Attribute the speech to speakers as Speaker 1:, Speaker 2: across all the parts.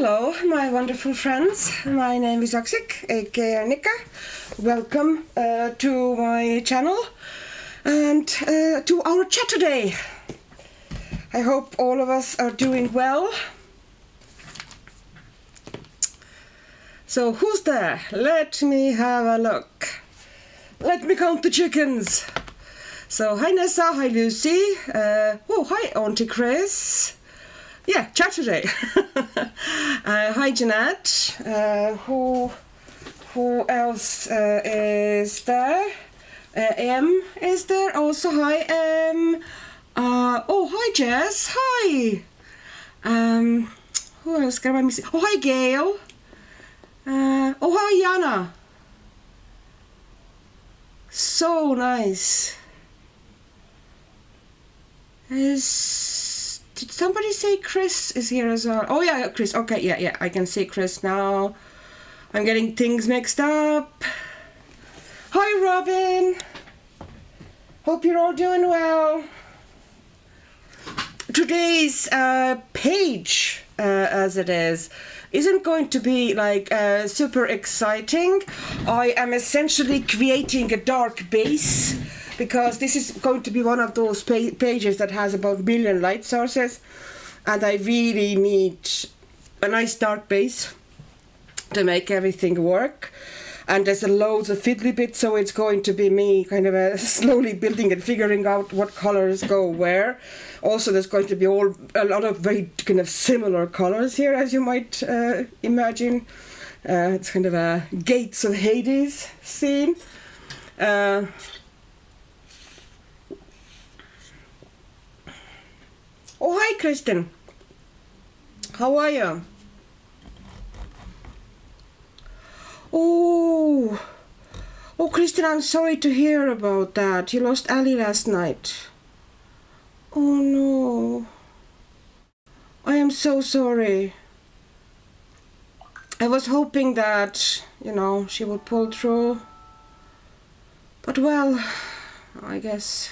Speaker 1: Hello, my wonderful friends. My name is Aksik, aka Nika. Welcome to my channel and to our chat today. I hope all of us are doing well. So who's there? Let me have a look. Let me count the chickens. So hi Nessa, hi Lucy. Oh hi Auntie Chris. Yeah, chat today. Hi Jeanette. Who else is there? M is there also. Hi M. Oh hi Jess. Hi. Who else can I miss? Oh hi Gail. Oh hi Jana. So nice. Did somebody say Chris is here as well? Oh yeah, Chris. Okay, yeah, I can see Chris now. I'm getting things mixed up. Hi Robin. Hope you're all doing well. Today's page, as it is, isn't going to be like super exciting. I am essentially creating a dark base, because this is going to be one of those pages that has about 1 million light sources, and I really need a nice dark base to make everything work. And there's loads of fiddly bits, so it's going to be me kind of slowly building and figuring out what colors go where. Also, there's going to be a lot of very kind of similar colors here, as you might imagine. It's kind of a Gates of Hades scene. Oh, hi, Kristen. How are you? Oh, Kristen, I'm sorry to hear about that. You lost Ali last night. Oh, no. I am so sorry. I was hoping that, you know, she would pull through. But, well, I guess...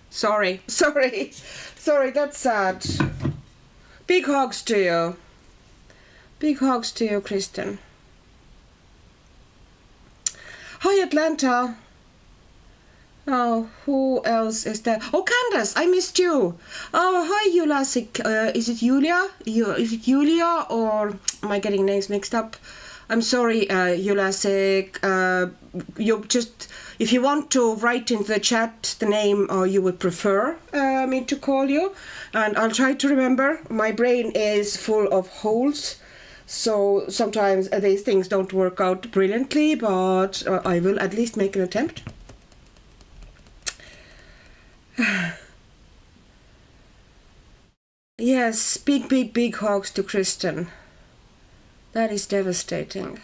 Speaker 1: Sorry, that's sad. Big hugs to you. Big hugs to you, Kristen. Hi, Atlanta. Oh, who else is there? Oh, Candace, I missed you. Oh, hi, Julasik. Is it Julia? Is it Julia, or am I getting names mixed up? I'm sorry, Julasik. You just, if you want to write into the chat the name you would prefer me to call you, and I'll try to remember. My brain is full of holes, so sometimes these things don't work out brilliantly, but I will at least make an attempt. Yes, big hugs to Kristen. That is devastating.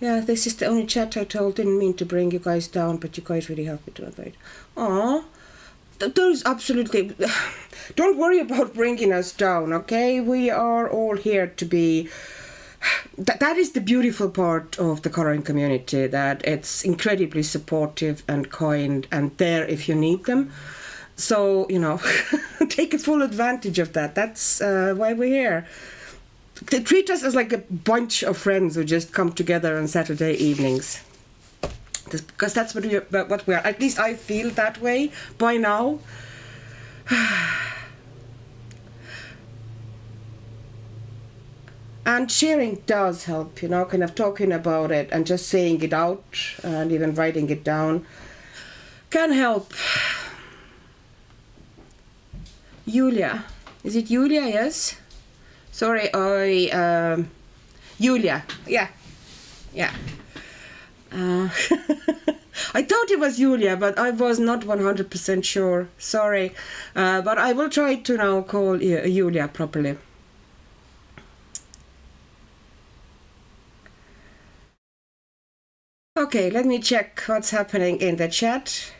Speaker 1: Yeah, this is the only chat I told. Didn't mean to bring you guys down, but you guys really helped me to invite. Aww. There's absolutely... Don't worry about bringing us down, okay? We are all here to be... That is the beautiful part of the coloring community, that it's incredibly supportive and kind and there if you need them. So, you know, take a full advantage of that. That's why we're here. They treat us as like a bunch of friends who just come together on Saturday evenings. Because that's what we are. At least I feel that way by now. And sharing does help, you know, kind of talking about it and just saying it out and even writing it down can help. Julia. Is it Julia? Yes? Sorry, Julia. Yeah. I thought it was Julia, but I was not 100% sure. Sorry. But I will try to now call Julia properly. Okay, let me check what's happening in the chat.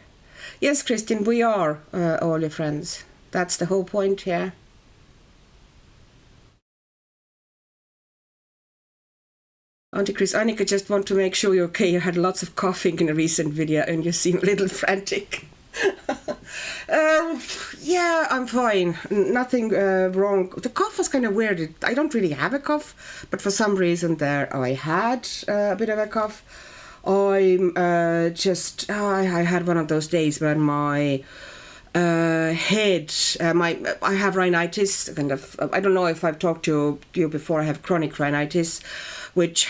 Speaker 1: Yes, Christine, we are all your friends. That's the whole point here. Auntie Chris, Annika just want to make sure you're okay. You had lots of coughing in a recent video and you seem a little frantic. Yeah, I'm fine. Nothing wrong. The cough was kind of weird. I don't really have a cough, but for some reason there I had a bit of a cough. I'm I had one of those days when my head, I have rhinitis, kind of. I don't know if I've talked to you before. I have chronic rhinitis, which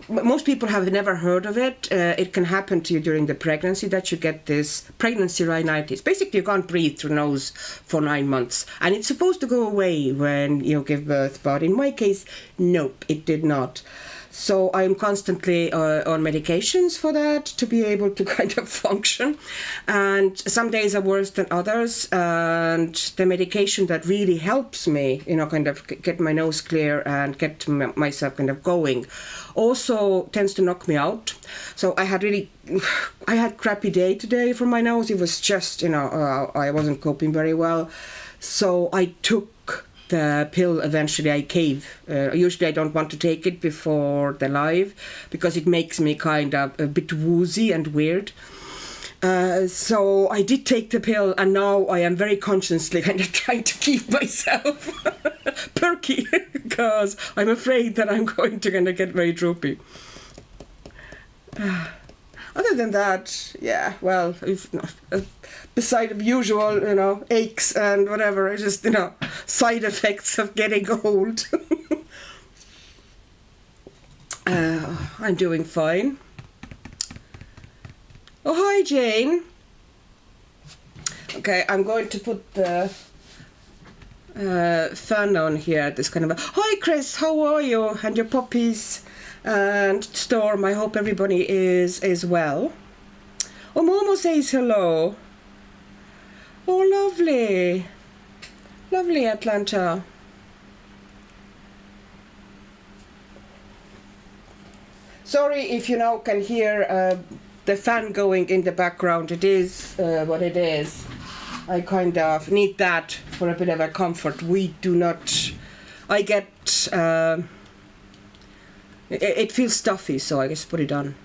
Speaker 1: most people have never heard of it. It can happen to you during the pregnancy, that you get this pregnancy rhinitis. Basically, you can't breathe through nose for 9 months, and it's supposed to go away when you give birth. But in my case, nope, it did not. So I'm constantly on medications for that to be able to kind of function. And some days are worse than others. And the medication that really helps me, kind of get my nose clear and get myself kind of going, also tends to knock me out. So I had crappy day today for my nose. It was just, I wasn't coping very well. So I took the pill. Eventually I cave. Usually I don't want to take it before the live because it makes me kind of a bit woozy and weird. So I did take the pill, and now I am very consciously kind of trying to keep myself perky because I'm afraid that I'm going to kind of get very droopy. Other than that, yeah, well, beside the usual, aches and whatever, just, side effects of getting old. I'm doing fine. Oh, hi, Jane. Okay, I'm going to put the fan on here. This kind of hi, Chris, how are you? And your puppies and Storm. I hope everybody is well. Oh, Momo says hello. Oh, lovely. Lovely, Atlanta. Sorry if you now can hear the fan going in the background. It is what it is. I kind of need that for a bit of a comfort. We do not... I get... it feels stuffy, so I just put it on.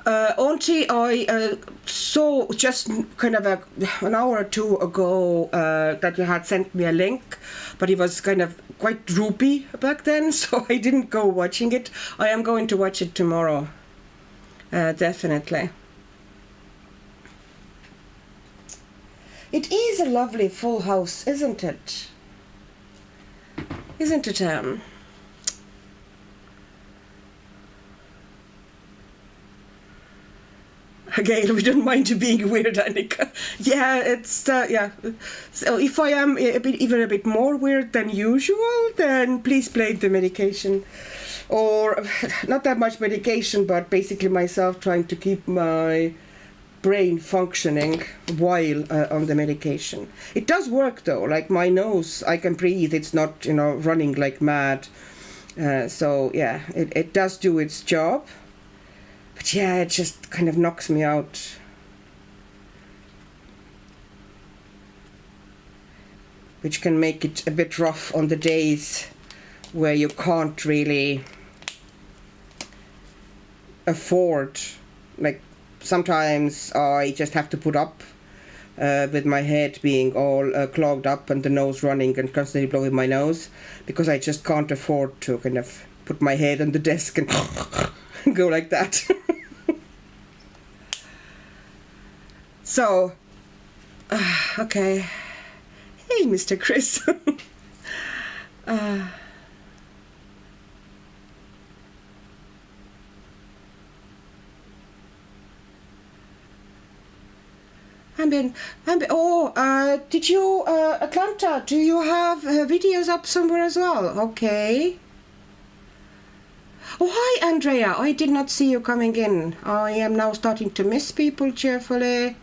Speaker 1: Auntie, I saw just kind of an hour or two ago that you had sent me a link, but it was kind of quite droopy back then, so I didn't go watching it. I am going to watch it tomorrow, definitely. It is a lovely full house, isn't it? Isn't it, Again, we don't mind you being weird, Annika. Yeah, it's, yeah. So if I am even a bit more weird than usual, then please blame the medication. Or, not that much medication, but basically myself trying to keep my brain functioning while on the medication. It does work, though. Like, my nose, I can breathe. It's not, running like mad. So, yeah, it does do its job. But yeah, it just kind of knocks me out. Which can make it a bit rough on the days where you can't really afford. Like, sometimes I just have to put up with my head being all clogged up and the nose running and constantly blowing my nose, because I just can't afford to kind of put my head on the desk and go like that. So, okay. Hey, Mr. Chris. Did you, Atlanta, do you have videos up somewhere as well? Okay. Oh, hi, Andrea. I did not see you coming in. I am now starting to miss people cheerfully.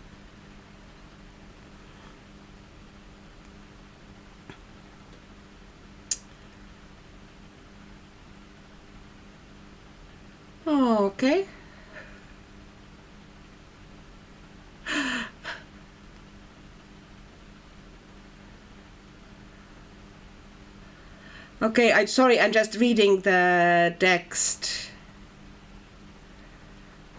Speaker 1: Oh, okay. Okay, sorry, I'm just reading the text.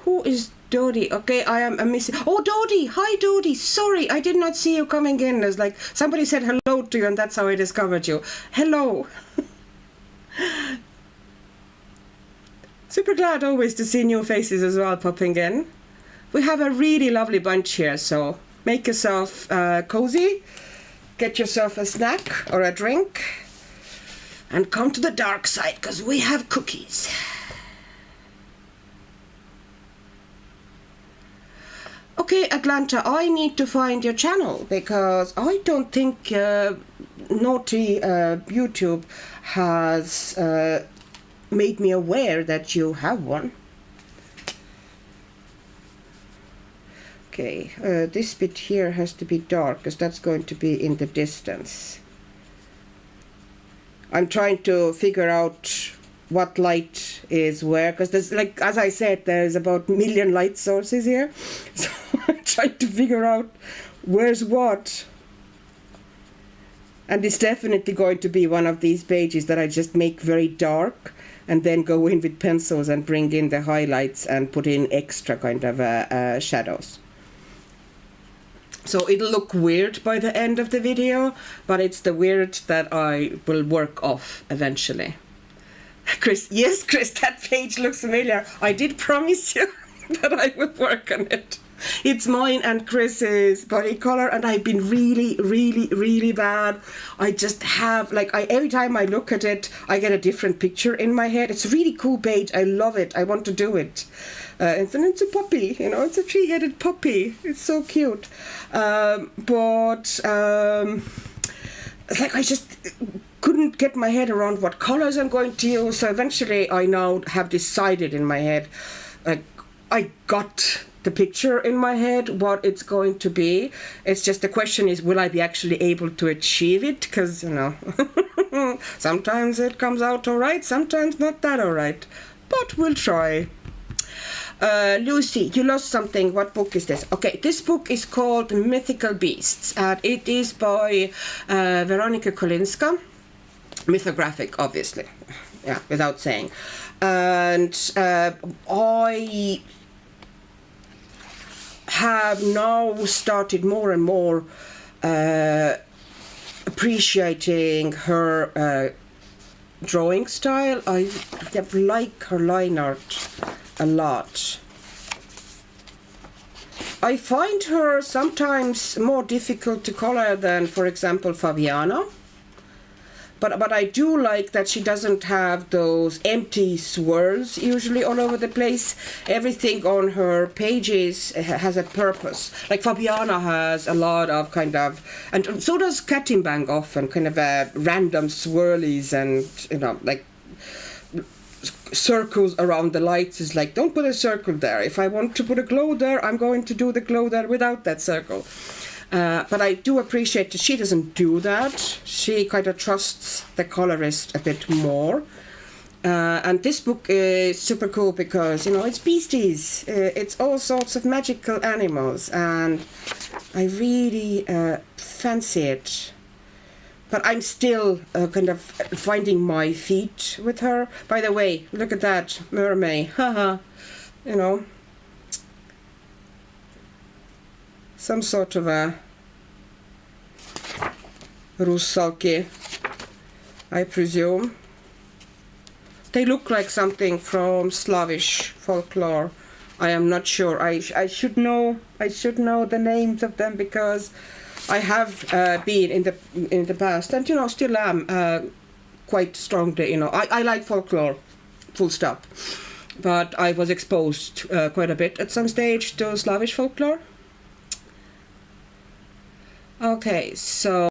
Speaker 1: Who is Dodi? Okay, I'm missing. Oh, Dodi! Hi, Dodi! Sorry, I did not see you coming in. It's like somebody said hello to you, and that's how I discovered you. Hello. Super glad always to see new faces as well popping in. We have a really lovely bunch here, so make yourself cozy, get yourself a snack or a drink, and come to the dark side, because we have cookies. Okay, Atlanta, I need to find your channel, because I don't think naughty YouTube has made me aware that you have one. Okay, this bit here has to be dark, because that's going to be in the distance. I'm trying to figure out what light is where, because there's, like, as I said, there's about 1 million light sources here. So I'm trying to figure out where's what. And it's definitely going to be one of these pages that I just make very dark and then go in with pencils and bring in the highlights and put in extra kind of shadows. So it'll look weird by the end of the video, but it's the weird that I will work off eventually. Chris, yes, Chris, that page looks familiar. I did promise you that I would work on it. It's mine and Chris's body color, and I've been really bad. I just have, like, every time I look at it, I get a different picture in my head. It's a really cool page. I love it. I want to do it. It's a puppy, you know, it's a three-headed puppy. It's so cute. It's like I just couldn't get my head around what colors I'm going to use. So eventually I now have decided in my head, like, I got the picture in my head, what it's going to be. It's just the question is, will I be actually able to achieve it? Because, you know, sometimes it comes out all right, sometimes not that all right. But we'll try. Lucy, you lost something. What book is this? Okay, this book is called Mythical Beasts, and it is by Weronika Kolinska. Mythographic, obviously. Yeah, without saying. And I have now started more and more appreciating her drawing style. I like her line art a lot. I find her sometimes more difficult to color than, for example, Fabiana. But I do like that she doesn't have those empty swirls usually all over the place. Everything on her pages has a purpose. Like Fabiana has a lot of kind of, and so does Katimbang often, kind of random swirlies and, you know, like circles around the lights. Is like, don't put a circle there. If I want to put a glow there, I'm going to do the glow there without that circle. But I do appreciate that she doesn't do that. She kind of trusts the colorist a bit more. And this book is super cool because, you know, it's beasties. It's all sorts of magical animals, and I really fancy it. But I'm still kind of finding my feet with her. By the way, look at that mermaid. Haha. You know, some sort of a russalki, I presume. They look like something from Slavish folklore. I am not sure. I should know the names of them, because I have been in the past, and, you know, still am quite strongly, you know, I like folklore, full stop. But I was exposed quite a bit at some stage to Slavish folklore. Okay, so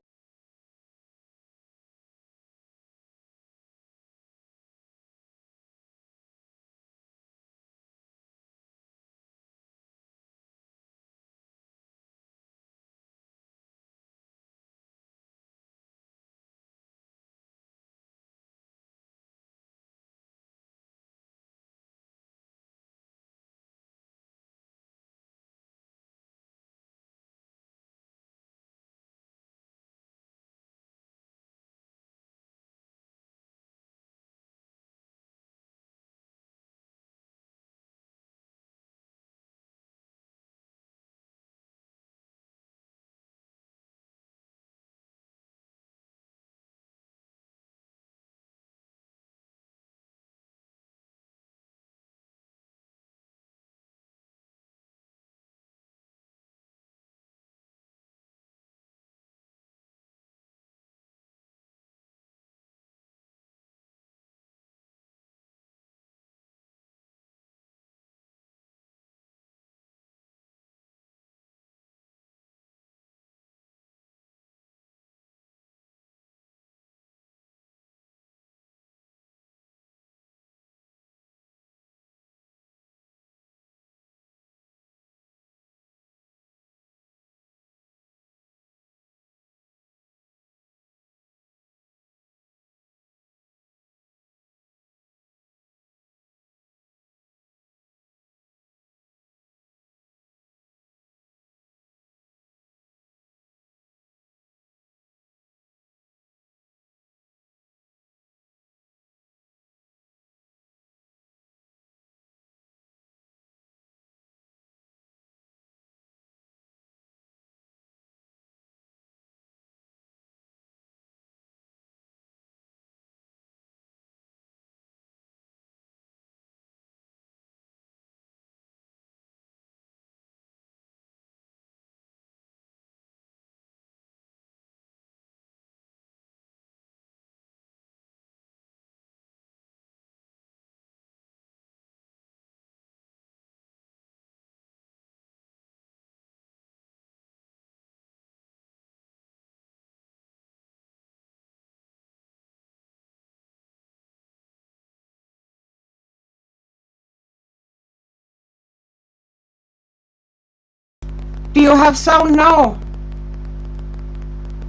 Speaker 1: Do you have sound now?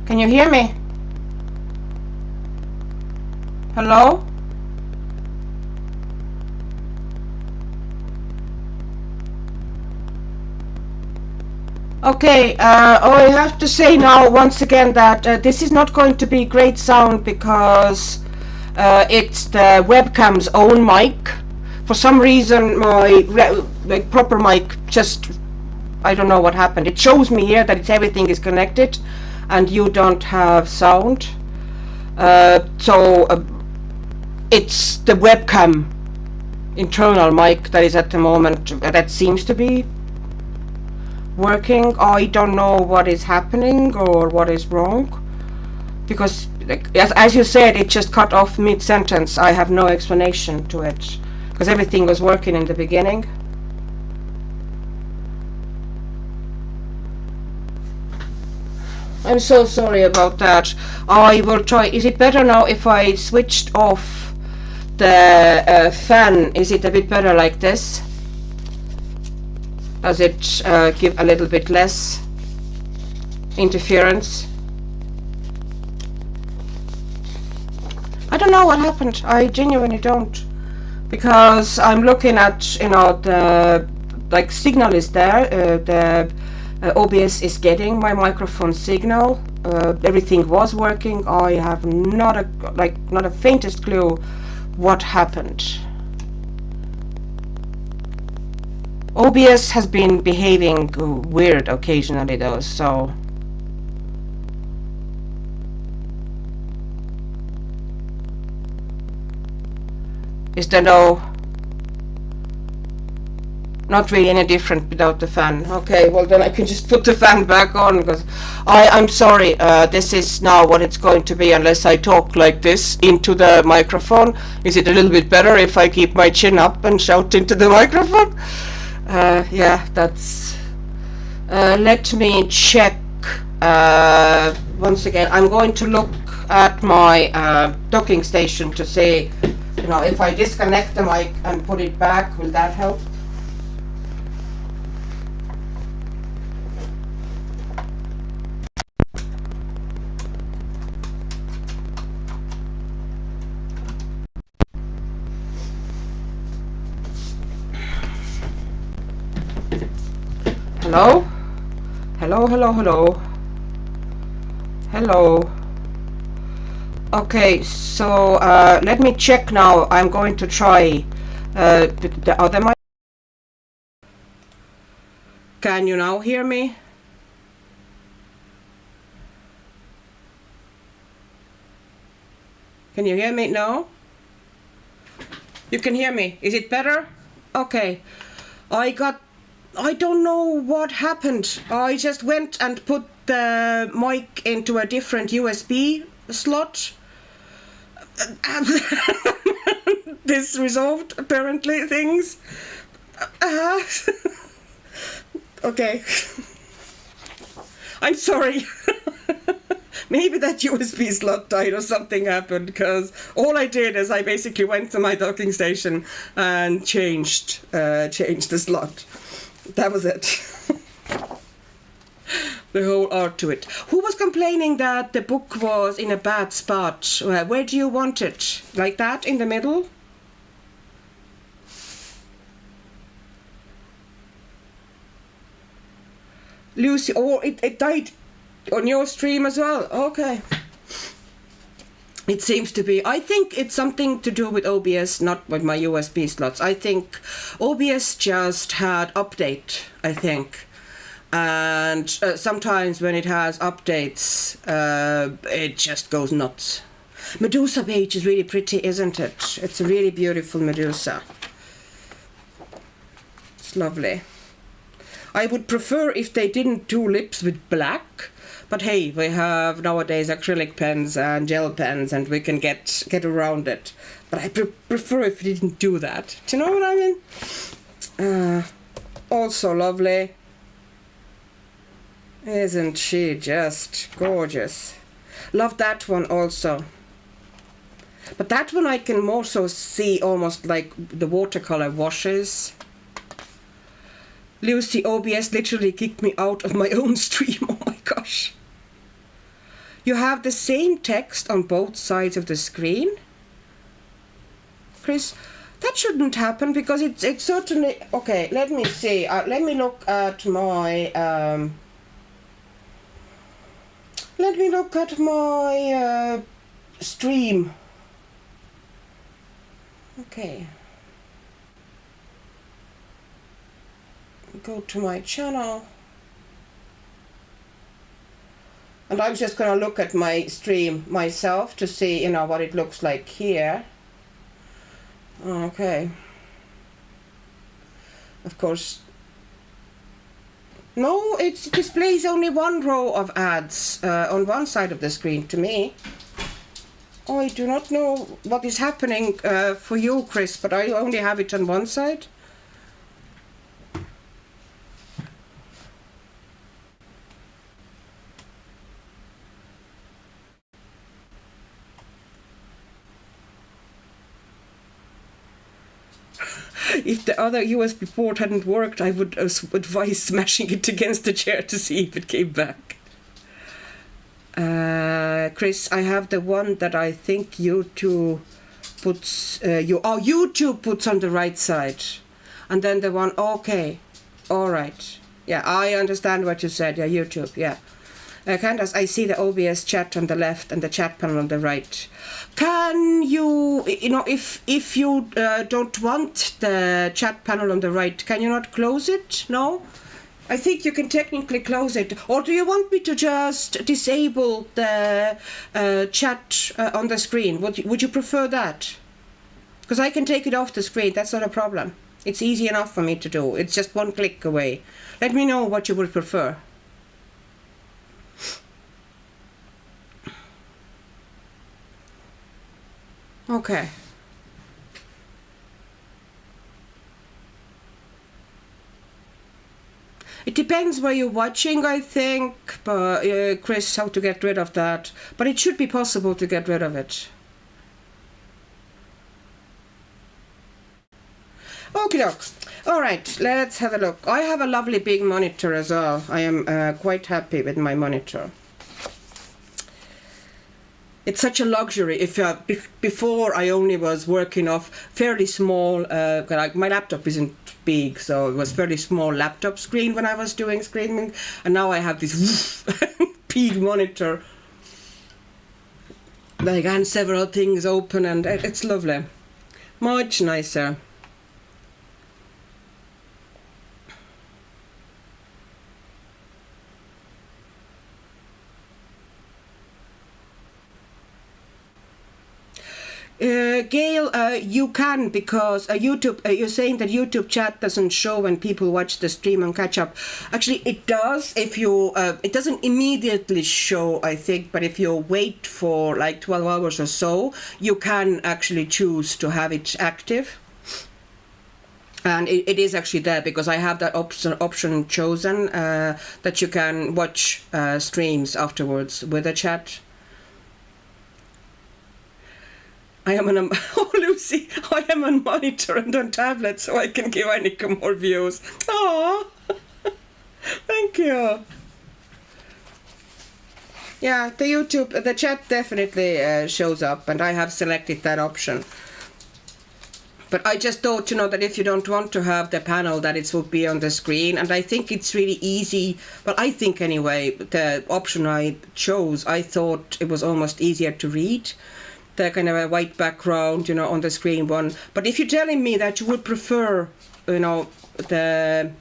Speaker 1: Can you hear me? Hello? Okay, I have to say now once again that this is not going to be great sound because it's the webcam's own mic. For some reason my proper mic just, I don't know what happened. It shows me here that everything is connected and you don't have sound. It's the webcam internal mic that is at the moment that seems to be working. I don't know what is happening or what is wrong, because like, as you said, it just cut off mid-sentence. I have no explanation to it because everything was working in the beginning. I'm so sorry about that. I will try. Is it better now if I switched off the fan? Is it a bit better like this? Does it give a little bit less interference? I don't know what happened. I genuinely don't, because I'm looking at, you know, the like signal is there. The OBS is getting my microphone signal. Everything was working. I have not a faintest clue what happened. OBS has been behaving weird occasionally though, so is there not really any different without the fan? Okay, well then I can just put the fan back on, because I'm sorry, this is now what it's going to be unless I talk like this into the microphone. Is it a little bit better if I keep my chin up and shout into the microphone? Yeah, that's let me check once again. I'm going to look at my docking station to see, you know, if I disconnect the mic and put it back, will that help? Hello? Hello, hello, hello. Hello. Okay, so let me check now. I'm going to try the other mic. Can you now hear me? Can you hear me now? You can hear me. Is it better? Okay. I don't know what happened. I just went and put the mic into a different USB slot. This resolved, apparently, things. Okay. I'm sorry. Maybe that USB slot died or something happened, because all I did is I basically went to my docking station and changed the slot. That was it. The whole art to it. Who was complaining that the book was in a bad spot? Where do you want it? Like that, in the middle? Lucy, oh, it died on your stream as well. Okay. It seems to be. I think it's something to do with OBS, not with my USB slots. I think OBS just had update, I think. And sometimes when it has updates, it just goes nuts. Medusa beige is really pretty, isn't it? It's a really beautiful Medusa. It's lovely. I would prefer if they didn't do lips with black. But hey, we have nowadays acrylic pens and gel pens, and we can get around it. But I prefer if we didn't do that. Do you know what I mean? Also lovely. Isn't she just gorgeous? Love that one also. But that one I can more so see almost like the watercolor washes. Lucy, OBS literally kicked me out of my own stream. Oh my gosh. You have the same text on both sides of the screen? Chris, that shouldn't happen because it's certainly... Okay, let me see. Let me look at my... let me look at my stream. Okay. Go to my channel. And I'm just going to look at my stream myself to see, you know, what it looks like here. Okay. Of course. No, it displays only one row of ads on one side of the screen to me. Oh, I do not know what is happening for you, Chris, but I only have it on one side. If the other USB port hadn't worked, I would advise smashing it against the chair to see if it came back. Chris, I have the one that I think YouTube puts YouTube puts on the right side, and then the one. Okay, all right. Yeah, I understand what you said. Yeah, YouTube. Yeah. Candace, I see the OBS chat on the left and the chat panel on the right. Can you, you know, if you don't want the chat panel on the right, can you not close it? No? I think you can technically close it. Or do you want me to just disable the chat on the screen? Would you prefer that? Because I can take it off the screen. That's not a problem. It's easy enough for me to do. It's just one click away. Let me know what you would prefer. Okay. It depends where you're watching, I think, but Chris, how to get rid of that. But it should be possible to get rid of it. Okay, doke. All right, let's have a look. I have a lovely big monitor as well. I am quite happy with my monitor. It's such a luxury. If before I only was working off fairly small, like my laptop isn't big, so it was fairly small laptop screen when I was doing streaming, and now I have this big monitor, like, and several things open, and it's lovely, much nicer. Gail, you can, because YouTube, you're saying that YouTube chat doesn't show when people watch the stream and catch up. Actually, it does if you, it doesn't immediately show, I think, but if you wait for like 12 hours or so, you can actually choose to have it active. And it is actually there, because I have that option chosen, that you can watch streams afterwards with a chat. I am on oh, Lucy, I am on monitor and on tablet, so I can give Annika more views. Oh, thank you. Yeah, the YouTube, the chat definitely shows up, and I have selected that option. But I just thought, you know, that if you don't want to have the panel, that it would be on the screen. And I think it's really easy. Well, I think anyway, the option I chose, I thought it was almost easier to read. The kind of a white background, you know, on the screen one. But if you're telling me that you would prefer, you know, the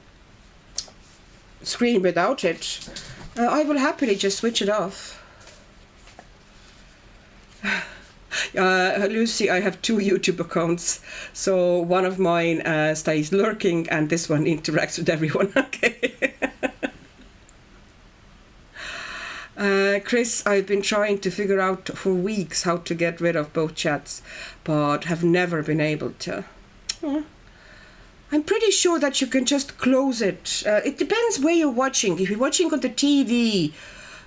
Speaker 1: screen without it, I will happily just switch it off. Lucy, I have 2 YouTube accounts, so one of mine stays lurking, and this one interacts with everyone. Okay. Chris, I've been trying to figure out for weeks how to get rid of both chats, but have never been able to. I'm pretty sure that you can just close it. It depends where you're watching. If you're watching on the TV,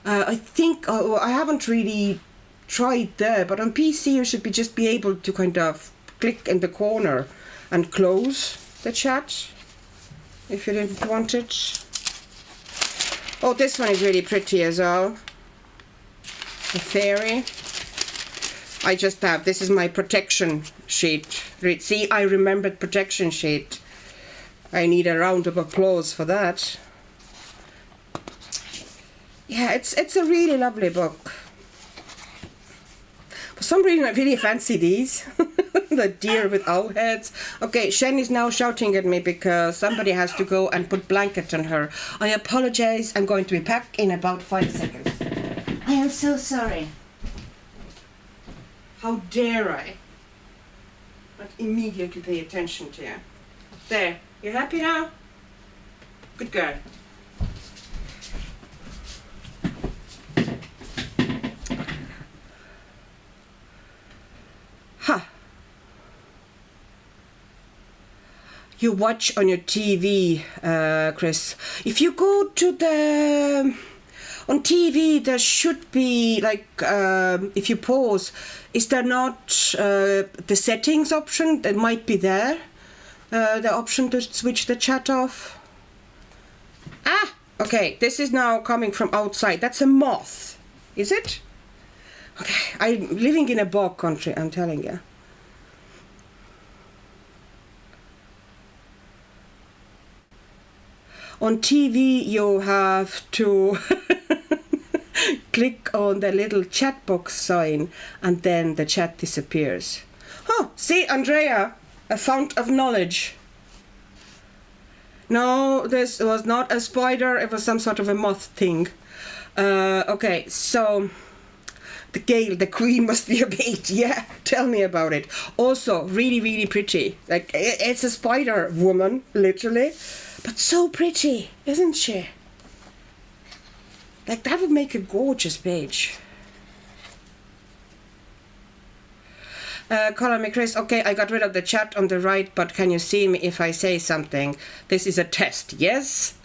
Speaker 1: I think, I haven't really tried there, but on PC you should just be able to kind of click in the corner and close the chat. if you didn't want it. Oh, this one is really pretty as well. A fairy. I just have, this is my protection sheet. See, I remembered protection sheet. I need a round of applause for that. Yeah, it's a really lovely book. For some reason I really fancy these. The deer with owl heads. Okay, Shen is now shouting at me because somebody has to go and put blanket on her. I apologize, I'm going to be back in about 5 seconds. I am so sorry. How dare I not immediately pay attention to you. There, you happy now? Good girl. Huh. You watch on your TV, Chris. If you go to the... On TV, there should be, like, if you pause, is there not the settings option that might be there? The option to switch the chat off? Ah! Okay, this is now coming from outside. That's a moth, is it? Okay, I'm living in a bog country, I'm telling you. On TV, you have to click on the little chat box sign and then the chat disappears. Oh, see, Andrea, a fount of knowledge. No, this was not a spider, it was some sort of a moth thing. Okay, so the Gale, the queen must be a bait. Yeah, tell me about it. Also, really, really pretty. Like, it's a spider woman, literally. But so pretty, isn't she? Like, that would make a gorgeous page. Call me Chris. Okay, I got rid of the chat on the right, but can you see me if I say something? This is a test. Yes,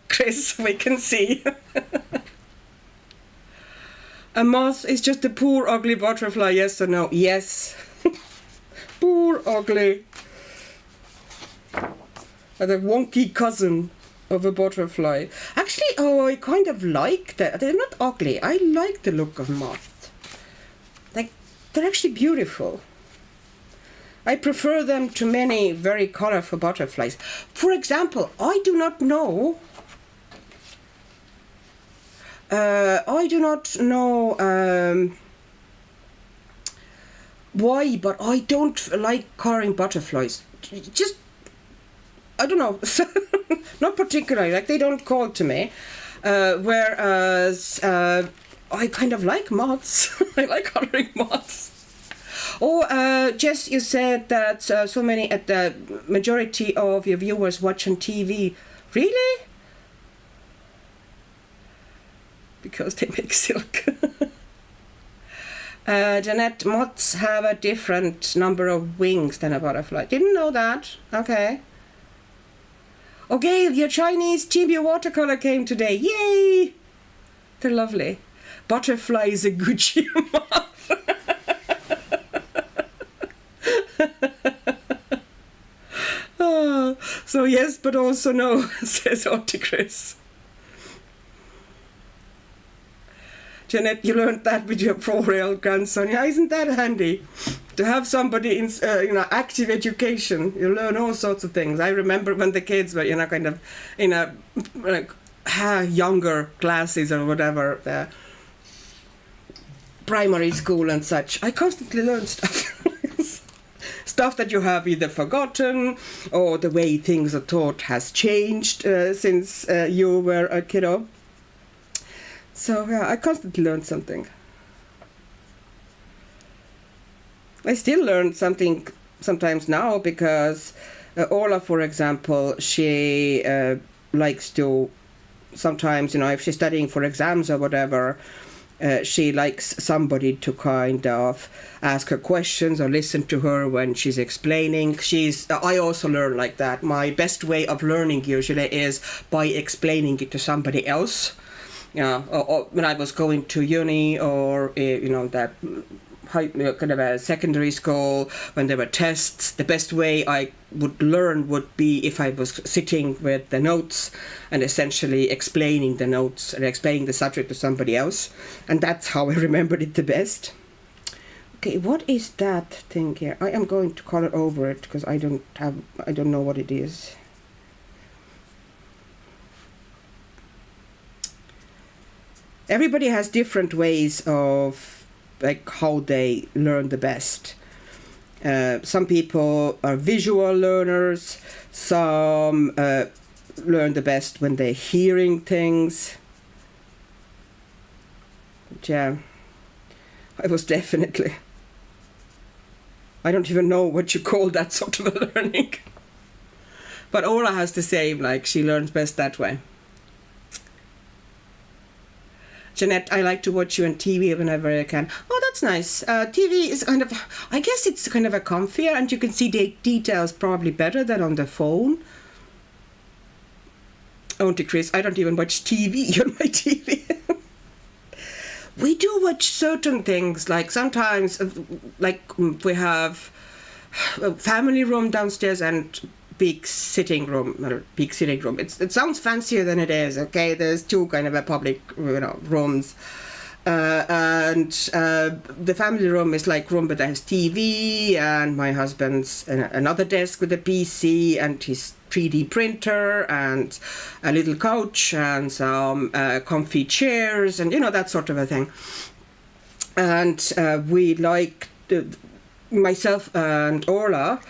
Speaker 1: Chris, we can see. A moth is just a poor ugly butterfly, yes or no? Yes. Poor ugly. The wonky cousin of a butterfly. Actually, oh, I kind of like that. They're not ugly. I like the look of moths. Like, they're actually beautiful. I prefer them to many very colorful butterflies. For example, I do not know why, but I don't like coloring butterflies. Just, I don't know, not particularly, like they don't call to me, whereas I kind of like moths. I like coloring moths. Oh, Jess, you said that so many, the majority of your viewers watch on TV. Really? Because they make silk. Jeanette, moths have a different number of wings than a butterfly. Didn't know that. Okay. Oh, Gail, your Chinese Chibi watercolor came today. Yay! They're lovely. Butterfly is a Gucci moth. Oh, so yes, but also no, says Oticris. Jeanette, you learned that with your 4-year-old grandson. Yeah, isn't that handy? To have somebody in, active education. You learn all sorts of things. I remember when the kids were, kind of in a younger classes or whatever, primary school and such. I constantly learn stuff. Stuff that you have either forgotten or the way things are taught has changed since you were a kiddo. So yeah, I constantly learn something. I still learn something sometimes now because Ola, for example, she likes to sometimes, if she's studying for exams or whatever, she likes somebody to kind of ask her questions or listen to her when she's explaining. I also learn like that. My best way of learning usually is by explaining it to somebody else. Or when I was going to uni or, that kind of a secondary school, when there were tests, the best way I would learn would be if I was sitting with the notes and essentially explaining the notes and explaining the subject to somebody else. And that's how I remembered it the best. Okay, what is that thing here? I am going to color over it because I don't know what it is. Everybody has different ways of like how they learn the best. Some people are visual learners. Some learn the best when they're hearing things. But yeah, I was definitely. I don't even know what you call that sort of a learning. But Ola has the same, like she learns best that way. Jeanette, I like to watch you on TV whenever I can. Oh, that's nice. TV is kind of, I guess it's kind of a comfier, and you can see the details probably better than on the phone. Auntie Chris, I don't even watch TV on my TV. We do watch certain things, like sometimes, like we have a family room downstairs and big sitting room. It sounds fancier than it is. Okay, there's two kind of a public, rooms, and the family room is like room that has TV, and my husband's another desk with a PC and his 3D printer and a little couch and some comfy chairs and that sort of a thing. And we like myself and Orla,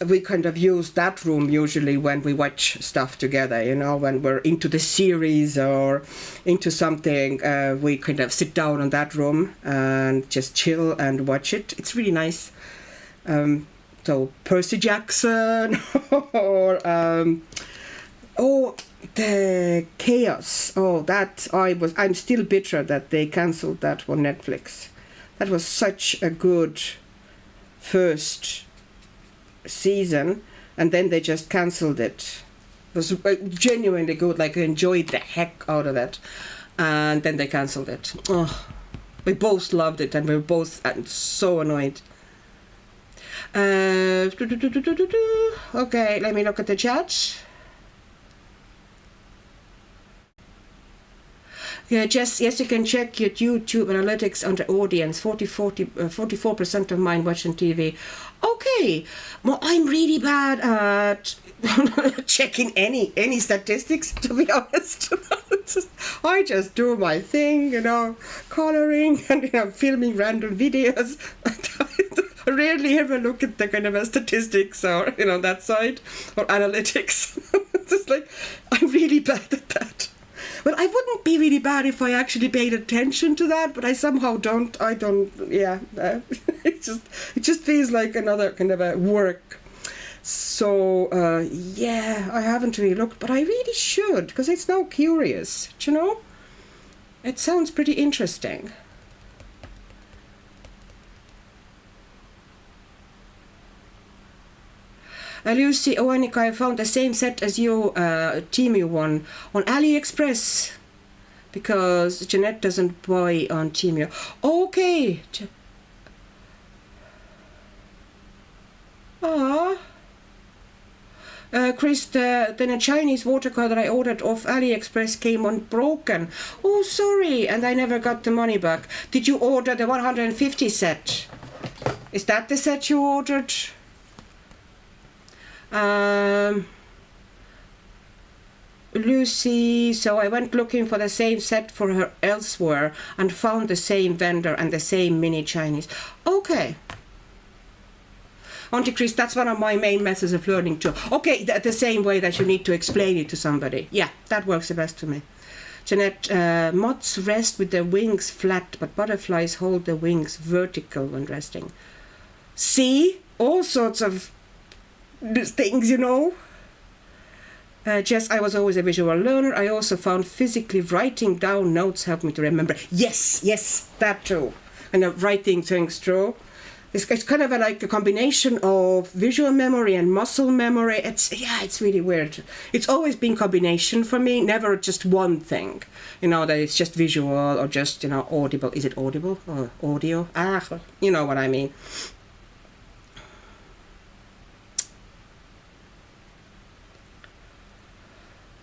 Speaker 1: we kind of use that room usually when we watch stuff together, when we're into the series or into something, we kind of sit down on that room and just chill and watch it. It's really nice. So Percy Jackson or the Chaos. I'm still bitter that they cancelled that on Netflix. That was such a good first season, and then they just cancelled it. It was genuinely good. Like I enjoyed the heck out of it, and then they cancelled it. Oh, we both loved it, and we were both so annoyed. Okay, let me look at the chat. Yeah, yes, you can check your YouTube analytics under audience. 44% of mine watching TV. Okay, well, I'm really bad at checking any statistics, to be honest. I just do my thing, coloring and filming random videos. I rarely ever look at the kind of statistics or that side or analytics. It's just like I'm really bad at that. Well, I wouldn't be really bad if I actually paid attention to that, but I somehow don't. Yeah. It just feels like another kind of a work. So, yeah, I haven't really looked, but I really should, because it's now curious, It sounds pretty interesting. Lucy, Weronika, I found the same set as you, Temu one, on AliExpress, because Jeanette doesn't buy on Temu. Okay. Chris, then a Chinese watercolor that I ordered off AliExpress came broken. Oh, sorry, and I never got the money back. Did you order the 150 set? Is that the set you ordered? Lucy, so I went looking for the same set for her elsewhere and found the same vendor and the same mini Chinese. Okay. Auntie Chris, that's one of my main methods of learning too. Okay, the same way that you need to explain it to somebody. Yeah, that works the best for me. Jeanette, moths rest with their wings flat, but butterflies hold their wings vertical when resting. See? All sorts of things, Jess, I was always a visual learner. I also found physically writing down notes helped me to remember. Yes, that too. And writing things through. it's kind of like a combination of visual memory and muscle memory. It's really weird. It's always been combination for me, never just one thing. You know, that it's just visual or just, you know, audible. Is it audible or audio? You know what I mean.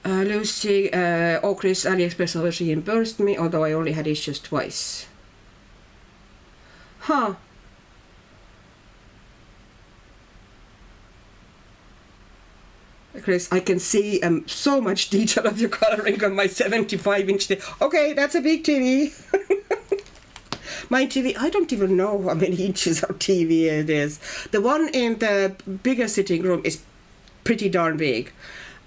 Speaker 1: Lucy, Chris, AliExpress always reimbursed me, although I only had issues twice. Huh. Chris, I can see so much detail of your coloring on my 75-inch TV. Okay, that's a big TV. My TV, I don't even know how many inches of TV it is. The one in the bigger sitting room is pretty darn big.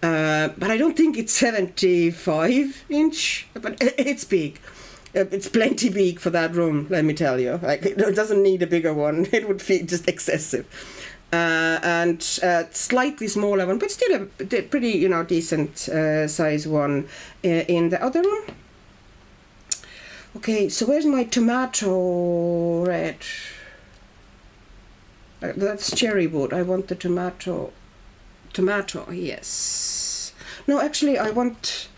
Speaker 1: But I don't think it's 75-inch, but it's big. It's plenty big for that room, let me tell you. Like, it doesn't need a bigger one. It would feel just excessive. And slightly smaller one, but still a pretty, you know, decent size one in the other room. Okay, so where's my tomato red? That's cherry wood. I want the tomato, yes. No, actually, I want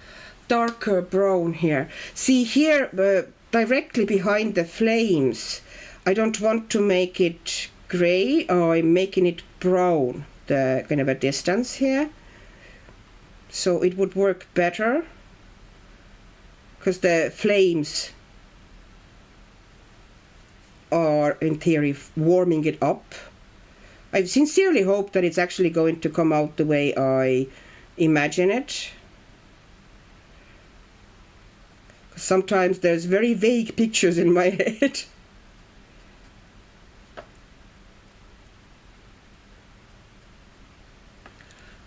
Speaker 1: darker brown here. See here, directly behind the flames, I don't want to make it gray, or I'm making it brown, the kind of a distance here. So it would work better, because the flames are, in theory, warming it up. I sincerely hope that it's actually going to come out the way I imagine it. Sometimes there's very vague pictures in my head.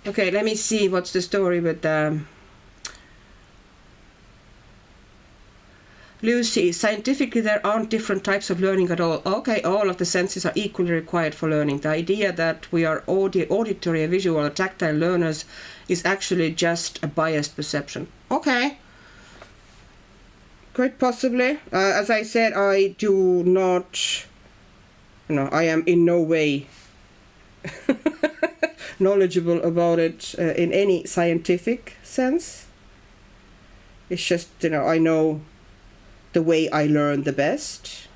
Speaker 1: Okay, let me see what's the story with Lucy. Scientifically, there aren't different types of learning at all. Okay, all of the senses are equally required for learning. The idea that we are auditory, visual, or tactile learners is actually just a biased perception. Okay. Quite possibly. As I said, I do not, you know, I am in no way knowledgeable about it in any scientific sense. It's just, you know, I know the way I learn the best.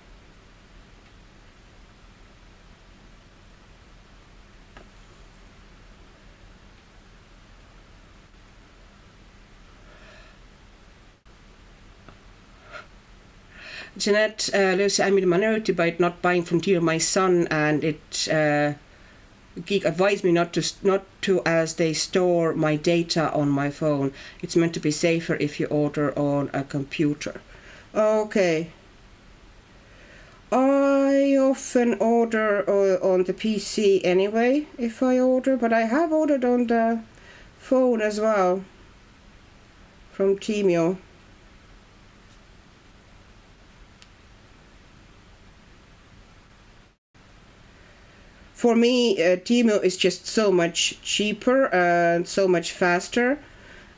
Speaker 1: Jeanette, Lucy, I'm in a minority by not buying from Dear My Son, and it Geek advised me not to, as they store my data on my phone. It's meant to be safer if you order on a computer. Okay. I often order on the PC anyway, if I order, but I have ordered on the phone as well from Temu. For me, Temu is just so much cheaper and so much faster.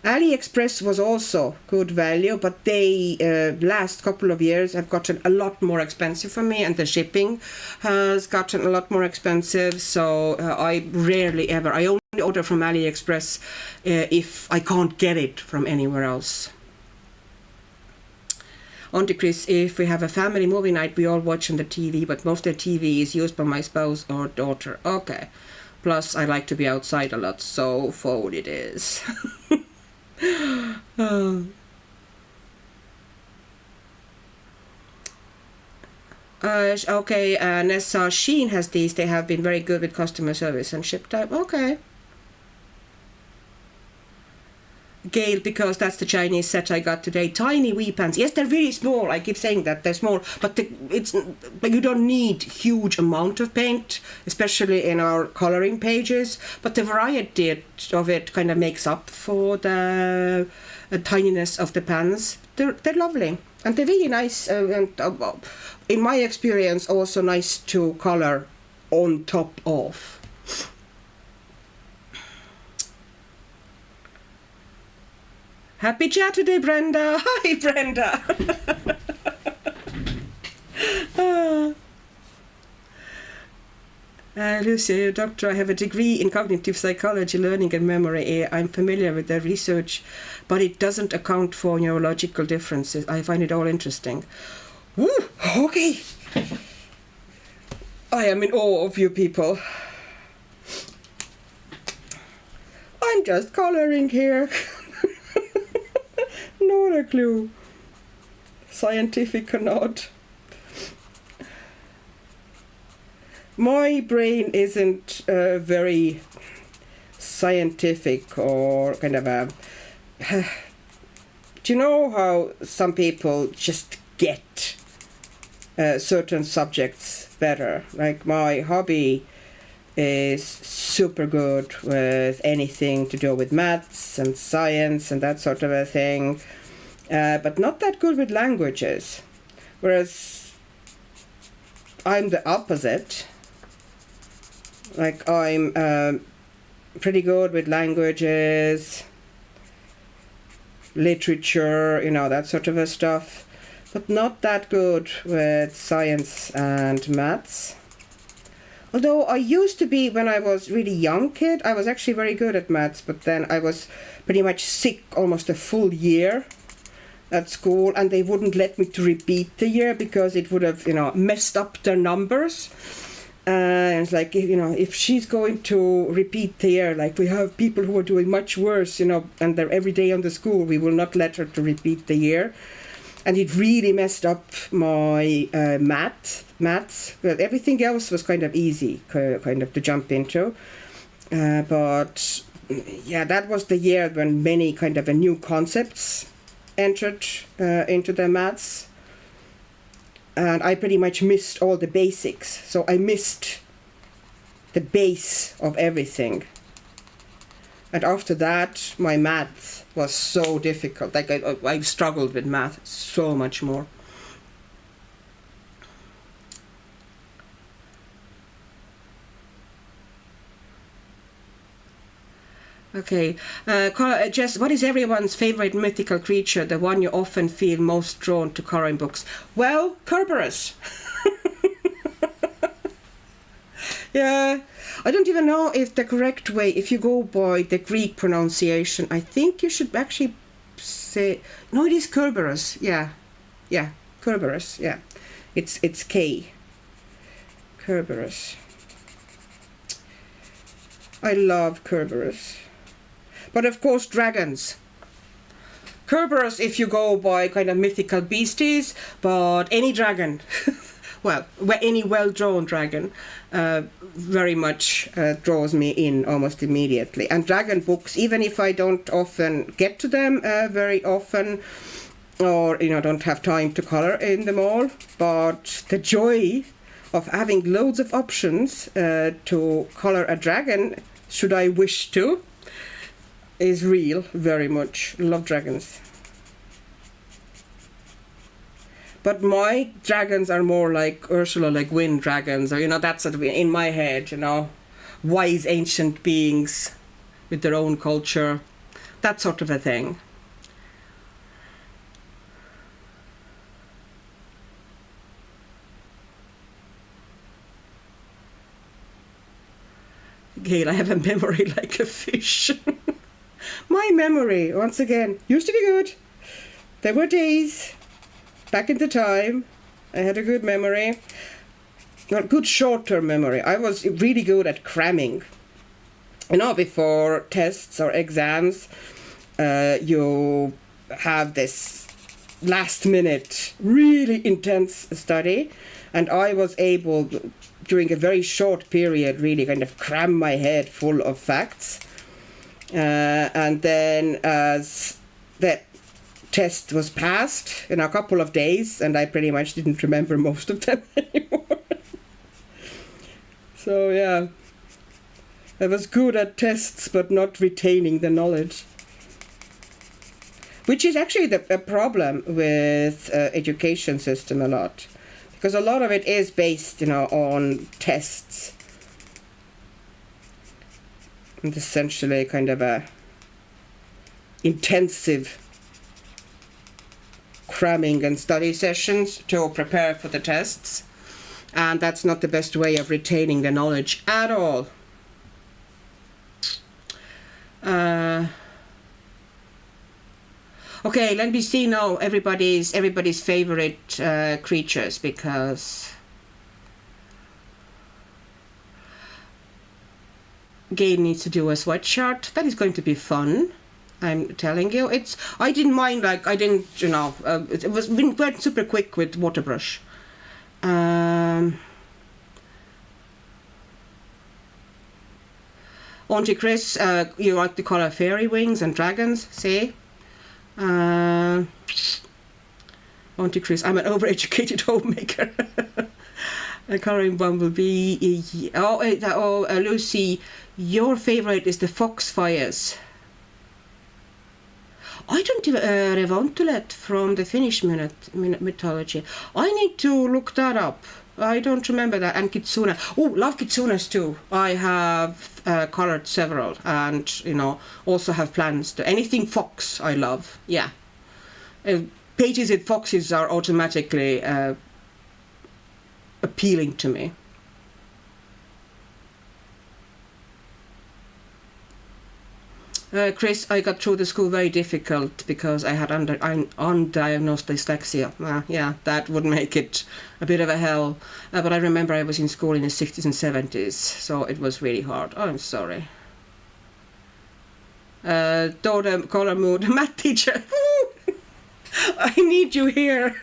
Speaker 1: AliExpress was also good value, but they last couple of years have gotten a lot more expensive for me, and the shipping has gotten a lot more expensive. So I rarely ever, I only order from AliExpress if I can't get it from anywhere else. Auntie Chris, if we have a family movie night, we all watch on the TV, but most of the TV is used by my spouse or daughter. Okay. Plus, I like to be outside a lot, so phone it is. Okay, Nessa, Shein has these. They have been very good with customer service and ship time. Okay. Gail, because that's the Chinese set I got today. Tiny wee pants. Yes, they're really small. I keep saying that they're small, but you don't need huge amount of paint, especially in our coloring pages. But the variety of it kind of makes up for the tininess of the pants. They're lovely, and they're really nice. And in my experience, also nice to color on top of. Happy chat today, Brenda. Hi, Brenda. Lucy, doctor, I have a degree in cognitive psychology, learning and memory. I'm familiar with the research, but it doesn't account for neurological differences. I find it all interesting. Woo, okay. I am in awe of you people. I'm just coloring here. Not a clue. Scientific or not. My brain isn't very scientific or kind of a... Do you know how some people just get certain subjects better? Like my hobby is super good with anything to do with maths and science and that sort of a thing, but not that good with languages. Whereas I'm the opposite. Like I'm pretty good with languages, literature, you know, that sort of a stuff, but not that good with science and maths. Although I used to be, when I was really young kid, I was actually very good at maths, but then I was pretty much sick almost a full year at school, and they wouldn't let me to repeat the year because it would have, you know, messed up their numbers. And it's like, you know, if she's going to repeat the year, like we have people who are doing much worse, you know, and they're every day on the school, we will not let her to repeat the year. And it really messed up my maths. But everything else was kind of easy, kind of to jump into. But yeah, that was the year when many kind of new concepts entered into the maths. And I pretty much missed all the basics. So I missed the base of everything. And after that, my math was so difficult. Like I struggled with math so much more. Okay, Jess, what is everyone's favorite mythical creature, the one you often feel most drawn to coloring books? Well, Kerberos. Yeah, I don't even know if the correct way, if you go by the Greek pronunciation, I think you should actually say, no, it is Kerberos. Yeah, Kerberos, yeah. It's K. Kerberos. I love Kerberos. But of course, dragons. Kerberos, if you go by kind of mythical beasties, but any dragon, well, any well-drawn dragon, very much draws me in almost immediately. And dragon books, even if I don't often get to them very often, or you know, don't have time to color in them all, but the joy of having loads of options to color a dragon, should I wish to, is real, very much. Love dragons. But my dragons are more like Ursula Le Guin dragons, or, you know, that's sort of in my head, you know, wise ancient beings with their own culture, that sort of a thing. Gail, I have a memory like a fish. My memory, once again, used to be good. There were days back in the time I had a good memory. Well, good short-term memory. I was really good at cramming. You know, before tests or exams, you have this last-minute, really intense study, and I was able, during a very short period, really kind of cram my head full of facts. And then as that test was passed in a couple of days, and I pretty much didn't remember most of them anymore. So yeah, I was good at tests but not retaining the knowledge. Which is actually a problem with education system a lot. Because a lot of it is based, you know, on tests. And essentially kind of a intensive cramming and study sessions to prepare for the tests. And that's not the best way of retaining the knowledge at all. Okay, let me see now everybody's favorite creatures, because Gabe needs to do a sweatshirt. That is going to be fun. I'm telling you, I didn't mind, like, I didn't, you know, it went super quick with water brush. Auntie Chris, you like the color fairy wings and dragons, see? Auntie Chris, I'm an overeducated homemaker. Coloring bumblebee. Lucy, your favorite is the foxfires. I don't even Revontulet from the Finnish mythology. I need to look that up. I don't remember that. And kitsune. Oh, love kitsunes too. I have colored several, and you know, also have plans to anything fox. I love. Yeah, pages with foxes are automatically appealing to me. Chris, I got through the school very difficult because I had undiagnosed dyslexia. Yeah, that would make it a bit of a hell. But I remember I was in school in the 60s and 70s, so it was really hard. Oh, I'm sorry. Daughter, color mood, math teacher. I need you here.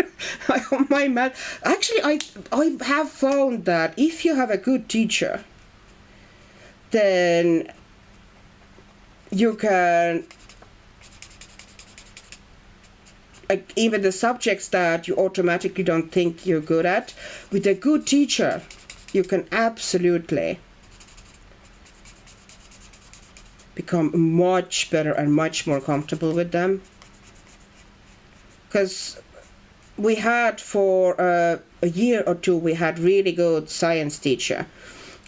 Speaker 1: My math. Actually, I have found that if you have a good teacher, then you can, like, even the subjects that you automatically don't think you're good at, with a good teacher, you can absolutely become much better and much more comfortable with them. Because we had for a year or two, we had really good science teacher,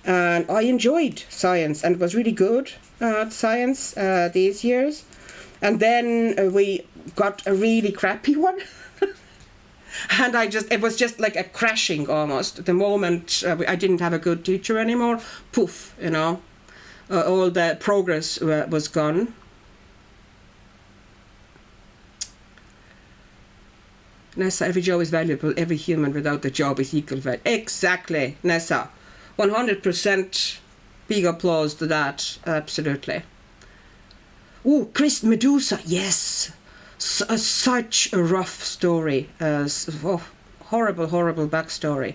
Speaker 1: and I enjoyed science and was really good at science these years. And then we got a really crappy one. And it was just like a crashing almost. The moment I didn't have a good teacher anymore, poof, you know, all the progress was gone. Nessa, every job is valuable. Every human without the job is equal value. Exactly, Nessa. 100% big applause to that. Absolutely. Oh, Chris Medusa. Yes. Such a rough story. Horrible, horrible backstory.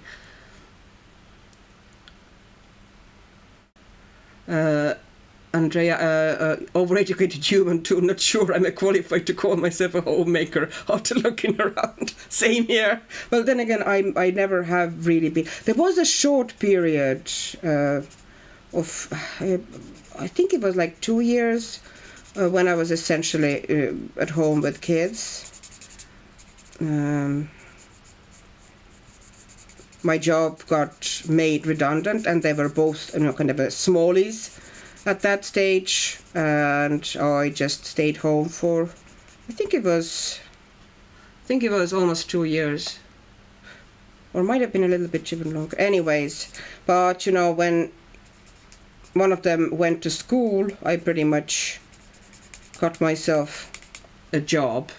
Speaker 1: Andrea, overeducated human too, not sure I'm qualified to call myself a homemaker after looking around. Same here. Well, then again, I never have really been. There was a short period of, I think it was like 2 years, when I was essentially at home with kids. My job got made redundant, and they were both, you know, kind of smallies at that stage, and I just stayed home for, I think it was almost 2 years, or might have been a little bit even longer. Anyways, but you know, when one of them went to school, I pretty much got myself a job.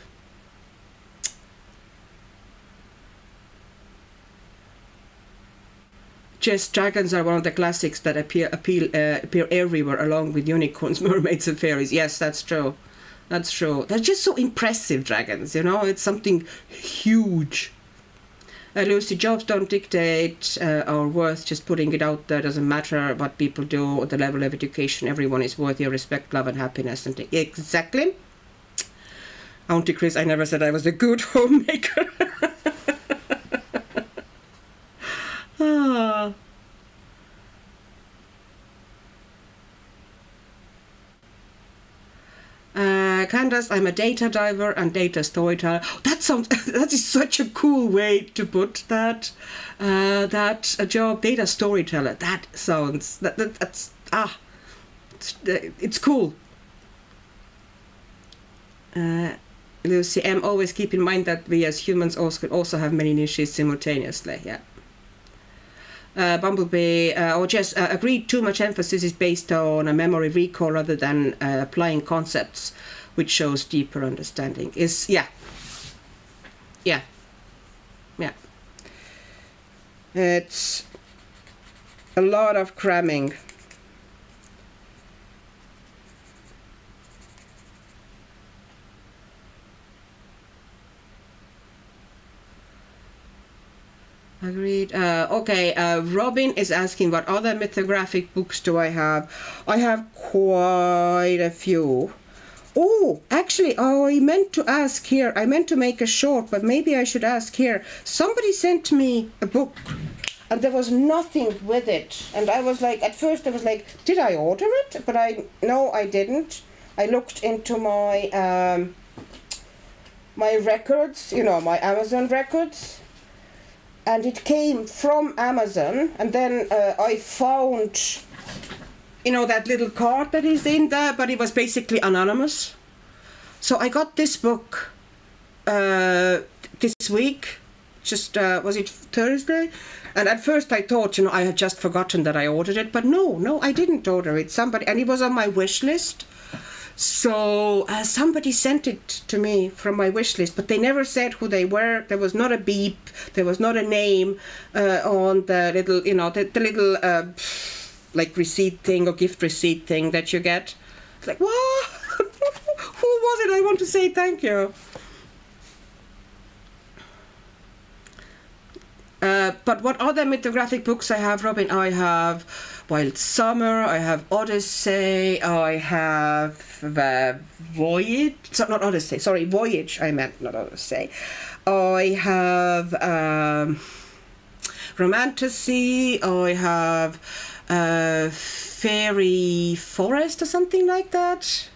Speaker 1: Yes, dragons are one of the classics that appear everywhere, along with unicorns, mermaids, and fairies. Yes, that's true. That's true. They're just so impressive, dragons. You know, it's something huge. Lucy, jobs don't dictate our worth. Just putting it out there doesn't matter what people do or the level of education. Everyone is worthy of respect, love, and happiness. And exactly. Auntie Chris, I never said I was a good homemaker. Candace, I'm a data diver and data storyteller. That is such a cool way to put that. That a job, data storyteller. That sounds it's cool. Lucy, always keep in mind that we as humans also have many niches simultaneously. Yeah. Bumblebee, or just agreed too much emphasis is based on a memory recall rather than applying concepts, which shows deeper understanding. Is, yeah. It's a lot of cramming. Agreed. Okay, Robin is asking what other mythographic books do I have? I have quite a few. Oh, actually, I meant to ask here. I meant to make a short, but maybe I should ask here. Somebody sent me a book, and there was nothing with it. And I was like, at first I was like, did I order it? But no, I didn't. I looked into my my records, my Amazon records, and it came from Amazon. And then I found, that little card that is in there, but it was basically anonymous. So I got this book this week, just, was it Thursday? And at first I thought, I had just forgotten that I ordered it, but no, I didn't order it. And it was on my wish list. So somebody sent it to me from my wish list, but they never said who they were. There was not a beep. There was not a name on the little, the little like receipt thing or gift receipt thing that you get. It's like, what? Who was it? I want to say thank you. But what other mythographic books I have, Robin? I have Wild Summer, I have Odyssey, I have Voyage. So not Odyssey, sorry, Voyage I meant, not Odyssey. I have Romantasy, I have Fairy Forest or something like that.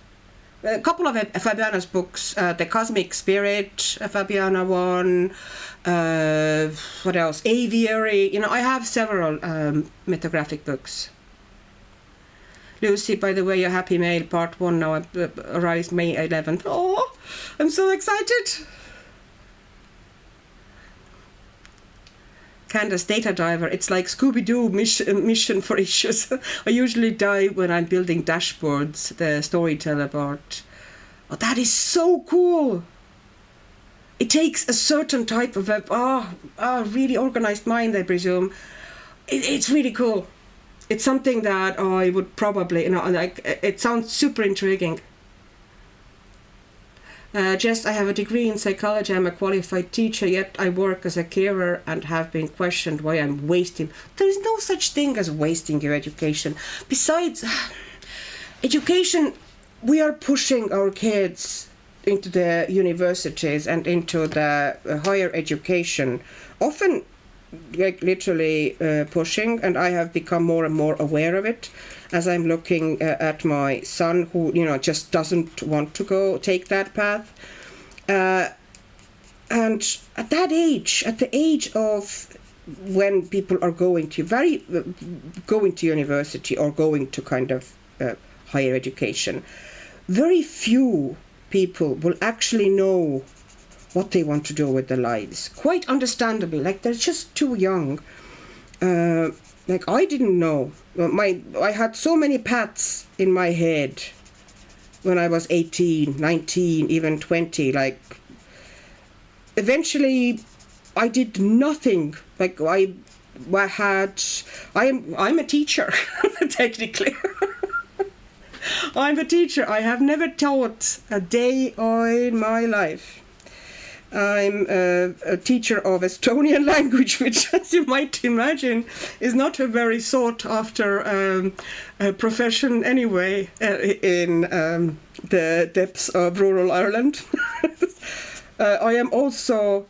Speaker 1: A couple of Fabiana's books, The Cosmic Spirit, Fabiana one. What else? Aviary. I have several mythographic books. Lucy, by the way, your Happy Mail Part 1 now arrives May 11th. Oh, I'm so excited. Candace, Data Diver. It's like Scooby-Doo mission for issues. I usually die when I'm building dashboards, the storyteller part. Oh, that is so cool. It takes a certain type of really organized mind, I presume. It's really cool. It's something that I would probably, it sounds super intriguing. Jess, I have a degree in psychology. I'm a qualified teacher, yet I work as a carer and have been questioned why I'm wasting. There is no such thing as wasting your education. Besides, education, we are pushing our kids into the universities and into the higher education, often like literally pushing, and I have become more and more aware of it as I'm looking at my son who just doesn't want to take that path, and at that age, at the age of when people are going to university or going to kind of higher education, very few people will actually know what they want to do with their lives. Quite understandably, like they're just too young. Like I didn't know. I had so many paths in my head when I was 18, 19, even 20. Like eventually I did nothing. Like I'm a teacher, technically. I'm a teacher. I have never taught a day in my life. I'm a teacher of Estonian language, which, as you might imagine, is not a very sought after profession anyway in the depths of rural Ireland. I am also,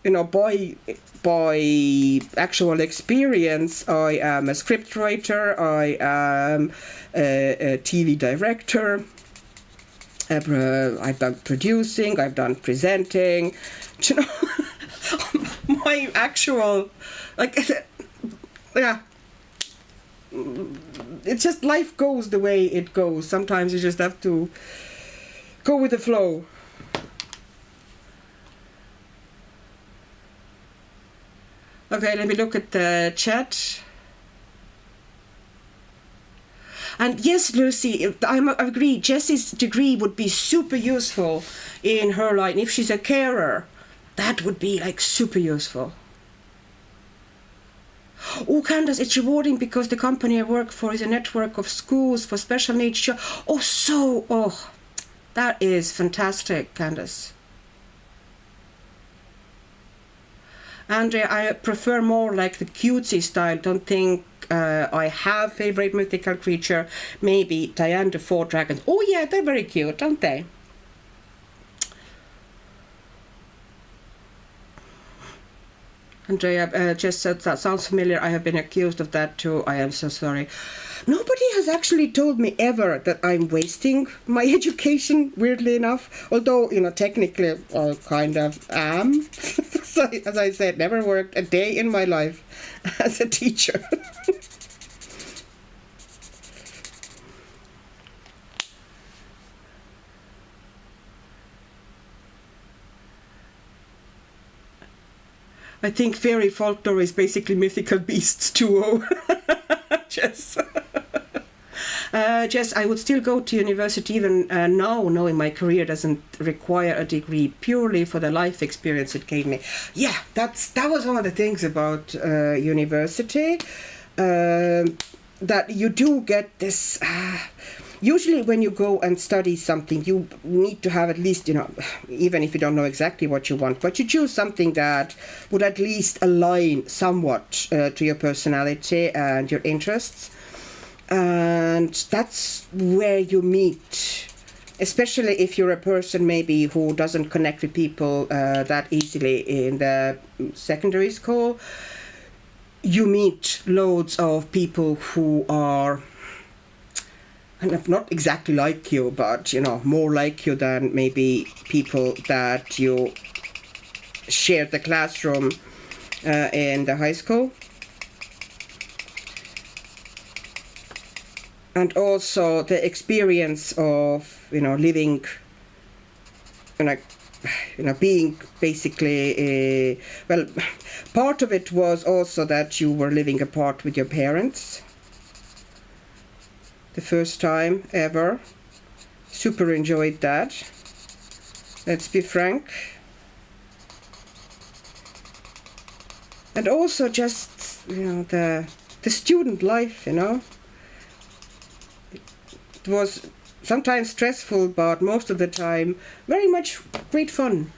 Speaker 1: by actual experience, I am a scriptwriter, I am a TV director, I've done producing, I've done presenting. My actual, yeah, it's just life goes the way it goes. Sometimes you just have to go with the flow. Okay, let me look at the chat. And yes, Lucy, I agree. Jessie's degree would be super useful in her line. If she's a carer, that would be like super useful. Oh, Candace, it's rewarding because the company I work for is a network of schools for special needs children. Oh, that is fantastic, Candace. Andrea, I prefer more like the cutesy style. Don't think I have favorite mythical creature. Maybe Diane the Four Dragons. Oh yeah, they're very cute, don't they? Andrea just said that sounds familiar. I have been accused of that too. I am so sorry. Nobody has actually told me ever that I'm wasting my education, weirdly enough. Although, technically I kind of am. So, as I said, never worked a day in my life as a teacher. I think fairy folklore is basically Mythical Beasts 2.0. Jess. Jess, I would still go to university even now, knowing my career doesn't require a degree, purely for the life experience it gave me. Yeah, that was one of the things about university, that you do get this... Usually when you go and study something, you need to have at least, even if you don't know exactly what you want, but you choose something that would at least align somewhat to your personality and your interests. And that's where you meet, especially if you're a person maybe who doesn't connect with people that easily in the secondary school. You meet loads of people who are kind of not exactly like you, but more like you than maybe people that you shared the classroom in the high school. And also the experience of living, being basically part of it was also that you were living apart with your parents. The first time ever. Super enjoyed that. Let's be frank. And also just, the student life, It was sometimes stressful, but most of the time very much great fun.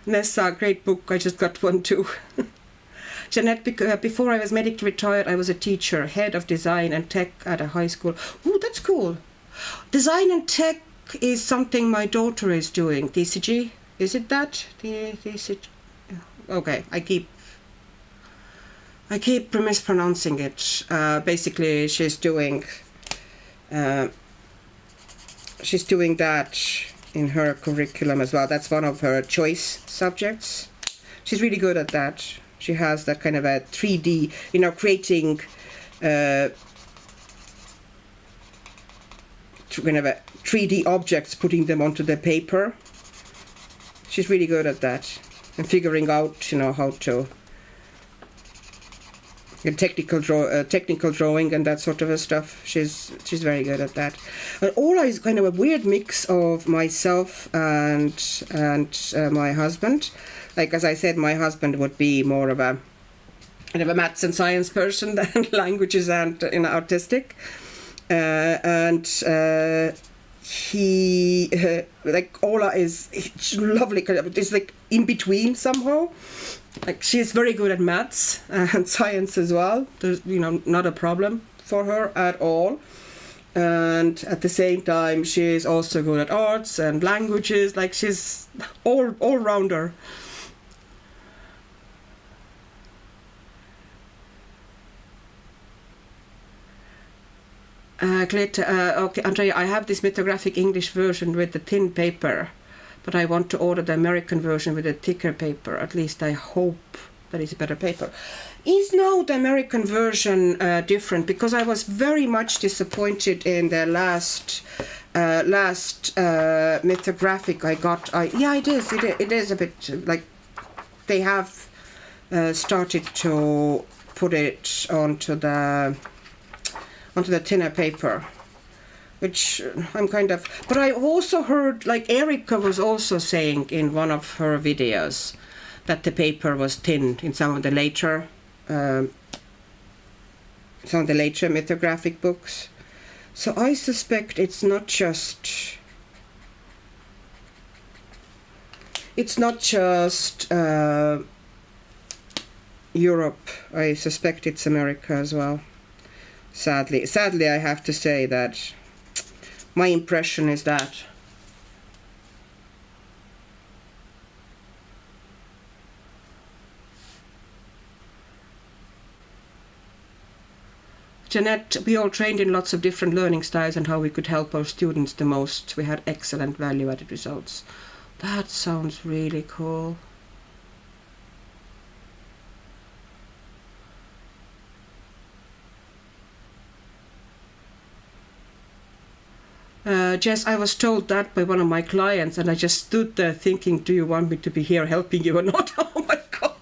Speaker 1: Nessa, great book. I just got one too. Jeanette, before I was medically retired, I was a teacher, head of design and tech at a high school. Ooh, that's cool. Design and tech is something my daughter is doing. DCG, is it that? DCG. Okay, I keep mispronouncing it. Basically, she's doing that in her curriculum as well. That's one of her choice subjects. She's really good at that. She has that kind of a 3D, creating kind of a 3D objects, putting them onto the paper. She's really good at that, and figuring out, how to technical drawing and that sort of stuff. She's very good at that. And Ola is kind of a weird mix of myself and my husband. Like, as I said, my husband would be more of a kind of a maths and science person than languages and artistic. He like Ola is lovely. It's like in between somehow. Like, she's very good at maths and science as well. There's not a problem for her at all. And at the same time, she's also good at arts and languages. Like, she's all rounder. Okay, Andrea, I have this Mythographic English version with the thin paper, but I want to order the American version with a thicker paper. At least I hope that is a better paper. Is now the American version different? Because I was very much disappointed in the last Mythographic I got. Yeah, it is. It is a bit like they have started to put it onto the thinner paper, which I'm kind of, but I also heard, like Erika was also saying in one of her videos that the paper was thin in some of the later mythographic books. So I suspect it's not just Europe. I suspect it's America as well. Sadly, I have to say that my impression is that. Jeanette, we all trained in lots of different learning styles and how we could help our students the most. We had excellent value-added results. That sounds really cool. Jess, I was told that by one of my clients, and I just stood there thinking, do you want me to be here helping you or not? Oh my God.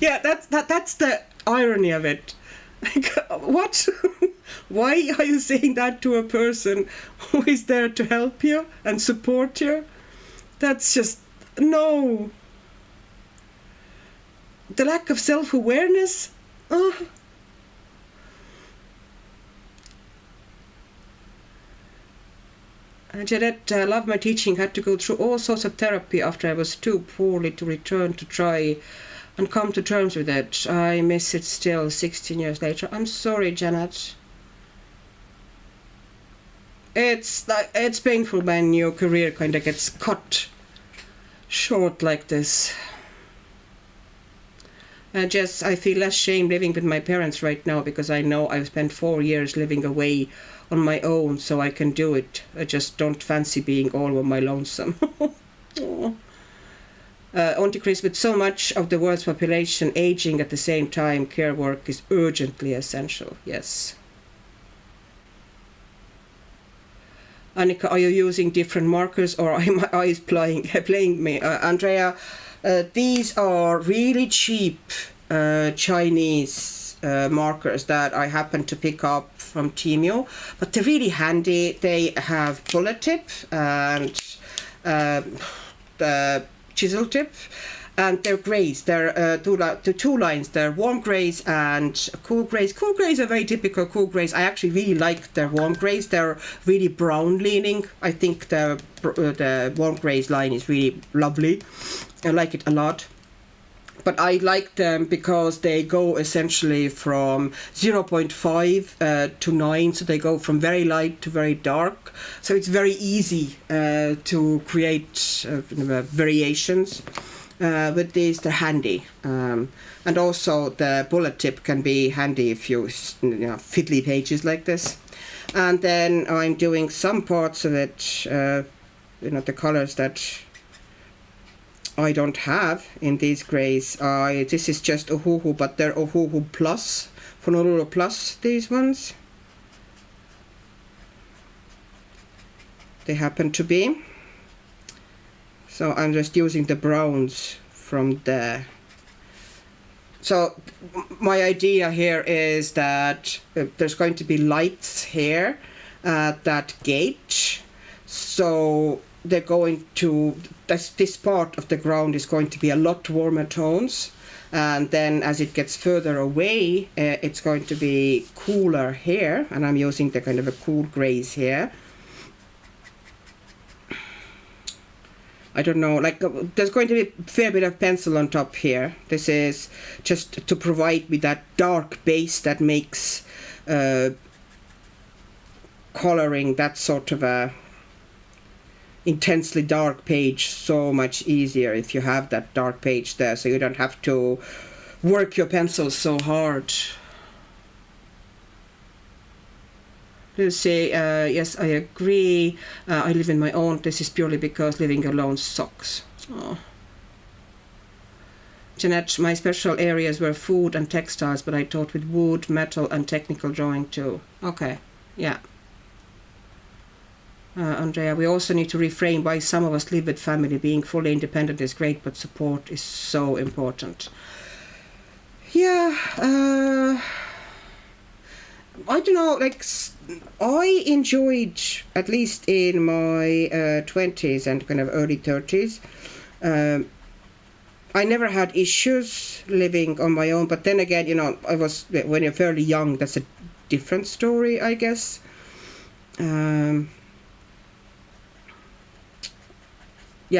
Speaker 1: Yeah, that's the irony of it. Like, what? Why are you saying that to a person who is there to help you and support you? That's just, no. The lack of self-awareness. Oh. Jeanette, I love my teaching. Had to go through all sorts of therapy after I was too poorly to return to try and come to terms with it. I miss it still 16 years later. I'm sorry, Janet. It's painful when your career kind of gets cut short like this. Jess, I feel less shame living with my parents right now because I know I've spent 4 years living away on my own, so I can do it. I just don't fancy being all on my lonesome. Auntie Chris, with so much of the world's population aging at the same time, care work is urgently essential. Yes. Annika, are you using different markers or are my eyes playing me? Andrea, these are really cheap Chinese markers that I happen to pick up from Temu, but they're really handy. They have bullet tip and the chisel tip, and they're greys. They're two lines. They're warm greys and cool greys. Cool greys are very typical cool greys. I actually really like their warm greys. They're really brown leaning. I think the warm greys line is really lovely. I like it a lot. But I like them because they go essentially from 0.5 to 9, so they go from very light to very dark. So it's very easy to create variations. With these, they're handy. And also the bullet tip can be handy if you fiddly pages like this. And then I'm doing some parts of it, the colors that I don't have in these greys. This is just Ohuhu, but they're Ohuhu Plus, Honolulu Plus, these ones. They happen to be. So I'm just using the browns from there. So my idea here is that there's going to be lights here at that gate. So they're going to, this part of the ground is going to be a lot warmer tones, and then as it gets further away it's going to be cooler here, and I'm using the kind of a cool grays here. I don't know, like there's going to be a fair bit of pencil on top here. This is just to provide me that dark base that makes coloring that sort of a intensely dark page so much easier if you have that dark page there, so you don't have to work your pencils so hard. Lucy, yes, I agree. I live in my own. This is purely because living alone sucks. Oh. Jeanette, my special areas were food and textiles, but I taught with wood, metal, and technical drawing too. Okay, yeah. Andrea, we also need to reframe why some of us live with family. Being fully independent is great, but support is so important. Yeah, I don't know, like, I enjoyed, at least in my 20s and kind of early 30s, I never had issues living on my own, but then again, you know, when you're fairly young, that's a different story, I guess. Yeah,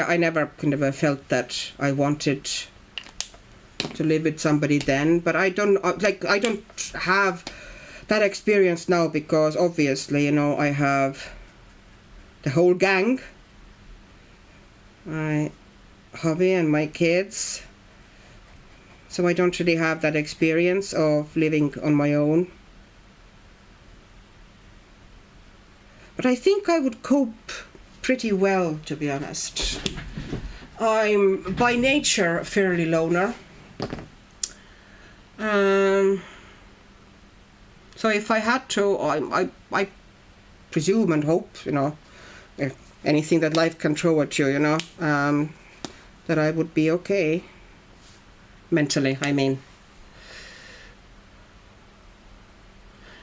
Speaker 1: I never kind of felt that I wanted to live with somebody then, but I don't have that experience now, because obviously, you know, I have the whole gang, my hubby and my kids, so I don't really have that experience of living on my own. But I think I would cope pretty well, to be honest. I'm by nature a fairly loner. So if I had to, I presume and hope, you know, if anything that life can throw at you, you know, that I would be okay. Mentally, I mean.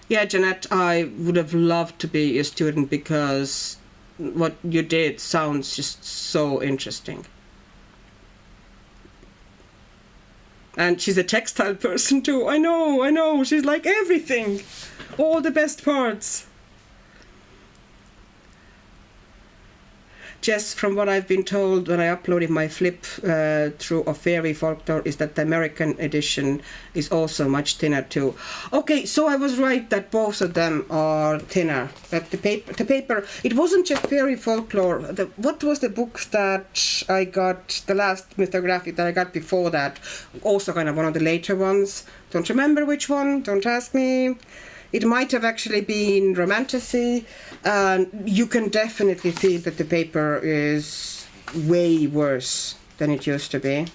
Speaker 1: Yeah, Jeanette, I would have loved to be a student, because what you did sounds just so interesting. And she's a textile person too. I know. She's like everything. All the best parts. Just from what I've been told when I uploaded my flip through of fairy folklore, is that the American edition is also much thinner too. Okay, so I was right that both of them are thinner. That the paper, it wasn't just fairy folklore. What was the book that I got, the last mythographic that I got before that? Also kind of one of the later ones. Don't remember which one, don't ask me. It might have actually been Romantasy. You can definitely feel that the paper is way worse than it used to be.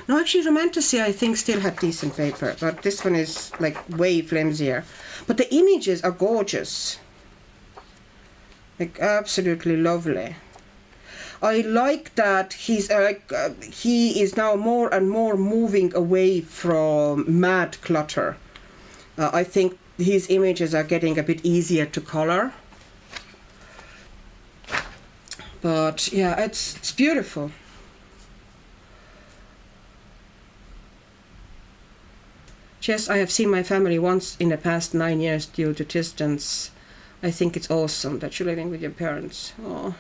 Speaker 1: No, actually Romantasy I think still had decent paper, but this one is like way flimsier. But the images are gorgeous. Like absolutely lovely. I like that he is now more and more moving away from mad clutter. I think his images are getting a bit easier to color. But yeah, it's beautiful. Yes, I have seen my family once in the past 9 years due to distance. I think it's awesome that you're living with your parents. Oh.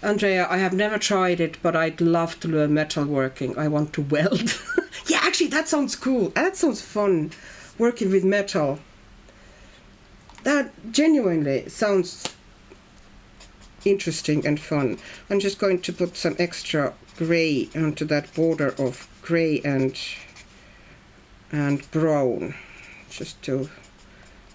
Speaker 1: Andrea, I have never tried it, but I'd love to learn metalworking. I want to weld. Yeah, actually, that sounds cool. That sounds fun, working with metal. That genuinely sounds interesting and fun. I'm just going to put some extra grey onto that border of grey and brown, just to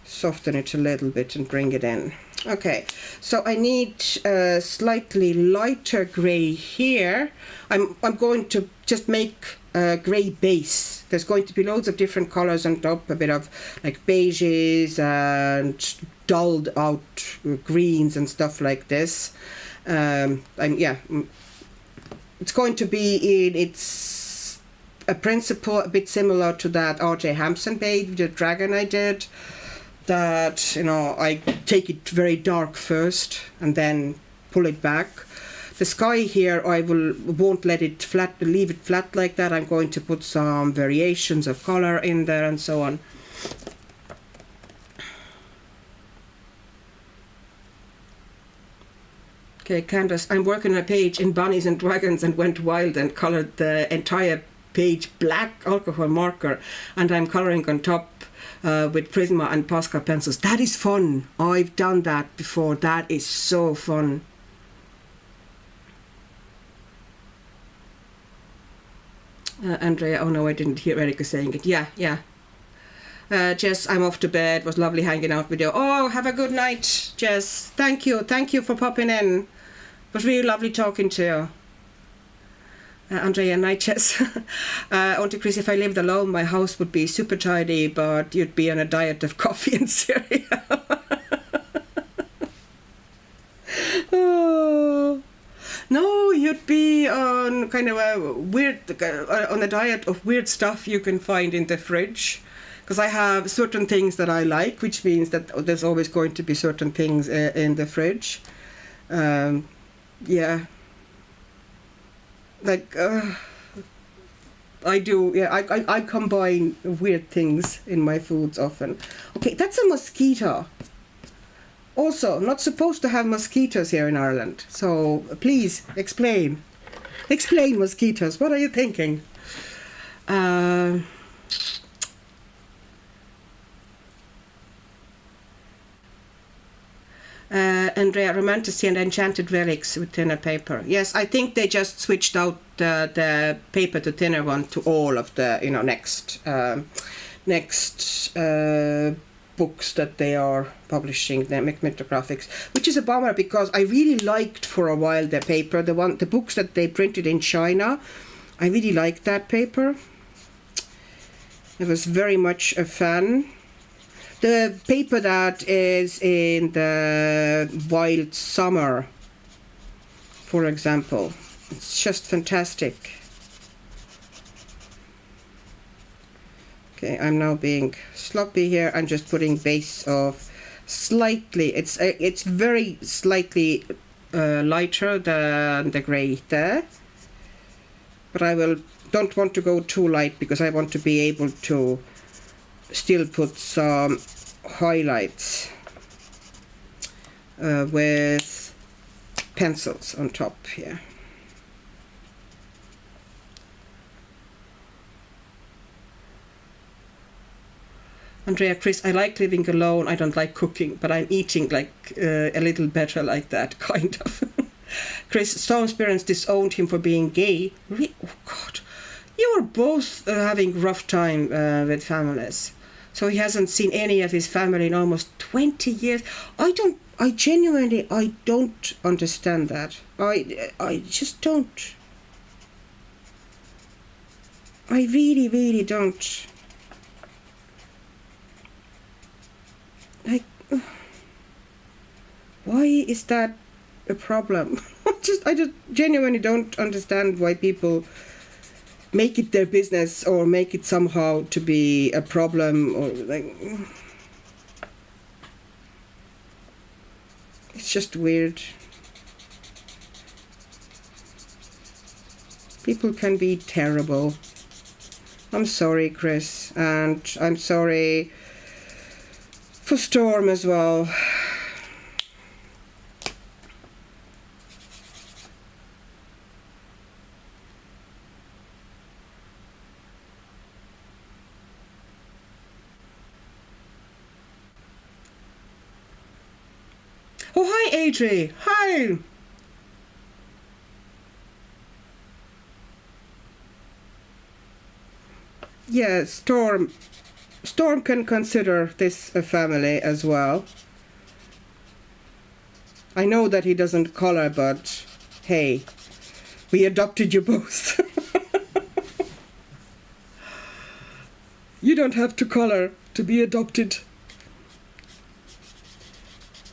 Speaker 1: soften it a little bit and bring it in. Okay, so I need a slightly lighter grey here. I'm going to just make a grey base. There's going to be loads of different colors on top, a bit of like beiges and dulled out greens and stuff like this. Yeah, it's going to be it's a principle a bit similar to that R.J. Hampson page, the dragon I did. That, you know, I take it very dark first and then pull it back. The sky here, I won't let it leave it flat like that. I'm going to put some variations of color in there and so on. Okay, Candace, I'm working on a page in Bunnies and Dragons and went wild and colored the entire page black alcohol marker, and I'm coloring on top with Prisma and Posca pencils. That is fun. I've done that before. That is so fun. Andrea, oh no, I didn't hear Erika saying it. Yeah. Jess, I'm off to bed. It was lovely hanging out with you. Oh, have a good night, Jess. Thank you for popping in. It was really lovely talking to you. Andrea, night, Jess. Auntie Chris, if I lived alone, my house would be super tidy, but you'd be on a diet of coffee and cereal. Oh. No, you'd be on kind of a weird, on a diet of weird stuff you can find in the fridge. Because I have certain things that I like, which means that there's always going to be certain things in the fridge. Yeah. Like, I do, yeah, I combine weird things in my foods often. Okay, that's a mosquito. Also, not supposed to have mosquitoes here in Ireland. So please explain. Explain, mosquitoes. What are you thinking? Andrea, Romantasy and Enchanted Relics with thinner paper. Yes, I think they just switched out the paper to thinner one to all of the next books that they are publishing, the Mythographics, which is a bummer because I really liked for a while the paper, the books that they printed in China. I really liked that paper. I was very much a fan. The paper that is in the Wild Summer, for example, it's just fantastic. Okay, I'm now being sloppy here. I'm just putting base of slightly, it's very slightly lighter than the grey there. But I don't want to go too light because I want to be able to still put some highlights with pencils on top here. Andrea, Chris, I like living alone. I don't like cooking, but I'm eating like a little better like that, kind of. Chris, Storm's parents disowned him for being gay. Oh, God. You are both having rough time with families. So he hasn't seen any of his family in almost 20 years. I genuinely don't understand that. I just don't. I really, really don't. Like, why is that a problem? I just genuinely don't understand why people make it their business or make it somehow to be a problem, or like, it's just weird. People can be terrible. I'm sorry, Chris, and I'm sorry for Storm as well. Oh, hi, Adri. Hi. Yeah, Storm can consider this a family as well. I know that he doesn't color, but hey, we adopted you both. You don't have to color to be adopted.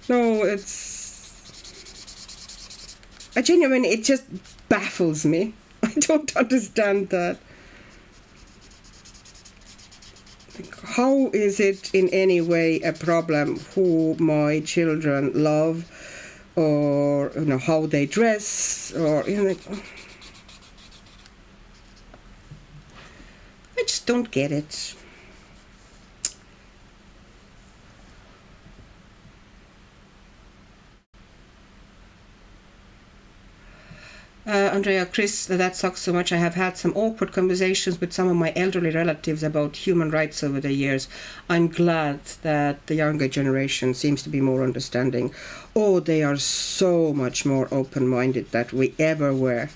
Speaker 1: No, it just baffles me. I don't understand that. How is it in any way a problem who my children love, or how they dress, or like, I just don't get it. Andrea, Chris, that sucks so much. I have had some awkward conversations with some of my elderly relatives about human rights over the years. I'm glad that the younger generation seems to be more understanding. Oh, they are so much more open-minded than we ever were.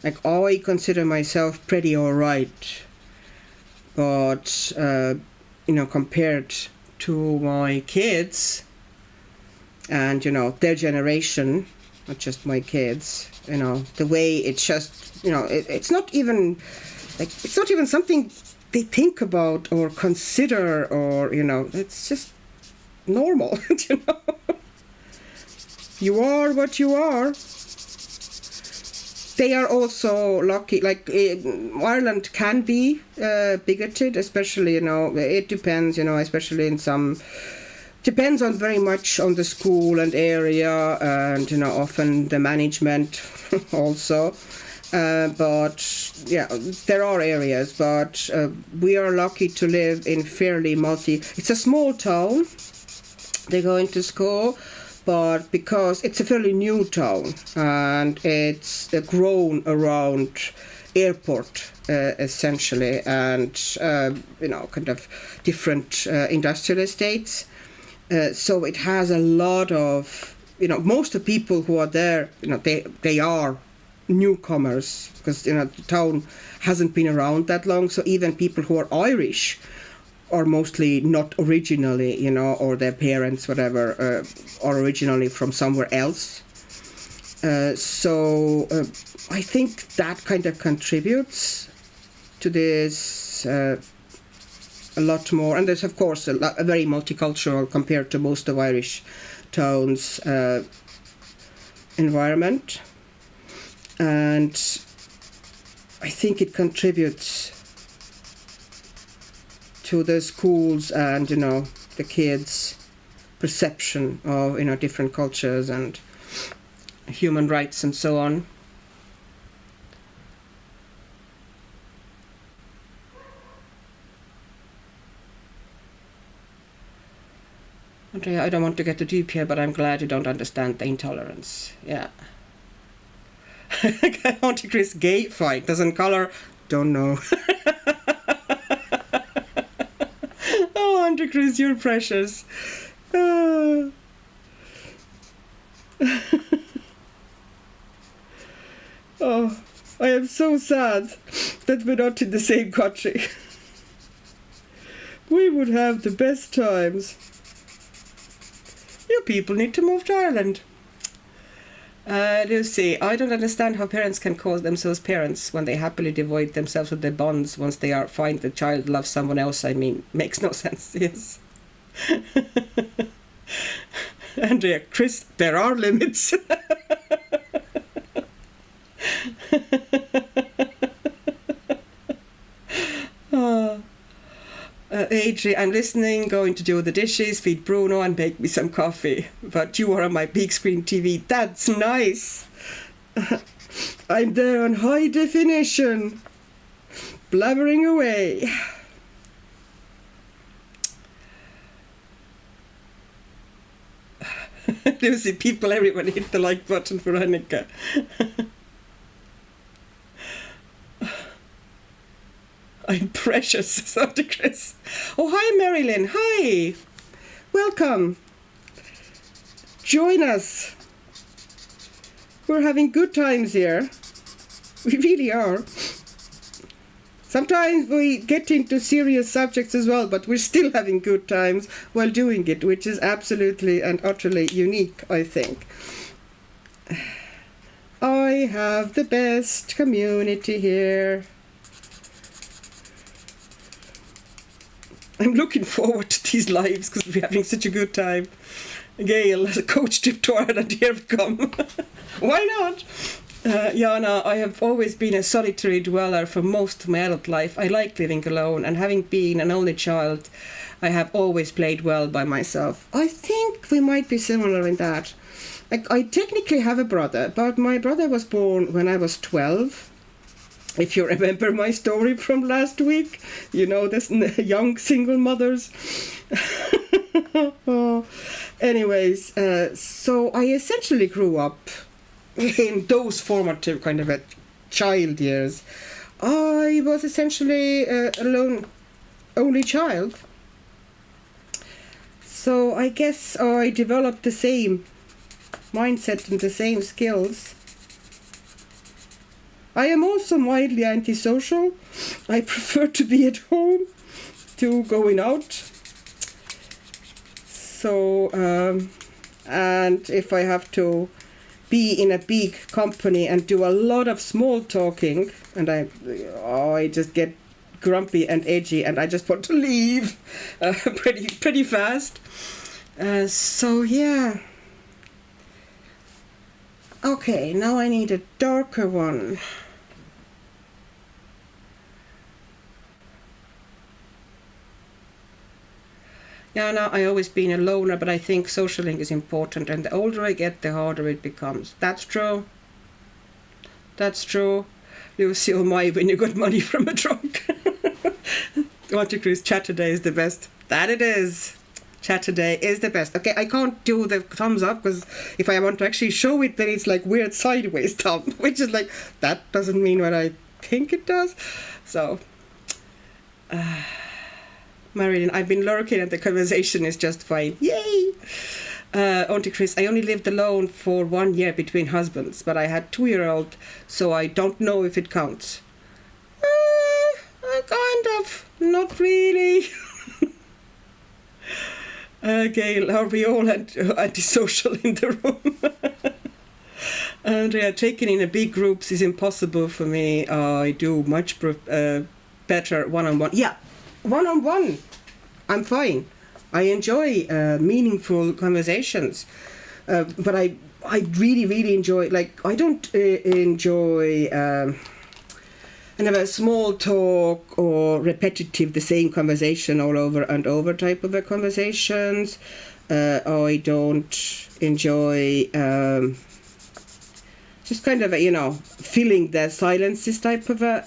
Speaker 1: Like, I consider myself pretty alright, but, compared to my kids and, their generation, not just my kids, the way it's just, it's not even something they think about or consider, or, it's just normal, You are what you are. they are also lucky. Like Ireland can be bigoted, especially, it depends, especially in some. Depends on very much on the school and area, and often the management also. But yeah, there are areas, but we are lucky to live in fairly It's a small town. They go into school, but because it's a fairly new town and it's grown around airport essentially, and kind of different industrial estates. So it has a lot of most of the people who are there. They are newcomers because the town hasn't been around that long. So even people who are Irish are mostly not originally, or their parents, whatever, are originally from somewhere else. So I think that kind of contributes to this a lot more. And there's, of course, a very multicultural compared to most of Irish towns environment. And I think it contributes to the schools and, the kids' perception of, different cultures and human rights and so on. Andrea, I don't want to get too deep here, but I'm glad you don't understand the intolerance. Yeah. Auntie Chris, gay, fine. Doesn't color, don't know. Oh, Auntie Chris, you're precious. Oh, I am so sad that we're not in the same country. We would have the best times. You people need to move to Ireland. Lucy, I don't understand how parents can call themselves parents when they happily devoid themselves of their bonds once they are find the child loves someone else. I mean, makes no sense. Yes. Andrea, Chris, there are limits. Adri, I'm listening, going to do the dishes, feed Bruno and bake me some coffee. But you are on my big screen TV. That's nice. I'm there on high definition. Blabbering away. Lucy, people everyone hit the like button for Weronika. I'm precious, Santa Chris. Oh, hi, Marilyn. Hi. Welcome. Join us. We're having good times here. We really are. Sometimes we get into serious subjects as well, but we're still having good times while doing it, which is absolutely and utterly unique, I think. I have the best community here. I'm looking forward to these lives because we're having such a good time. Gail, a coach trip to Ireland, here we come. Why not? Jana, I have always been a solitary dweller for most of my adult life. I like living alone, and having been an only child, I have always played well by myself. I think we might be similar in that. I technically have a brother, but my brother was born when I was 12. If you remember my story from last week, this young single mothers. Anyways, so I essentially grew up in those formative kind of child years. I was essentially a lone, only child. So I guess I developed the same mindset and the same skills. I am also mildly antisocial. I prefer to be at home to going out. So, and if I have to be in a big company and do a lot of small talking, and I just get grumpy and edgy, and I just want to leave pretty fast. So yeah. Okay, now I need a darker one. Yeah, no, I always been a loner, but I think socialing is important, and the older I get, the harder it becomes. That's true. That's true. Lucy, oh my, when you got money from a drunk. What you Chris, chat today is the best. That it is. Chat today is the best. Okay, I can't do the thumbs up because if I want to actually show it, then it's like weird sideways thumb, which is like, that doesn't mean what I think it does. So, Marilyn, I've been lurking and the conversation is just fine. Yay! Auntie Chris, I only lived alone for 1 year between husbands, but I had 2-year-old, so I don't know if it counts. Kind of, not really. Gail, are we all antisocial in the room? Andrea, taking in a big groups is impossible for me. I do much better one-on-one. Yeah, one-on-one. I'm fine. I enjoy meaningful conversations, but I really, really enjoy, like, I don't enjoy small talk or repetitive, the same conversation all over and over type of a conversations. I don't enjoy just kind of filling the silences type of a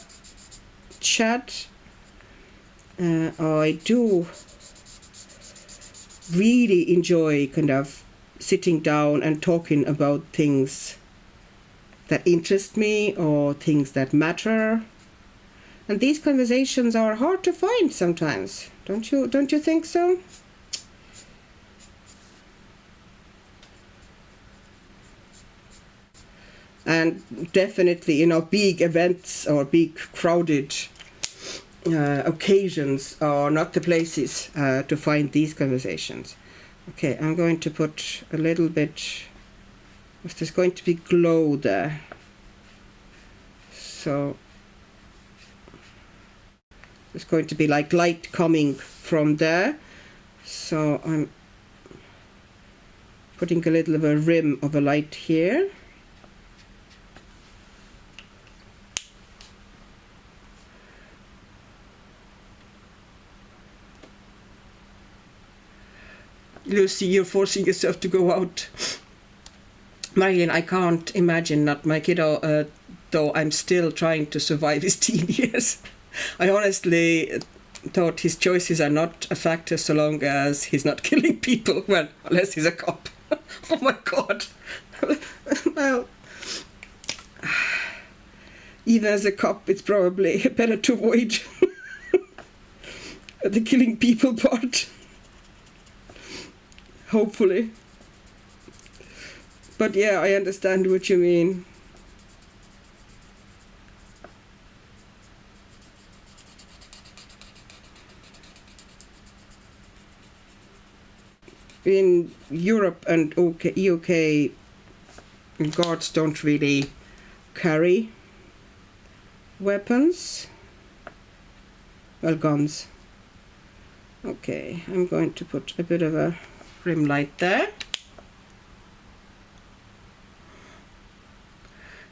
Speaker 1: chat. I do really enjoy kind of sitting down and talking about things that interest me or things that matter. And these conversations are hard to find sometimes. Don't you think so? And definitely, big events or big crowded occasions are not the places to find these conversations. Okay, I'm going to put a little bit, there's going to be glow there. So there's going to be like light coming from there. So I'm putting a little of a rim of a light here. Lucy, you're forcing yourself to go out. Marianne, I can't imagine not my kiddo, though I'm still trying to survive his teen years. I honestly thought his choices are not a factor so long as he's not killing people. Well, unless he's a cop. Oh my God. Well, even as a cop, it's probably better to avoid the killing people part. Hopefully. But yeah, I understand what you mean. In Europe and UK, guards don't really carry weapons. Well, guns. Okay, I'm going to put a bit of a rim light there.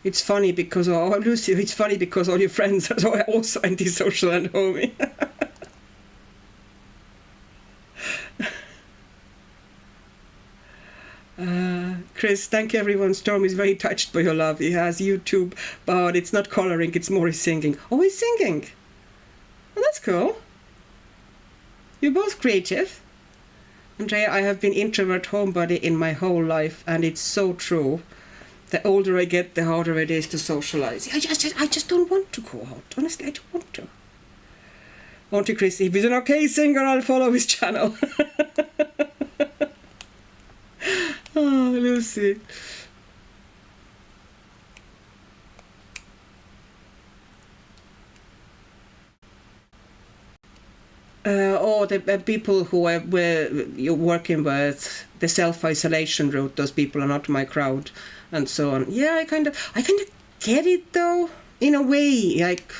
Speaker 1: It's funny because, oh Lucy, it's funny because all your friends are also antisocial and homey. Chris, thank you everyone. Storm is very touched by your love. He has YouTube, but it's not coloring, it's more his singing. Oh, he's singing. Oh, that's cool. You're both creative. Andrea, I have been introvert homebody in my whole life, and it's so true. The older I get, the harder it is to socialize. I just don't want to go out. Honestly, I don't want to. Auntie Chris, if he's an okay singer, I'll follow his channel. Oh, Lucy. The people who you're working with, the self-isolation route, those people are not my crowd, and so on. Yeah, I kind of get it though, in a way. Like,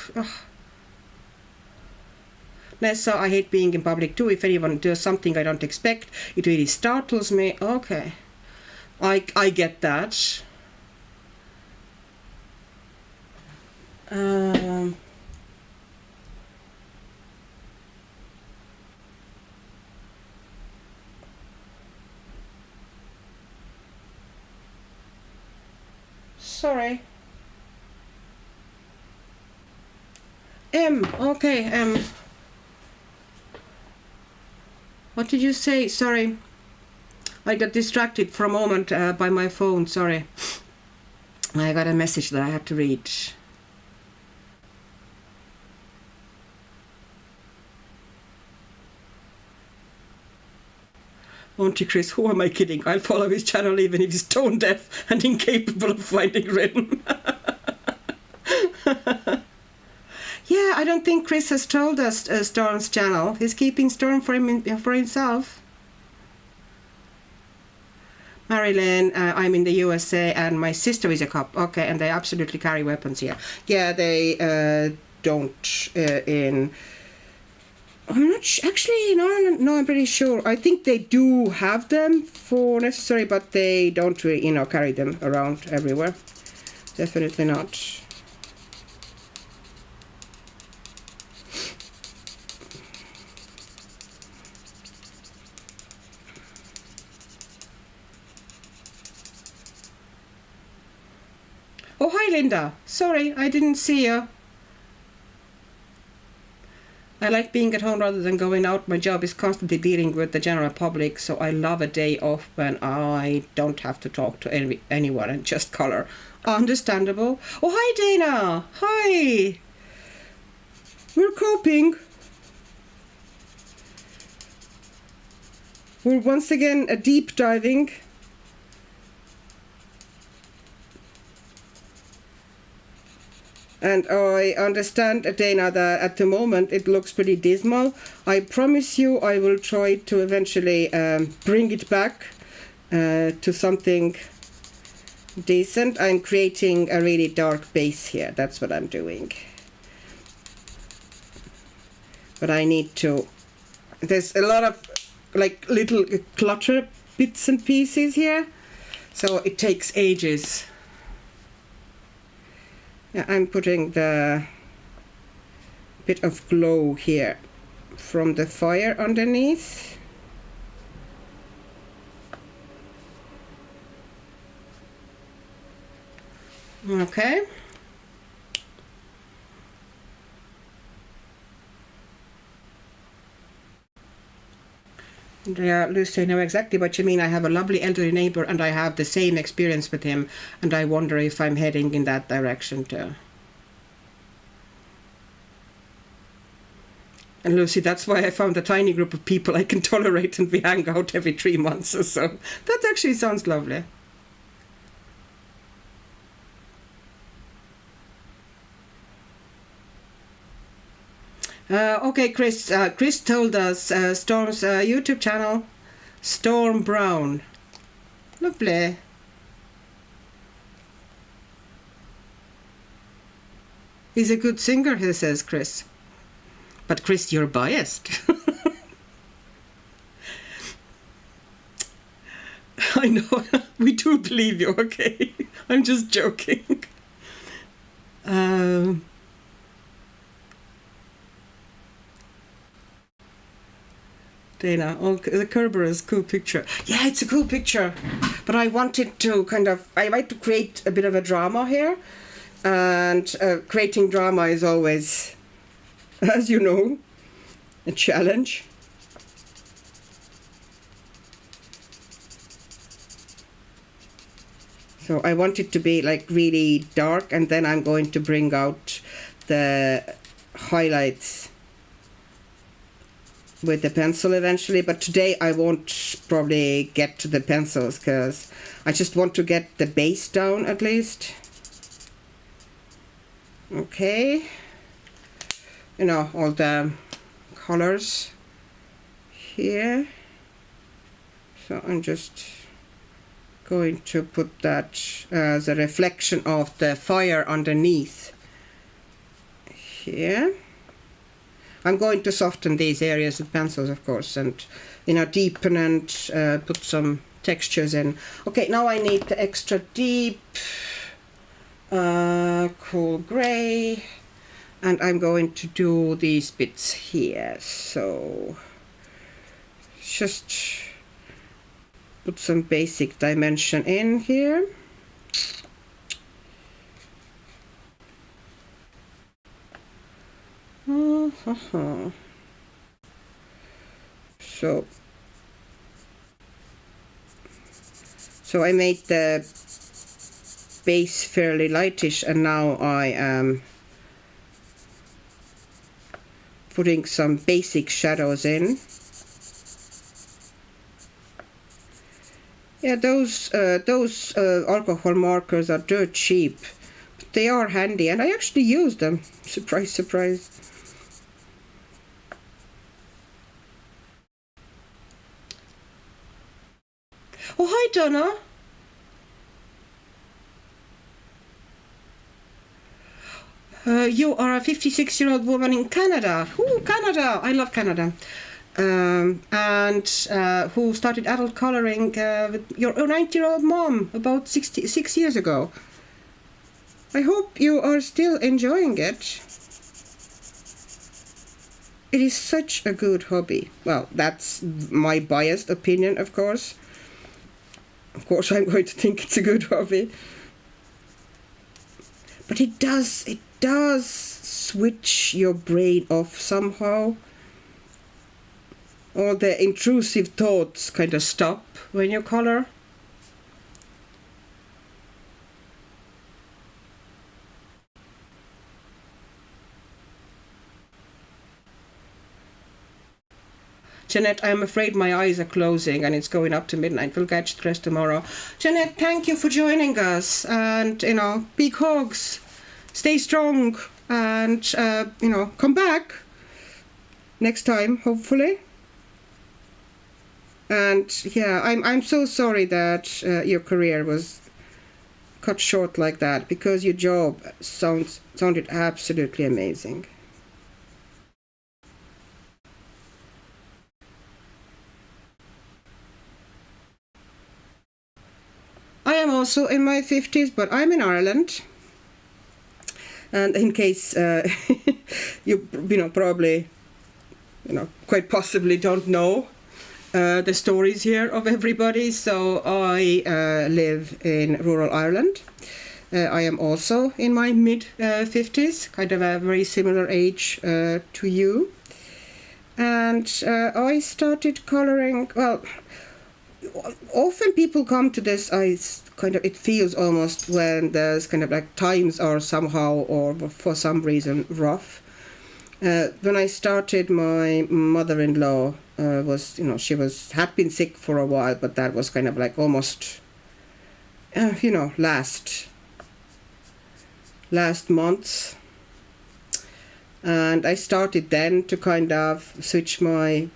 Speaker 1: Nessa, I hate being in public too. If anyone does something I don't expect, it really startles me. Okay, I get that. Sorry. Okay, what did you say? Sorry. I got distracted for a moment by my phone, sorry. I got a message that I had to read. Auntie Chris, who am I kidding? I'll follow his channel even if he's tone deaf and incapable of finding written. Yeah, I don't think Chris has told us Storm's channel. He's keeping Storm for himself. Marilyn, I'm in the USA and my sister is a cop. Okay, and they absolutely carry weapons here. Yeah, they don't in... I'm not actually in Ireland. No, I'm pretty sure. I think they do have them for necessary, but they don't really, you know, carry them around everywhere. Definitely not. Oh, hi, Linda. Sorry, I didn't see you. I like being at home rather than going out. My job is constantly dealing with the general public, so I love a day off when I don't have to talk to anyone and just color. Understandable. Oh, hi, Dana. Hi. We're coping. We're once again deep diving. And I understand, Dana, that at the moment it looks pretty dismal. I promise you I will try to eventually bring it back to something decent. I'm creating a really dark base here. That's what I'm doing. But I need to... There's a lot of like little clutter bits and pieces here. So it takes ages. Yeah, I'm putting the bit of glow here from the fire underneath. Okay. Yeah, Lucy, I know exactly what you mean. I have a lovely elderly neighbor and I have the same experience with him, and I wonder if I'm heading in that direction too. And Lucy, that's why I found a tiny group of people I can tolerate and we hang out every 3 months or so. That actually sounds lovely. Okay, Chris. Chris told us Storm's YouTube channel, Storm Brown. Lovely. He's a good singer, he says, Chris. But Chris, you're biased. I know. We do believe you, okay? I'm just joking. Dana, oh, the Kerber's cool picture. Yeah, it's a cool picture, but I wanted to I like to create a bit of a drama here, and creating drama is always, as you know, a challenge. So I want it to be like really dark, and then I'm going to bring out the highlights with the pencil eventually, but today I won't probably get to the pencils because I just want to get the base down at least. Okay, you know, all the colors here, so I'm just going to put that as a reflection of the fire underneath here. I'm going to soften these areas with pencils, of course, and, you know, deepen and put some textures in. Okay, now I need the extra deep cool gray, and I'm going to do these bits here. So just put some basic dimension in here. So I made the base fairly lightish, and now I am putting some basic shadows in. Yeah, those alcohol markers are dirt cheap, but they are handy, and I actually use them. Surprise, surprise. Oh, hi, Donna. You are a 56-year-old woman in Canada. Ooh, Canada! I love Canada. And who started adult coloring with your 90-year-old mom about 6 years ago. I hope you are still enjoying it. It is such a good hobby. Well, that's my biased opinion, of course. Of course, I'm going to think it's a good hobby. But it does switch your brain off somehow. All the intrusive thoughts kind of stop when you color. Jeanette, I'm afraid my eyes are closing and it's going up to midnight. We'll catch the rest tomorrow. Jeanette, thank you for joining us. And, big hugs. Stay strong. And, come back next time, hopefully. And, yeah, I'm so sorry that your career was cut short like that, because your job sounded absolutely amazing. I am also in my 50s, but I'm in Ireland. And in case you probably, quite possibly don't know the stories here of everybody. So I live in rural Ireland. I am also in my mid-50s, kind of a very similar age to you. And I started coloring, well, often people come to this, it feels almost when there's kind of like times are somehow or for some reason rough. When I started, my mother-in-law she had been sick for a while, but that was kind of like almost, last month. And I started then to kind of switch my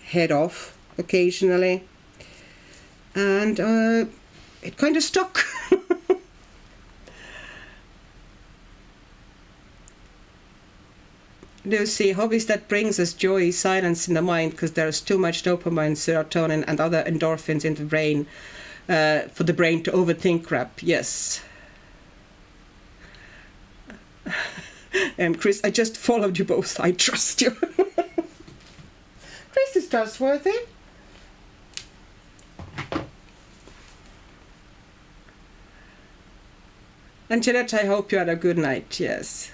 Speaker 1: head off occasionally. And it kind of stuck. Lucy, hobbies that brings us joy, silence in the mind, because there's too much dopamine, serotonin, and other endorphins in the brain for the brain to overthink crap. Yes. And Chris, I just followed you both. I trust you. Chris is trustworthy. And Jeanette, I hope you had a good night. Yes.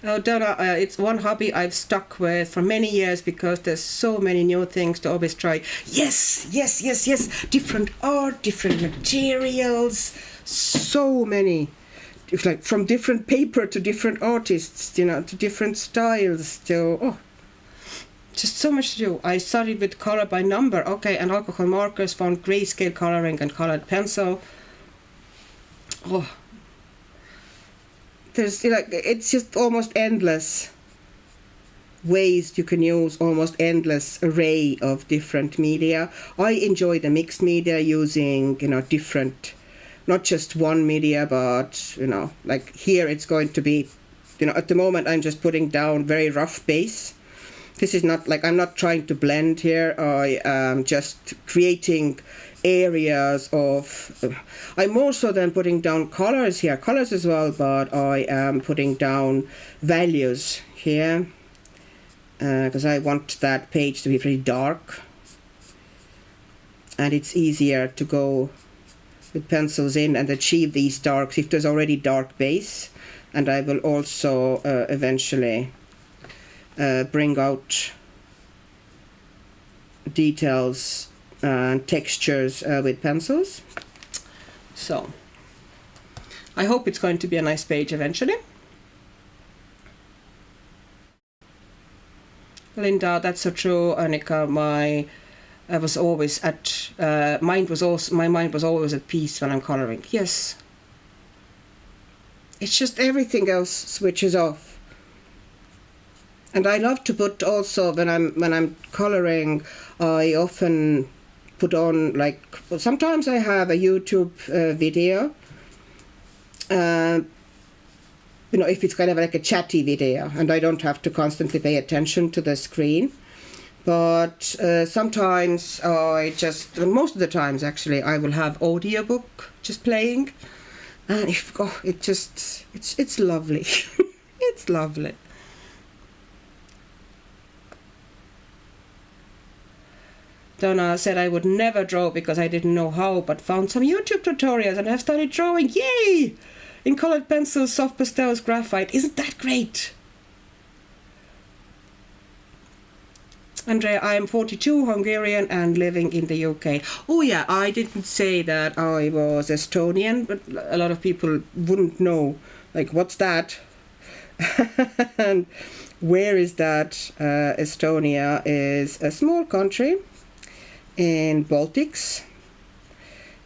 Speaker 1: Oh, Donna, it's one hobby I've stuck with for many years because there's so many new things to always try. Yes. Different art, different materials, so many. It's like from different paper to different artists, to different styles, just so much to do. I started with color by number, okay, and alcohol markers, found grayscale coloring and colored pencil. Oh, there's it's just almost endless ways you can use, almost endless array of different media. I enjoy the mixed media, using different, not just one media, but like here it's going to be, at the moment I'm just putting down very rough base. This is not like, I'm not trying to blend here. I am just creating areas of, I'm also then putting down colors here, colors as well, but I am putting down values here because I want that page to be pretty dark, and it's easier to go with pencils in and achieve these darks if there's already dark base. And I will also eventually bring out details and textures with pencils. So I hope it's going to be a nice page eventually. Linda, that's so true, Annika. I was always at my mind was always at peace when I'm coloring. Yes. It's just everything else switches off. And I love to put also when I'm coloring, I often put on, like, sometimes I have a YouTube video. You know, if it's kind of like a chatty video and I don't have to constantly pay attention to the screen. But sometimes most of the times actually, I will have audiobook just playing. And it's lovely. It's lovely. Donna said I would never draw because I didn't know how, but found some YouTube tutorials and have started drawing. Yay! In colored pencils, soft pastels, graphite. Isn't that great? Andrea, I am 42, Hungarian and living in the UK. Oh yeah, I didn't say that I was Estonian, but a lot of people wouldn't know, like, what's that? And where is that? Estonia is a small country in Baltics.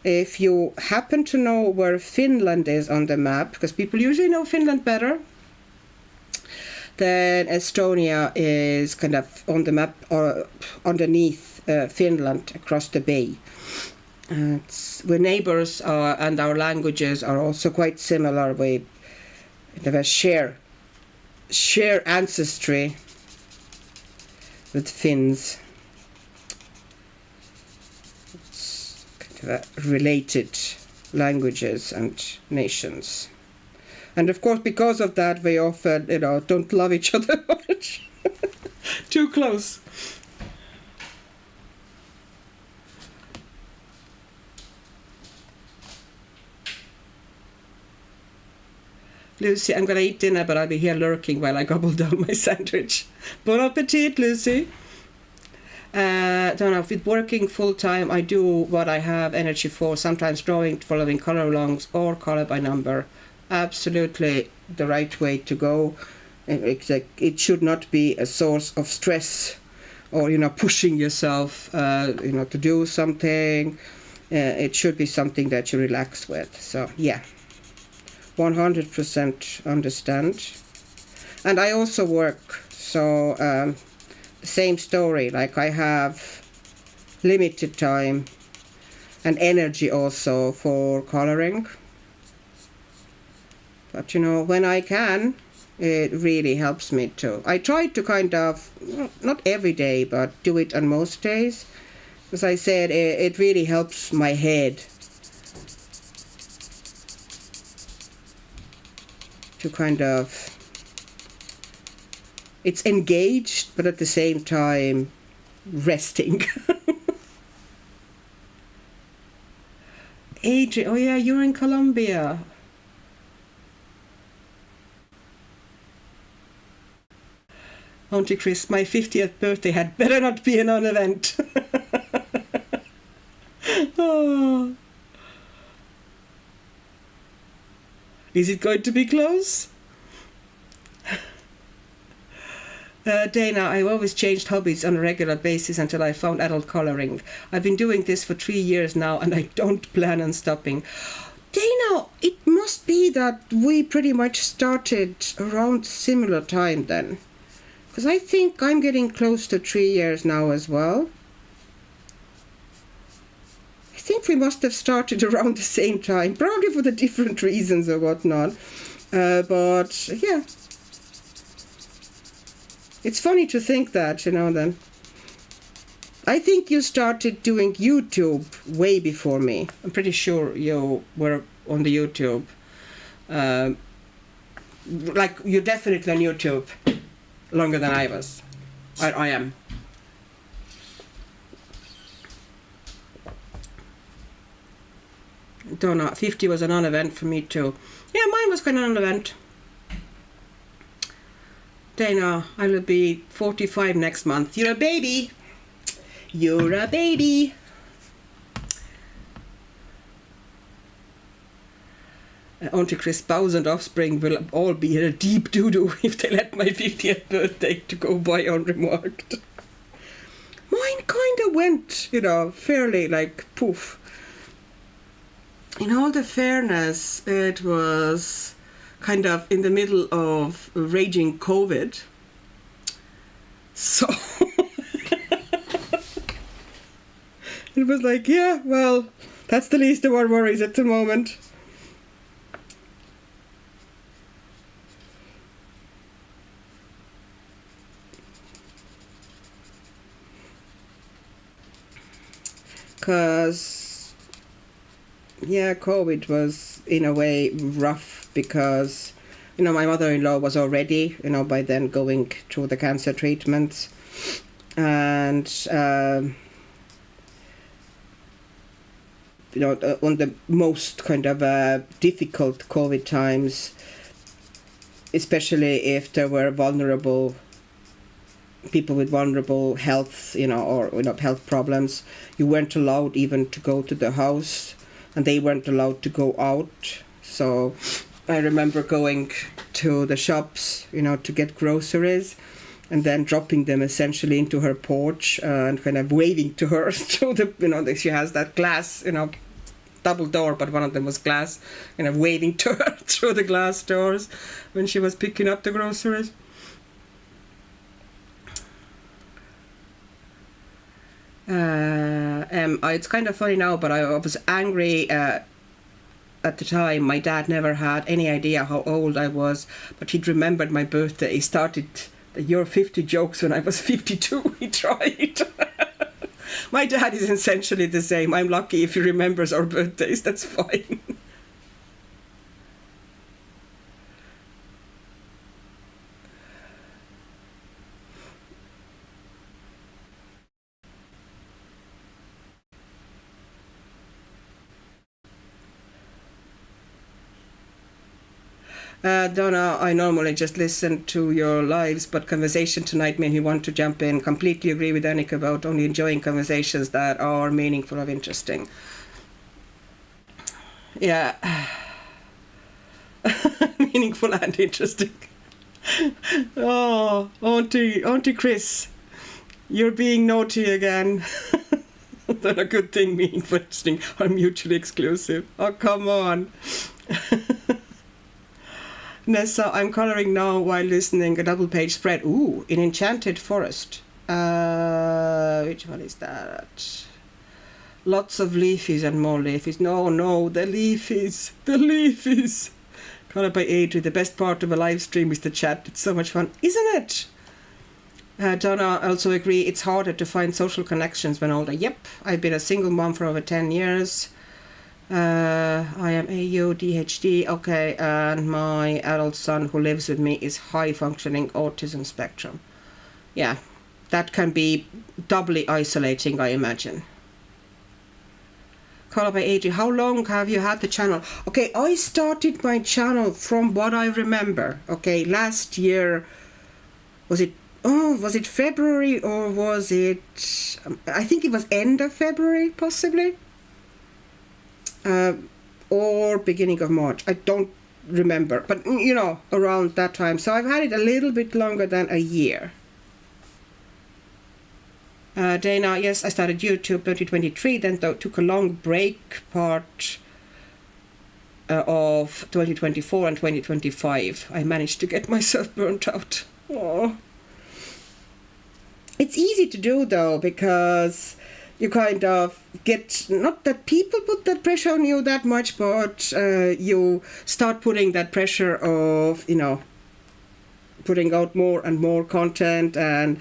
Speaker 1: If you happen to know where Finland is on the map, because people usually know Finland better, then Estonia is kind of on the map or underneath Finland across the bay. We're neighbors and our languages are also quite similar. We have a share ancestry with Finns. It's kind of related languages and nations. And of course, because of that, we often, don't love each other much. Too close. Lucy, I'm going to eat dinner, but I'll be here lurking while I gobble down my sandwich. Bon appetit, Lucy. Don't know, with working full-time, I do what I have energy for, sometimes drawing, following color alongs or color by number. Absolutely the right way to go. It should not be a source of stress or pushing yourself to do something. It should be something that you relax with. So yeah, 100% understand. And I also work, so same story, like I have limited time and energy also for coloring. But when I can, it really helps me too. I try to kind of, not every day, but do it on most days. As I said, it really helps my head to kind of, it's engaged, but at the same time, resting. Adrian, oh yeah, you're in Colombia. Auntie Chris, my 50th birthday had better not be a non-event. Oh. Is it going to be close? Dana, I've always changed hobbies on a regular basis until I found adult coloring. I've been doing this for 3 years now and I don't plan on stopping. Dana, it must be that we pretty much started around similar time then. Because I think I'm getting close to 3 years now as well. I think we must have started around the same time, probably for the different reasons or whatnot. But yeah, it's funny to think that, then. I think you started doing YouTube way before me. I'm pretty sure you were on the YouTube. Like, you're definitely on YouTube longer than I was. I am. Don't know. 50 was a non-event for me too. Yeah, mine was kind of an event. Dana, I will be 45 next month. You're a baby. You're a baby. Auntie Chris' spouse and offspring will all be in a deep doo-doo if they let my 50th birthday to go by unremarked. Mine kind of went, you know, fairly like poof. In all the fairness, it was kind of in the middle of raging COVID. So it was like, yeah, well, that's the least of our worries at the moment. Because, yeah, COVID was in a way rough because, you know, my mother-in-law was already, you know, by then going through the cancer treatments. And, you know, on the most kind of difficult COVID times, especially if there were vulnerable people with vulnerable health, you know, or, you know, health problems, you weren't allowed even to go to the house, and they weren't allowed to go out. So I remember going to the shops, you know, to get groceries, and then dropping them essentially into her porch and kind of waving to her through the, you know, she has that glass, you know, double door, but one of them was glass, kind of waving to her through the glass doors when she was picking up the groceries. It's kind of funny now, but I was angry at the time. My dad never had any idea how old I was, but he'd remembered my birthday. He started the "you're 50" jokes when I was 52. He tried. My dad is essentially the same. I'm lucky if he remembers our birthdays. That's fine. Donna, I normally just listen to your lives, but conversation tonight made me want to jump in. Completely agree with Annika about only enjoying conversations that are meaningful or interesting. Yeah. Meaningful and interesting. Oh, Auntie Chris, you're being naughty again. Not a good thing, meaningful, interesting, are mutually exclusive. Oh, come on. Nessa, I'm coloring now while listening a double-page spread. Ooh, in Enchanted Forest. Which one is that? Lots of leafies and more leafies. No, the leafies. The leafies. Colored by Adri. The best part of a live stream is the chat. It's so much fun. Isn't it? Donna, I also agree. It's harder to find social connections when older. Yep, I've been a single mom for over 10 years. I am ADHD, okay, and my adult son who lives with me is high-functioning autism spectrum. Yeah, that can be doubly isolating, I imagine. Call by Adri, how long have you had the channel? Okay, I started my channel from what I remember. Okay, last year, was it February or was it, I think it was end of February, possibly? Or beginning of March. I don't remember, but you know, around that time. So I've had it a little bit longer than a year. Dana, yes, I started YouTube 2023, then took a long break part of 2024 and 2025. I managed to get myself burnt out. Oh. It's easy to do though, because you kind of get, not that people put that pressure on you that much, but you start putting that pressure of, you know, putting out more and more content, and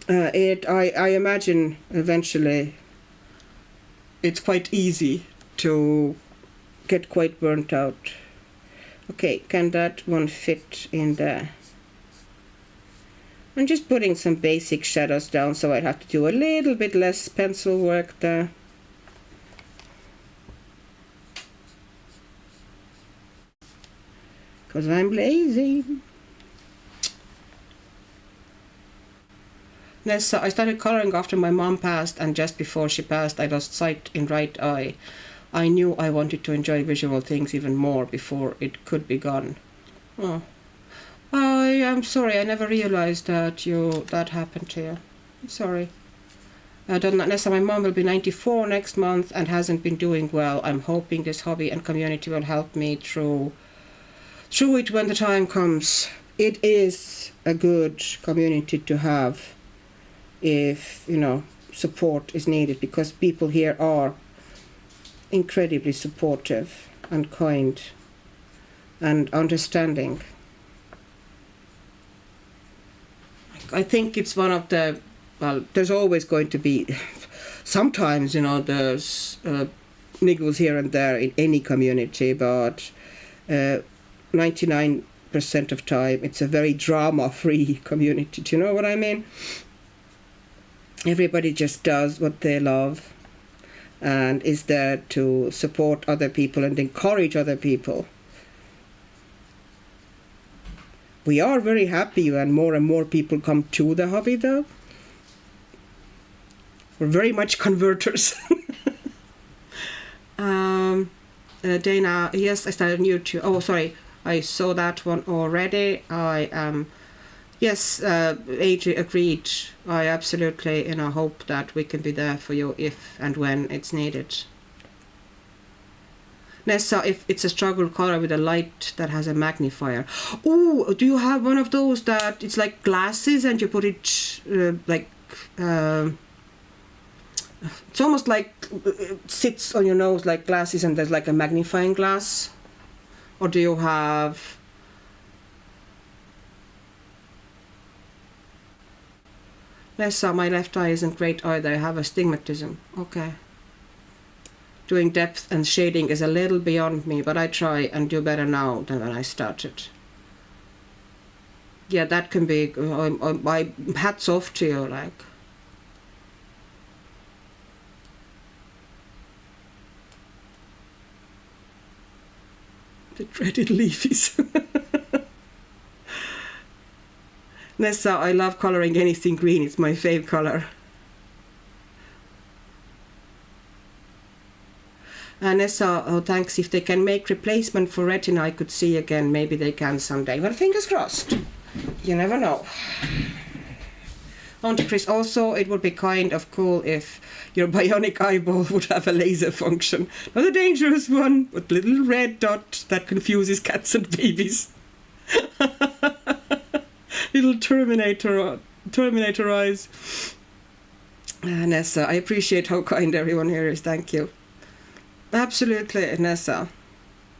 Speaker 1: I imagine eventually it's quite easy to get quite burnt out. Okay, can that one fit in there? I'm just putting some basic shadows down, so I have to do a little bit less pencil work there. Because I'm lazy. Nessa, I started coloring after my mom passed, and just before she passed I lost sight in right eye. I knew I wanted to enjoy visual things even more before it could be gone. Oh. I am sorry, I never realized that that happened to you. I'm sorry. Nessa, my mom will be 94 next month and hasn't been doing well. I'm hoping this hobby and community will help me through it when the time comes. It is a good community to have if, support is needed, because people here are incredibly supportive and kind and understanding. I think it's one of the, well, there's always going to be, sometimes, there's niggles here and there in any community, but 99% of time it's a very drama-free community. Do you know what I mean? Everybody just does what they love and is there to support other people and encourage other people. We are very happy when more and more people come to the hobby, though. We're very much converters. Dana, yes, I started new too. Oh, sorry, I saw that one already. Yes, AJ agreed. I absolutely, hope that we can be there for you if and when it's needed. Nessa, if it's a struggle color with a light that has a magnifier. Oh, do you have one of those that it's like glasses and you put it it's almost like it sits on your nose like glasses and there's like a magnifying glass? Or do you have... Nessa, my left eye isn't great either. I have astigmatism. Okay. Doing depth and shading is a little beyond me, but I try and do better now than when I started. Yeah, that can be... my hats off to you, like. The dreaded leafies. Nessa, I love coloring anything green. It's my fave color. Nessa, oh thanks. If they can make replacement for retina, I could see again. Maybe they can someday. Well, fingers crossed. You never know. On to Chris. Also, it would be kind of cool if your bionic eyeball would have a laser function. Not a dangerous one, but a little red dot that confuses cats and babies. Little Terminator eyes. Nessa, I appreciate how kind everyone here is. Thank you. Absolutely, Nessa.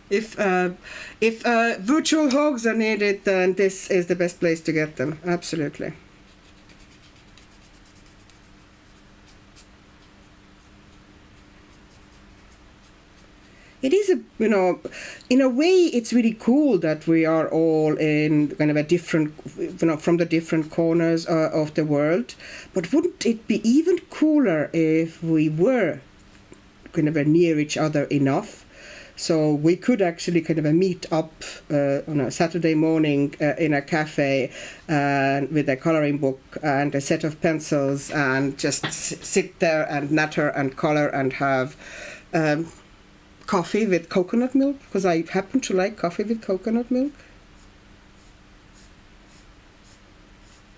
Speaker 1: If virtual hogs are needed, then this is the best place to get them. Absolutely. It is in a way, it's really cool that we are all in kind of a different, from the different corners of the world. But wouldn't it be even cooler if we were kind of near each other enough, so we could actually kind of meet up on a Saturday morning in a cafe with a coloring book and a set of pencils and just sit there and natter and color and have coffee with coconut milk, because I happen to like coffee with coconut milk.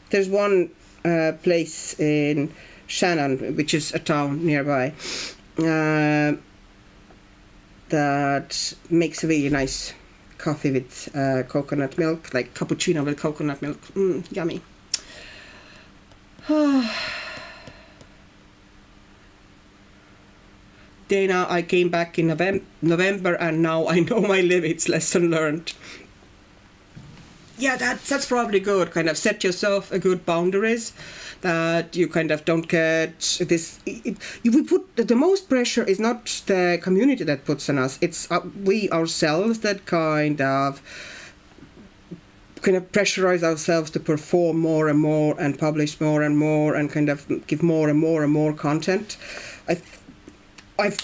Speaker 1: There's one place in Shannon, which is a town nearby, that makes a really nice coffee with coconut milk, like cappuccino with coconut milk. Yummy. Dana, I came back in November and now I know my limits. Lesson learned. yeah, that's probably good. Kind of set yourself a good boundaries that you kind of don't get this. We put the most pressure is not the community that puts on us. It's we ourselves that kind of pressurize ourselves to perform more and more and publish more and more and kind of give more and more and more content. I've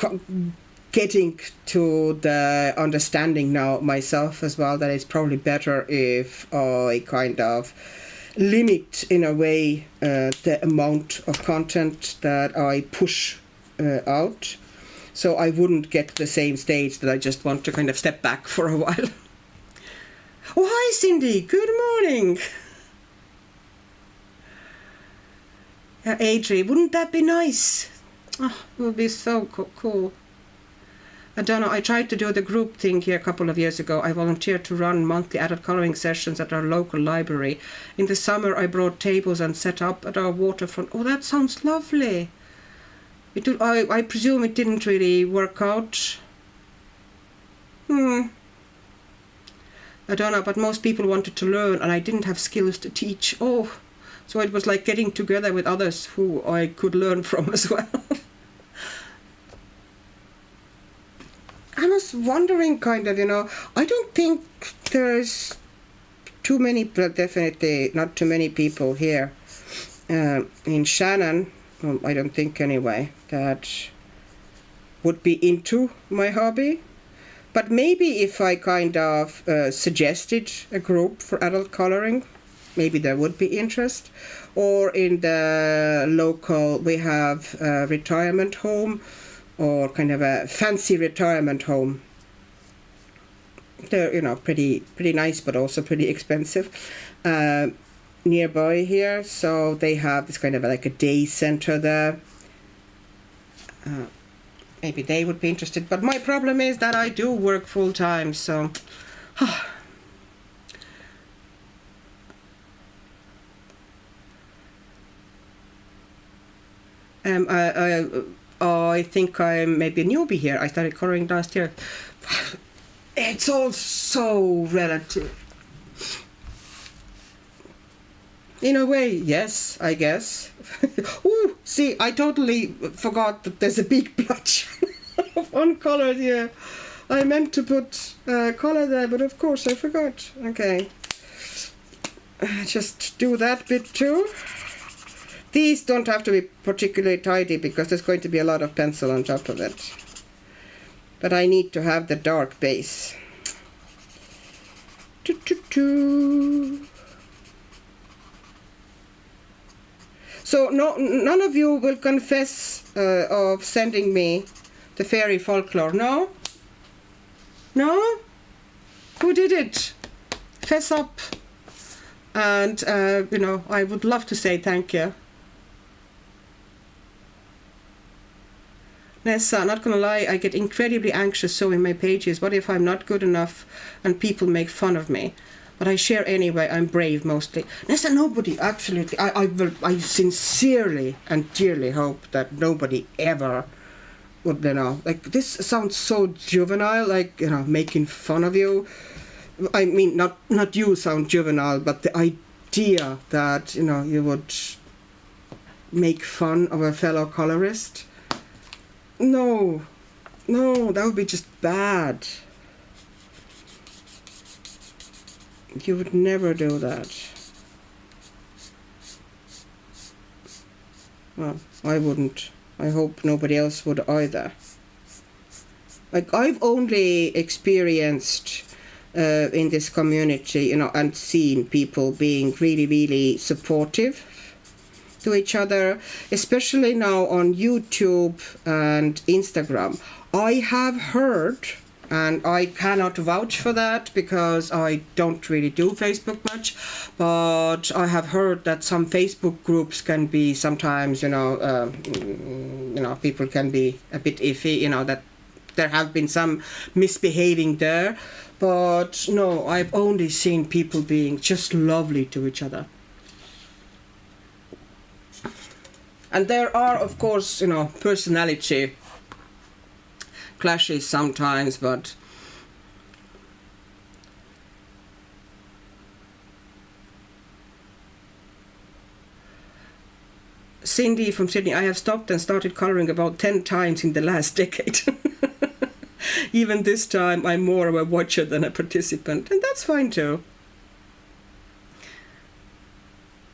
Speaker 1: getting to the understanding now myself as well that it's probably better if I kind of limit in a way the amount of content that I push out, so I wouldn't get to the same stage that I just want to kind of step back for a while. Oh, hi Cindy, good morning. Adri, wouldn't that be nice? Oh, it would be so cool. I don't know, I tried to do the group thing here a couple of years ago. I volunteered to run monthly adult coloring sessions at our local library. In the summer I brought tables and set up at our waterfront. Oh, that sounds lovely. I presume it didn't really work out. I don't know, but most people wanted to learn and I didn't have skills to teach. Oh, so it was like getting together with others who I could learn from as well. I was wondering kind of, I don't think there's too many, but definitely not too many people here in Shannon, I don't think anyway, that would be into my hobby. But maybe if I kind of suggested a group for adult coloring, maybe there would be interest. Or in the local, we have a retirement home, or kind of a fancy retirement home. They're, pretty nice, but also pretty expensive. Nearby here, so they have this kind of like a day center there. Maybe they would be interested, but my problem is that I do work full time, so. I think I'm maybe a newbie here. I started coloring last year. It's all so relative. In a way, yes, I guess. Ooh, see, I totally forgot that there's a big blotch of uncolored here. I meant to put color there, but of course I forgot. Okay. Just do that bit too. These don't have to be particularly tidy because there's going to be a lot of pencil on top of it. But I need to have the dark base. So none of you will confess of sending me the fairy folklore, no? No? Who did it? Fess up. And, I would love to say thank you. Nessa, not gonna lie, I get incredibly anxious sewing my pages. What if I'm not good enough and people make fun of me? But I share anyway, I'm brave mostly. Nessa, nobody, absolutely. I sincerely and dearly hope that nobody ever would, like, this sounds so juvenile, like, making fun of you. I mean, not you sound juvenile, but the idea that, you would make fun of a fellow colorist. No, that would be just bad. You would never do that. Well, I wouldn't. I hope nobody else would either. Like, I've only experienced in this community, and seen people being really, really supportive to each other, especially now on YouTube and Instagram. I have heard, and I cannot vouch for that because I don't really do Facebook much, but I have heard that some Facebook groups can be sometimes, people can be a bit iffy, that there have been some misbehaving there, but no, I've only seen people being just lovely to each other. And there are, of course, personality clashes sometimes, but Cindy from Sydney, I have stopped and started coloring about 10 times in the last decade. Even this time, I'm more of a watcher than a participant, and that's fine too.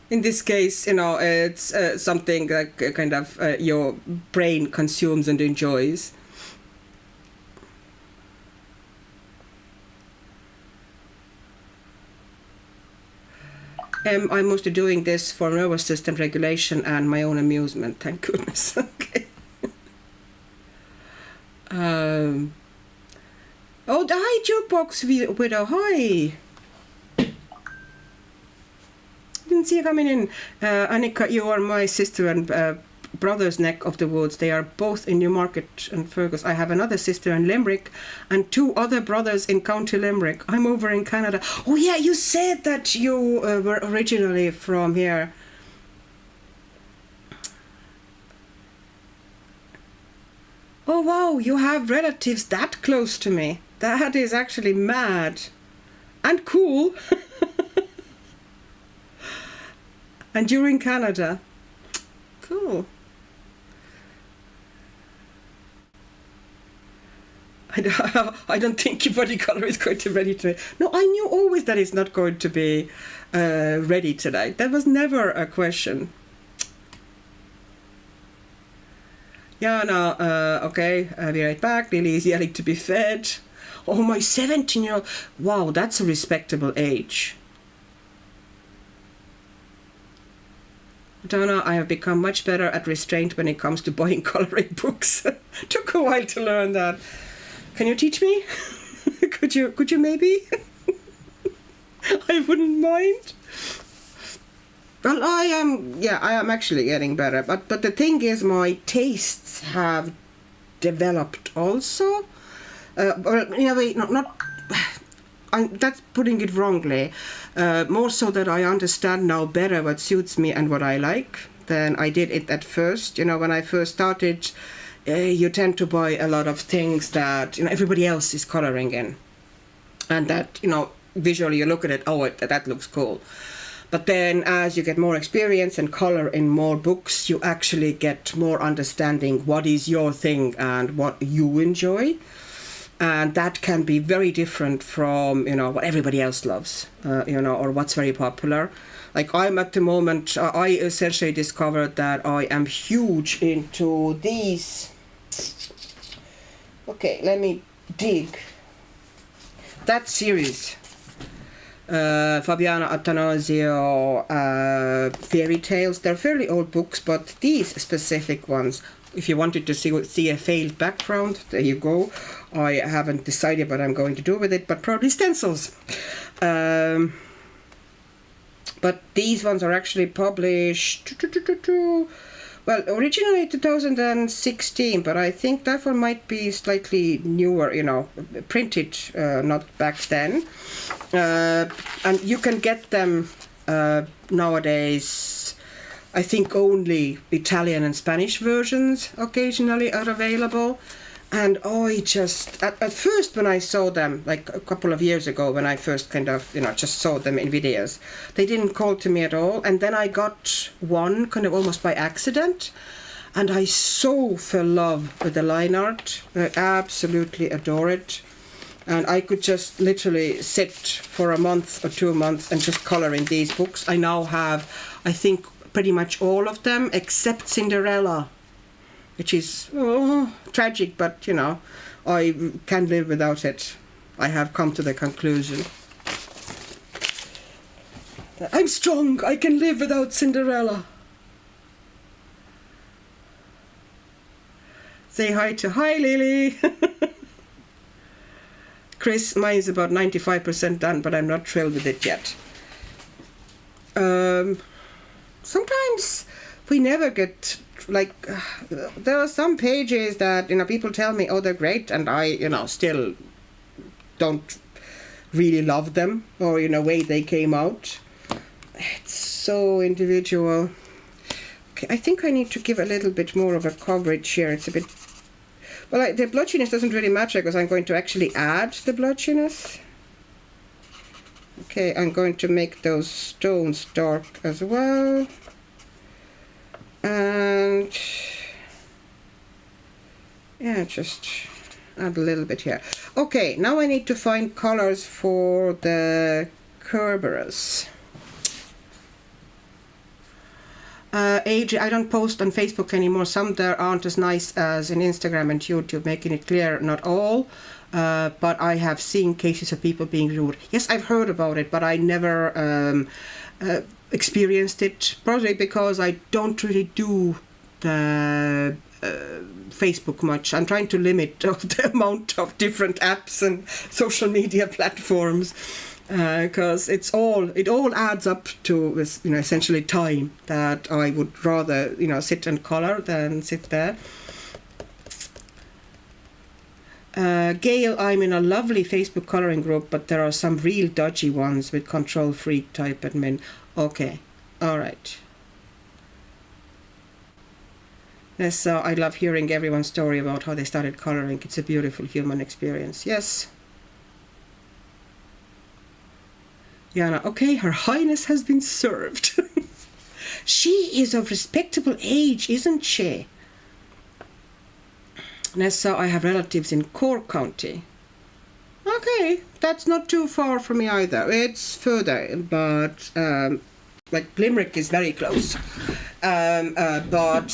Speaker 1: In this case, you know, it's something that kind of your brain consumes and enjoys. I'm mostly doing this for nervous system regulation and my own amusement, thank goodness. Okay. Oh, hi, Jukebox Widow, hi. Didn't see you coming in. Annika, you are my sister and brother's neck of the woods. They are both in Newmarket and Fergus. I have another sister in Limerick and 2 other brothers in County Limerick. I'm over in Canada. Oh yeah, you said that you were originally from here. Oh wow, you have relatives that close to me. That is actually mad. And cool. And you're in Canada. Cool. I don't think your body color is going to be ready today. No, I knew always that it's not going to be ready tonight. That was never a question. Yeah, no, okay, I'll be right back. Lily is yelling to be fed. Oh, my 17-year-old. Wow, that's a respectable age. Donna, I have become much better at restraint when it comes to buying coloring books. Took a while to learn that. Can you teach me? Could you maybe? I wouldn't mind. Well, I am actually getting better. But the thing is, my tastes have developed also. Well, in a way, that's putting it wrongly. More so that I understand now better what suits me and what I like than I did it at first. You know, when I first started, you tend to buy a lot of things that, you know, everybody else is coloring in. And that, you know, visually you look at it, oh, that looks cool. But then as you get more experience and color in more books, you actually get more understanding what is your thing and what you enjoy. And that can be very different from, you know, what everybody else loves, you know, or what's very popular. Like I'm at the moment, I essentially discovered that I am huge into these. Okay, let me dig. That series. Fabiana Attanasio fairy tales. They're fairly old books, but these specific ones, if you wanted to see a failed background, there you go. I haven't decided what I'm going to do with it, but probably stencils. But these ones are actually published, well, originally 2016, but I think that one might be slightly newer, you know, printed not back then. And you can get them nowadays. I think only Italian and Spanish versions occasionally are available. And I just, at first when I saw them, like a couple of years ago, when I first kind of, you know, just saw them in videos, they didn't call to me at all. And then I got one kind of almost by accident. And I so fell in love with the line art. I absolutely adore it. And I could just literally sit for a month or 2 months and just color in these books. I now have, I think, pretty much all of them except Cinderella, which is tragic, but you know, I can't live without it. I have come to the conclusion that I'm strong, I can live without Cinderella. Say hi to hi Lily. Chris, mine is about 95% done, but I'm not thrilled with it yet. Sometimes we never get, like, there are some pages that, you know, people tell me, oh, they're great, and I, you know, still don't really love them, or, you know, way they came out. It's so individual. Okay, I think I need to give a little bit more of a coverage here. It's a bit, well, the blotchiness doesn't really matter because I'm going to actually add the blotchiness. Okay, I'm going to make those stones dark as well. And yeah, just add a little bit here. Okay, now I need to find colors for the Kerberos. I don't post on Facebook anymore. Some there aren't as nice as in Instagram and YouTube, making it clear, not all. But I have seen cases of people being rude. Yes, I've heard about it, but I never experienced it, probably because I don't really do the Facebook much. I'm trying to limit the amount of different apps and social media platforms. Because it all adds up to this, essentially time that I would rather, sit and color than sit there. Gail, I'm in a lovely Facebook coloring group, but there are some real dodgy ones with control freak type admin. Okay, all right. Yes, I love hearing everyone's story about how they started coloring. It's a beautiful human experience. Yes. Jana, okay, Her Highness has been served. She is of respectable age, isn't she? Nessa, I have relatives in Cork County. Okay, that's not too far from me either. It's further, but like Limerick is very close. But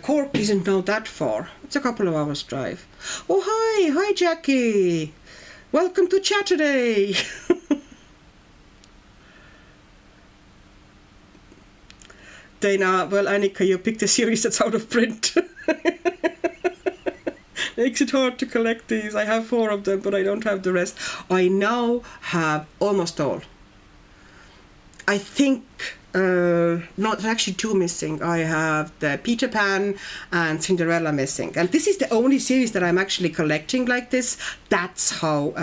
Speaker 1: Cork isn't now that far. It's a couple of hours drive. Oh, hi Jackie. Welcome to chat today. Dana, well, Annika, you picked a series that's out of print. Makes it hard to collect these. I have 4 of them, but I don't have the rest. I now have almost all. I think, no, there's actually 2 missing. I have the Peter Pan and Cinderella missing. And this is the only series that I'm actually collecting like this. That's how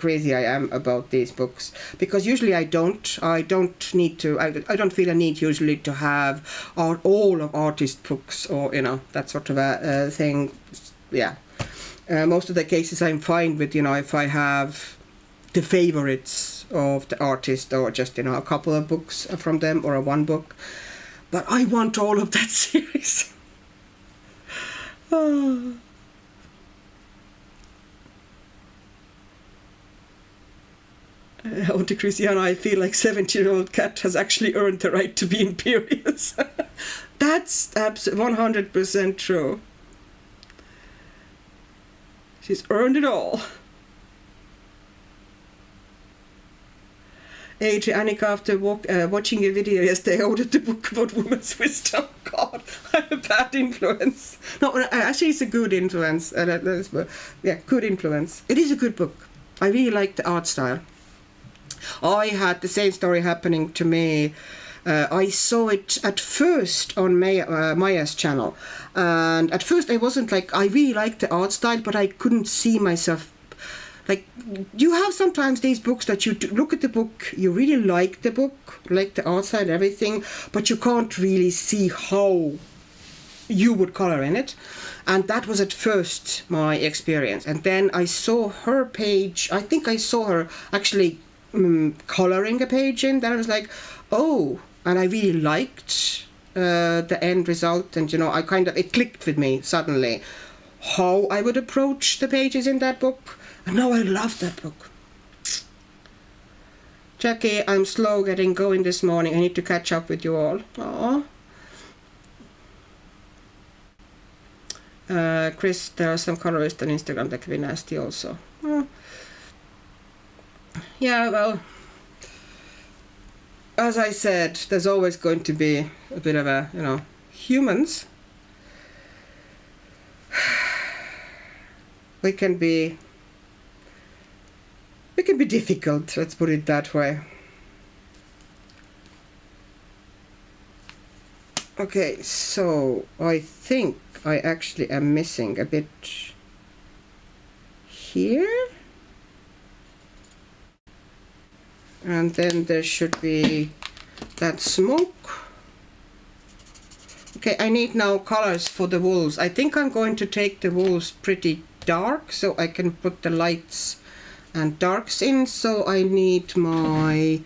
Speaker 1: crazy I am about these books. Because usually I don't need to, I don't feel a need usually to have all of artist books or, that sort of a thing. Yeah. Most of the cases I'm fine with, if I have the favorites of the artist or just, a couple of books from them or one book. But I want all of that series. Oh. To Christiana, I feel like 70-year-old cat has actually earned the right to be imperious. That's 100% true. She's earned it all. Annika, after watching a video yesterday, I ordered the book about women's wisdom. God, I'm a bad influence. No, actually, it's a good influence. Yeah, good influence. It is a good book. I really like the art style. I had the same story happening to me. I saw it at first on Maya's channel. And at first I wasn't like, I really liked the art style, but I couldn't see myself. Like, you have sometimes these books that you look at the book, you really like the book, like the art style and everything, but you can't really see how you would color in it. And that was at first my experience. And then I saw her page, I think I saw her actually coloring a page in. Then I was like, oh, and I really liked the end result. And, it clicked with me suddenly how I would approach the pages in that book. And now I love that book. Jackie, I'm slow getting going this morning. I need to catch up with you all. Aww. Chris, there are some colorists on Instagram that can be nasty also. Yeah, well, as I said, there's always going to be a bit of a, humans. We can be difficult, let's put it that way. Okay, so I think I actually am missing a bit here. And then there should be that smoke. Okay, I need now colors for the walls. I think I'm going to take the walls pretty dark so I can put the lights and darks in. So I need my...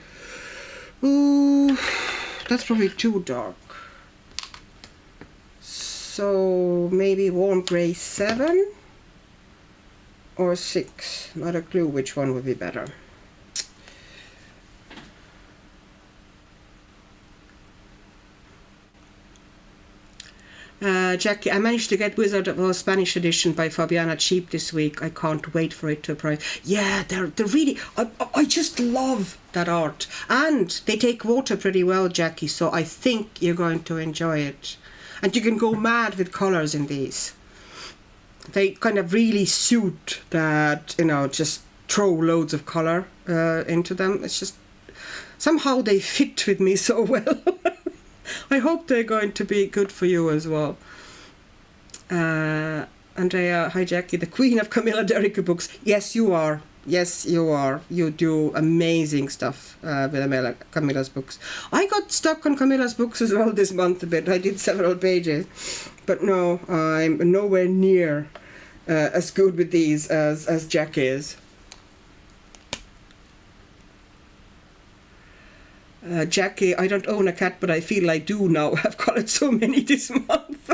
Speaker 1: Ooh, that's probably too dark. So maybe warm grey 7 or 6. Not a clue which one would be better. Jackie, I managed to get Wizard of Oz Spanish edition by Fabiana cheap this week. I can't wait for it to arrive. Yeah, they're really... I just love that art. And they take water pretty well, Jackie, so I think you're going to enjoy it. And you can go mad with colours in these. They kind of really suit that, you know, just throw loads of colour into them. It's just... somehow they fit with me so well. I hope they're going to be good for you as well. Andrea, hi Jackie, the queen of Camilla Derrick books. Yes, you are. Yes, you are. You do amazing stuff with Camilla's books. I got stuck on Camilla's books as well this month a bit. I did several pages. But no, I'm nowhere near as good with these as Jack is. Jackie, I don't own a cat, but I feel I do now. I've collared so many this month.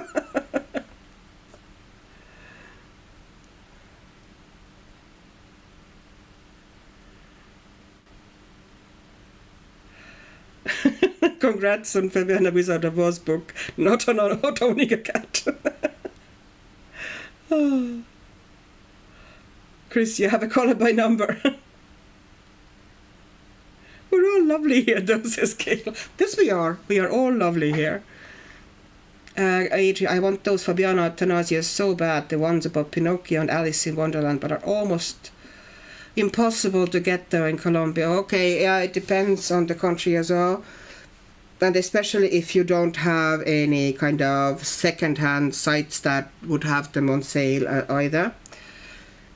Speaker 1: Congrats on Fabiana Wizard of Oz book, not owning a cat. Oh. Chris, you have a collar by number. We're all lovely here, though, says Gail. Yes, we are. We are all lovely here. Adrian, I want those Fabiana Attanasios so bad, the ones about Pinocchio and Alice in Wonderland, but are almost impossible to get there in Colombia. Okay, yeah, it depends on the country as well. And especially if you don't have any kind of second-hand sites that would have them on sale either.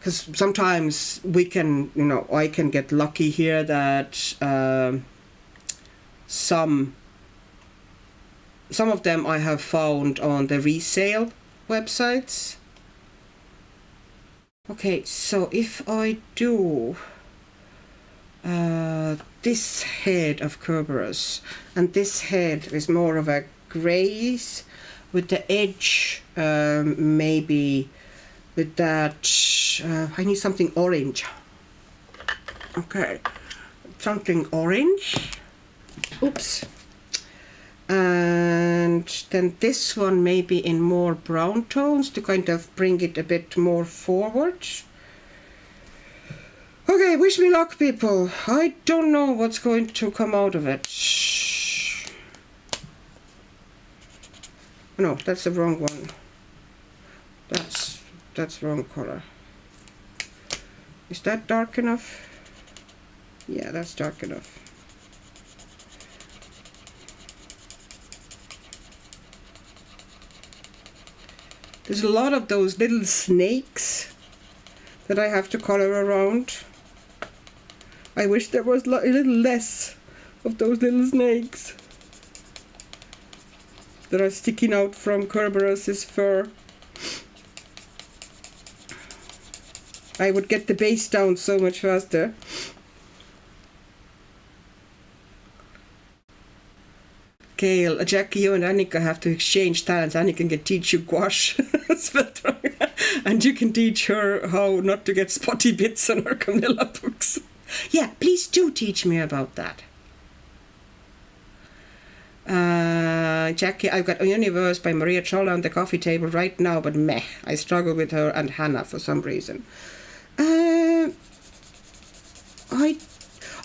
Speaker 1: Because sometimes we can, you know, I can get lucky here that some of them I have found on the resale websites. Okay, so if I do this head of Kerberos, and this head is more of a greys with the edge maybe with that, I need something orange. Okay, something orange. Oops. And then this one maybe in more brown tones to kind of bring it a bit more forward. Okay, wish me luck, people. I don't know what's going to come out of it. No, that's the wrong one. That's wrong color. Is that dark enough? Yeah, that's dark enough. There's a lot of those little snakes that I have to color around. I wish there was a little less of those little snakes that are sticking out from Kerberos's fur. I would get the base down so much faster. Gail, Jackie, you and Annika have to exchange talents. Annika can teach you gouache, and you can teach her how not to get spotty bits on her Camilla books. Yeah, please do teach me about that. Jackie, I've got Universe by Maria Cholla on the coffee table right now, but meh, I struggle with her and Hannah for some reason.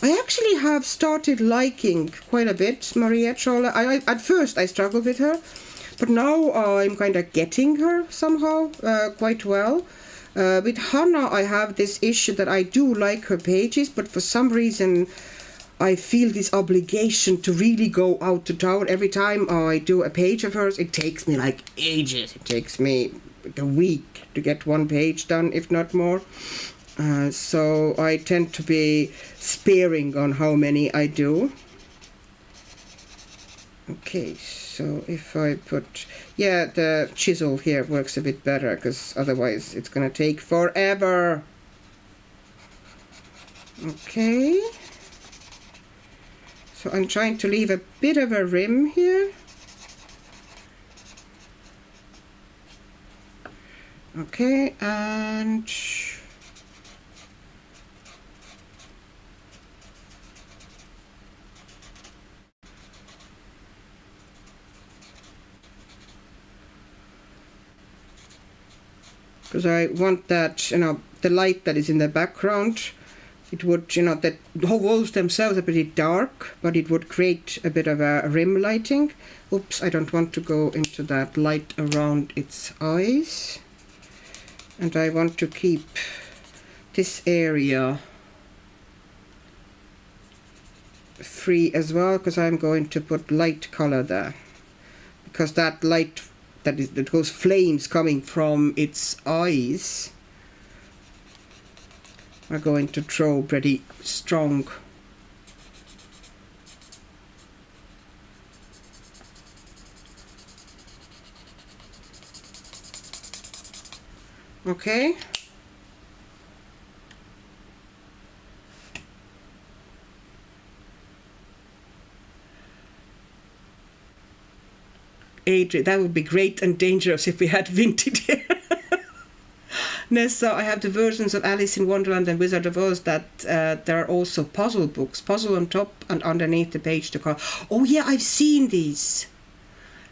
Speaker 1: I actually have started liking quite a bit Maria Cholla. At first I struggled with her, but now I'm kind of getting her somehow quite well. With Hannah I have this issue that I do like her pages, but for some reason I feel this obligation to really go out to town. Every time I do a page of hers, it takes me like ages. It takes me a week to get one page done, if not more. So I tend to be sparing on how many I do. Okay, so if I put, yeah, the chisel here works a bit better, because otherwise it's gonna take forever. Okay, so I'm trying to leave a bit of a rim here. Okay, and because I want that, you know, the light that is in the background, it would, you know, that the whole walls themselves are pretty dark, but it would create a bit of a rim lighting. Oops, I don't want to go into that light around its eyes. And I want to keep this area free as well, because I'm going to put light color there. Because that light, that goes flames coming from its eyes, are going to throw pretty strong. Okay. Adrian, that would be great and dangerous if we had Vinted here. Nessa, I have the versions of Alice in Wonderland and Wizard of Oz that there are also puzzle books, puzzle on top and underneath the page to color. Oh yeah, I've seen these.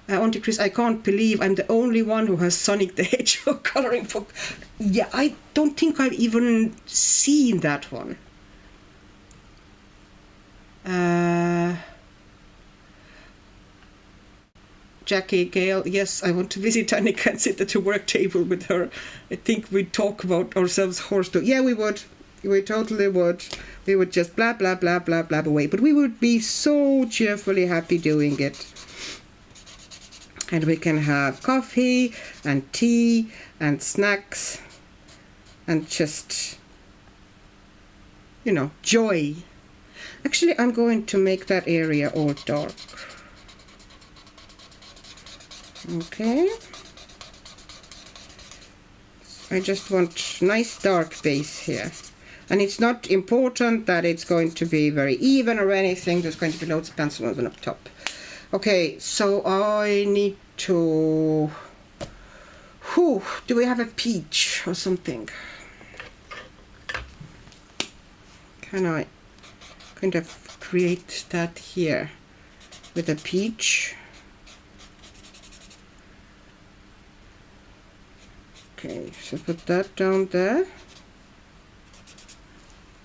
Speaker 1: Auntie Chris, I can't believe I'm the only one who has Sonic the Hedgehog coloring book. Yeah, I don't think I've even seen that one. Jackie Gale, yes, I want to visit Annika and sit at a work table with her. I think we'd talk about ourselves horse too. Yeah, we would. We totally would. We would just blah, blah, blah, blah, blah away. But we would be so cheerfully happy doing it. And we can have coffee and tea and snacks and just, you know, joy. Actually, I'm going to make that area all dark. Okay. I just want nice dark base here. And it's not important that it's going to be very even or anything. There's going to be loads of pencils on up top. Okay, so I need to... Whew, do we have a peach or something? Can I kind of create that here with a peach? Okay, so put that down there.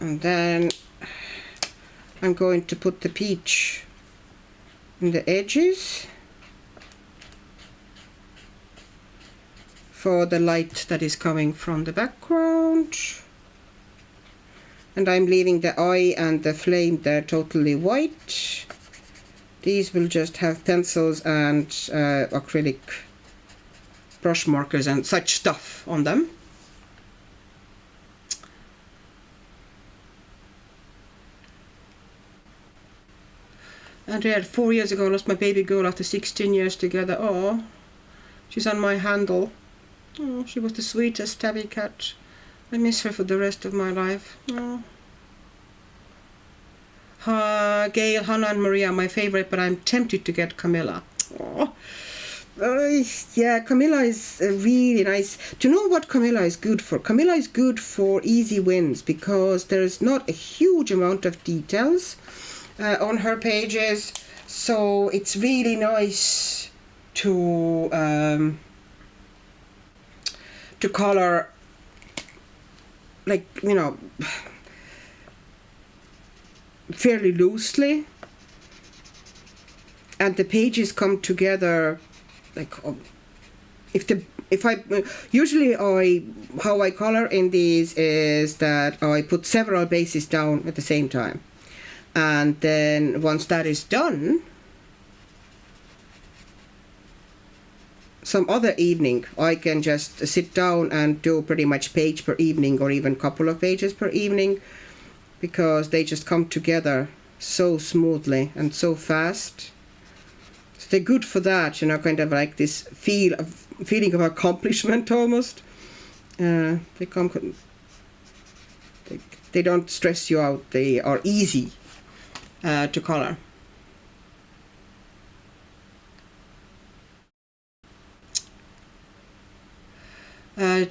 Speaker 1: And then I'm going to put the peach in the edges for the light that is coming from the background. And I'm leaving the eye and the flame there totally white. These will just have pencils and acrylic brush markers and such stuff on them. Andrea, 4 years ago, I lost my baby girl after 16 years together. Oh, she's on my handle. Oh, she was the sweetest tabby cat. I miss her for the rest of my life. Oh. Gail, Hannah and Maria are my favorite, but I'm tempted to get Camilla. Oh. Yeah, Camilla is really nice. Do you know what Camilla is good for? Camilla is good for easy wins because there's not a huge amount of details on her pages, so it's really nice to color, like, you know, fairly loosely, and the pages come together like how I color in these is that I put several bases down at the same time, and then once that is done, some other evening I can just sit down and do pretty much page per evening or even couple of pages per evening, because they just come together so smoothly and so fast. So they're good for that, you know, kind of like this feeling of accomplishment almost. They don't stress you out. They are easy to color. Uh,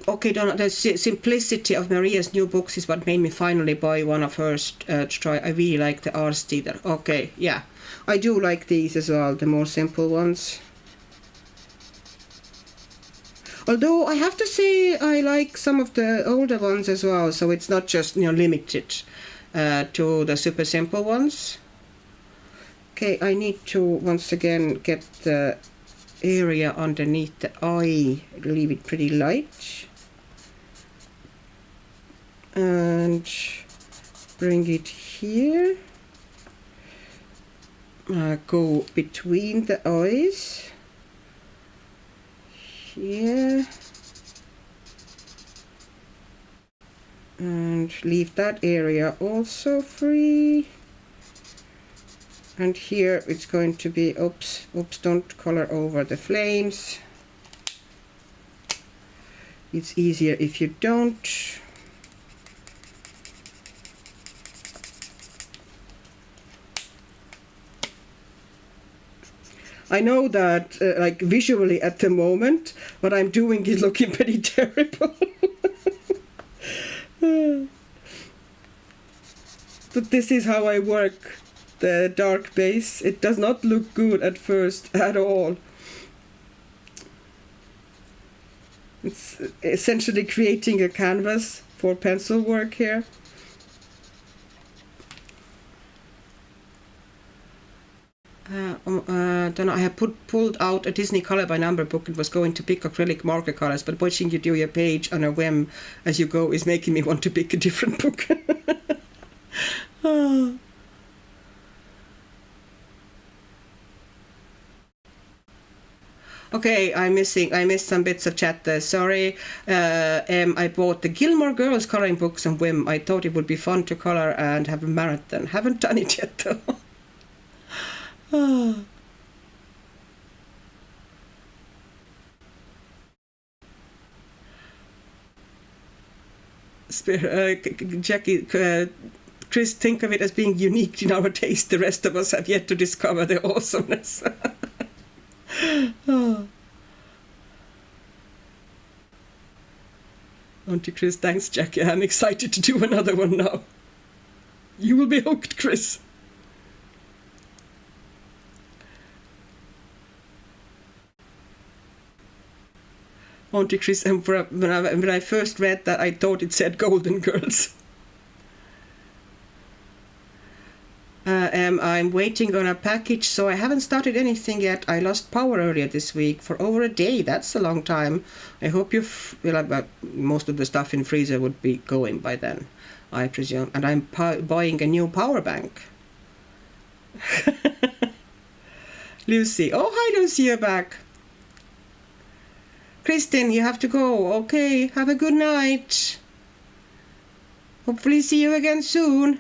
Speaker 1: okay, Donna, the simplicity of Maria's new books is what made me finally buy one of hers to try. I really like the art style. Okay, yeah. I do like these as well, the more simple ones. Although I have to say I like some of the older ones as well, so it's not just, you know, limited to the super simple ones. Okay, I need to once again get the area underneath the eye, leave it pretty light, and bring it here, go between the eyes here, and leave that area also free. And here it's going to be, oops, don't color over the flames. It's easier if you don't. I know that, like, visually at the moment, what I'm doing is looking pretty terrible. But this is how I work the dark base. It does not look good at first at all. It's essentially creating a canvas for pencil work here. Then I have pulled out a Disney color by number book and was going to pick acrylic marker colors, but watching you do your page on a whim as you go is making me want to pick a different book. Oh. Okay, I missed some bits of chat there, sorry. I bought the Gilmore Girls coloring books on whim. I thought it would be fun to color and have a marathon. Haven't done it yet though. Oh. Jackie, Chris, think of it as being unique in our taste. The rest of us have yet to discover the awesomeness. Oh. Auntie Chris, thanks Jackie. I'm excited to do another one now. You will be hooked, Chris. Auntie Chris, and when I first read that, I thought it said Golden Girls. I'm waiting on a package, so I haven't started anything yet. I lost power earlier this week for over a day. That's a long time. I hope most of the stuff in freezer would be going by then, I presume. And I'm buying a new power bank. Lucy. Oh, hi Lucy, you're back. Kristen, you have to go. Okay, have a good night. Hopefully see you again soon.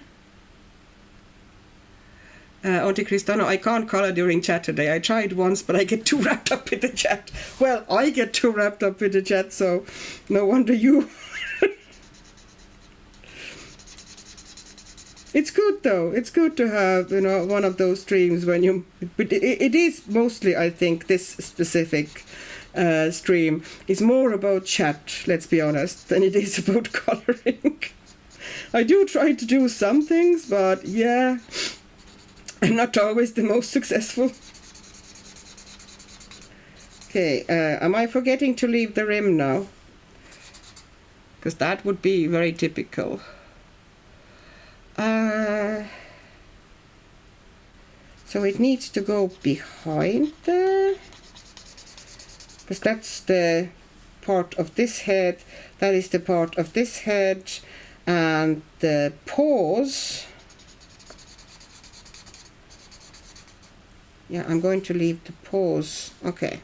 Speaker 1: Auntie Kristano, I can't color during chat today. I tried once, but I get too wrapped up in the chat. Well, I get too wrapped up in the chat, so no wonder you. It's good though. It's good to have, you know, one of those streams when you. But it is mostly, I think, this specific stream is more about chat. Let's be honest, than it is about coloring. I do try to do some things, but yeah. I'm not always the most successful. Okay, am I forgetting to leave the rim now? Because that would be very typical. So it needs to go behind there. Because that's the part of this head. That is the part of this head. And the paws. Yeah, I'm going to leave the paws. Okay.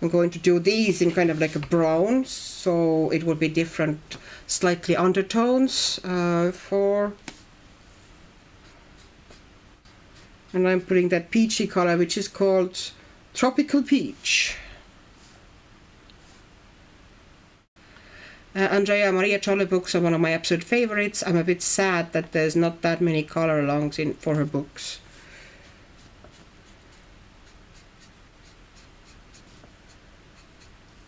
Speaker 1: I'm going to do these in kind of like a brown, so it will be different, slightly undertones for. And I'm putting that peachy color, which is called Tropical Peach. Andrea Maria Trolle books are one of my absolute favorites. I'm a bit sad that there's not that many color alongs in for her books.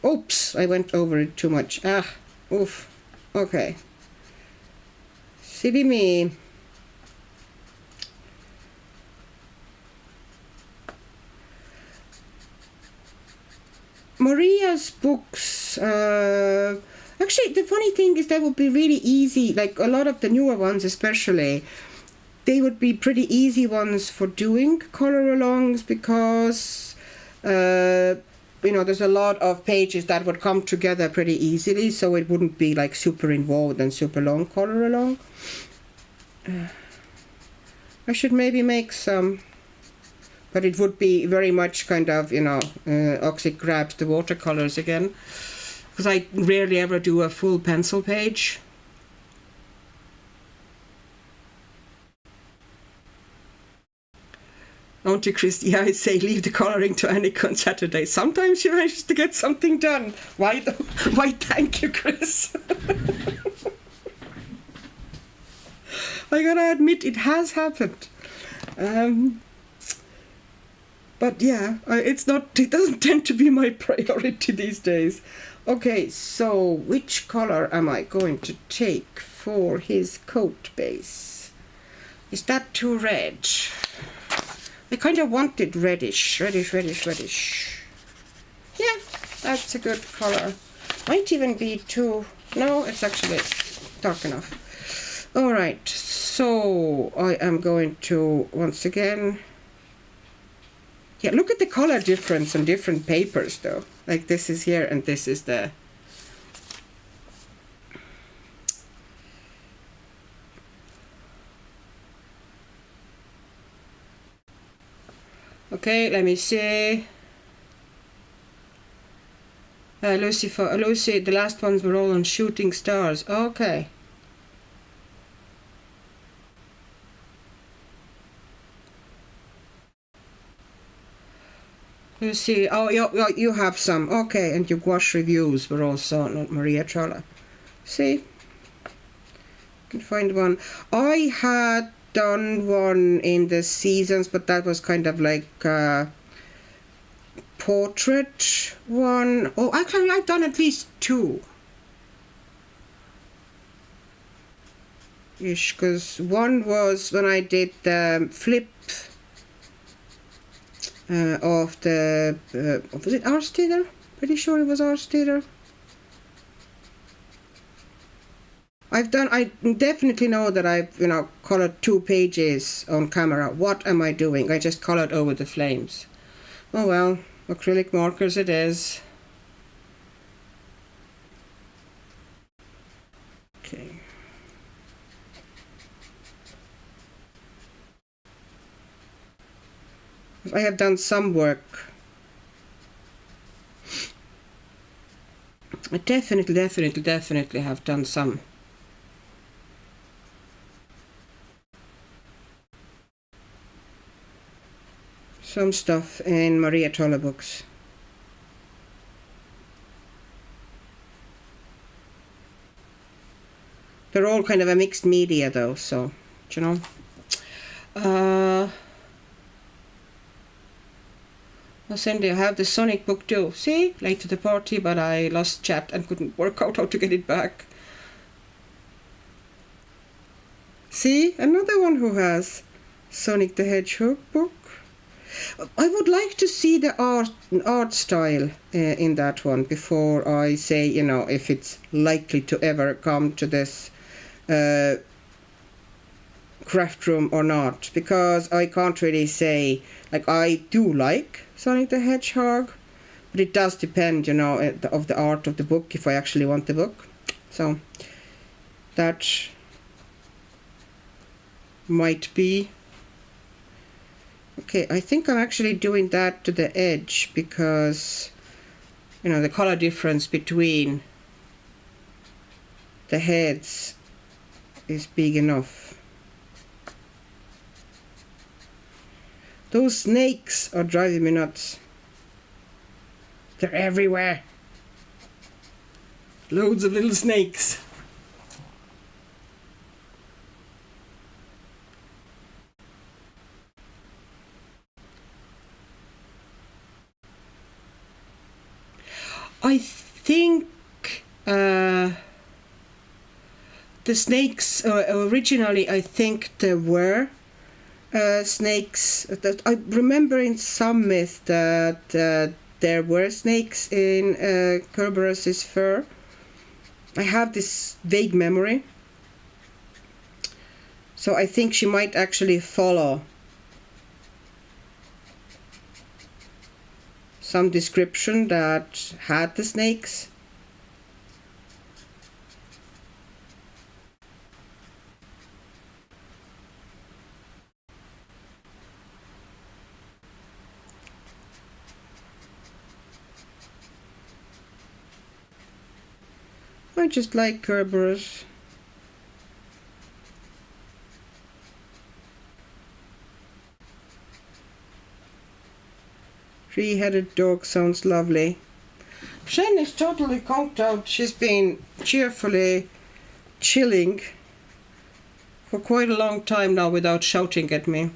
Speaker 1: Oops, I went over it too much. Oof. Okay. Silly me. Maria's books, actually the funny thing is that would be really easy, like a lot of the newer ones especially, they would be pretty easy ones for doing color alongs because you know, there's a lot of pages that would come together pretty easily, so it wouldn't be like super involved and super long color along. I should maybe make some, but it would be very much kind of, you know, Oxy grabs the watercolors again, because I rarely ever do a full pencil page. Auntie Christy, I say leave the coloring to Annika on Saturday. Sometimes she manages to get something done. Why thank you, Chris. I gotta admit, it has happened. But yeah, it doesn't tend to be my priority these days. Okay, so which color am I going to take for his coat base? Is that too red? I kind of want it reddish. Yeah, that's a good color. Might even be too... No, it's actually dark enough. Alright, so I am going to, once again... Yeah, look at the color difference on different papers though. Like this is here and this is there. Okay, let me see. Lucy, the last ones were all on shooting stars. Okay. Lucy, oh, you have some. Okay, and your gouache reviews were also on Maria Trolle. See? You can find one. I had done one in the seasons, but that was kind of like a portrait one. Oh, actually I've done at least two ish, because one was when I did the flip of the was it Arsteader? Pretty sure it was Arsteader. I definitely know that I've, you know, colored 2 pages on camera. What am I doing? I just colored over the flames. Oh well, acrylic markers it is. Okay. I have done some work. I definitely have done some. Some stuff in Maria Trolle books. They're all kind of a mixed media though, so, you know. Cindy, I have the Sonic book too. See? Late to the party, but I lost chat and couldn't work out how to get it back. See? Another one who has Sonic the Hedgehog book. I would like to see the art style in that one before I say, you know, if it's likely to ever come to this craft room or not, because I can't really say. Like, I do like Sonic the Hedgehog, but it does depend, you know, of the art of the book, if I actually want the book. So that might be. Okay, I think I'm actually doing that to the edge because, you know, the color difference between the heads is big enough. Those snakes are driving me nuts. They're everywhere. Loads of little snakes. I think the snakes, originally I think there were snakes. That I remember in some myth that there were snakes in Kerberos's fur. I have this vague memory. So I think she might actually follow some description that had the snakes. I just like Kerberos. Three-headed dog sounds lovely. Shen is totally conked out. She's been cheerfully chilling for quite a long time now without shouting at me.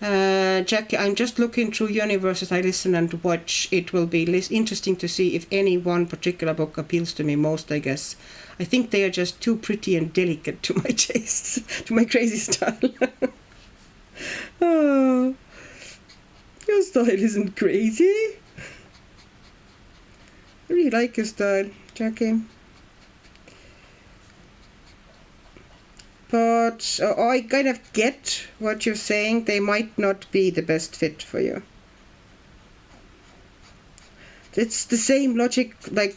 Speaker 1: Jackie, I'm just looking through universes I listen and watch. It will be interesting to see if any one particular book appeals to me most, I guess. I think they are just too pretty and delicate to my tastes, to my crazy style. Oh, your style isn't crazy. I really like your style, Jackie. But I kind of get what you're saying. They might not be the best fit for you. It's the same logic, like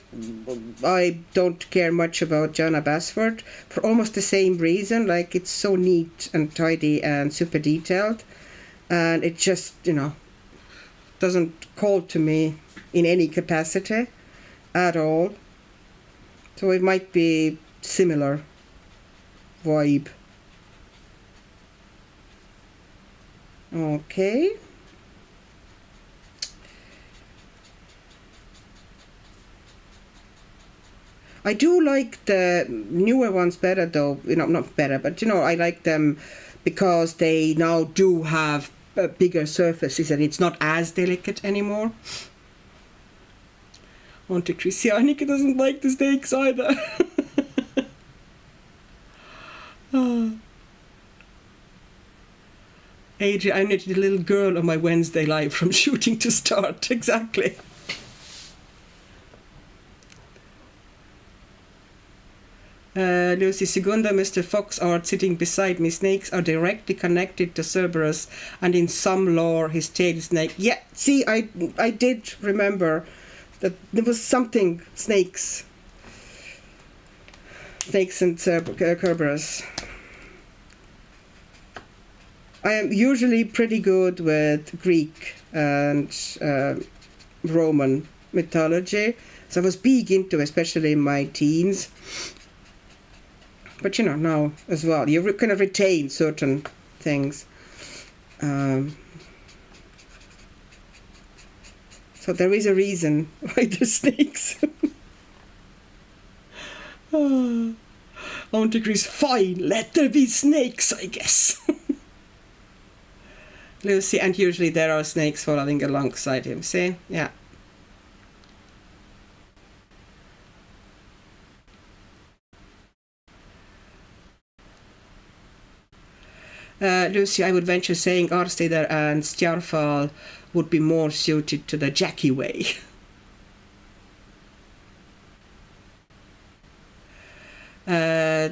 Speaker 1: I don't care much about Jana Basford for almost the same reason. Like, it's so neat and tidy and super detailed, and it just, doesn't call to me in any capacity at all. So it might be similar vibe. Okay. I do like the newer ones better though, not better, but I like them because they now do have bigger surfaces and it's not as delicate anymore. Monte Cristianica doesn't like the snakes either. Adrian, I knitted a little girl on my Wednesday live from shooting to start. Exactly. Lucy Segunda, Mr. Fox art sitting beside me. Snakes are directly connected to Cerberus, and in some lore his tail is snake. Yeah, see, I did remember that there was something snakes and Cerberus. I am usually pretty good with Greek and Roman mythology, so I was big into, especially in my teens. But now as well, you kind of retain certain things. So there is a reason why there's snakes. Aunt agrees, fine, let there be snakes, I guess. Lucy, and usually there are snakes following alongside him, see? Yeah. Lucy, I would venture saying Arsteder and Stjarfal would be more suited to the Jackie way.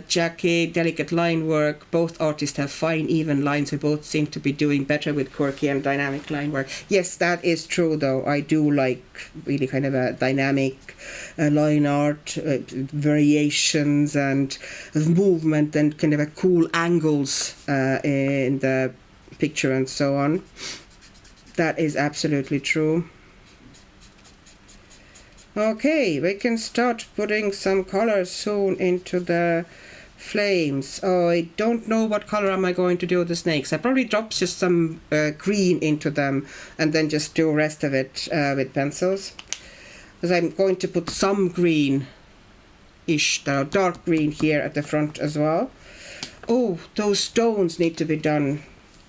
Speaker 1: Jackie, delicate line work. Both artists have fine, even lines. We both seem to be doing better with quirky and dynamic line work. Yes, that is true, though. I do like really kind of a dynamic line art, variations and movement and kind of a cool angles in the picture and so on. That is absolutely true. Okay, we can start putting some colors soon into the flames. Oh, I don't know what color am I going to do with the snakes. I probably drop just some green into them and then just do the rest of it with pencils. because I'm going to put some green-ish, dark green here at the front as well. Oh, those stones need to be done.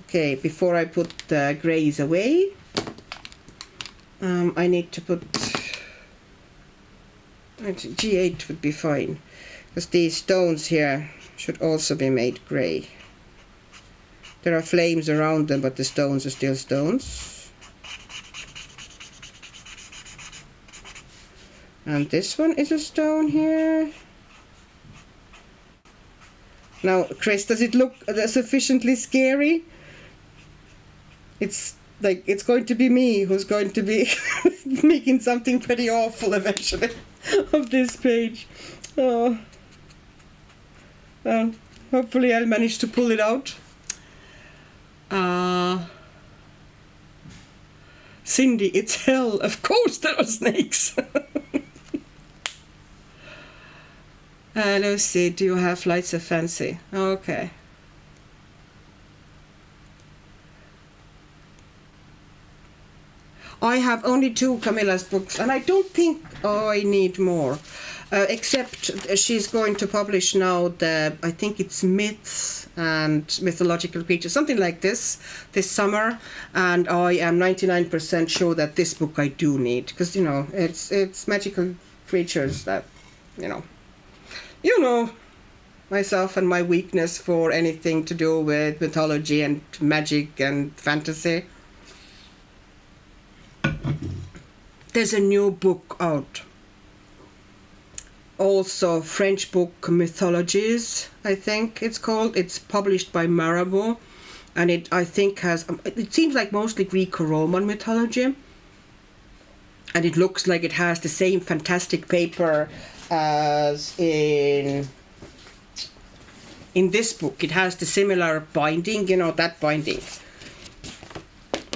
Speaker 1: Okay, before I put the greys away, I need to put... G8 would be fine, because these stones here should also be made grey. There are flames around them, but the stones are still stones. And this one is a stone here. Now, Chris, does it look sufficiently scary? It's like it's going to be me who's going to be making something pretty awful eventually of this page. Oh. Well, hopefully I'll manage to pull it out. Cindy, it's hell. Of course there are snakes. Lucy, do you have Flights of Fancy? Okay. I have only 2 Camilla's books, and I don't think I need more. Except she's going to publish now I think it's Myths and Mythological Creatures, something like this summer. And I am 99% sure that this book I do need, because, you know, it's magical creatures that, you know, myself and my weakness for anything to do with mythology and magic and fantasy. There's a new book out. Also, French book Mythologies, I think it's called. It's published by Marabout, and it, I think, has... it seems like mostly Greek-Roman mythology. And it looks like it has the same fantastic paper as in this book. It has the similar binding, you know, that binding.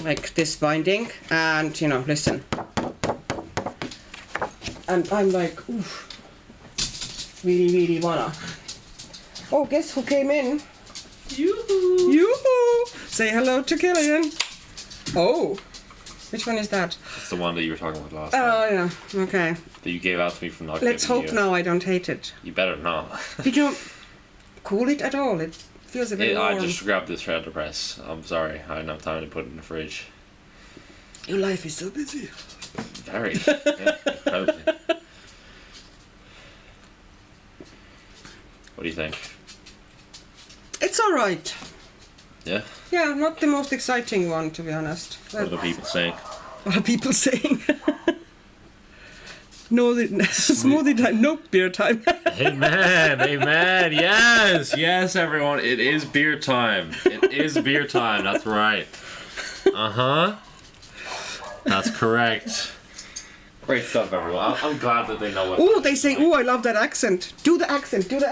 Speaker 1: Like this binding. And, you know, listen. And I'm like, oof. Really wanna. Oh, guess who came in? Yoo-hoo! Yoo-hoo! Say hello to Killian. Oh, which one is that?
Speaker 2: It's the one that you were talking about last time.
Speaker 1: Oh, yeah, okay.
Speaker 2: That you gave out to me from not
Speaker 1: Let's
Speaker 2: giving
Speaker 1: hope
Speaker 2: you.
Speaker 1: now I don't hate it.
Speaker 2: You better not.
Speaker 1: Did you cool it at all? It feels a bit warm.
Speaker 2: I just grabbed this shredder press. I'm sorry, I didn't have time to put it in the fridge.
Speaker 1: Your life is so busy.
Speaker 2: Very. Yeah, incredibly. What do you think?
Speaker 1: It's alright.
Speaker 2: Yeah?
Speaker 1: Yeah, not the most exciting one, to be honest.
Speaker 2: What are the people saying?
Speaker 1: What are people saying? No, smoothie time, no beer time.
Speaker 2: Amen, yes, everyone, it is beer time. It is beer time, that's right. That's correct. Great stuff, everyone. I'm glad that they know what...
Speaker 1: Oh, they say, oh, I love that accent. Do the accent.
Speaker 2: What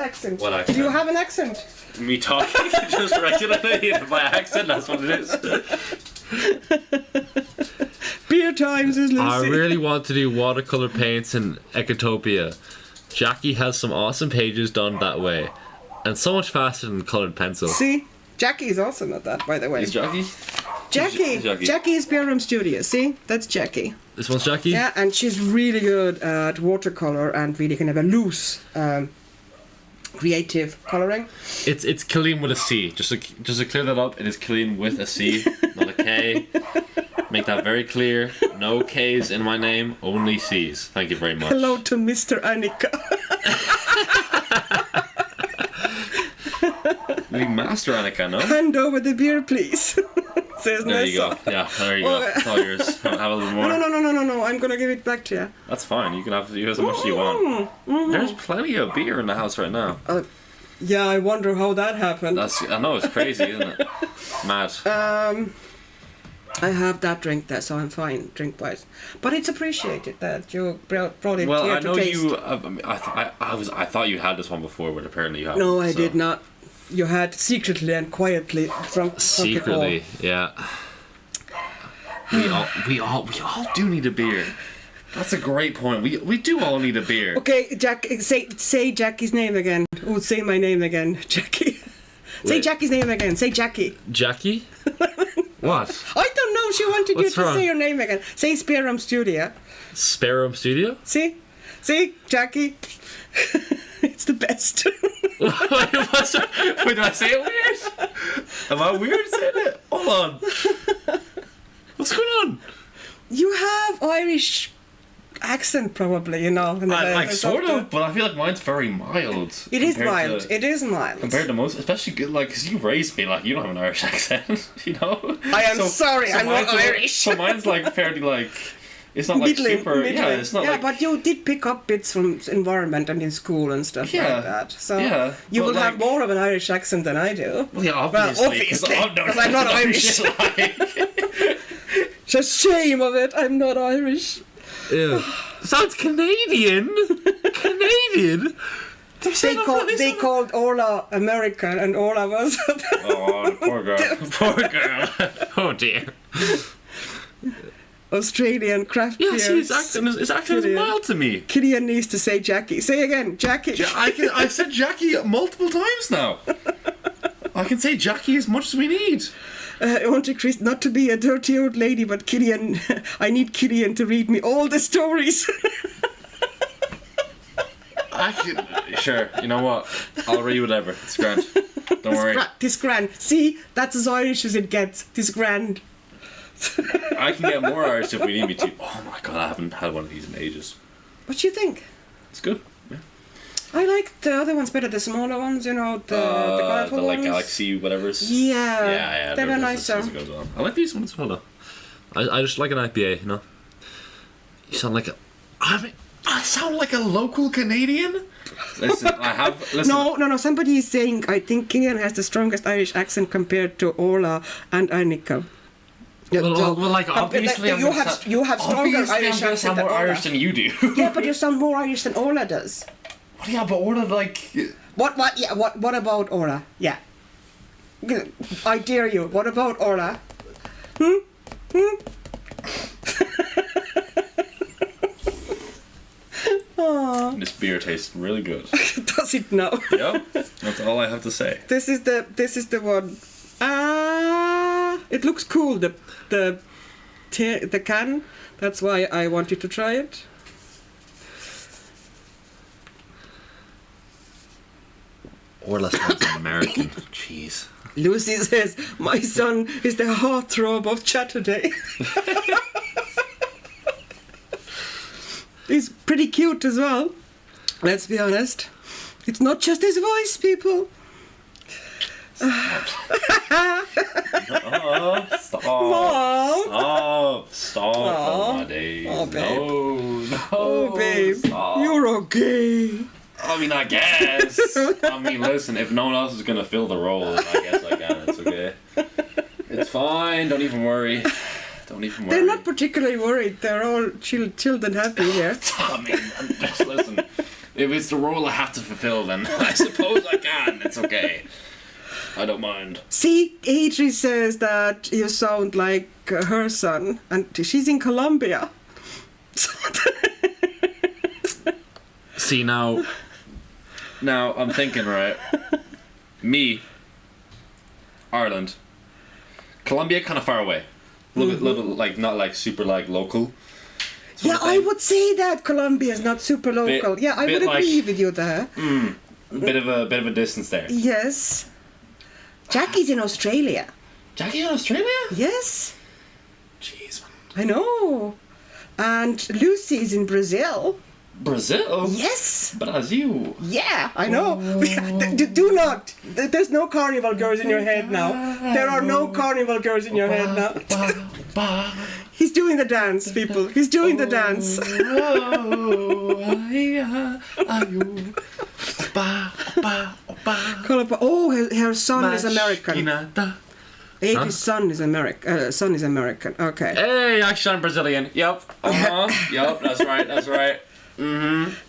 Speaker 2: accent?
Speaker 1: Do you have an accent?
Speaker 2: Me talking just regularly by accent, that's what it is.
Speaker 1: Beer times is Lucy.
Speaker 2: I really want to do watercolor paints in Ecotopia. Jackie has some awesome pages done that way. And so much faster than colored pencil.
Speaker 1: See? Jackie is awesome at that, by the way.
Speaker 2: Is Jackie?
Speaker 1: Jackie.
Speaker 2: Jackie.
Speaker 1: Jackie is Beer Room Studio. See? That's Jackie.
Speaker 2: This one's Jackie?
Speaker 1: Yeah, and she's really good at watercolor and really kind of a loose creative coloring.
Speaker 2: It's Killian with a C. Just to clear that up, it is Killian with a C, not a K. Make that very clear. No K's in my name, only C's. Thank you very much.
Speaker 1: Hello to Mr. Annika.
Speaker 2: We master Annika, no?
Speaker 1: Hand over the beer, please. Says
Speaker 2: There
Speaker 1: Nessa.
Speaker 2: you go. Yeah, there you go. It's all yours. Have a little more.
Speaker 1: No. I'm gonna give it back to you.
Speaker 2: That's fine. You can have as much as you want. There's plenty of beer in the house right now.
Speaker 1: Yeah, I wonder how that happened.
Speaker 2: I know, it's crazy, isn't it? Mad.
Speaker 1: I have that drink there, so I'm fine drink-wise. But it's appreciated that you brought it
Speaker 2: Well,
Speaker 1: here
Speaker 2: I
Speaker 1: to
Speaker 2: know
Speaker 1: taste.
Speaker 2: you. I thought you had this one before, but apparently you haven't.
Speaker 1: No, I
Speaker 2: so.
Speaker 1: did not. You had secretly and quietly from
Speaker 2: Secretly, yeah. We all do need a beer. That's a great point. We do all need a beer.
Speaker 1: Okay, Jack, say Jackie's name again. Oh, say my name again, Jackie. Say
Speaker 2: Wait.
Speaker 1: Jackie's name again. Say Jackie.
Speaker 2: Jackie? What?
Speaker 1: I don't know. she wanted
Speaker 2: What's
Speaker 1: you to
Speaker 2: wrong?
Speaker 1: say your name again. Say Spearham Studio.
Speaker 2: Sparrow Studio?
Speaker 1: See, Jackie. It's the best.
Speaker 2: Wait, do I say it weird? Am I weird saying it? Hold on. What's going on?
Speaker 1: You have Irish accent, probably, you know.
Speaker 2: Like sort of, but I feel like mine's very mild.
Speaker 1: It is mild. It is mild.
Speaker 2: Compared to most, especially like, because you raised me like you don't have an Irish accent, you know.
Speaker 1: I am sorry, I'm not Irish.
Speaker 2: So mine's like fairly like. It's not like super.
Speaker 1: Middling.
Speaker 2: Yeah, it's not
Speaker 1: yeah,
Speaker 2: like.
Speaker 1: but you did pick up bits from environment and in school and stuff like that. So you will have more of an Irish accent than I do.
Speaker 2: Well, yeah, obviously.
Speaker 1: Because I'm not Irish. It's a shame of it. I'm not Irish.
Speaker 2: Yeah. Sounds Canadian. Canadian.
Speaker 1: They called Orla American, and Orla was.
Speaker 2: Oh, the poor girl. Poor girl. Oh dear.
Speaker 1: Australian craft beer.
Speaker 2: Yeah, see, his accent is mild to me.
Speaker 1: Killian needs to say Jackie. Say again, Jackie.
Speaker 2: I said Jackie multiple times now. I can say Jackie as much as we need.
Speaker 1: I want Chris not to be a dirty old lady, but Killian, I need Killian to read me all the stories.
Speaker 2: Sure, you know what? I'll read whatever. It's grand. Don't worry.
Speaker 1: This grand. See, that's as Irish as it gets. This grand.
Speaker 2: I can get more Irish if we need me to. Oh my god, I haven't had one of these in ages.
Speaker 1: What do you think?
Speaker 2: It's good. Yeah.
Speaker 1: I like the other ones better, the smaller ones, you know, the colourful
Speaker 2: like
Speaker 1: ones.
Speaker 2: Galaxy whatever's.
Speaker 1: Yeah, they were nicer.
Speaker 2: I like these ones as well though. I just like an IPA, you know. You sound like I sound like a local Canadian. Listen.
Speaker 1: No. Somebody is saying I think Killian has the strongest Irish accent compared to Orla and Annika.
Speaker 2: Well, like obviously
Speaker 1: you have stronger Irish accent
Speaker 2: sound more Irish than you do.
Speaker 1: Yeah, but you sound more Irish than Orla does.
Speaker 2: Well, yeah, but Orla like.
Speaker 1: What? Yeah. What about Orla? Yeah. I dare you. What about Orla?
Speaker 2: This beer tastes really good.
Speaker 1: Does it now?
Speaker 2: Yep, that's all I have to say.
Speaker 1: This is the one. It looks cool. The can. That's why I wanted to try it.
Speaker 2: Orla sounds American. Jeez.
Speaker 1: Lucy says, my son is the heartthrob of Chatterday. He's pretty cute as well. Let's be honest. It's not just his voice, people.
Speaker 2: Stop. Stop.
Speaker 1: Mom.
Speaker 2: Stop. Oh, my days.
Speaker 1: Oh, babe.
Speaker 2: No.
Speaker 1: Oh, babe.
Speaker 2: Stop.
Speaker 1: You're okay.
Speaker 2: I mean, I guess. I mean, listen, if no one else is going to fill the role, I guess I can. It's okay. It's fine. Don't even worry. Don't even worry.
Speaker 1: They're not particularly worried. They're all chilled and happy here.
Speaker 2: I mean, just listen. If it's the role I have to fulfill, then I suppose I can. It's okay. I don't mind.
Speaker 1: See, Adri says that you sound like her son, and she's in Colombia.
Speaker 2: See, now I'm thinking, right? Me, Ireland, Colombia, kind of far away. A little bit, like, not like super like local.
Speaker 1: Yeah, I would say that Colombia is not super local. Yeah, I would agree with you there.
Speaker 2: Bit of a distance there.
Speaker 1: Yes. Jackie's in Australia.
Speaker 2: Jackie in Australia?
Speaker 1: Yes.
Speaker 2: Jeez.
Speaker 1: I know. And Lucy's in Brazil.
Speaker 2: Brazil?
Speaker 1: Yes.
Speaker 2: Brazil.
Speaker 1: Yeah, I know. Do not. There's no carnival girls in your head now. There are no carnival girls in your head now. He's doing the dance, people. He's doing the dance. Oh, her son is American. Amy's son is American. Okay.
Speaker 2: Hey, actually I'm Brazilian. Yep. Yep, that's right.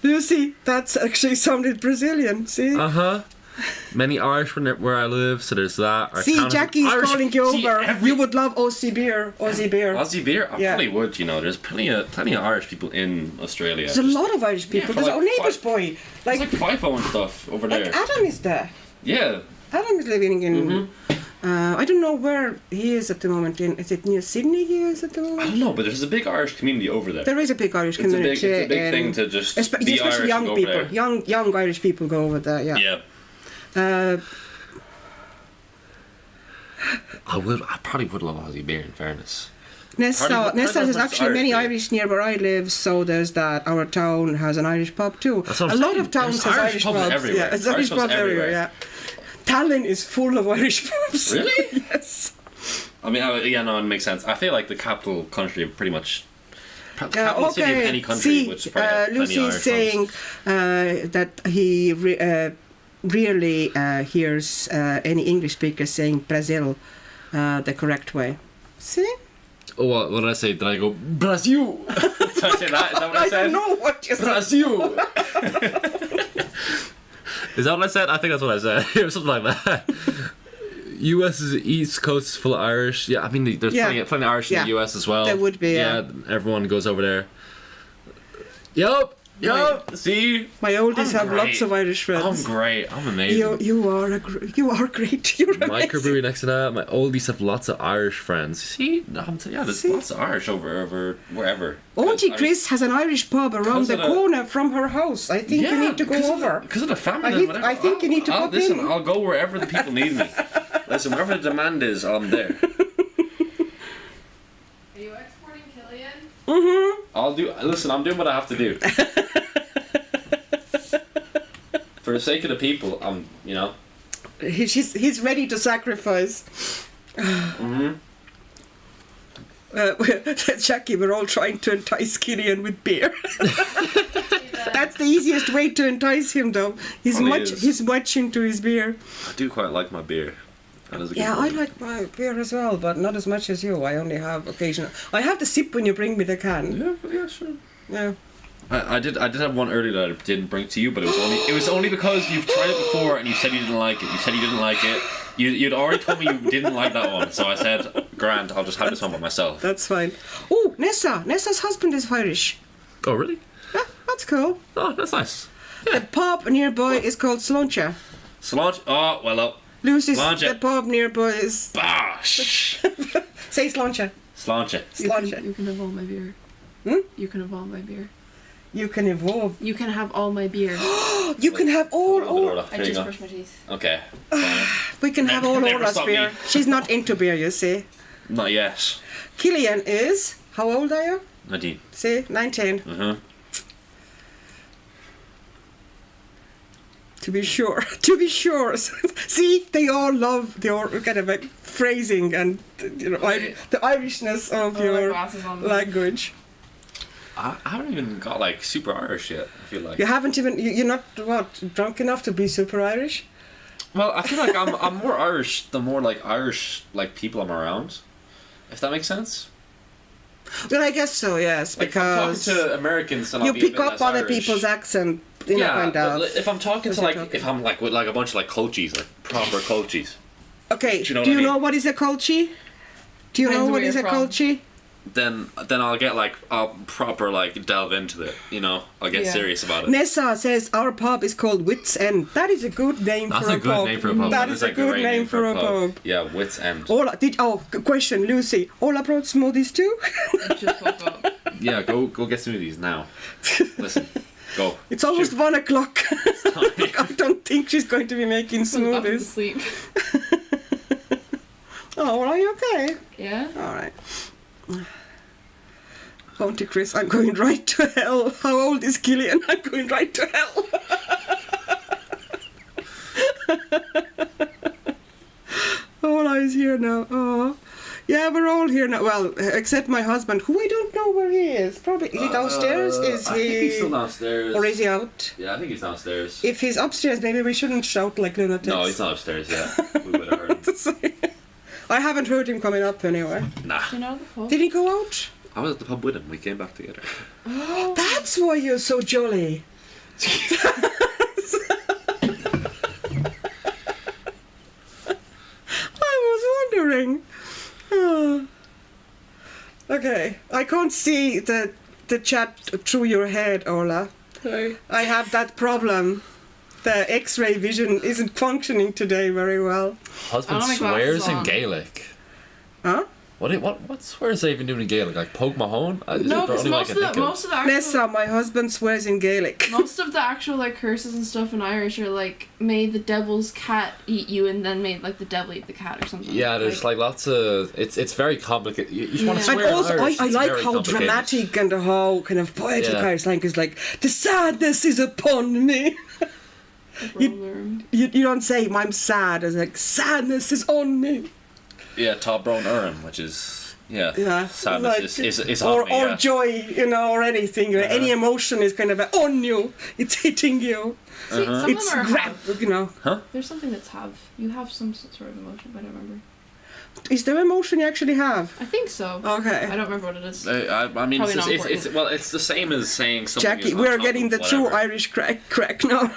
Speaker 1: Lucy, that's actually sounded Brazilian, see?
Speaker 2: Many Irish where I live, so there's that.
Speaker 1: See, Jackie's calling you over. You would love Aussie beer. Aussie beer.
Speaker 2: I probably would, you know. There's plenty of Irish people in Australia.
Speaker 1: There's a lot of Irish people. There's our neighbour's boy.
Speaker 2: Like FIFO and stuff over there.
Speaker 1: Adam is there.
Speaker 2: Yeah.
Speaker 1: Adam is living in I don't know where he is at the moment. Is it near Sydney he is at the moment?
Speaker 2: I don't know, but there's a big Irish community over there.
Speaker 1: There is a big Irish
Speaker 2: It's a
Speaker 1: community.
Speaker 2: big thing to just be
Speaker 1: especially
Speaker 2: Irish
Speaker 1: young
Speaker 2: and go
Speaker 1: people.
Speaker 2: over there.
Speaker 1: Young Irish people go over there, yeah.
Speaker 2: Yeah.
Speaker 1: Uh,
Speaker 2: I probably would love Aussie beer, in fairness.
Speaker 1: Nessa
Speaker 2: Party
Speaker 1: there's actually many
Speaker 2: beer.
Speaker 1: Irish near where I live, so there's that. Our town has an Irish pub too.
Speaker 2: That's what
Speaker 1: A
Speaker 2: I'm
Speaker 1: lot
Speaker 2: saying.
Speaker 1: of towns
Speaker 2: There's
Speaker 1: has
Speaker 2: Irish
Speaker 1: Irish
Speaker 2: pubs
Speaker 1: pubs.
Speaker 2: everywhere.
Speaker 1: Yeah, it's
Speaker 2: Irish
Speaker 1: Irish
Speaker 2: pubs
Speaker 1: pubs everywhere.
Speaker 2: everywhere.
Speaker 1: Yeah. Tallinn is full of Irish pubs.
Speaker 2: Really?
Speaker 1: Yes.
Speaker 2: I mean, yeah, no, it makes sense. I feel like the capital country of pretty much.
Speaker 1: Yeah,
Speaker 2: Capital city of any country,
Speaker 1: see,
Speaker 2: which probably have plenty
Speaker 1: Lucy
Speaker 2: of
Speaker 1: is
Speaker 2: Irish
Speaker 1: saying that he rarely hears any English speakers saying Brazil the correct way. See?
Speaker 2: Oh, what did I say? Did I go Brazil? Did I say that? Is that what I said?
Speaker 1: don't know what you said.
Speaker 2: Brazil. Is that what I said? I think that's what I said. It was something like that. U.S. is the East Coast is full of Irish. Yeah, I mean, there's plenty of Irish in the U.S. as well.
Speaker 1: There would be,
Speaker 2: yeah. Everyone goes over there. Yup. See?
Speaker 1: My oldies
Speaker 2: I'm
Speaker 1: have
Speaker 2: great.
Speaker 1: lots of Irish friends.
Speaker 2: I'm great. I'm amazing.
Speaker 1: You are great. You're amazing.
Speaker 2: Microbrewery next to that. My oldies have lots of Irish friends. See? There's lots of Irish over wherever.
Speaker 1: Auntie Chris has an Irish pub around the corner from her house. I think you need to go over.
Speaker 2: Because of the family and whatever.
Speaker 1: I think you need to pop
Speaker 2: listen,
Speaker 1: in.
Speaker 2: I'll go wherever the people need me. Listen, wherever the demand is, I'm there.
Speaker 3: Are you exporting Killian?
Speaker 1: Mm-hmm.
Speaker 2: Listen, I'm doing what I have to do. For the sake of the people,
Speaker 1: He's ready to sacrifice.
Speaker 2: Mm-hmm.
Speaker 1: Jackie, we're all trying to entice Killian with beer. That's the easiest way to entice him, though. He's much into his beer.
Speaker 2: I do quite like my beer. That is a good
Speaker 1: Yeah,
Speaker 2: one.
Speaker 1: I like my beer as well, but not as much as you. I only have occasional. I have the sip when you bring me the can.
Speaker 2: Yeah, sure.
Speaker 1: Yeah.
Speaker 2: I did have one earlier that I didn't bring to you, but it was only because you've tried it before and you said you didn't like it. You said you didn't like it. You'd already told me you didn't like that one, so I said, "Grand, I'll just have this one by myself."
Speaker 1: That's fine. Oh, Nessa's husband is Irish.
Speaker 2: Oh, really?
Speaker 1: Yeah, that's cool.
Speaker 2: Oh, that's nice.
Speaker 1: The pub nearby is called Sláinte.
Speaker 2: Sláinte. Oh, well up.
Speaker 1: Lucy's
Speaker 2: Sláinte.
Speaker 1: the pub nearby is.
Speaker 2: Bosh.
Speaker 1: Say Sláinte.
Speaker 2: Sláinte.
Speaker 1: Sláinte.
Speaker 3: You can have all my beer.
Speaker 1: Hmm?
Speaker 3: You can have all my beer.
Speaker 1: You can evolve.
Speaker 3: You can have all my beer.
Speaker 1: You can have all.
Speaker 3: I just brushed my teeth.
Speaker 2: Okay. Fine.
Speaker 1: We can have all
Speaker 2: Never
Speaker 1: Ola's
Speaker 2: stop
Speaker 1: beer.
Speaker 2: me.
Speaker 1: She's not into beer, you see.
Speaker 2: Not yet.
Speaker 1: Killian is. How old are you?
Speaker 2: 19.
Speaker 1: See, 19. To be sure. To be sure. See, they all love your kind of like phrasing and the Irishness of your language.
Speaker 2: I haven't even got like super Irish yet. I feel like.
Speaker 1: You haven't even. You're not drunk enough to be super Irish.
Speaker 2: Well, I feel like I'm more Irish the more like Irish like people I'm around. If that makes sense.
Speaker 1: Well, I guess so. Yes,
Speaker 2: Like
Speaker 1: because
Speaker 2: if I'm talking to Americans, then
Speaker 1: you
Speaker 2: I'll be a
Speaker 1: pick
Speaker 2: bit
Speaker 1: up
Speaker 2: less
Speaker 1: other
Speaker 2: Irish.
Speaker 1: people's accent. You know,
Speaker 2: Yeah,
Speaker 1: kind of.
Speaker 2: but if I'm talking to like if I'm like with like a bunch of like cultures, like proper cultures,
Speaker 1: Okay.
Speaker 2: Do you know
Speaker 1: Do
Speaker 2: what I
Speaker 1: you
Speaker 2: mean?
Speaker 1: know what is a culture? Do you
Speaker 3: Depends
Speaker 1: know what
Speaker 3: where
Speaker 1: is a
Speaker 3: you're from.
Speaker 1: culture?
Speaker 2: then I'll get like I'll proper like delve into it. You know, I'll get
Speaker 3: Yeah.
Speaker 2: serious about it.
Speaker 1: Nessa says our pub is called Wits End. That is a good name
Speaker 2: That's
Speaker 1: for
Speaker 2: a
Speaker 1: a
Speaker 2: good
Speaker 1: pub.
Speaker 2: name for a pub.
Speaker 1: That
Speaker 2: That
Speaker 1: is a
Speaker 2: like
Speaker 1: good
Speaker 2: great
Speaker 1: name for a pub.
Speaker 2: Yeah, Wits End.
Speaker 1: Ola, question, Lucy. Ola brought smoothies too?
Speaker 3: It just woke up.
Speaker 2: Yeah, go get smoothies now. Listen, go.
Speaker 1: It's almost 1 o'clock. I don't think she's going to be making
Speaker 3: Back to
Speaker 1: smoothies.
Speaker 3: sleep.
Speaker 1: Oh, well, are you okay?
Speaker 3: Yeah?
Speaker 1: All right. Auntie Chris, I'm going right to hell. How old is Killian? I'm going right to hell. Ola is here now. Oh. Yeah, we're all here now. Well, except my husband, who I don't know where he is. Probably, is he downstairs? Is
Speaker 2: I think he's
Speaker 1: he...
Speaker 2: still downstairs.
Speaker 1: Or is he out?
Speaker 2: Yeah, I think he's downstairs.
Speaker 1: If he's upstairs, maybe we shouldn't shout like lunatics.
Speaker 2: No, he's not upstairs yet. We would have heard him.
Speaker 1: I haven't heard him coming up anyway.
Speaker 2: Nah.
Speaker 3: Do you know the pub?
Speaker 1: Did he go out?
Speaker 2: I was at the pub with him. We came back together.
Speaker 3: Oh.
Speaker 1: That's why you're so jolly. I was wondering. Oh. Okay, I can't see the chat through your head, Ola.
Speaker 3: Sorry.
Speaker 1: I have that problem. the X-ray vision isn't functioning today very well.
Speaker 4: Husband
Speaker 3: I don't have my
Speaker 4: swears
Speaker 3: glasses
Speaker 4: in
Speaker 3: on.
Speaker 4: Gaelic.
Speaker 1: Huh?
Speaker 4: What swears they even doing in Gaelic? Like poke mahone?
Speaker 3: No, because most of the actual
Speaker 1: Nessa, my husband swears in Gaelic.
Speaker 3: most of the actual like curses and stuff in Irish are like may the devil's cat eat you and then may like the devil eat the cat or something.
Speaker 4: Yeah, there's like lots of it's very complicated. You just want to
Speaker 3: Yeah.
Speaker 4: swear
Speaker 1: And also,
Speaker 4: in Irish.
Speaker 1: I
Speaker 4: it's
Speaker 1: like
Speaker 4: very
Speaker 1: how
Speaker 4: complicated.
Speaker 1: dramatic and how kind of poetic
Speaker 4: Yeah.
Speaker 1: Irish language is like, the sadness is upon me.
Speaker 3: you,
Speaker 1: You don't say, I'm sad. It's like, sadness is on me.
Speaker 2: Yeah, Top Brown Urim, which is
Speaker 1: Yeah.
Speaker 2: sadness
Speaker 1: like,
Speaker 2: is
Speaker 1: or,
Speaker 2: on me.
Speaker 1: or
Speaker 2: Yeah.
Speaker 1: joy, or anything. Any emotion is kind of on you. It's hitting you.
Speaker 3: See, some of
Speaker 1: It's
Speaker 3: them are
Speaker 1: grab,
Speaker 3: have. There's something that's have. You have some sort of emotion, but I don't remember.
Speaker 1: Is there emotion you actually have?
Speaker 3: I think so.
Speaker 1: Okay.
Speaker 3: I don't remember what it is.
Speaker 2: I mean,
Speaker 3: Probably not
Speaker 2: it's the same as saying something.
Speaker 1: Jackie,
Speaker 2: is on
Speaker 1: we're
Speaker 2: top
Speaker 1: getting
Speaker 2: of
Speaker 1: the true
Speaker 2: whatever.
Speaker 1: Irish crack now.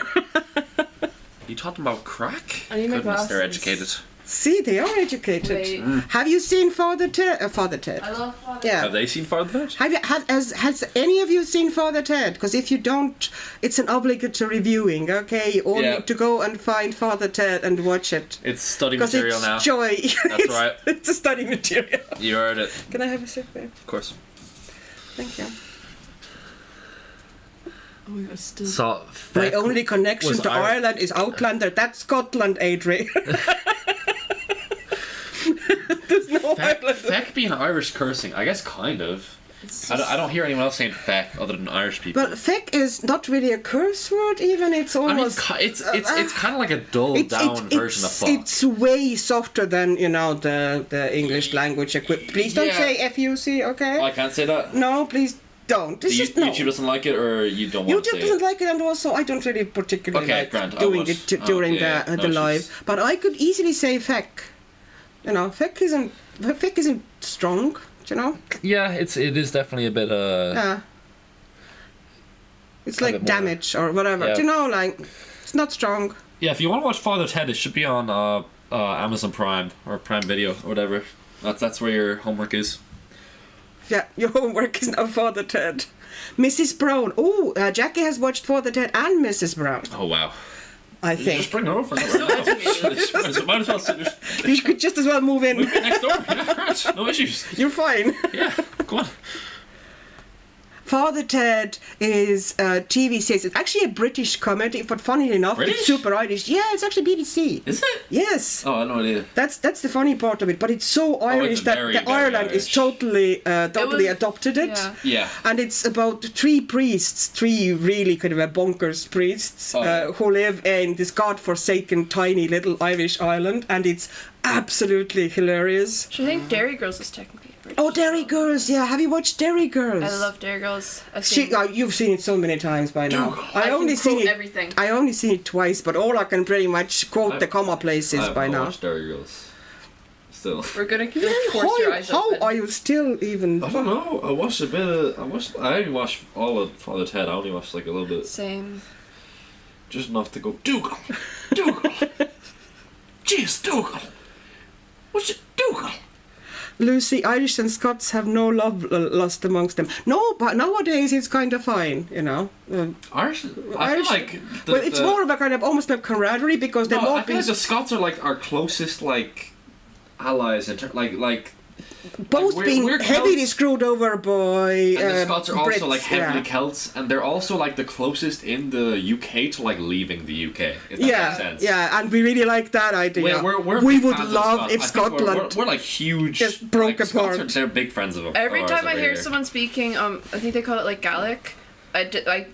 Speaker 2: You talking about crack?
Speaker 3: I need my
Speaker 2: Goodness, they're
Speaker 3: glasses.
Speaker 2: educated.
Speaker 1: See, they are educated.
Speaker 3: Wait.
Speaker 1: Have you seen Father Ted? Father Ted.
Speaker 3: I love Father.
Speaker 1: Yeah.
Speaker 2: Have they seen Father Ted?
Speaker 1: Has any of you seen Father Ted? Because if you don't, it's an obligatory viewing. Okay, you all
Speaker 2: Yeah.
Speaker 1: need to go and find Father Ted and watch it.
Speaker 2: It's study
Speaker 1: Because
Speaker 2: material
Speaker 1: it's
Speaker 2: now.
Speaker 1: joy.
Speaker 2: That's right.
Speaker 1: It's a study material.
Speaker 2: You heard it,
Speaker 1: Can I have a sip, babe?
Speaker 2: of course.
Speaker 1: Thank you.
Speaker 3: Oh my god, still.
Speaker 4: So
Speaker 1: My
Speaker 4: Feck
Speaker 1: only connection
Speaker 4: was
Speaker 1: to
Speaker 4: Ir-
Speaker 1: Ireland is Outlander. That's Scotland, Adri. There's no Ireland.
Speaker 2: Feck being Irish cursing, I guess kind of.
Speaker 3: It's
Speaker 2: I don't hear anyone else saying feck other than Irish people.
Speaker 1: But feck is not really a curse word. Even it's
Speaker 2: I mean,
Speaker 1: almost.
Speaker 2: it's kind of like a dulled down version of fuck.
Speaker 1: It's way softer than the English language equivalent. Please don't
Speaker 2: Yeah.
Speaker 1: say FUC, okay?
Speaker 2: I can't say that.
Speaker 1: No, please don't. It's just no.
Speaker 2: YouTube doesn't like it, or you don't want to
Speaker 1: YouTube
Speaker 2: say
Speaker 1: doesn't
Speaker 2: it.
Speaker 1: like it, and also I don't really particularly
Speaker 2: Okay,
Speaker 1: like
Speaker 2: grand, I
Speaker 1: doing
Speaker 2: was-
Speaker 1: it during
Speaker 2: yeah,
Speaker 1: the
Speaker 2: no
Speaker 1: live.
Speaker 2: issues.
Speaker 1: But I could easily say feck. Feck isn't strong.
Speaker 4: Yeah, it is definitely a bit
Speaker 1: Yeah. It's
Speaker 4: A
Speaker 1: like
Speaker 4: bit more.
Speaker 1: damage or whatever.
Speaker 4: Yeah.
Speaker 1: Like it's not strong.
Speaker 2: Yeah, if you want to watch Father Ted, it should be on Amazon Prime or Prime Video or whatever. That's where your homework is.
Speaker 1: Yeah, your homework is now Father Ted. Mrs. Brown. Oh, Jackie has watched Father Ted and Mrs. Brown,
Speaker 2: Oh wow!
Speaker 1: I
Speaker 2: Just
Speaker 1: think.
Speaker 2: bring her over. Might as well sit
Speaker 1: You could just as well move in.
Speaker 2: next door. Yeah, great. No issues.
Speaker 1: You're fine.
Speaker 2: Yeah, go on.
Speaker 1: Father Ted is a TV series. It's actually a British comedy, but funny enough,
Speaker 2: British?
Speaker 1: it's super Irish. Yeah, it's actually BBC.
Speaker 2: Is it?
Speaker 1: Yes.
Speaker 2: Oh, I had no idea.
Speaker 1: That's the funny part of it, but it's so Irish that
Speaker 2: very,
Speaker 1: the
Speaker 2: very
Speaker 1: Ireland is
Speaker 2: Irish.
Speaker 1: totally
Speaker 3: was-
Speaker 1: adopted it.
Speaker 3: Yeah.
Speaker 2: Yeah.
Speaker 1: And it's about three priests, three really kind of bonkers priests,
Speaker 2: Oh, yeah.
Speaker 1: who live in this godforsaken tiny little Irish island, and it's absolutely hilarious.
Speaker 3: I think Dairy Girls is technically British.
Speaker 1: Oh, Dairy Girls, yeah. Have you watched Dairy Girls?
Speaker 3: I love Dairy Girls. I've seen
Speaker 1: You've seen it so many times by now.
Speaker 3: I can quote everything.
Speaker 1: I only seen it twice, but all I can pretty much quote the comma places
Speaker 2: I've
Speaker 1: by
Speaker 2: not
Speaker 1: now.
Speaker 2: watched Dairy Girls. Still.
Speaker 3: We're gonna force your eyes
Speaker 1: How
Speaker 3: open.
Speaker 1: are you still even?
Speaker 2: I don't know. I watched a bit of. I didn't watch all of Father Ted. I only watched like a little bit,
Speaker 3: Same.
Speaker 2: just enough to go. Dougal, Dougal, jeez, Dougal, what's it, Dougal?
Speaker 1: Lucy, Irish and Scots have no love lost amongst them. No, but nowadays it's kind of fine,
Speaker 2: Irish. I
Speaker 1: Irish-
Speaker 2: feel like.
Speaker 1: Well, it's more of a kind of almost like camaraderie because they're
Speaker 2: No,
Speaker 1: more
Speaker 2: I feel like the Scots are like our closest like allies in like.
Speaker 1: both
Speaker 2: we're-
Speaker 1: being
Speaker 2: we're
Speaker 1: heavily
Speaker 2: Celts.
Speaker 1: screwed over by
Speaker 2: And the Scots are also
Speaker 1: Brits,
Speaker 2: like heavily
Speaker 1: yeah.
Speaker 2: Celts, and they're also like the closest in the UK to like leaving the UK. If that makes
Speaker 1: Yeah,
Speaker 2: sense.
Speaker 1: yeah, and we really like that idea.
Speaker 2: We're
Speaker 1: we
Speaker 2: big
Speaker 1: would
Speaker 2: fans of
Speaker 1: love
Speaker 2: Scots.
Speaker 1: if
Speaker 2: I think
Speaker 1: Scotland.
Speaker 2: We're like huge.
Speaker 1: just broke
Speaker 2: like, Scots
Speaker 1: apart.
Speaker 2: they're big friends of
Speaker 3: Every
Speaker 2: ours
Speaker 3: time I
Speaker 2: over
Speaker 3: hear
Speaker 2: here.
Speaker 3: someone speaking, I think they call it like Gaelic.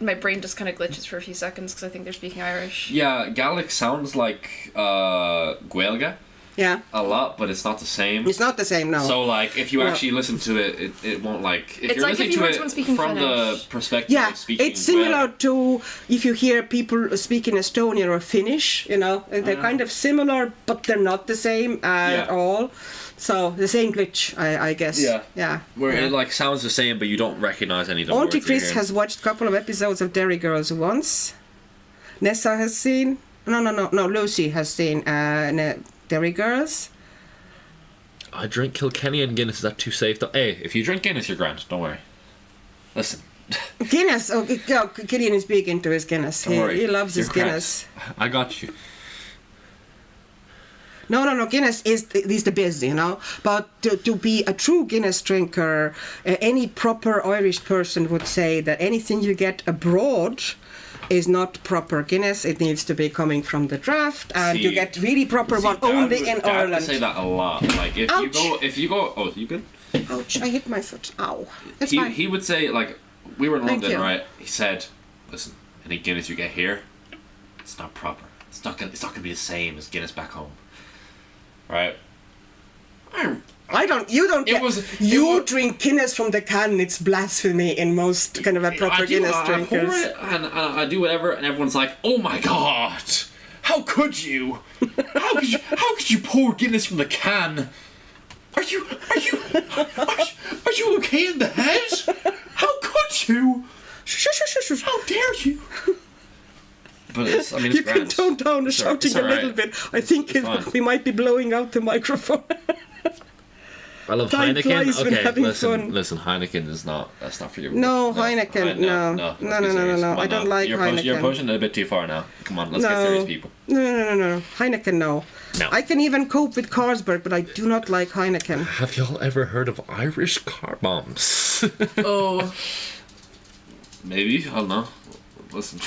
Speaker 3: My brain just kind of glitches for a few seconds because I think they're speaking Irish.
Speaker 2: Yeah, Gaelic sounds like Gaelga
Speaker 1: Yeah,
Speaker 2: a lot, but it's not the same.
Speaker 1: it's not the same now.
Speaker 2: So like, if you
Speaker 1: No.
Speaker 2: actually listen to it, it won't like. If
Speaker 3: It's
Speaker 2: you're
Speaker 3: like if
Speaker 2: listening
Speaker 3: you
Speaker 2: to
Speaker 3: heard
Speaker 2: it
Speaker 3: someone speaking
Speaker 2: from
Speaker 3: Finnish.
Speaker 2: the perspective
Speaker 1: Yeah,
Speaker 2: of speaking
Speaker 1: it's similar
Speaker 2: Gaelic.
Speaker 1: to if you hear people speaking Estonian or Finnish, they're kind of similar, but they're not the same at
Speaker 2: Yeah.
Speaker 1: all. So the same glitch, I guess.
Speaker 2: Yeah.
Speaker 1: Yeah.
Speaker 2: Where
Speaker 1: yeah.
Speaker 2: it like sounds the same, but you don't recognize any of the
Speaker 1: Auntie
Speaker 2: words you're
Speaker 1: Chris
Speaker 2: hearing.
Speaker 1: has watched a couple of episodes of Dairy Girls once. Nessa has seen. No. Lucy has seen Dairy Girls.
Speaker 4: I drink Kilkenny and Guinness. Is that too safe? Hey,
Speaker 2: If you drink Guinness, you're grand. Don't worry. Listen,
Speaker 1: Guinness. Oh, Gideon is big into his Guinness.
Speaker 2: Don't worry.
Speaker 1: He loves his
Speaker 2: You're
Speaker 1: Guinness.
Speaker 2: I got you.
Speaker 1: No. Guinness is the best, you know. But to be a true Guinness drinker, any proper Irish person would say that anything you get abroad is not proper Guinness. It needs to be coming from the draft, and you get really proper one only in Ireland.
Speaker 2: I say that a lot. Like if you go, oh, you good?
Speaker 1: Ouch! I hit my foot. Ow! It's fine.
Speaker 2: He would say, like, we were in
Speaker 1: Thank
Speaker 2: London,
Speaker 1: you.
Speaker 2: right? He said, listen, any Guinness you get here, it's not proper. It's not gonna be the same as Guinness back home, right?
Speaker 1: I don't. You don't.
Speaker 2: It was-
Speaker 1: You drink Guinness from the can. It's blasphemy in most kind of a proper Guinness
Speaker 2: I
Speaker 1: drinkers.
Speaker 2: pour it and I do whatever, and everyone's like, "Oh my god, how could you? How could you pour Guinness from the can? Are you okay in the head? How could you?
Speaker 1: Shush.
Speaker 2: How dare you?" But it's
Speaker 1: You can
Speaker 2: grand.
Speaker 1: tone down the
Speaker 2: It's
Speaker 1: shouting a
Speaker 2: alright.
Speaker 1: little bit. I think
Speaker 2: fine.
Speaker 1: we might be blowing out the microphone.
Speaker 4: I love
Speaker 1: Time flies
Speaker 4: Heineken.
Speaker 1: when
Speaker 4: Okay,
Speaker 1: having fun.
Speaker 4: listen. Heineken is not. That's not for you.
Speaker 1: No, Heineken, no.
Speaker 2: let's
Speaker 1: No,
Speaker 2: be
Speaker 1: no,
Speaker 2: serious.
Speaker 1: no.
Speaker 2: Come on
Speaker 1: I don't
Speaker 2: now.
Speaker 1: like
Speaker 2: You're
Speaker 1: Heineken.
Speaker 2: pushing it a bit too far now. Come on, let's get serious, people.
Speaker 1: No. Heineken, no.
Speaker 4: No.
Speaker 1: I can even cope with Carlsberg, but I do not like Heineken.
Speaker 4: Have y'all ever heard of Irish car bombs?
Speaker 3: Oh.
Speaker 2: Maybe, I don't know. Listen.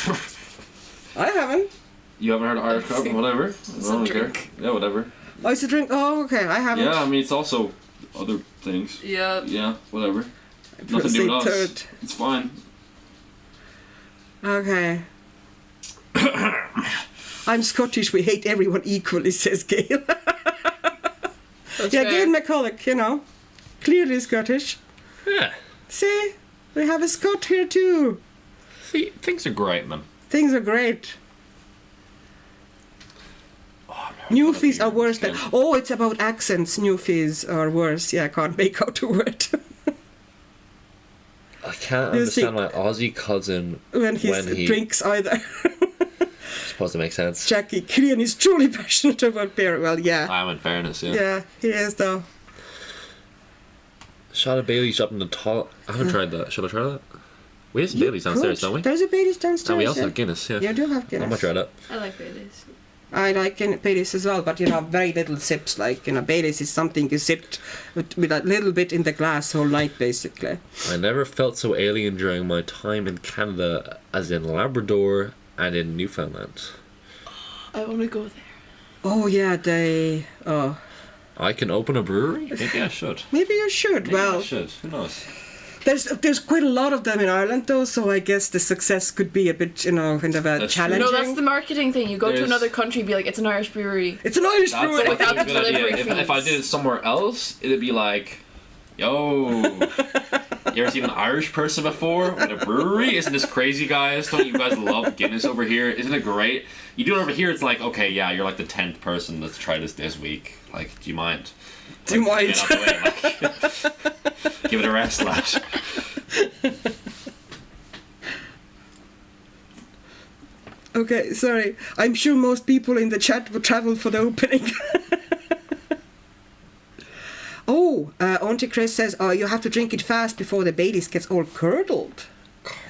Speaker 1: I haven't.
Speaker 2: You haven't heard of Irish carbon? Whatever. I
Speaker 3: a
Speaker 2: don't care.
Speaker 3: drink.
Speaker 2: Yeah, whatever.
Speaker 1: Oh, it's a drink. Oh, okay. I haven't.
Speaker 2: Yeah, I mean, it's also other things.
Speaker 3: Yeah.
Speaker 2: Yeah, whatever. Nothing to do with us.
Speaker 1: Third.
Speaker 2: It's fine.
Speaker 1: Okay. I'm Scottish. We hate everyone equally, says Gail.
Speaker 3: That's
Speaker 1: Yeah,
Speaker 3: fair.
Speaker 1: Gail McCulloch, you know. Clearly Scottish.
Speaker 4: Yeah.
Speaker 1: See? We have a Scot here too.
Speaker 2: See, things are great, man.
Speaker 1: Things are great. Newfies are worse than... Oh, it's about accents. Newfies are worse. Yeah, I can't make out a word.
Speaker 4: I can't
Speaker 1: You see-
Speaker 4: understand my Aussie cousin
Speaker 1: when he
Speaker 4: when he
Speaker 1: drinks either.
Speaker 4: supposed to make sense.
Speaker 1: Jackie Killian is truly passionate about beer. Well, yeah.
Speaker 2: I am, in fairness, yeah.
Speaker 1: Yeah, he is though.
Speaker 4: Shot of Bailey's up in the top. I haven't tried that. Should I try that? We have some Bailey's downstairs,
Speaker 1: Could.
Speaker 4: don't we?
Speaker 1: There's a Baileys downstairs.
Speaker 4: And we also
Speaker 1: yeah.
Speaker 4: have Guinness, yeah.
Speaker 1: You do have
Speaker 4: I
Speaker 1: Guinness.
Speaker 4: might try that.
Speaker 3: I like Baileys.
Speaker 1: I like Baileys as well, but you know, very little sips. Like, you know, Baileys is something you sit with a little bit in the glass whole night, basically.
Speaker 4: I never felt so alien during my time in Canada as in Labrador and in Newfoundland.
Speaker 3: I want to go there.
Speaker 1: Oh yeah, they. Oh,
Speaker 4: I can open a brewery?
Speaker 2: Maybe I should.
Speaker 1: maybe you should.
Speaker 2: Maybe I
Speaker 1: Well,
Speaker 2: should. Who knows?
Speaker 1: there's quite a lot of them in Ireland though, so I guess the success could be a bit, you know, kind of a
Speaker 2: That's true.
Speaker 1: challenging.
Speaker 3: No, that's the marketing thing. You go to
Speaker 2: There's-
Speaker 3: another country, be like, it's an Irish brewery.
Speaker 1: It's an Irish
Speaker 2: That's
Speaker 1: brewery.
Speaker 2: I
Speaker 3: without
Speaker 2: think
Speaker 3: the
Speaker 2: a good idea.
Speaker 3: delivery
Speaker 2: If I
Speaker 3: fees.
Speaker 2: did it somewhere else, it'd be like, yo, you ever seen an Irish person before with a brewery? Isn't this crazy, guys? Don't you guys love Guinness over here? Isn't it great? You do it over here, it's like, okay, yeah, you're like the 10th person that's tried this week. Like, do you mind?
Speaker 1: Do you mind?
Speaker 2: Get out the way, like, give it a rest, lad.
Speaker 1: Okay, sorry. I'm sure most people in the chat would travel for the opening. Oh, Auntie Chris says, you have to drink it fast before the Baileys gets all curdled.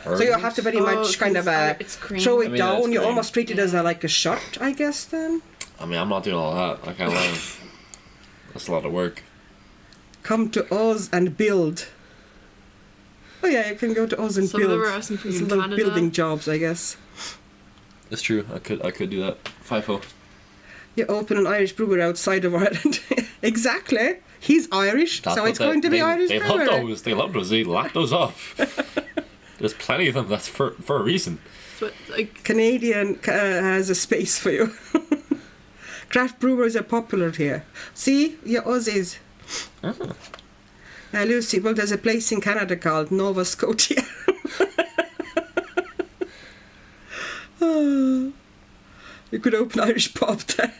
Speaker 1: So you have to very much kind of
Speaker 3: it's cream.
Speaker 1: throw it
Speaker 2: I mean,
Speaker 1: down.
Speaker 2: that's
Speaker 1: You
Speaker 2: cream.
Speaker 1: almost treat it as like a shot, I guess, then.
Speaker 2: I mean, I'm not doing all that. I can't lie. That's a lot of work.
Speaker 1: Come to Oz and build. Oh yeah, you can go to Oz and
Speaker 3: Some of
Speaker 1: build.
Speaker 3: them are asking for
Speaker 1: There's
Speaker 3: you in
Speaker 1: little
Speaker 3: Canada.
Speaker 1: building jobs, I guess.
Speaker 2: It's true. I could do that. FIFO.
Speaker 1: You open an Irish brewery outside of Ireland. Exactly. He's Irish, so it's going to be Irish
Speaker 4: They
Speaker 1: brewery.
Speaker 4: love those. They love those. They lock those up. There's plenty of them. That's for a reason.
Speaker 3: So, like,
Speaker 1: Canadian has a space for you. Craft brewers are popular here. See, your Aussies.
Speaker 4: Oh.
Speaker 1: Lucy, well, there's a place in Canada called Nova Scotia. Oh, you could open Irish pub there.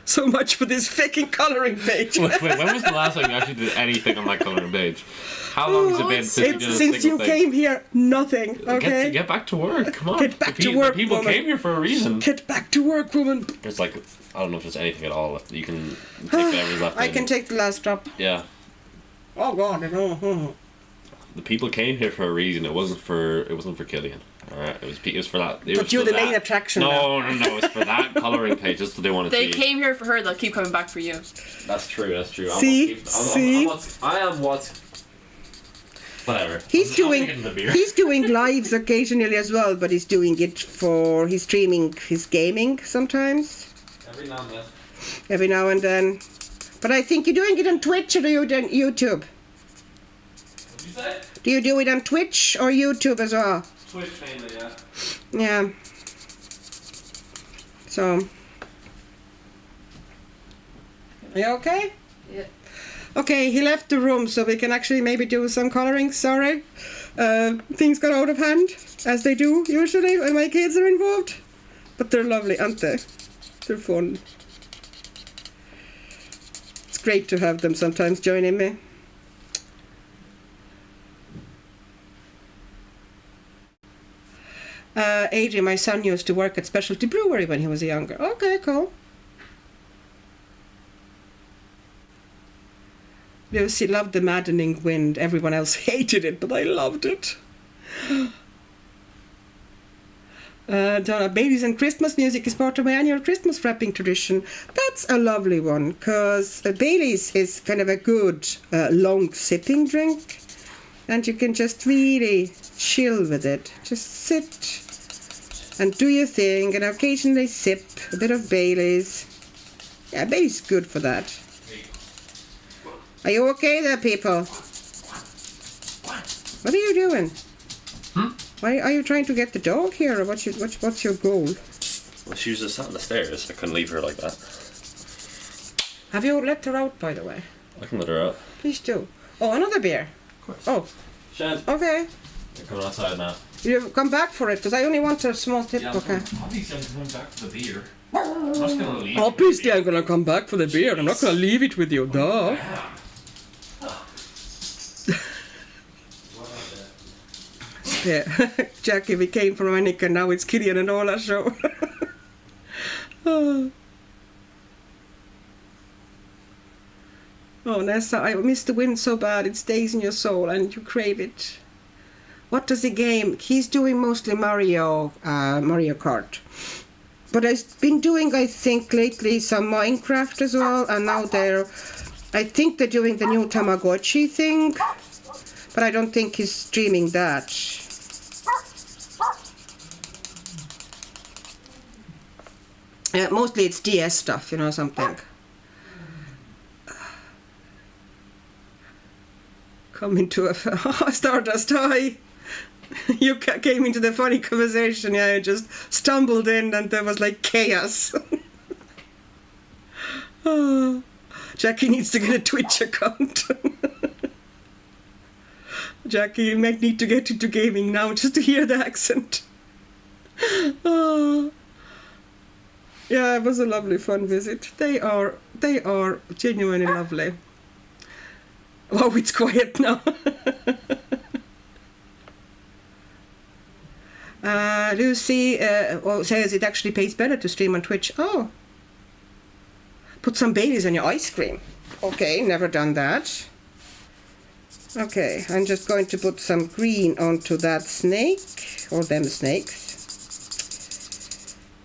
Speaker 1: So much for this fucking colouring page.
Speaker 2: Wait, when was the last time you actually did anything on that coloring page? How long has it been since you did a
Speaker 1: Since you
Speaker 2: single thing?
Speaker 1: came here, nothing. Okay,
Speaker 2: Get back to work. Come on.
Speaker 1: Get back
Speaker 2: The
Speaker 1: to
Speaker 2: pe-
Speaker 1: work,
Speaker 2: the people
Speaker 1: woman.
Speaker 2: came here for a reason.
Speaker 1: get back to work, woman.
Speaker 2: There's like, I don't know if there's anything at all left. You can take whatever's left.
Speaker 1: I
Speaker 2: in.
Speaker 1: can take the last drop.
Speaker 2: Yeah.
Speaker 1: Oh God, no.
Speaker 2: The people came here for a reason. It wasn't for Killian. Alright, it was for that.
Speaker 1: But you're the main attraction.
Speaker 2: No, it's for that colouring page. Just so they want to
Speaker 3: They
Speaker 2: see.
Speaker 3: came here for her, they'll keep coming back for you.
Speaker 2: That's true.
Speaker 1: See?
Speaker 2: I am what's. Whatever.
Speaker 1: He's doing lives occasionally as well, but he's doing it he's streaming his gaming sometimes.
Speaker 2: Every now and then.
Speaker 1: Every now and then. But I think you're doing it on Twitch or do you do it on YouTube?
Speaker 2: What did you say?
Speaker 1: Do you do it on Twitch or YouTube as well?
Speaker 2: Twitch mainly, yeah.
Speaker 1: Yeah. So. Are you okay?
Speaker 3: Yeah.
Speaker 1: Okay, he left the room, so we can actually maybe do some coloring. Sorry. Things got out of hand, as they do usually when my kids are involved. But they're lovely, aren't they? They're fun. It's great to have them sometimes joining me. Adrian, my son, used to work at Specialty Brewery when he was younger. Okay, cool. Lucy loved the maddening wind. Everyone else hated it, but I loved it. Donna, Baileys and Christmas music is part of my annual Christmas wrapping tradition. That's a lovely one, because Baileys is kind of a good long sipping drink. And you can just really chill with it. Just sit and do your thing and occasionally sip a bit of Baileys. Yeah, Baileys is good for that. Are you okay there, people? What are you doing? Why are you trying to get the dog here, or what's your goal?
Speaker 2: Well, she was just sat on the stairs. I couldn't leave her like that.
Speaker 1: Have you let her out, by the way?
Speaker 2: I can let her out.
Speaker 1: Please do. Oh, another beer.
Speaker 2: Of course.
Speaker 1: Oh,
Speaker 2: Shan,
Speaker 1: okay.
Speaker 2: you're coming outside now.
Speaker 1: You come back for it, because I only want a small tip. Okay.
Speaker 2: Obviously, I'm coming back for the beer. I'm just gonna leave.
Speaker 1: Obviously, I'm gonna come back for the beer. I'm not gonna leave it with you, duh. Yeah, Jackie, we came from Weronika, now it's Killian and Ola show. Oh, Nessa, I miss the wind so bad, it stays in your soul and you crave it. What does he game? He's doing mostly Mario Kart. But I've been doing, I think, lately some Minecraft as well, and now I think they're doing the new Tamagotchi thing, but I don't think he's streaming that. Mostly it's DS stuff, something. Come into a Stardust, hi! You came into the funny conversation, yeah, you just stumbled in and there was like chaos. Oh, Jackie needs to get a Twitch account. Jackie, you might need to get into gaming now just to hear the accent. Oh. Yeah, it was a lovely, fun visit. They are genuinely lovely. Oh, it's quiet now. Lucy says it actually pays better to stream on Twitch. Oh. Put some Baileys on your ice cream. Okay, never done that. Okay, I'm just going to put some green onto that snake, or them snakes.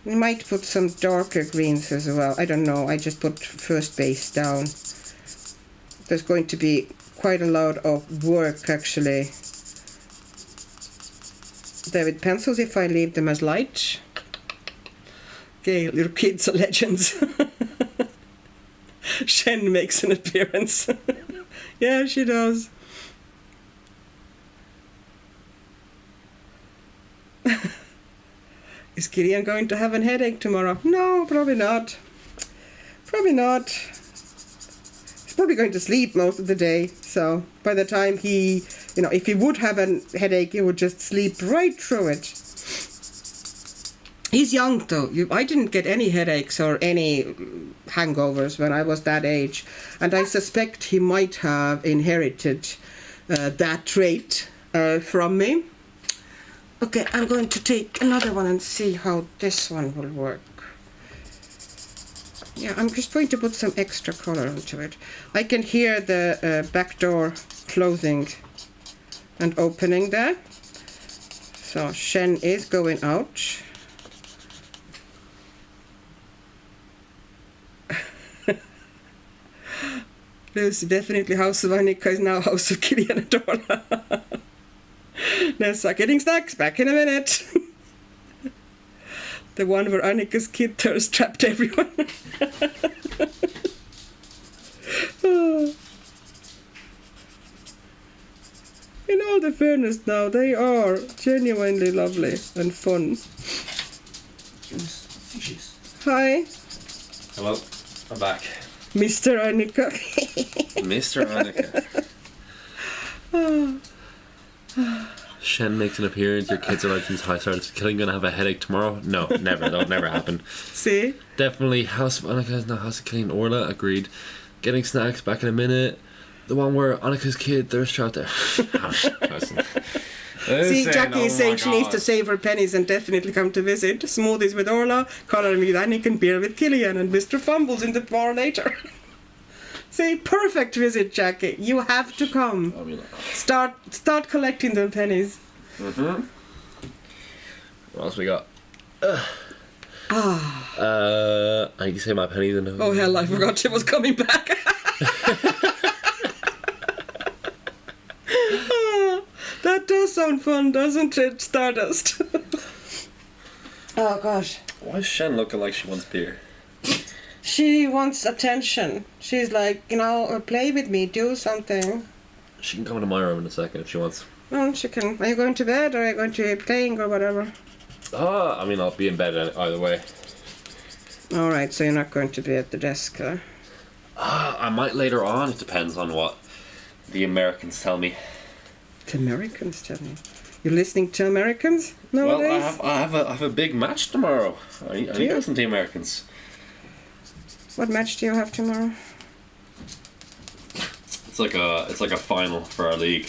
Speaker 1: We might put some darker greens as well. I don't know, I just put first base down. There's going to be quite a lot of work actually there with pencils if I leave them as light. Okay, little kids are legends. Shen makes an appearance. Yeah, she does. Is Killian going to have a headache tomorrow? No, probably not. Probably not. He's probably going to sleep most of the day. So by the time he, if he would have a headache, he would just sleep right through it. He's young though. I didn't get any headaches or any hangovers when I was that age. And I suspect he might have inherited that trait from me. Okay, I'm going to take another one and see how this one will work. Yeah, I'm just going to put some extra color onto it. I can hear the back door closing and opening that. So Shen is going out. There's definitely House of Annika is now House of Killian and Orla. Nessa getting snacks, back in a minute. The one where Annika's kid thirst trapped everyone. In all the fairness now, they are genuinely lovely and fun. Hi,
Speaker 2: Hello, I'm back.
Speaker 1: Mr. Annika.
Speaker 2: Mr. Annika.
Speaker 4: Shen makes an appearance. Your kids are like these high starts. Killing gonna have a headache tomorrow? No, never. That'll never happen.
Speaker 1: See?
Speaker 4: Definitely House of Annika is not House of Killing Orla. Agreed. Getting snacks, back in a minute. The one where Annika's kid thirst trapped there.
Speaker 1: See, Jackie is saying she needs to save her pennies and definitely come to visit. Smoothies with Orla, color with Annika, and beer with Killian, and Mr. Fumbles in the bar later. See, perfect visit, Jackie. You have to come. Start collecting them pennies.
Speaker 4: What else we got? I need to say my pennies in.
Speaker 1: Oh hell, I forgot she was coming back. That does sound fun, doesn't it, Stardust? Oh gosh.
Speaker 2: Why is Shen looking like she wants beer?
Speaker 1: She wants attention. She's like, play with me, do something.
Speaker 4: She can come into my room in a second if she wants.
Speaker 1: Oh, she can. Are you going to bed or are you going to be playing or whatever?
Speaker 4: I mean, I'll be in bed either way.
Speaker 1: Alright, so you're not going to be at the desk, huh?
Speaker 4: I might later on. It depends on what
Speaker 2: The Americans tell me.
Speaker 1: The Americans tell me. You're listening to Americans nowadays?
Speaker 2: Well, I have a big match tomorrow. I need to listen to the Americans.
Speaker 1: What match do you have tomorrow?
Speaker 2: It's like a final for our league.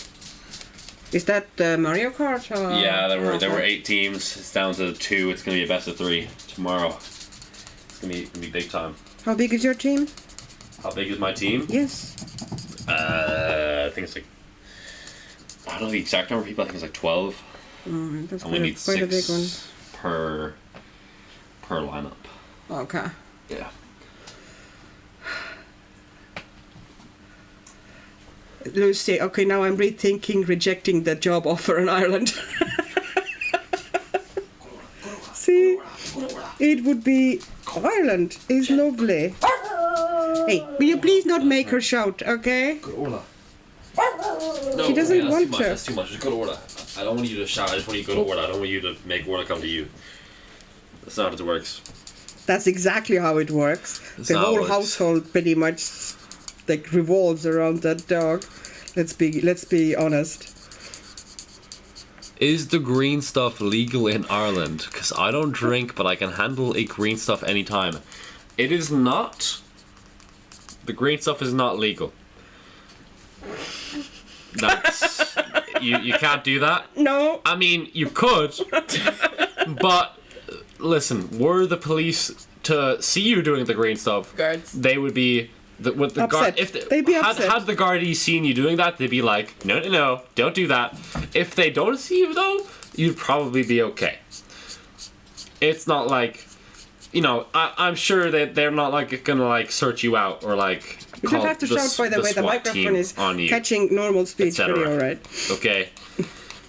Speaker 1: Is that Mario Kart? Or
Speaker 2: Yeah, there were 8 teams. It's down to 2. It's gonna be a best of 3 tomorrow. It's gonna be big time.
Speaker 1: How big is your team?
Speaker 2: How big is my team?
Speaker 1: Yes.
Speaker 2: I think it's like, I don't know the exact number of people. I think it's like 12.
Speaker 1: That's
Speaker 2: And we need
Speaker 1: quite a big one.
Speaker 2: 6 per lineup.
Speaker 1: Okay.
Speaker 2: Yeah.
Speaker 1: Lucy, okay, now I'm rethinking rejecting the job offer in Ireland. See, it would be Ireland is lovely. Hey, will you please not make her shout, okay?
Speaker 4: Go to Orla. No,
Speaker 1: She doesn't
Speaker 4: that's
Speaker 1: want
Speaker 4: too much.
Speaker 1: to.
Speaker 4: That's too much. Just go to Orla. I don't want you to shout. I just want you to go to Orla. I don't want you to make Orla come to you. That's not how it works.
Speaker 1: That's exactly how it works.
Speaker 4: That's
Speaker 1: The
Speaker 4: how it
Speaker 1: whole
Speaker 4: works.
Speaker 1: household pretty much like revolves around that dog. Let's be honest.
Speaker 4: Is the green stuff legal in Ireland? Because I don't drink, but I can handle a green stuff anytime. It is not. The green stuff is not legal. That's you can't do that.
Speaker 1: No.
Speaker 4: I mean, you could, but listen, were the police to see you doing the green stuff,
Speaker 1: Guards.
Speaker 4: they would be with the guard.
Speaker 1: Upset.
Speaker 4: If
Speaker 1: They'd be upset.
Speaker 4: had the guardies seen you doing that, they'd be like, no, don't do that. If they don't see you though, you'd probably be okay. It's not like, I'm sure that they're not like gonna like search you out or like.
Speaker 1: You don't have to shout, by the way. The
Speaker 4: SWAT
Speaker 1: microphone
Speaker 4: team
Speaker 1: is
Speaker 4: on you,
Speaker 1: catching normal speech
Speaker 4: etc.
Speaker 1: pretty alright.
Speaker 4: Okay,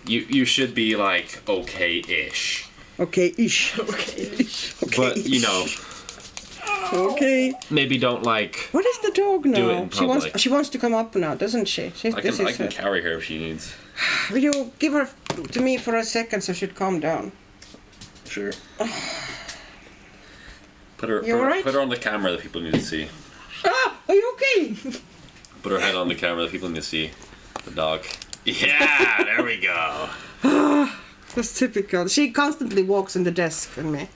Speaker 4: you should be like okay-ish.
Speaker 1: Okay-ish.
Speaker 3: Okay.
Speaker 4: But
Speaker 1: Okay.
Speaker 4: maybe don't like.
Speaker 1: What is the dog now?
Speaker 4: Do it in public.
Speaker 1: She wants to come up now, doesn't she?
Speaker 2: I can carry her if she needs.
Speaker 1: Will you give her to me for a second so she'd calm down?
Speaker 2: Sure. Put her
Speaker 1: alright?
Speaker 2: put her on the camera that people need to see.
Speaker 1: Ah, are you okay?
Speaker 2: Put her head on the camera that people need to see. The dog. Yeah, there we go.
Speaker 1: That's typical. She constantly walks on the desk on me.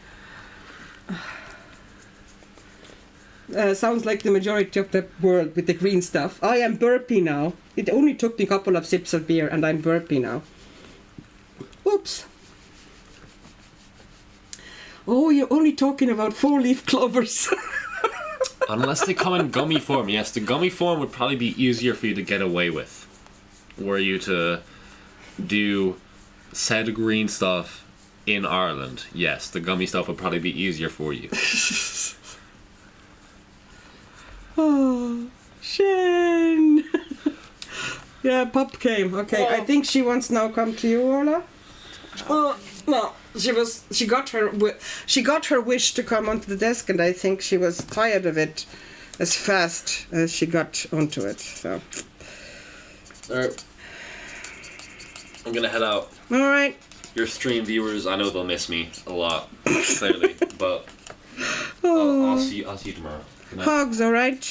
Speaker 1: Sounds like the majority of the world with the green stuff. I am burpy now. It only took me a couple of sips of beer and I'm burpy now. Whoops. Oh, you're only talking about 4-leaf clovers.
Speaker 4: Unless they come in gummy form. Yes, the gummy form would probably be easier for you to get away with. Were you to do said green stuff in Ireland, yes, the gummy stuff would probably be easier for you.
Speaker 1: Oh, Shane. Yeah, Pop came. Okay, I think she wants now come to you, Orla. Oh no, she got her wish to come onto the desk, and I think she was tired of it as fast as she got onto it. So.
Speaker 4: Alright. I'm gonna head out.
Speaker 1: All right.
Speaker 4: Your stream viewers, I know they'll miss me a lot, clearly, but I'll see you tomorrow. Good night.
Speaker 1: Hogs, all right.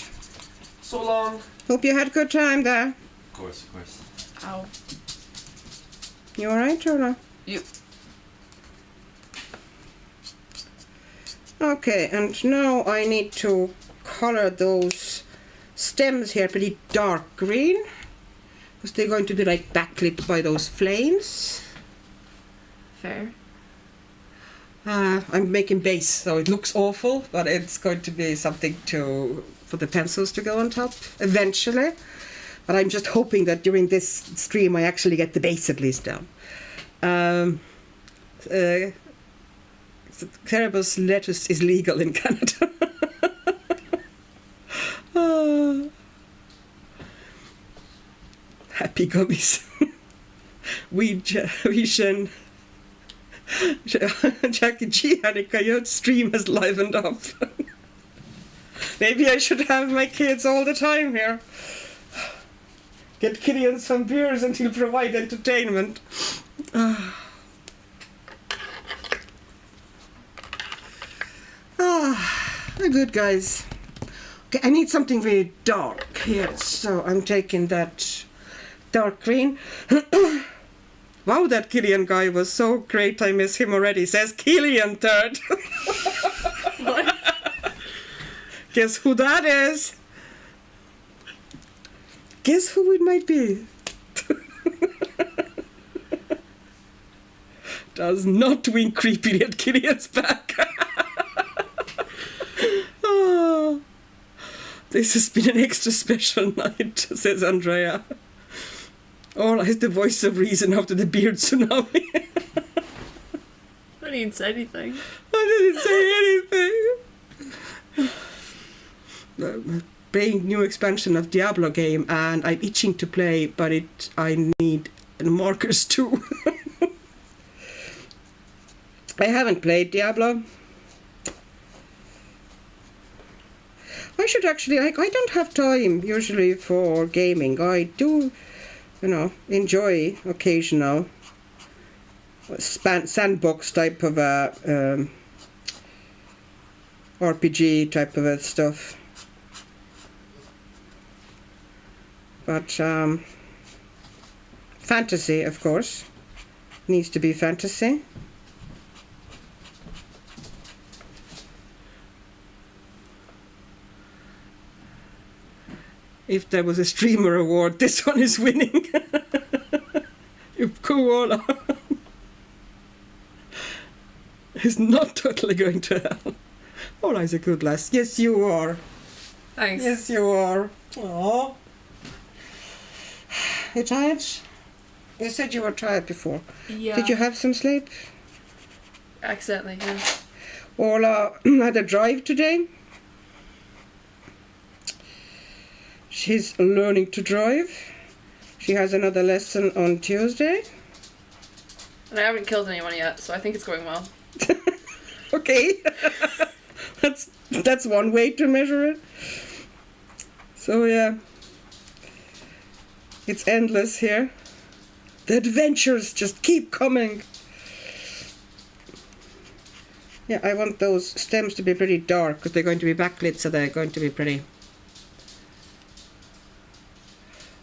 Speaker 4: So long.
Speaker 1: Hope you had a good time there.
Speaker 4: Of course.
Speaker 3: Ow.
Speaker 1: You all right, Orla?
Speaker 3: You.
Speaker 1: Okay, and now I need to color those stems here pretty dark green, because they're going to be like backlit by those flames.
Speaker 3: Fair.
Speaker 1: I'm making base, so it looks awful, but it's going to be something for the pencils to go on top eventually. But I'm just hoping that during this stream I actually get the base at least down. Cerebus lettuce is legal in Canada. Happy gummies. we Shen. Jackie G. Annika, your stream has livened up. Maybe I should have my kids all the time here. Get Killian some beers and he'll provide entertainment. Good, guys. Okay, I need something very dark here, so I'm taking that dark green. Wow, that Killian guy was so great, I miss him already. Says Killian third.
Speaker 3: What?
Speaker 1: Guess who that is? Guess who it might be? Does not wink creepily at Killian's back. Oh, this has been an extra special night, says Andrea. Orla is the voice of reason after the beard tsunami.
Speaker 3: I didn't say anything.
Speaker 1: I didn't say anything. Playing new expansion of Diablo game, and I'm itching to play, but I need markers too. I haven't played Diablo. I should actually, I don't have time usually for gaming. I do, enjoy occasional sandbox type of RPG type of stuff. But fantasy, of course, needs to be fantasy. If there was a streamer award, this one is winning. You koala is not totally going to hell. Ola is a good lass. Yes, you are.
Speaker 3: Thanks.
Speaker 1: Yes, you are. Aww. You tired? You said you were tired before.
Speaker 3: Yeah.
Speaker 1: Did you have some sleep?
Speaker 3: Accidentally, yeah.
Speaker 1: Ola had a drive today. She's learning to drive. She has another lesson on Tuesday.
Speaker 3: And I haven't killed anyone yet, so I think it's going well.
Speaker 1: Okay. That's one way to measure it. So yeah. It's endless here. The adventures just keep coming. Yeah, I want those stems to be pretty dark because they're going to be backlit, so they're going to be pretty.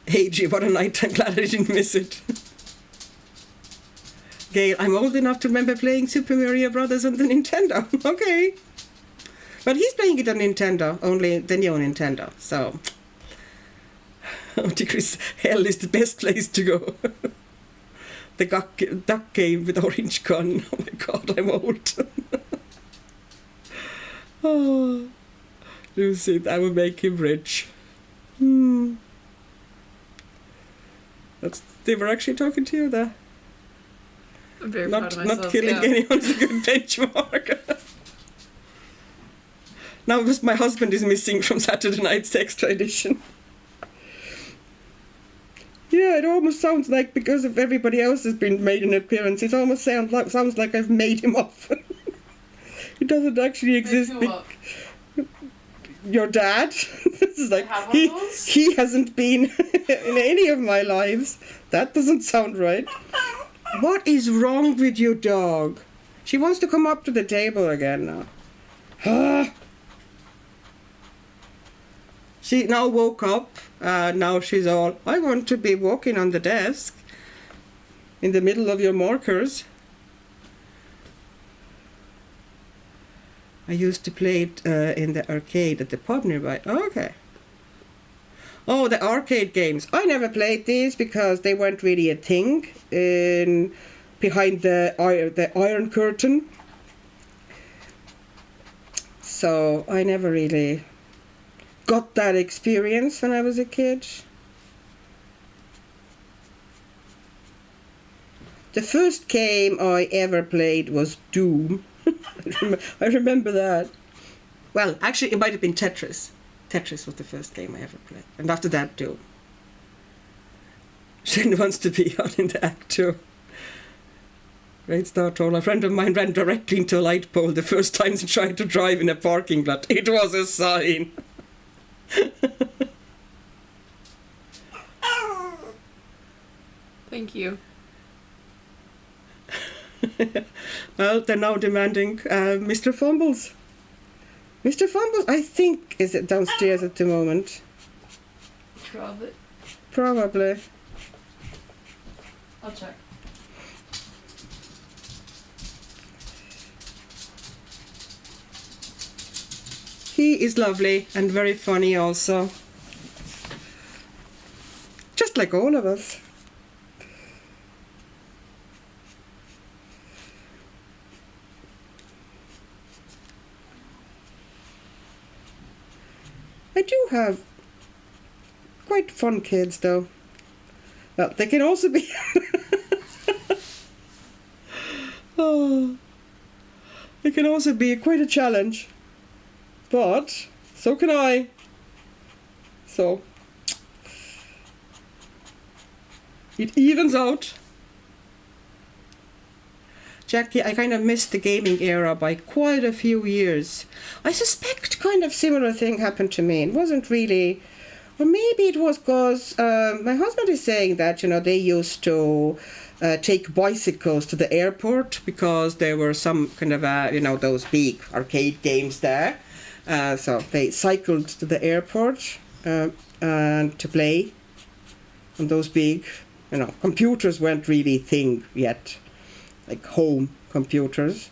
Speaker 1: AG, what a night. I'm glad I didn't miss it. Gail, I'm old enough to remember playing Super Mario Brothers on the Nintendo. Okay. But he's playing it on Nintendo, only the new Nintendo, so. Oh, Chris, hell is the best place to go. The duck game with orange gun. Oh my god, I'm old. Oh, Lucy, that would make him rich. They were actually talking to you there.
Speaker 3: I'm very proud of myself.
Speaker 1: Not killing anyone is a good benchmark. Now just my husband is missing from Saturday Night's Extra Edition. Yeah, it almost sounds like because of everybody else has been made an appearance, it almost sounds like I've made him up. He doesn't actually exist. Your dad? This is like he hasn't been in any of my lives. That doesn't sound right. What is wrong with your dog? She wants to come up to the table again now. She now woke up. Now she's all, I want to be walking on the desk in the middle of your markers. I used to play it in the arcade at the pub nearby. Okay. Oh, the arcade games. I never played these because they weren't really a thing behind the Iron Curtain. So I never really got that experience when I was a kid. The first game I ever played was Doom. I remember that. Well, actually, it might have been Tetris. Tetris was the first game I ever played. And after that, Doom. Shane wants to be on in the act too. Great start, Troll. A friend of mine ran directly into a light pole the first time he tried to drive in a parking lot. It was a sign.
Speaker 3: Thank you.
Speaker 1: Well, they're now demanding Mr. Fumbles. Mr. Fumbles, I think, is it downstairs at the moment? Probably.
Speaker 3: I'll check.
Speaker 1: He is lovely and very funny also. Just like all of us. I do have quite fun kids though. Well, they can also be they can also be quite a challenge. But so can I. So it evens out. Jackie, I kind of missed the gaming era by quite a few years. I suspect kind of similar thing happened to me. It wasn't really, or maybe it was because my husband is saying that, you know, they used to take bicycles to the airport because there were some kind of, you know, those big arcade games there. So they cycled to the airport and to play on those big, you know, computers weren't really a thing yet. Like home computers,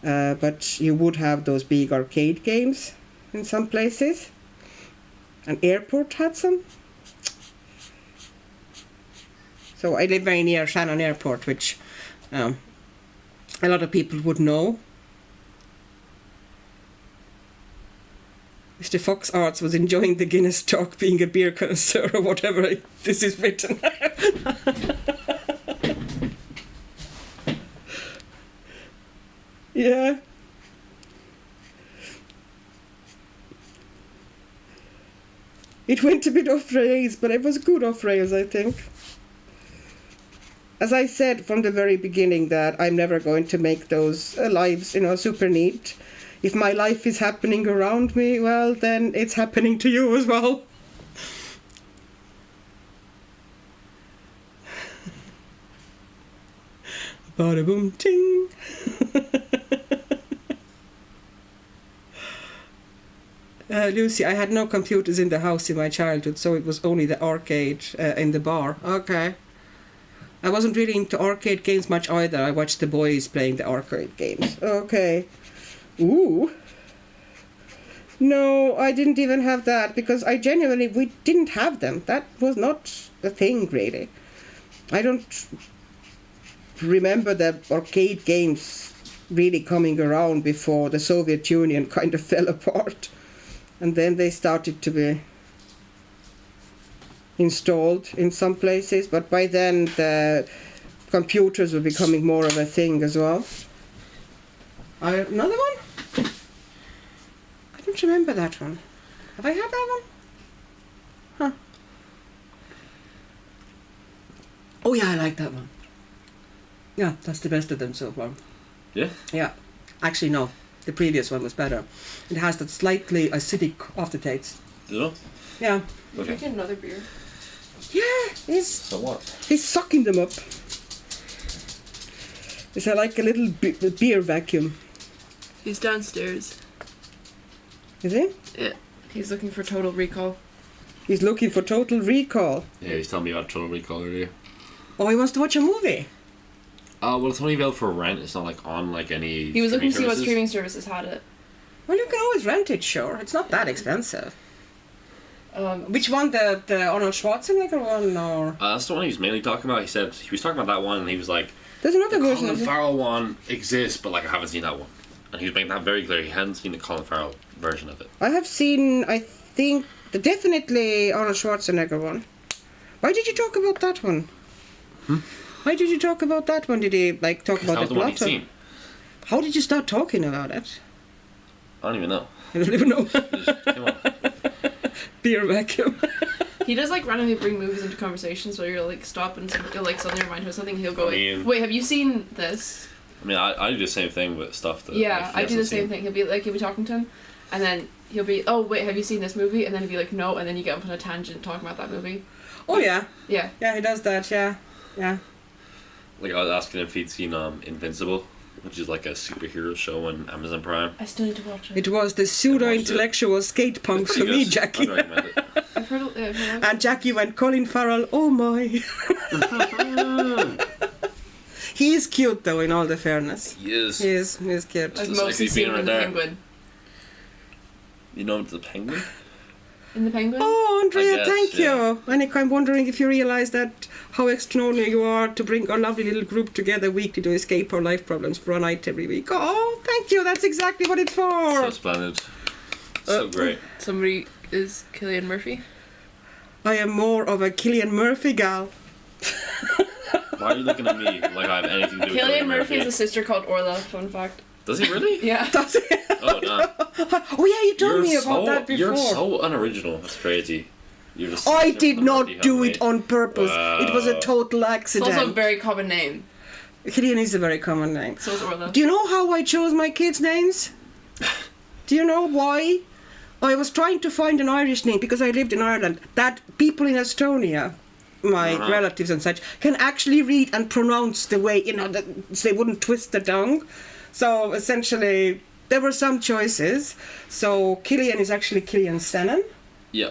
Speaker 1: but you would have those big arcade games in some places. An airport had some. So I live very near Shannon Airport, which a lot of people would know. Mr. Fox Arts was enjoying the Guinness talk, being a beer connoisseur or whatever this is written. Yeah. It went a bit off rails, but it was good off rails, I think. As I said from the very beginning that I'm never going to make those lives, you know, super neat. If my life is happening around me, well, then it's happening to you as well. Bada boom ting. Lucy, I had no computers in the house in my childhood, so it was only the arcade in the bar. Okay. I wasn't really into arcade games much either. I watched the boys playing the arcade games. Okay. Ooh. No, I didn't even have that because we didn't have them. That was not a thing, really. I don't remember the arcade games really coming around before the Soviet Union kind of fell apart. And then they started to be... installed in some places, but by then the computers were becoming more of a thing as well. Another one? I don't remember that one. Have I had that one? Huh. Oh yeah, I like that one. Yeah, that's the best of them so far.
Speaker 2: Yeah?
Speaker 1: Yeah. Actually, no. The previous one was better. It has that slightly acidic aftertaste.
Speaker 2: You know?
Speaker 1: Yeah.
Speaker 3: You're drinking another beer.
Speaker 1: Yeah,
Speaker 2: So what?
Speaker 1: he's sucking them up. It's like a little beer vacuum.
Speaker 3: He's downstairs.
Speaker 1: Is he?
Speaker 3: Yeah. He's looking for Total Recall.
Speaker 1: He's looking for Total Recall.
Speaker 4: Yeah, he's telling me about Total Recall earlier.
Speaker 1: Oh, he wants to watch a movie.
Speaker 4: Well, it's only available for rent. It's not like on like any.
Speaker 3: He was looking to see what
Speaker 4: services.
Speaker 3: streaming services had it.
Speaker 1: Well, you can always rent it, sure. It's not that expensive.
Speaker 3: Um,
Speaker 1: Which one? The Arnold Schwarzenegger one, or
Speaker 4: That's the one he was mainly talking about. He said he was talking about that one, and he was like,
Speaker 1: there's another
Speaker 4: the
Speaker 1: version
Speaker 4: Colin
Speaker 1: of it.
Speaker 4: Farrell one exists, but like I haven't seen that one. And he was making that very clear. He hadn't seen the Colin Farrell version of it.
Speaker 1: I have seen, I think, definitely Arnold Schwarzenegger one. Why did you talk about that one? Why did you talk about that one? Did he like talk
Speaker 4: That
Speaker 1: about
Speaker 4: was
Speaker 1: the
Speaker 4: the one he'd
Speaker 1: plot?
Speaker 4: seen.
Speaker 1: How did you start talking about it?
Speaker 4: I don't even know.
Speaker 1: I don't even know.
Speaker 4: It just came up.
Speaker 1: Beer vacuum.
Speaker 3: he does like randomly bring movies into conversations where you'll like stop and you'll like suddenly remind him of something. He'll go,
Speaker 4: I mean-
Speaker 3: wait, have you seen this?
Speaker 4: I mean, I do the same thing with stuff that.
Speaker 3: Yeah,
Speaker 4: like, he
Speaker 3: I do the
Speaker 4: hasn't
Speaker 3: same
Speaker 4: seen.
Speaker 3: thing. He'll be talking to him, and then he'll be, oh wait, have you seen this movie? And then he'll be like, no, and then you get up on a tangent talking about that movie.
Speaker 1: Oh yeah,
Speaker 3: Yeah.
Speaker 1: yeah, he does that. Yeah, yeah.
Speaker 4: Like I was asking if he'd seen Invincible, which is like a superhero show on Amazon Prime.
Speaker 3: I still need to watch it.
Speaker 1: It was the pseudo-intellectual skate punks for me, Jackie.
Speaker 4: I'd recommend it.
Speaker 3: I've heard it. Yeah,
Speaker 1: And Jackie went, Colin Farrell, oh my. He is cute though, in all the fairness.
Speaker 4: He is.
Speaker 1: He is cute.
Speaker 3: I've
Speaker 4: Just like
Speaker 3: mostly
Speaker 4: he's
Speaker 3: seen
Speaker 4: being
Speaker 3: him in
Speaker 4: right
Speaker 3: the
Speaker 4: there.
Speaker 3: Penguin.
Speaker 4: You know the Penguin?
Speaker 3: In the Penguin?
Speaker 1: Oh, Andrea,
Speaker 4: I guess,
Speaker 1: thank
Speaker 4: yeah.
Speaker 1: you. Annika, I'm wondering if you realize that how extraordinary you are to bring our lovely little group together weekly to escape our life problems for a night every week. Oh, thank you. That's exactly what it's for.
Speaker 4: So splendid. So great.
Speaker 3: Somebody is Cillian Murphy.
Speaker 1: I am more of a Cillian Murphy gal.
Speaker 4: Why are you looking at me like I have anything to do with
Speaker 3: Cillian Murphy has a sister called Orla, fun fact.
Speaker 4: Does he really?
Speaker 3: Yeah.
Speaker 1: Does it?
Speaker 4: Oh, no.
Speaker 1: Oh yeah, you told me about that before.
Speaker 4: You're so unoriginal. That's crazy. You're just
Speaker 1: I
Speaker 4: such a
Speaker 1: did not
Speaker 4: Murphy,
Speaker 1: do
Speaker 4: haven't
Speaker 1: it
Speaker 4: you?
Speaker 1: on purpose. It was a
Speaker 4: Wow.
Speaker 1: total
Speaker 3: It's
Speaker 1: accident.
Speaker 3: also a very common name.
Speaker 1: Cillian is a very common name.
Speaker 3: So is Orla.
Speaker 1: Do you know how I chose my kids' names? Do you know why? I was trying to find an Irish name because I lived in Ireland that people in Estonia, my
Speaker 4: Uh-huh.
Speaker 1: relatives and such, can actually read and pronounce the way, you know, that they wouldn't twist the tongue. So essentially, there were some choices. So Cillian is actually Cillian Senan.
Speaker 4: Yeah.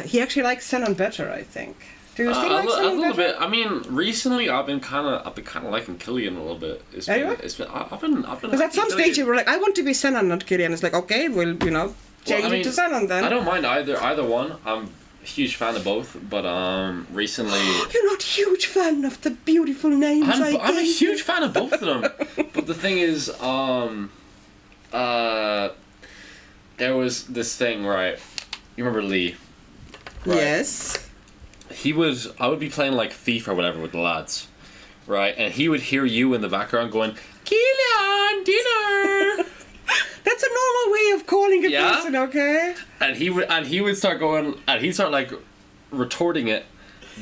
Speaker 1: He actually likes Senan better, I think. Do you still like
Speaker 4: a
Speaker 1: Senan
Speaker 4: little
Speaker 1: better?
Speaker 4: bit. I mean, recently I've been kind of liking Cillian a little bit. It's
Speaker 1: Are you?
Speaker 4: I've been.
Speaker 1: Because at some stage you were like, I want to be Senan, not Cillian. It's like, okay, well, you know, change
Speaker 4: I mean,
Speaker 1: it to Senan then.
Speaker 4: I don't mind either one. I'm a huge fan of both, but recently
Speaker 1: You're not a huge fan of the beautiful names
Speaker 4: I'm a
Speaker 1: gave
Speaker 4: huge
Speaker 1: you.
Speaker 4: fan of both of them. But the thing is, there was this thing, right? You remember Lee? Right.
Speaker 1: Yes.
Speaker 4: I would be playing like Thief or whatever with the lads, right? And he would hear you in the background going, "Keelan, dinner!"
Speaker 1: That's a normal way of calling a
Speaker 4: Yeah?
Speaker 1: person, okay?
Speaker 4: and he would start going, and he'd start like retorting it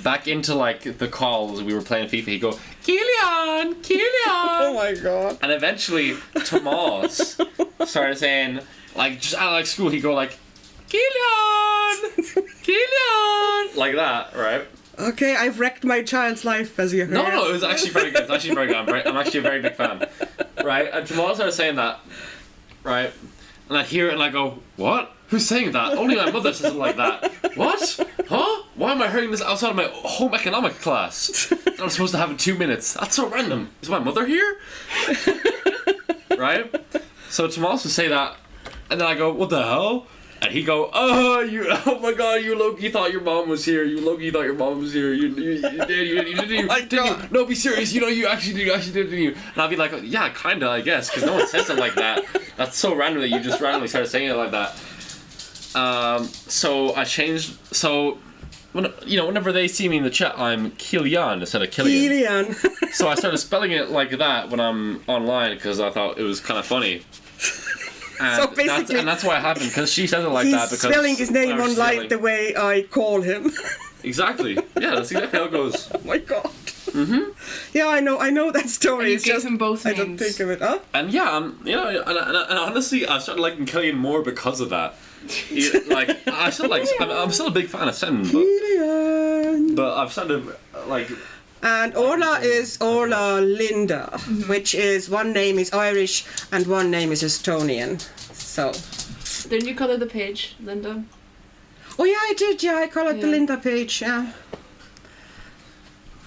Speaker 4: back into like the calls we were playing FIFA. He'd go, "Keelan, Keelan!"
Speaker 1: Oh my god.
Speaker 4: And eventually, Tomas started saying, like, just out of like school, he'd go like, "Keelan, Keelan," like that, right?
Speaker 1: Okay, I've wrecked my child's life, as you heard.
Speaker 4: No, it was actually very good. It's actually very good. I'm actually a very big fan, right? And Tomas started saying that, right? And I hear it and I go, "What? Who's saying that? Only my mother says it like that. What? Huh? Why am I hearing this outside of my home economic class? I'm supposed to have in 2 minutes. That's so random. Is my mother here?" Right? So Tomas would say that, and then I go, "What the hell?" And he'd go, oh my god, you low-key thought your mom was here. You low-key thought your mom was here. You didn't.
Speaker 1: my
Speaker 4: Didn't you?
Speaker 1: God.
Speaker 4: No, be serious. You know, you actually did, didn't you? And I'd be like, yeah, kinda, I guess, because no one says it like that. That's so random that you just randomly started saying it like that. So I changed. So whenever they see me in the chat, I'm Kilian instead of Killian.
Speaker 1: Kilian.
Speaker 4: So I started spelling it like that when I'm online because I thought it was kind of funny. And
Speaker 1: So basically-
Speaker 4: that's why it happened, because she says it like that.
Speaker 1: He's
Speaker 4: Because
Speaker 1: spelling his name
Speaker 4: whenever she's
Speaker 1: online
Speaker 4: yelling.
Speaker 1: the way I call him.
Speaker 4: Exactly. Yeah, that's exactly how it goes.
Speaker 1: Oh my god. Yeah, I know that story.
Speaker 3: And you
Speaker 1: It's
Speaker 3: gave
Speaker 1: just
Speaker 3: him both
Speaker 1: I don't
Speaker 3: names.
Speaker 1: think of it. Huh?
Speaker 4: And yeah, and honestly, I started liking Killian more because of that. I'm still a big fan of Sen,
Speaker 1: Kilian.
Speaker 4: but I've started like.
Speaker 1: And Orla is Orla Linda, which is one name is Irish and one name is Estonian. So.
Speaker 3: Didn't you color the page, Linda?
Speaker 1: Oh yeah, I did. Yeah, I colored the
Speaker 3: Yeah.
Speaker 1: Linda page. Yeah.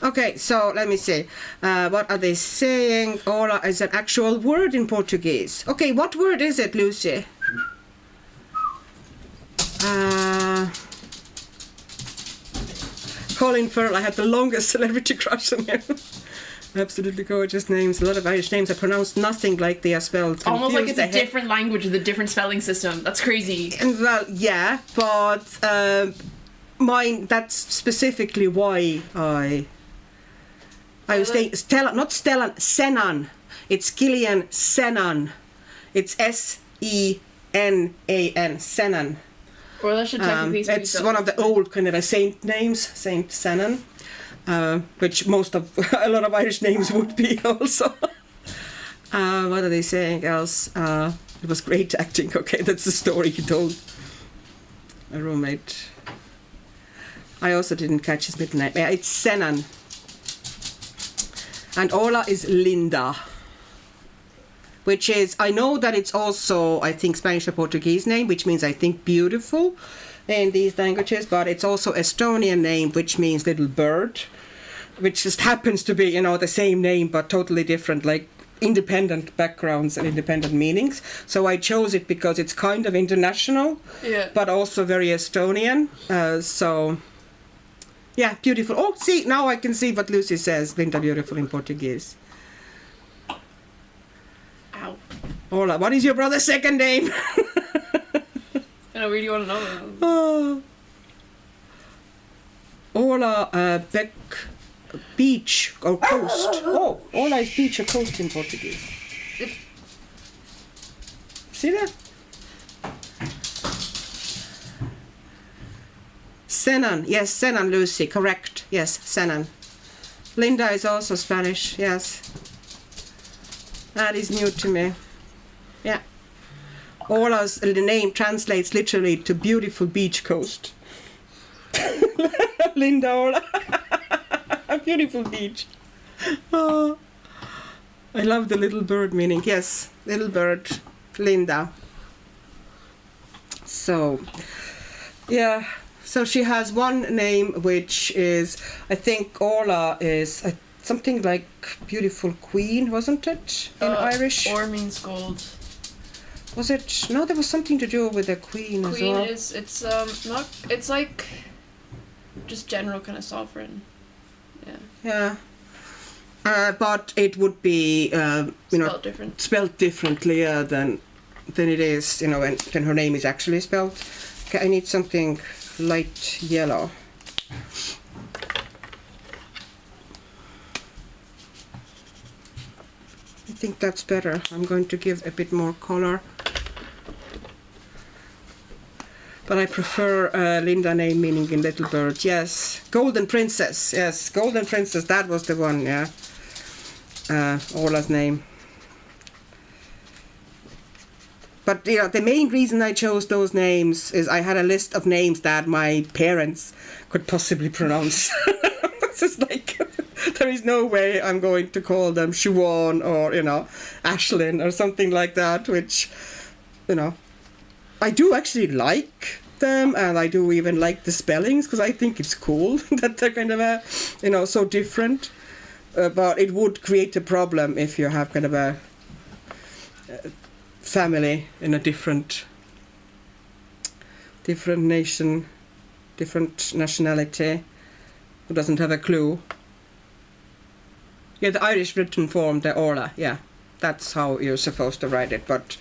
Speaker 1: Okay, so let me see. What are they saying? Orla is an actual word in Portuguese. Okay, what word is it, Lucy? Colin Firth, I had the longest celebrity crush on him. Absolutely gorgeous names. A lot of Irish names are pronounced nothing like they are spelled.
Speaker 3: Almost like it's
Speaker 1: Confuse
Speaker 3: a
Speaker 1: the heck-
Speaker 3: different language with a different spelling system. That's crazy.
Speaker 1: And well, yeah, but mine. That's specifically why I was saying Stella, not Stellan, Senan. It's Kilian Senan. It's Senan, Senan.
Speaker 3: Or that should technically be
Speaker 1: It's one of the old kind of saint names, Saint Senan, which a lot of Irish names would be also. What are they saying else? It was great acting. Okay, that's the story he told a roommate. I also didn't catch his middle name. Yeah, it's Senan. And Orla is Linda. Which is, I know that it's also, I think, Spanish or Portuguese name, which means, I think, beautiful in these languages, but it's also Estonian name, which means little bird, which just happens to be, the same name, but totally different, like independent backgrounds and independent meanings. So I chose it because it's kind of international,
Speaker 3: Yeah.
Speaker 1: but also very Estonian. So, yeah, beautiful. Oh, see, now I can see what Lucy says, Linda beautiful in Portuguese.
Speaker 3: Ow.
Speaker 1: Orla, what is your brother's second name?
Speaker 3: I know, where do you want to know?
Speaker 1: Oh. Orla Beck beach or coast. Oh, Orla is beach or coast in Portuguese. See that? Senan, yes, Senan, Lucy, correct. Yes, Senan. Linda is also Spanish, yes. That is new to me. Yeah. Orla's name translates literally to beautiful beach coast. Linda Orla. A beautiful beach. Oh. I love the little bird meaning. Yes, little bird, Linda. So, yeah. So she has one name which is, I think Orla is something like beautiful queen, wasn't it? In Irish?
Speaker 3: Or means gold.
Speaker 1: Was it? No, there was something to do with the queen as
Speaker 3: Queen
Speaker 1: well.
Speaker 3: it's like just general kind of sovereign. Yeah.
Speaker 1: Yeah. But it would be,
Speaker 3: Spelled different.
Speaker 1: spelled differently than it is, when her name is actually spelled. Okay, I need something light yellow. I think that's better. I'm going to give a bit more color. But I prefer Linda name meaning in little bird. Yes, Golden Princess. Yes, Golden Princess. That was the one. Yeah. Orla's name. But the main reason I chose those names is I had a list of names that my parents could possibly pronounce. It's just like there is no way I'm going to call them Siobhan or Ashlyn or something like that. Which I do actually like them, and I do even like the spellings because I think it's cool that they're kind of so different. But it would create a problem if you have kind of a family in a different nation, different nationality, who doesn't have a clue. Yeah, the Irish written form, the Orla, yeah, that's how you're supposed to write it. But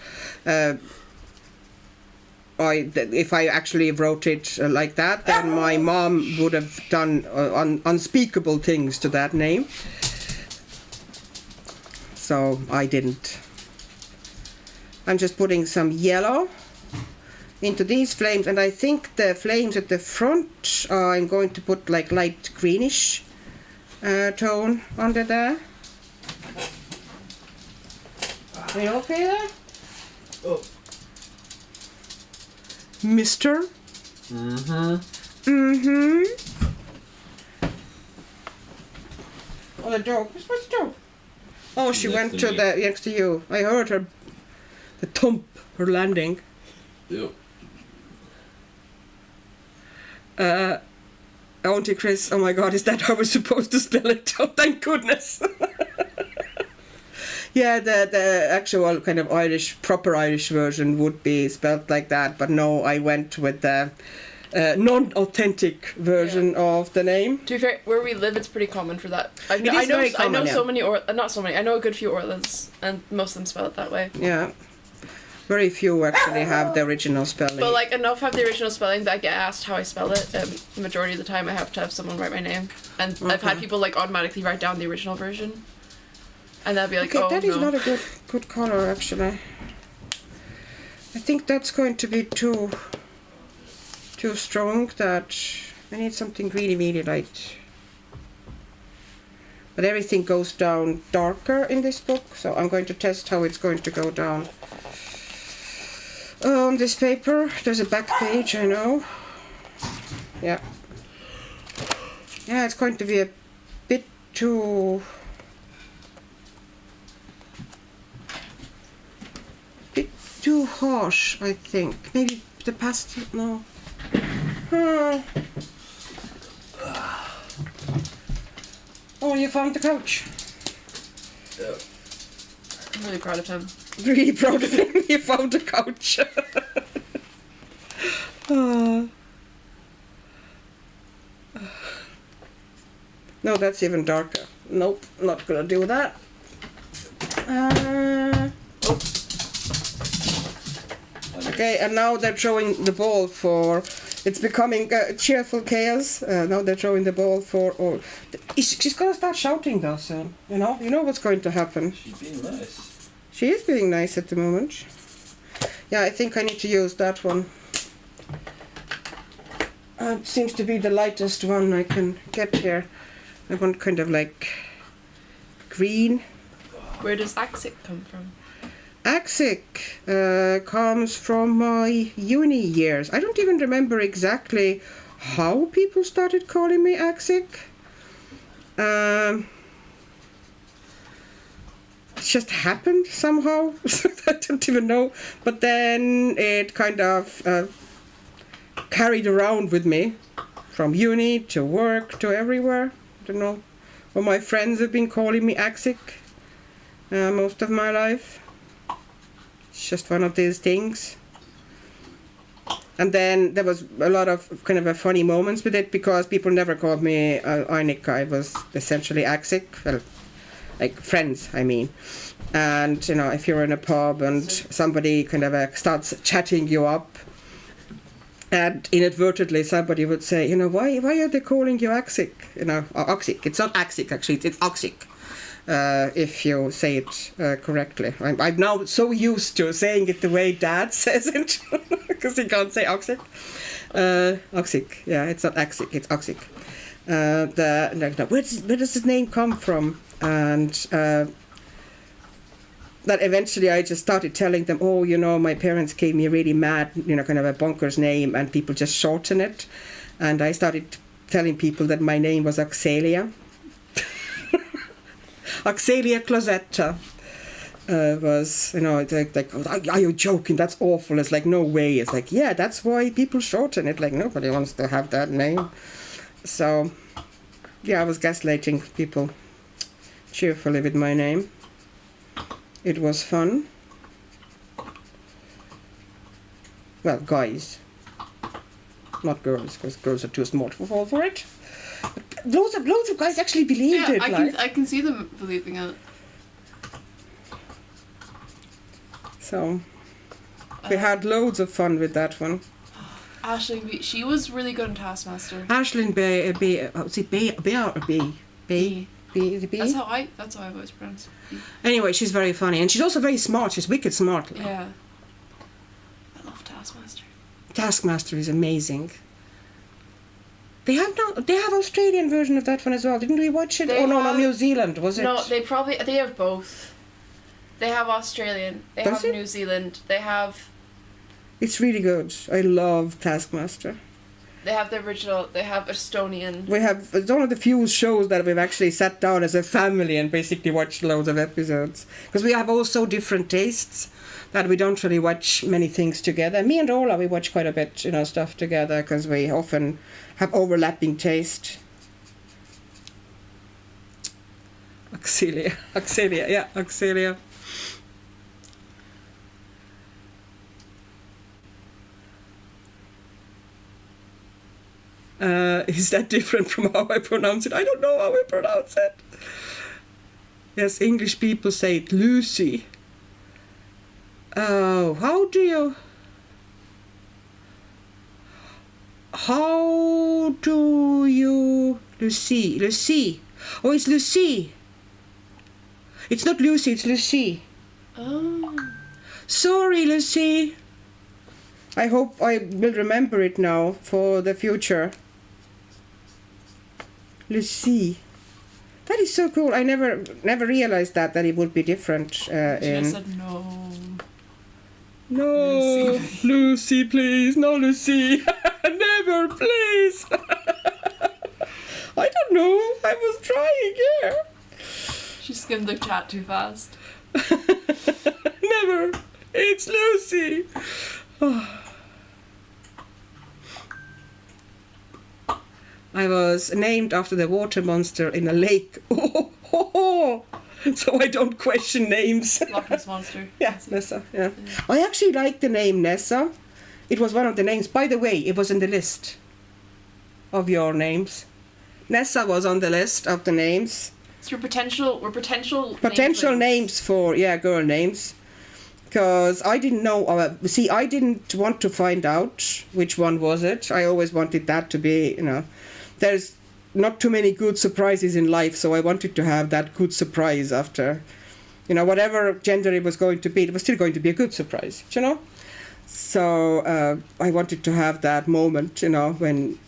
Speaker 1: if I actually wrote it like that, then my mom would have done unspeakable things to that name. So I didn't. I'm just putting some yellow into these flames, and I think the flames at the front, I'm going to put like light greenish tone under there. Are you okay there?
Speaker 2: Oh.
Speaker 1: Mister? Oh, the dog. Where's the dog? Oh, she went to the next to you. I heard her, the thump, her landing.
Speaker 2: Yep.
Speaker 1: Auntie Chris, oh my god, is that how we're supposed to spell it? Oh, thank goodness. Yeah, the actual kind of proper Irish version would be spelled like that, but no, I went with the non-authentic version of the name.
Speaker 3: To be fair, where we live, it's pretty common for that. I know so many, not so many. I know a good few Orlands, and most of them spell it that way.
Speaker 1: Yeah, very few actually have the original spelling.
Speaker 3: But like enough have the original spelling that I get asked how I spell it. The majority of the time, I have to have someone write my name, and I've had people like automatically write down the original version, and they'll be like,
Speaker 1: okay,
Speaker 3: "Oh,
Speaker 1: that is
Speaker 3: no."
Speaker 1: not a good color actually. I think that's going to be too strong. That I need something really light. But everything goes down darker in this book, so I'm going to test how it's going to go down. On this paper, there's a back page, I know. Yeah. Yeah, it's going to be a bit too harsh, I think. Maybe the pastel, no. Oh, you found the couch.
Speaker 2: Yeah.
Speaker 3: I'm really proud of him.
Speaker 1: Really proud of him. You found the couch. No, that's even darker. Nope, not gonna do that. Okay, and now they're throwing the ball for. It's becoming cheerful chaos. Now they're throwing the ball for. Oh, she's gonna start shouting though soon. You know what's going to happen.
Speaker 2: She's being nice.
Speaker 1: She is being nice at the moment. Yeah, I think I need to use that one. It seems to be the lightest one I can get here. I want kind of like green.
Speaker 3: Where does Axic come from?
Speaker 1: Axic comes from my uni years. I don't even remember exactly how people started calling me Axic. It just happened somehow. I don't even know. But then it kind of carried around with me from uni to work to everywhere. I don't know. Well, my friends have been calling me Axic most of my life. It's just one of these things. And then there was a lot of kind of a funny moments with it because people never called me Einik. I was essentially Axic. Well, like friends, I mean. And, you know, if you're in a pub and somebody kind of starts chatting you up, and inadvertently somebody would say, you know, why are they calling you Axic? You know, Oxic. It's not Axic, actually, it's Oxic. If you say it correctly. I'm now so used to saying it the way Dad says it, because he can't say Oxic. Oxic, yeah, it's not Axic, it's Oxic. Where does his name come from? And that eventually I just started telling them, oh, you know, my parents gave me a really mad, you know, kind of a bonkers name, and people just shorten it. And I started telling people that my name was Oxalia. Oxalia Closetta was, you know, it's like, are you joking? That's awful. It's like, no way. It's like, yeah, that's why people shorten it. Like, nobody wants to have that name. So, yeah, I was gaslighting people cheerfully with my name. It was fun. Well, guys. Not girls, because girls are too smart to fall for it. But loads of guys actually believed it.
Speaker 3: I can see them believing it.
Speaker 1: So. We had loads of fun with that one.
Speaker 3: Aisling B. She was really good in Taskmaster.
Speaker 1: Aisling B. Is it B or B? B. B. Is it B?
Speaker 3: That's how I always pronounce it.
Speaker 1: Anyway, she's very funny, and she's also very smart. She's wicked smart.
Speaker 3: Yeah. I love Taskmaster.
Speaker 1: Taskmaster is amazing. They have Australian version of that one as well. Didn't we watch it? No, New Zealand, was it?
Speaker 3: No, they have both. They have Australian. They have New Zealand. They have.
Speaker 1: It's really good. I love Taskmaster.
Speaker 3: They have the original. They have Estonian.
Speaker 1: It's one of the few shows that we've actually sat down as a family and basically watched loads of episodes. Because we have all so different tastes that we don't really watch many things together. Me and Ola, we watch quite a bit, stuff together because we often have overlapping taste. Axelia, yeah, Axelia. Is that different from how I pronounce it? I don't know how I pronounce it. Yes, English people say it Lucy. Oh, how do you... Lucy. Oh, it's Lucy. It's not Lucy, it's Lucy.
Speaker 3: Oh.
Speaker 1: Sorry, Lucy. I hope I will remember it now for the future. Lucy. That is so cool. I never realized that it would be different.
Speaker 3: She just said no.
Speaker 1: No, Lucy, please. No, Lucy. Never, please. I don't know. I was trying, yeah.
Speaker 3: She skimmed the chat too fast.
Speaker 1: Never. It's Lucy. I was named after the water monster in a lake. So I don't question names.
Speaker 3: Loch Ness Monster.
Speaker 1: Yeah, Nessa, yeah. I actually like the name Nessa. It was one of the names. By the way, it was in the list of your names. Nessa was on the list of the names.
Speaker 3: So potential
Speaker 1: names for, girl names. Because I didn't know, I didn't want to find out which one was it. I always wanted that to be, there's not too many good surprises in life, so I wanted to have that good surprise after, whatever gender it was going to be, it was still going to be a good surprise, So I wanted to have that moment, when,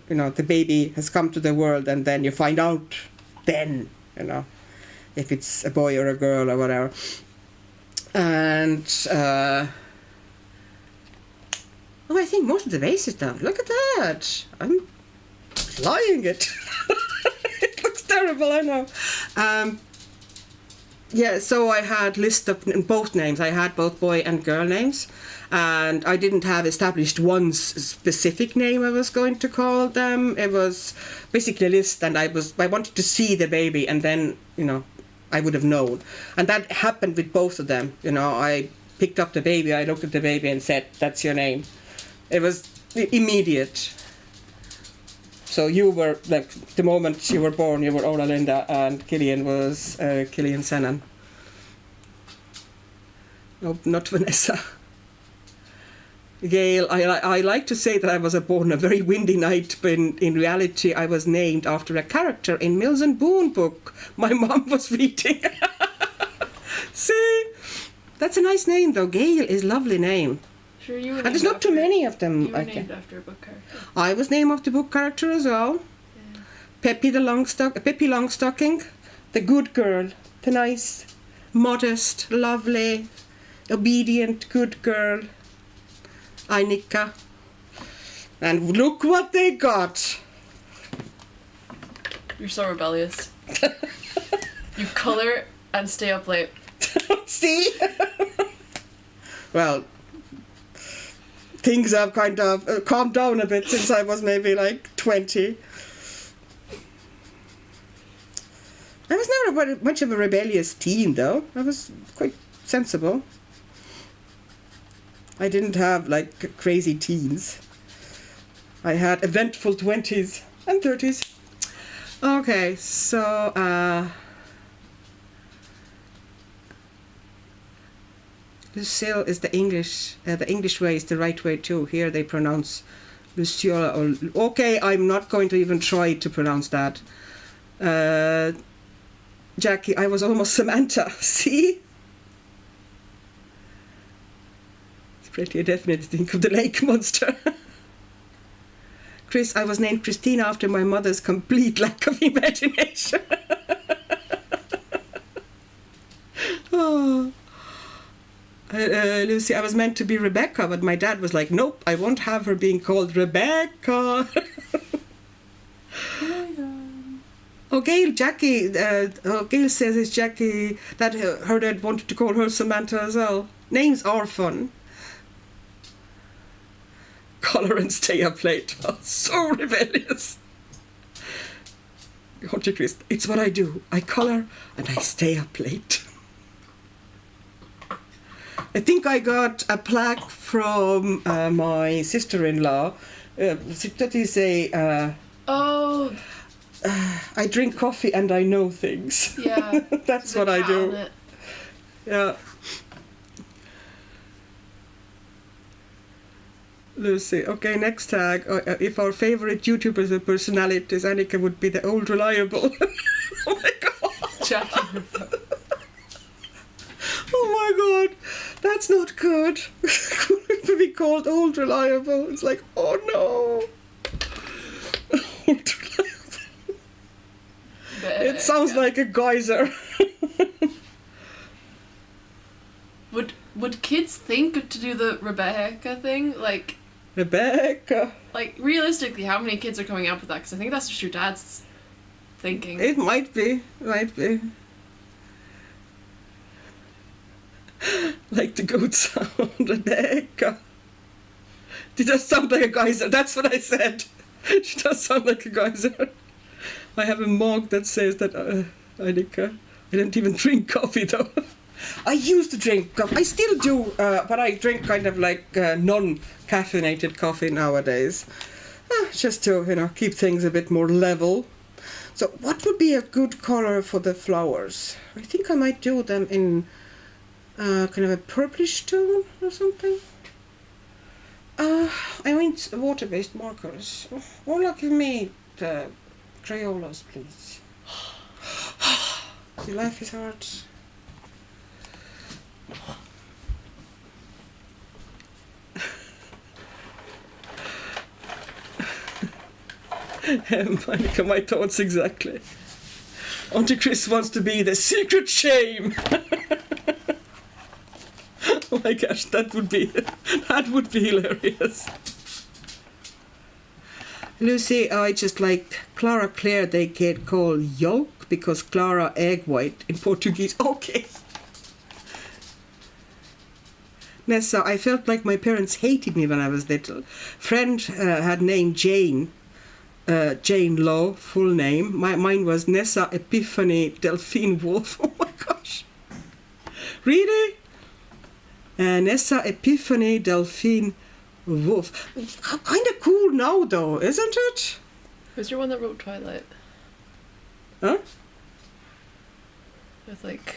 Speaker 1: the baby has come to the world and then you find out then, if it's a boy or a girl or whatever. And, I think most of the base is done. Look at that. I'm flying it. It looks terrible, I know. So I had list of both names. I had both boy and girl names. And I didn't have established one specific name I was going to call them. It was basically a list, and I wanted to see the baby, and then, I would have known. And that happened with both of them. I picked up the baby, I looked at the baby and said, that's your name. It was immediate. So you were, the moment you were born, you were Ola Linda, and Killian was Killian Senan. No, not Vanessa. Gail, I like to say that I was born a very windy night, but in reality I was named after a character in Mills and Boon book my mom was reading. See? That's a nice name though. Gail is a lovely name.
Speaker 3: Sure, you were
Speaker 1: and there's not too many of them.
Speaker 3: You were named after a book character.
Speaker 1: I was named after a book character as well. Yeah. Pippi Longstocking, the good girl, the nice, modest, lovely, obedient, good girl. Ainika. And look what they got.
Speaker 3: You're so rebellious. You colour and stay up late.
Speaker 1: See? Well, things have kind of calmed down a bit since I was maybe 20. I was never much of a rebellious teen though. I was quite sensible. I didn't have crazy teens. I had eventful 20s and 30s. Okay, so Lucille is the English way is the right way too. Here they pronounce Luciola or okay, I'm not going to even try to pronounce that. Jackie, I was almost Samantha. See? It's pretty definite to think of the lake monster. Chris, I was named Christina after my mother's complete lack of imagination. Oh. Lucy, I was meant to be Rebecca, but my dad was like, nope, I won't have her being called Rebecca. Oh, Gail, Jackie, Gail says it's Jackie, that her dad wanted to call her Samantha as well. Names are fun. Color and stay up late. Oh, so rebellious. Chris, it's what I do. I color and I stay up late. I think I got a plaque from my sister-in-law. That is a... I drink coffee and I know things.
Speaker 3: Yeah.
Speaker 1: That's what I do. Yeah. Lucy. Okay, next tag. If our favorite YouTubers and personalities, Annika would be the old reliable. Oh my god.
Speaker 3: Jackie.
Speaker 1: Oh my god. That's not good. To be called old reliable. It's like, oh no. Old reliable. It sounds like a geyser.
Speaker 3: Would kids think to do the Rebecca thing? Like,
Speaker 1: Rebecca.
Speaker 3: Like, realistically, how many kids are coming up with that? Because I think that's just your dad's thinking.
Speaker 1: It might be. Might be. Like the goat sound, Rebecca. She does sound like a geyser. That's what I said. She does sound like a geyser. I have a mug that says that, Annika. I don't even drink coffee though. I used to drink coffee. I still do, but I drink kind of like non-caffeinated coffee nowadays. Just to, keep things a bit more level. So what would be a good color for the flowers? I think I might do them in kind of a purplish tone or something. I want water-based markers. Ola, give me the Crayolas, please. Your life is hard. Monica, my thoughts exactly. Auntie Chris wants to be the secret shame. Oh my gosh, that would be hilarious. Lucy, I just like Clara Claire they get called yolk because Clara egg white in Portuguese. Okay. Nessa, I felt like my parents hated me when I was little. Friend had named Jane. Jane Law, full name. Mine was Nessa Epiphany Delphine Wolf. Oh my gosh. Really? Nessa Epiphany Delphine Wolf. Kind of cool now, though, isn't it?
Speaker 3: Who's your one that wrote Twilight?
Speaker 1: Huh?
Speaker 3: With like,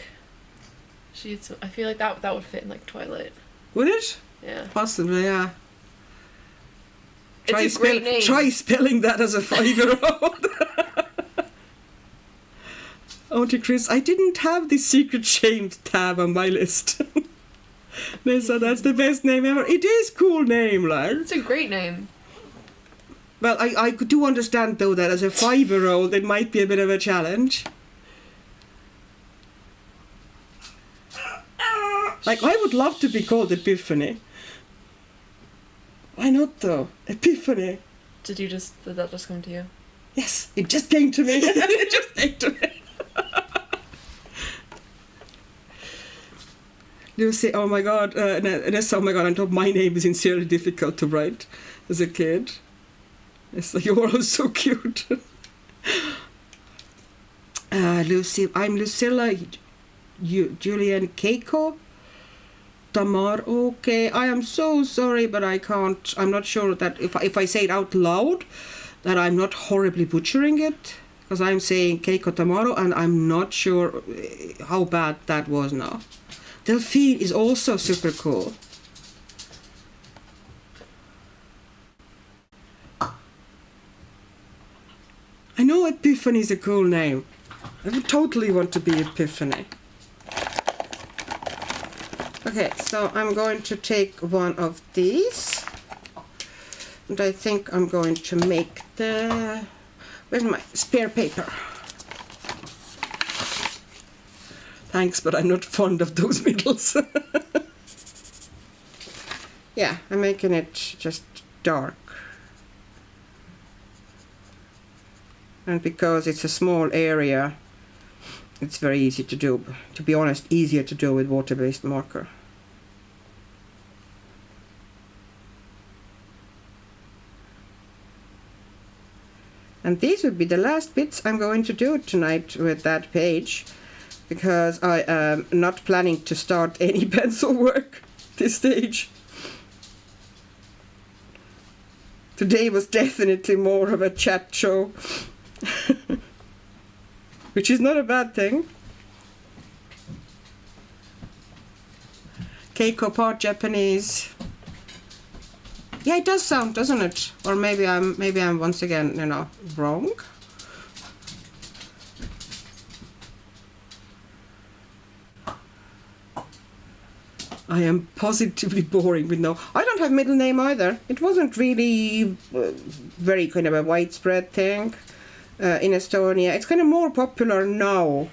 Speaker 3: I feel like that would fit in like Twilight.
Speaker 1: Would it?
Speaker 3: Yeah.
Speaker 1: Possibly, yeah.
Speaker 3: It's a great name.
Speaker 1: Try spelling that as a 5-year-old. Auntie Chris, I didn't have the secret shame tab on my list. Nessa, that's the best name ever. It is cool name, like.
Speaker 3: It's a great name.
Speaker 1: Well, I do understand, though, that as a 5-year-old, it might be a bit of a challenge. Like, I would love to be called Epiphany. Why not, though? Epiphany.
Speaker 3: Did that just come to you?
Speaker 1: Yes, it just came to me. It just came to me. Lucy, oh my god, Nessa, oh my god, on top, my name is sincerely difficult to write as a kid. It's like, you're all so cute. Lucy, I'm Lucilla Julian Keiko. Tamar, okay, I am so sorry, but I can't, I'm not sure that if I say it out loud, that I'm not horribly butchering it, because I'm saying Keiko Tamaro, and I'm not sure how bad that was now. Delphine is also super cool. I know Epiphany is a cool name. I would totally want to be Epiphany. Okay, so I'm going to take one of these. And I think I'm going to make the... Where's my spare paper? Thanks, but I'm not fond of those middles. Yeah, I'm making it just dark. And because it's a small area, it's very easy to do. To be honest, easier to do with water-based marker. And these would be the last bits I'm going to do tonight with that page, because I am not planning to start any pencil work this stage. Today was definitely more of a chat show. Which is not a bad thing. Keiko part Japanese. Yeah, it does sound, doesn't it? Or maybe I'm once again, you know, wrong. I am positively boring with no. I don't have middle name either. It wasn't really very kind of a widespread thing. In Estonia. It's kind of more popular now,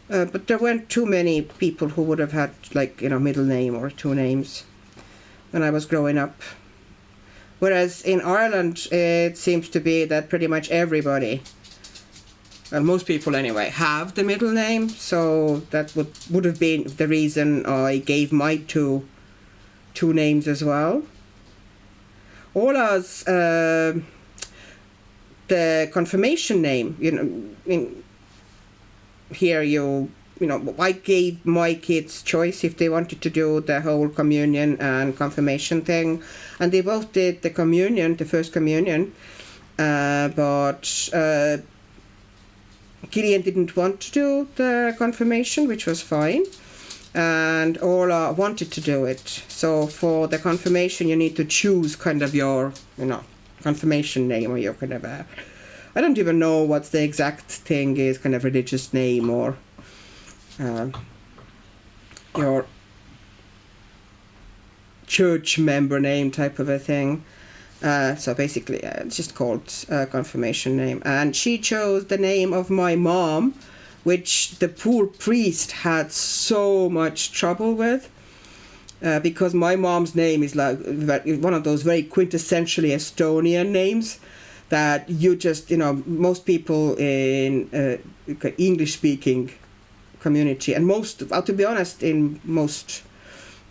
Speaker 1: but there weren't too many people who would have had, like, you know, middle name or two names when I was growing up. Whereas in Ireland, it seems to be that pretty much everybody, well, most people anyway, have the middle name, so that would have been the reason I gave my two names as well. Ola's the confirmation name, you know, here you know, I gave my kids choice if they wanted to do the whole communion and confirmation thing, and they both did the communion, the first communion, but Gillian didn't want to do the confirmation, which was fine, and Ola wanted to do it. So for the confirmation you need to choose kind of your, you know, confirmation name, or your kind of a, I don't even know what the exact thing is, kind of religious name, or your church member name type of a thing. So basically it's just called confirmation name. And she chose the name of my mom, which the poor priest had so much trouble with. Because my mom's name is like one of those very quintessentially Estonian names that you just, you know, most people in English-speaking community, and most, to be honest, in most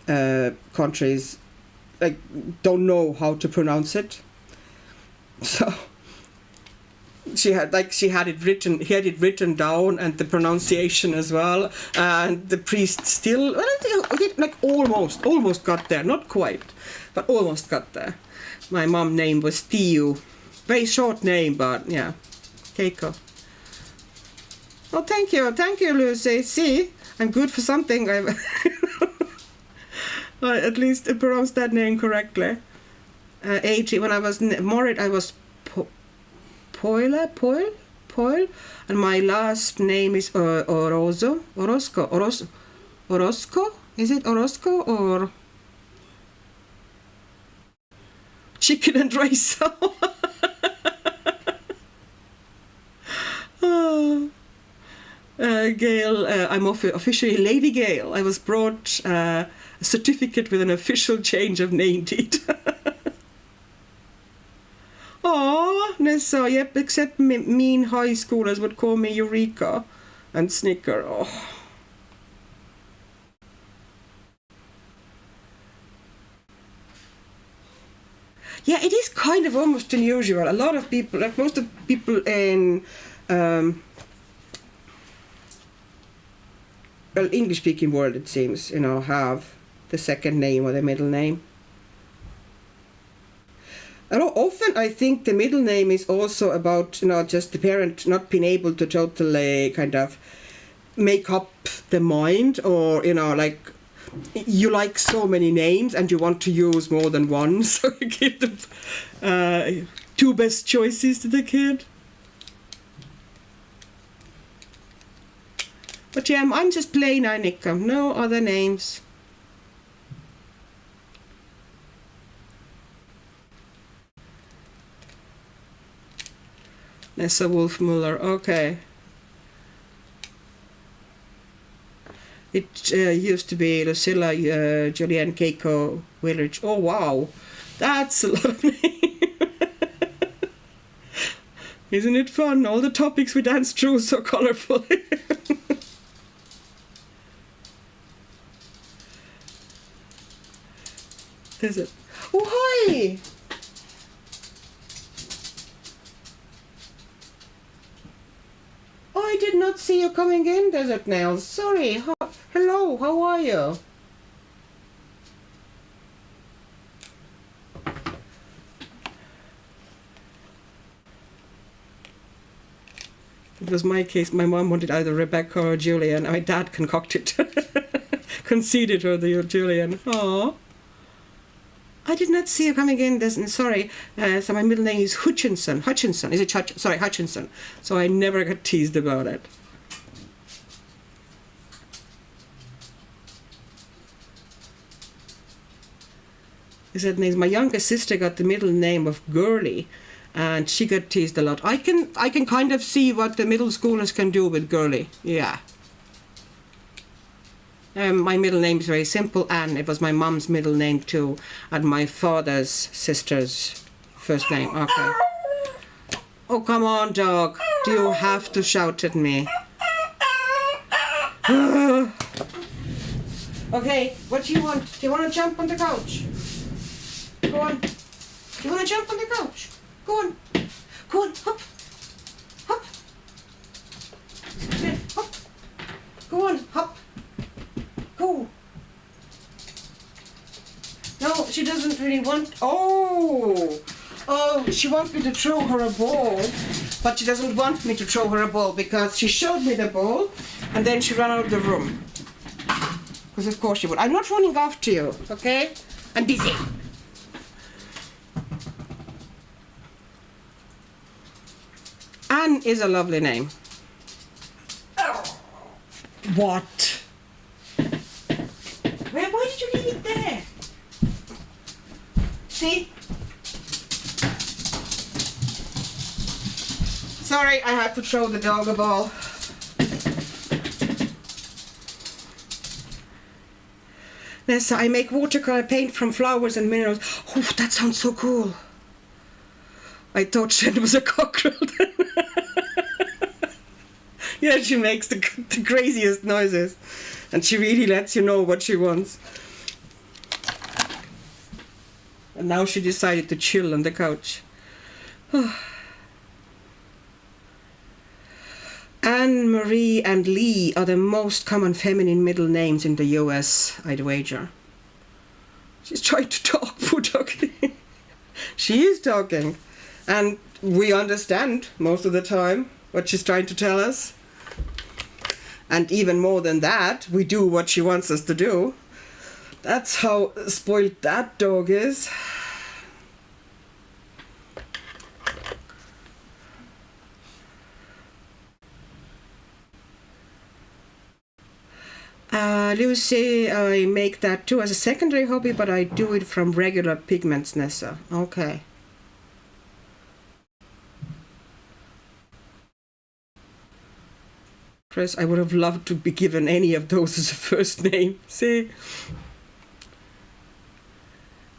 Speaker 1: countries, like, don't know how to pronounce it. So he had it written down, and the pronunciation as well, and the priest still, well, it like almost got there, not quite, but almost got there. My mom's name was Tiu, very short name, but yeah, Keiko. Oh, thank you, Lucy. See, I'm good for something. I at least pronounced that name correctly. Age, when I was married, I was Poil, and my last name is Orozco. Is it Orozco or chicken and rice? Gail, I'm officially Lady Gail. I was brought a certificate with an official change of name deed. Oh, Nessa, yep, except mean high schoolers would call me Eureka and Snicker. Oh. Yeah, it is kind of almost unusual. A lot of people, like most of the people in well, English-speaking world, it seems, you know, have the second name or the middle name. And often I think the middle name is also about, you know, just the parent not being able to totally kind of make up the mind, or like you like so many names and you want to use more than one, so you give the two best choices to the kid. But yeah, I'm just plain Annika, no other names. Nessa Wolfmuller, okay. It used to be Lucilla, Julianne, Keiko, Willard. Oh wow, that's a lot of names. Isn't it fun? All the topics we danced through so colorful. Is it? Oh hi! Oh, I did not see you coming in, Desert Nails. Sorry. Hello, how are you? It was my case. My mom wanted either Rebecca or Julian. My dad concocted, conceded her the Julian. Aww. I did not see you coming in. Sorry. So my middle name is Hutchinson. Hutchinson. Is it sorry, Hutchinson. So I never got teased about it. He said, my younger sister got the middle name of Girly, and she got teased a lot. I can kind of see what the middle schoolers can do with Girly. Yeah. My middle name is very simple, Anne. It was my mom's middle name too, and my father's sister's first name. Okay. Oh, come on, dog. Do you have to shout at me? Okay, what do you want? Do you want to jump on the couch? Go on. Do you want to jump on the couch? Go on. Go on. Hop. Hop. Yeah, hop. Go on. Hop. Go. No, she doesn't really want... Oh, she wants me to throw her a ball, but she doesn't want me to throw her a ball because she showed me the ball and then she ran out of the room. Because of course she would. I'm not running after you, okay? I'm busy. Anne is a lovely name. What? Why did you leave it there? See? Sorry, I had to throw the dog a ball. Nessa, I make watercolor paint from flowers and minerals. Oh, that sounds so cool. I thought Shen was a cockerel then. Yeah, she makes the craziest noises. And she really lets you know what she wants. And now she decided to chill on the couch. Anne, Marie, and Lee are the most common feminine middle names in the US, I'd wager. She's trying to talk, poor doggy. She is talking. And we understand most of the time what she's trying to tell us. And even more than that, we do what she wants us to do. That's how spoiled that dog is. Lucy, I make that too as a secondary hobby, but I do it from regular pigments, Nessa. Okay. Chris, I would have loved to be given any of those as a first name. See?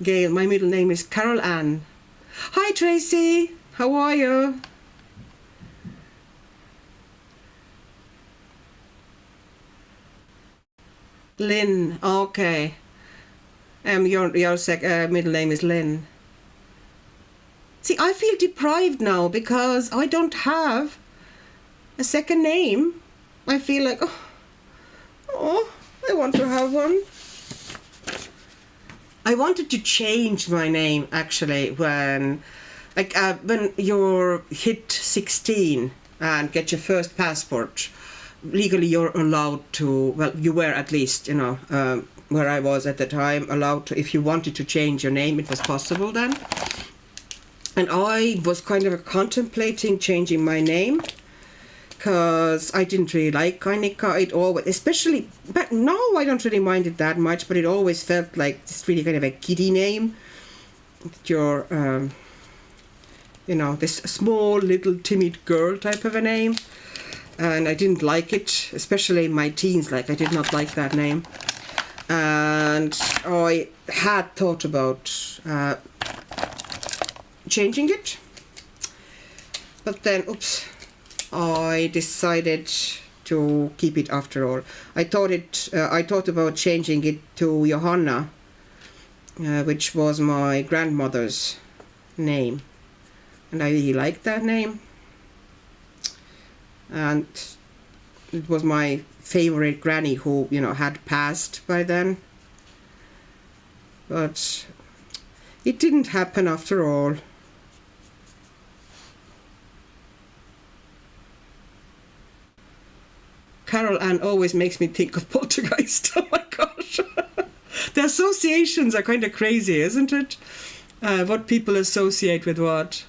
Speaker 1: Gail, my middle name is Carol Ann. Hi, Tracy. How are you? Lynn. Okay. Your middle name is Lynn. See, I feel deprived now because I don't have a second name. I feel like, oh, I want to have one. I wanted to change my name actually when you hit 16 and get your first passport. legally you're allowed to, well, you were at least, where I was at the time, allowed to, if you wanted to change your name, it was possible then. And I was kind of contemplating changing my name, because I didn't really like Kolinska. It always, especially, but now I don't really mind it that much, but it always felt like this really kind of a kiddie name. You're, this small little timid girl type of a name. And I didn't like it, especially in my teens, I did not like that name. And I had thought about changing it. But then, I decided to keep it after all. I thought about changing it to Johanna, which was my grandmother's name. And I really liked that name. And it was my favorite granny who, had passed by then. But it didn't happen after all. Carol Ann always makes me think of Poltergeist. Oh my gosh. The associations are kind of crazy, isn't it? What people associate with what.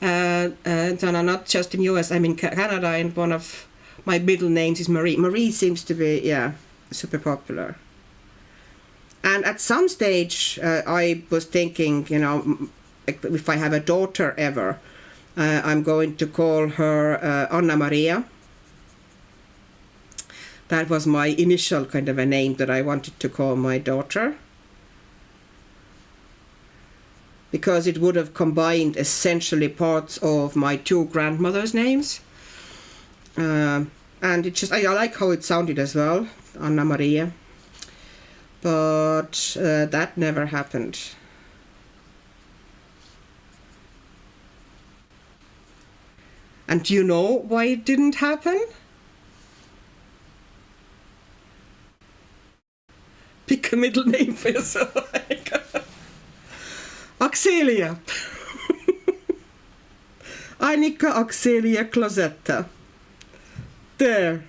Speaker 1: And not just in US, I'm in Canada, and one of my middle names is Marie. Marie seems to be, super popular. And at some stage, I was thinking, if I have a daughter ever, I'm going to call her Anna Maria. That was my initial kind of a name that I wanted to call my daughter, because it would have combined essentially parts of my two grandmothers' names. And it just, I like how it sounded as well, Anna Maria. But that never happened. And do you know why it didn't happen? Pick a middle name for yourself. Axelia. Annika Axelia Closetta. There.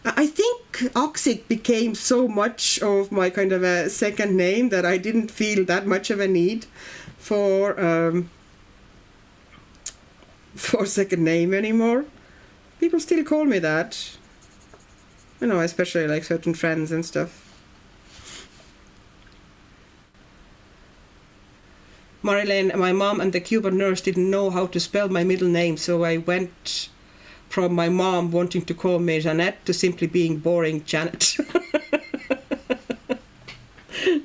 Speaker 1: I think Oxid became so much of my kind of a second name that I didn't feel that much of a need for second name anymore. People still call me that. Especially certain friends and stuff. Marilyn, my mom and the Cuban nurse didn't know how to spell my middle name, so I went from my mom wanting to call me Jeanette to simply being boring Janet.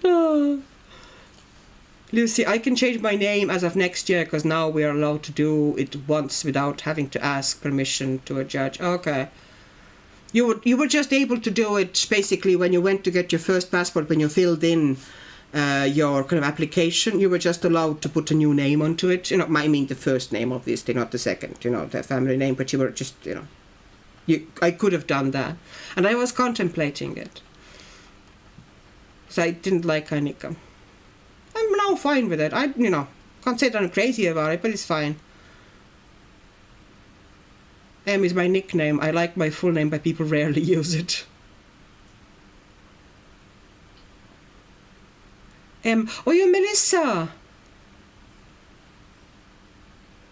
Speaker 1: Oh. Lucy, I can change my name as of next year because now we are allowed to do it once without having to ask permission to a judge. Okay. You were just able to do it basically when you went to get your first passport, when you filled in your kind of application. You were just allowed to put a new name onto it. I mean the first name, obviously, not the second, the family name, but you were just, I could have done that. And I was contemplating it. So I didn't like Kolinska. I'm now fine with it. I, can't say that I'm crazy about it, but it's fine. M is my nickname. I like my full name, but people rarely use it. M. Oh, you're Melissa.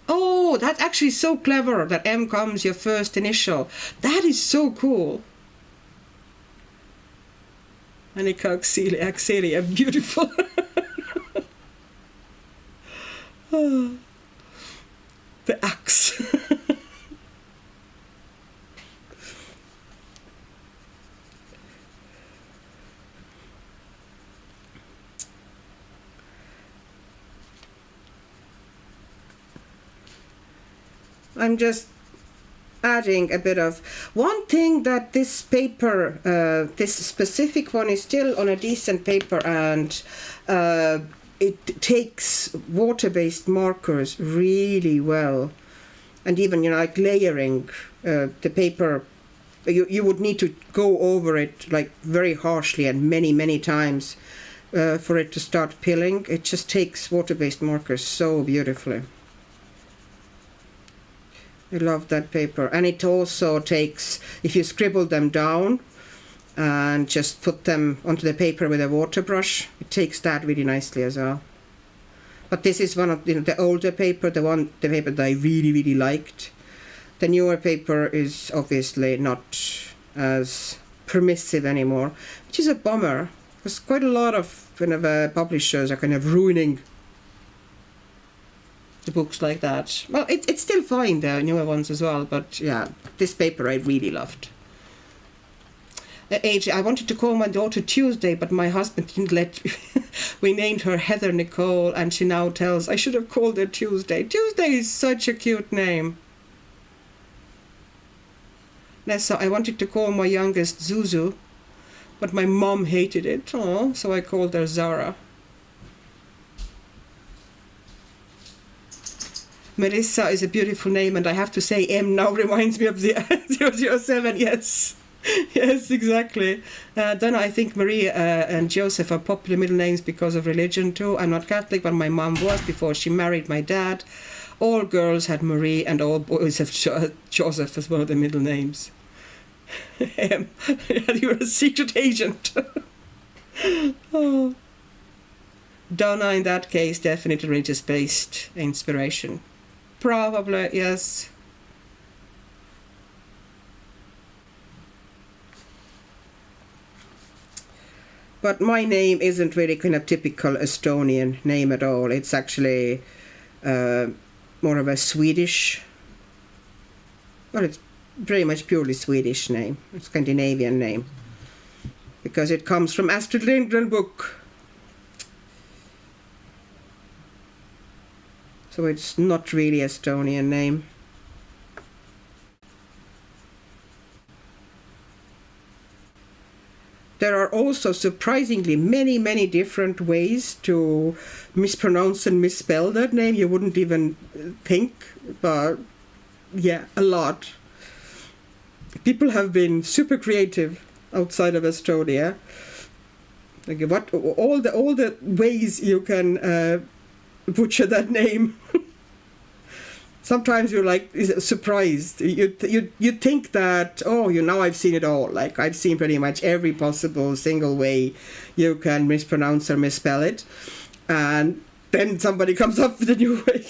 Speaker 1: Oh, that's actually so clever that M comes your first initial. That is so cool. Annika Axelia, beautiful. Oh, the axe. I'm just adding a bit of one thing that this paper, this specific one is still on a decent paper, and it takes water-based markers really well, and even like layering the paper, you would need to go over it like very harshly and many times for it to start pilling. It just takes water-based markers so beautifully. I love that paper. And it also takes, if you scribble them down and just put them onto the paper with a water brush, it takes that really nicely as well. But this is one of the older paper, the paper that I really, really liked. The newer paper is obviously not as permissive anymore, which is a bummer, because quite a lot of publishers are kind of ruining the books like that. Well, it's still fine, the newer ones as well, but yeah, this paper I really loved. I wanted to call my daughter Tuesday, but my husband didn't let me. We named her Heather Nicole, and she now tells I should have called her Tuesday. Tuesday is such a cute name. Nessa, I wanted to call my youngest Zuzu, but my mom hated it, so I called her Zara. Melissa is a beautiful name, and I have to say M now reminds me of the 007, yes. Yes, exactly. Then I think Maria and Joseph are popular middle names because of religion too. I'm not Catholic, but my mom was before she married my dad. All girls had Marie and all boys have Joseph as one of the middle names. You're a secret agent. Oh. Donna, in that case, definitely religious-based inspiration. Probably, yes. But my name isn't really kind of typical Estonian name at all. It's actually more of a Swedish, well, it's pretty much purely Swedish name, a Scandinavian name, because it comes from Astrid Lindgren book. So it's not really Estonian name. There are also surprisingly many different ways to mispronounce and misspell that name. You wouldn't even think, but yeah, a lot. People have been super creative outside of Estonia. Like what all the ways you can butcher that name. Sometimes you're like surprised. You think that, now I've seen it all. Like I've seen pretty much every possible single way you can mispronounce or misspell it, and then somebody comes up with a new way.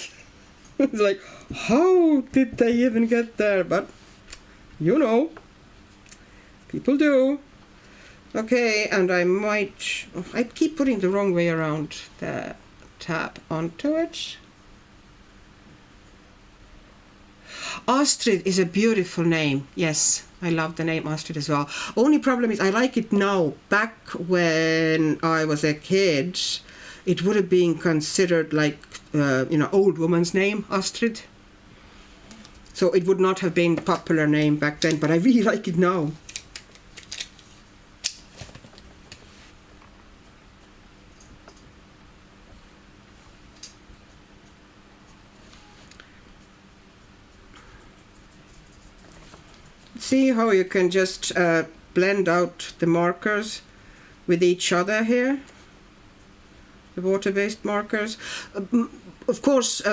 Speaker 1: It's like, how did they even get there? But people do. Okay, and I keep putting the wrong way around the tab onto it. Astrid is a beautiful name. Yes, I love the name Astrid as well. Only problem is I like it now. Back when I was a kid, it would have been considered like, old woman's name, Astrid. So it would not have been a popular name back then, but I really like it now. See how you can just blend out the markers with each other here, the water-based markers. Of course,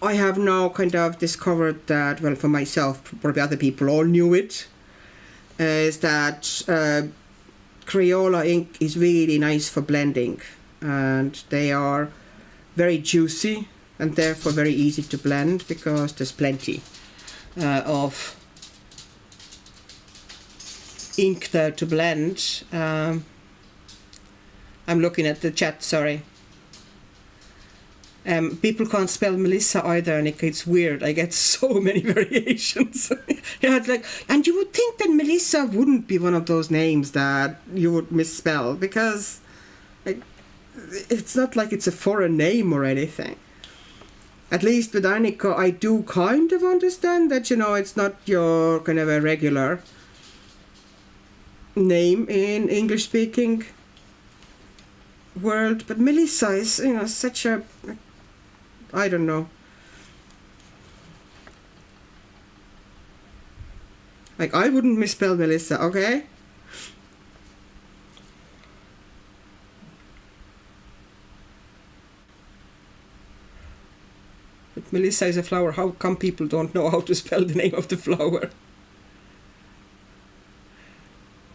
Speaker 1: I have now kind of discovered that, well, for myself, probably other people all knew it, is that Crayola ink is really nice for blending, and they are very juicy and therefore very easy to blend because there's plenty of ink there to blend. I'm looking at the chat, sorry. People can't spell Melissa either, and it's weird. I get so many variations. Yeah, it's like, and you would think that Melissa wouldn't be one of those names that you would misspell, because it's not like it's a foreign name or anything. At least with Annika, I do kind of understand that, it's not your kind of a regular name in English-speaking world, but Melissa is, such a, I don't know. Like, I wouldn't misspell Melissa, okay? Melissa is a flower. How come people don't know how to spell the name of the flower?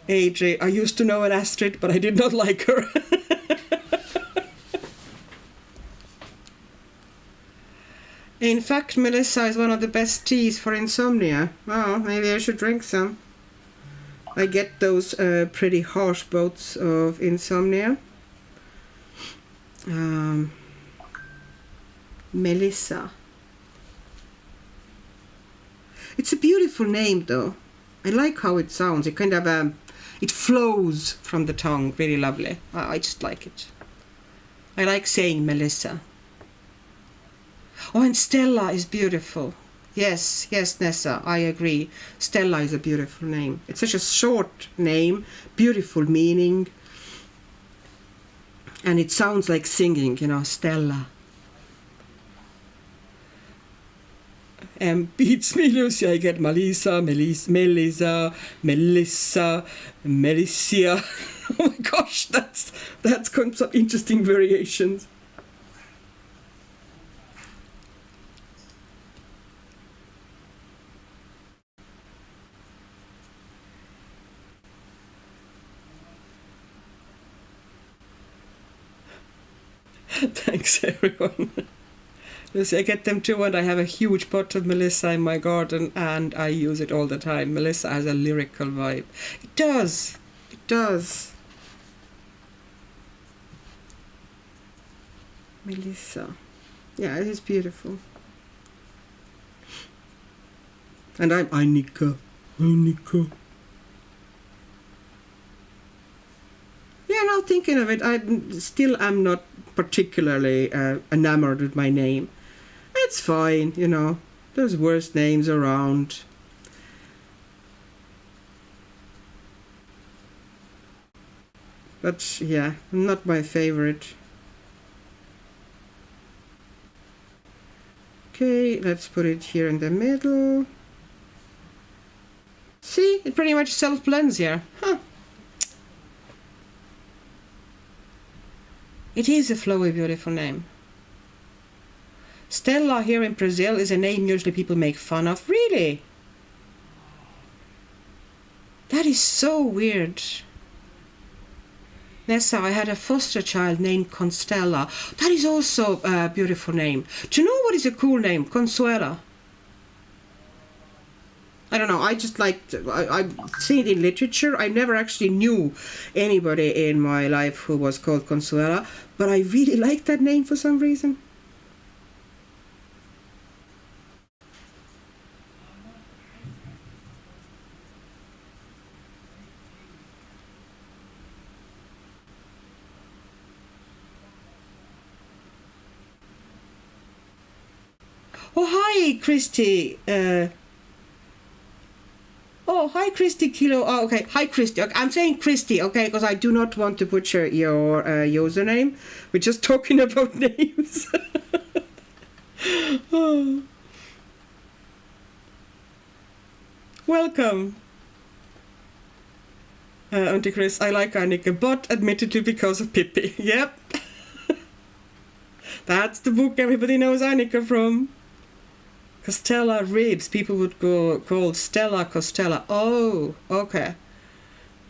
Speaker 1: AJ, I used to know an Astrid, but I did not like her. In fact, Melissa is one of the best teas for insomnia. Oh, maybe I should drink some. I get those pretty harsh bouts of insomnia. Melissa. It's a beautiful name, though. I like how it sounds. It kind of it flows from the tongue. Really lovely. I just like it. I like saying Melissa. Oh, and Stella is beautiful. Yes, Nessa, I agree. Stella is a beautiful name. It's such a short name, beautiful meaning. And it sounds like singing, you know, Stella. Beats me, Lucy. I get Melissa, Melissa. Oh my gosh, that's got some interesting variations. Thanks, everyone. Lucy, I get them too, and I have a huge pot of Melissa in my garden, and I use it all the time. Melissa has a lyrical vibe. It does. It does. Melissa. Yeah, it is beautiful. And I'm Annika. Annika. Yeah, now thinking of it, I still am not particularly enamored with my name. It's fine, you know. There's worse names around. But yeah, not my favorite. Okay, let's put it here in the middle. See, it pretty much self-blends here. Huh. It is a flowy, beautiful name. Stella here in Brazil is a name usually people make fun of. Really? That is so weird. Nessa, I had a foster child named Constella. That is also a beautiful name. Do you know what is a cool name? Consuela. I don't know, I just liked, I've seen it in literature. I never actually knew anybody in my life who was called Consuela, but I really liked that name for some reason. Oh, hi, Christy. Oh, hi, Christy Kilo. Oh, okay. Hi, Christy. Okay. I'm saying Christy, okay, because I do not want to butcher your username. We're just talking about names. Oh. Welcome. Auntie Chris, I like Annika, but admittedly because of Pippi. Yep. That's the book everybody knows Annika from. Costella ribs, people would go call Stella Costella. Oh, okay.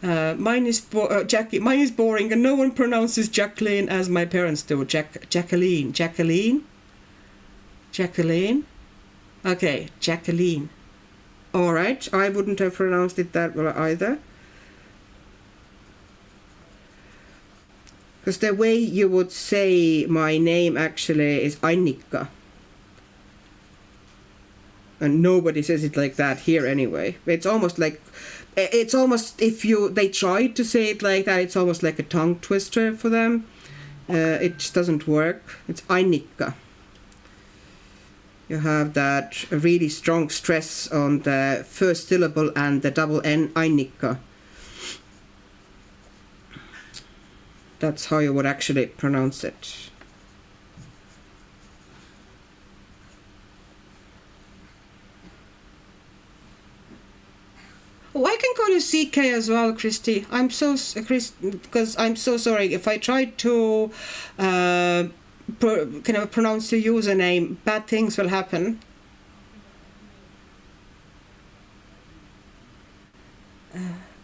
Speaker 1: Mine is Jackie. Mine is boring, and no one pronounces Jacqueline as my parents do. Jacqueline. Okay, Jacqueline. All right, I wouldn't have pronounced it that well either. Because the way you would say my name actually is Annika. And nobody says it like that here anyway. It's almost like, if they tried to say it like that, it's almost like a tongue twister for them. It just doesn't work. It's Annika. You have that really strong stress on the first syllable and the double N, Annika. That's how you would actually pronounce it. Oh, I can call you CK as well, Christy. Because I'm so sorry. If I tried to kind of pronounce your username, bad things will happen.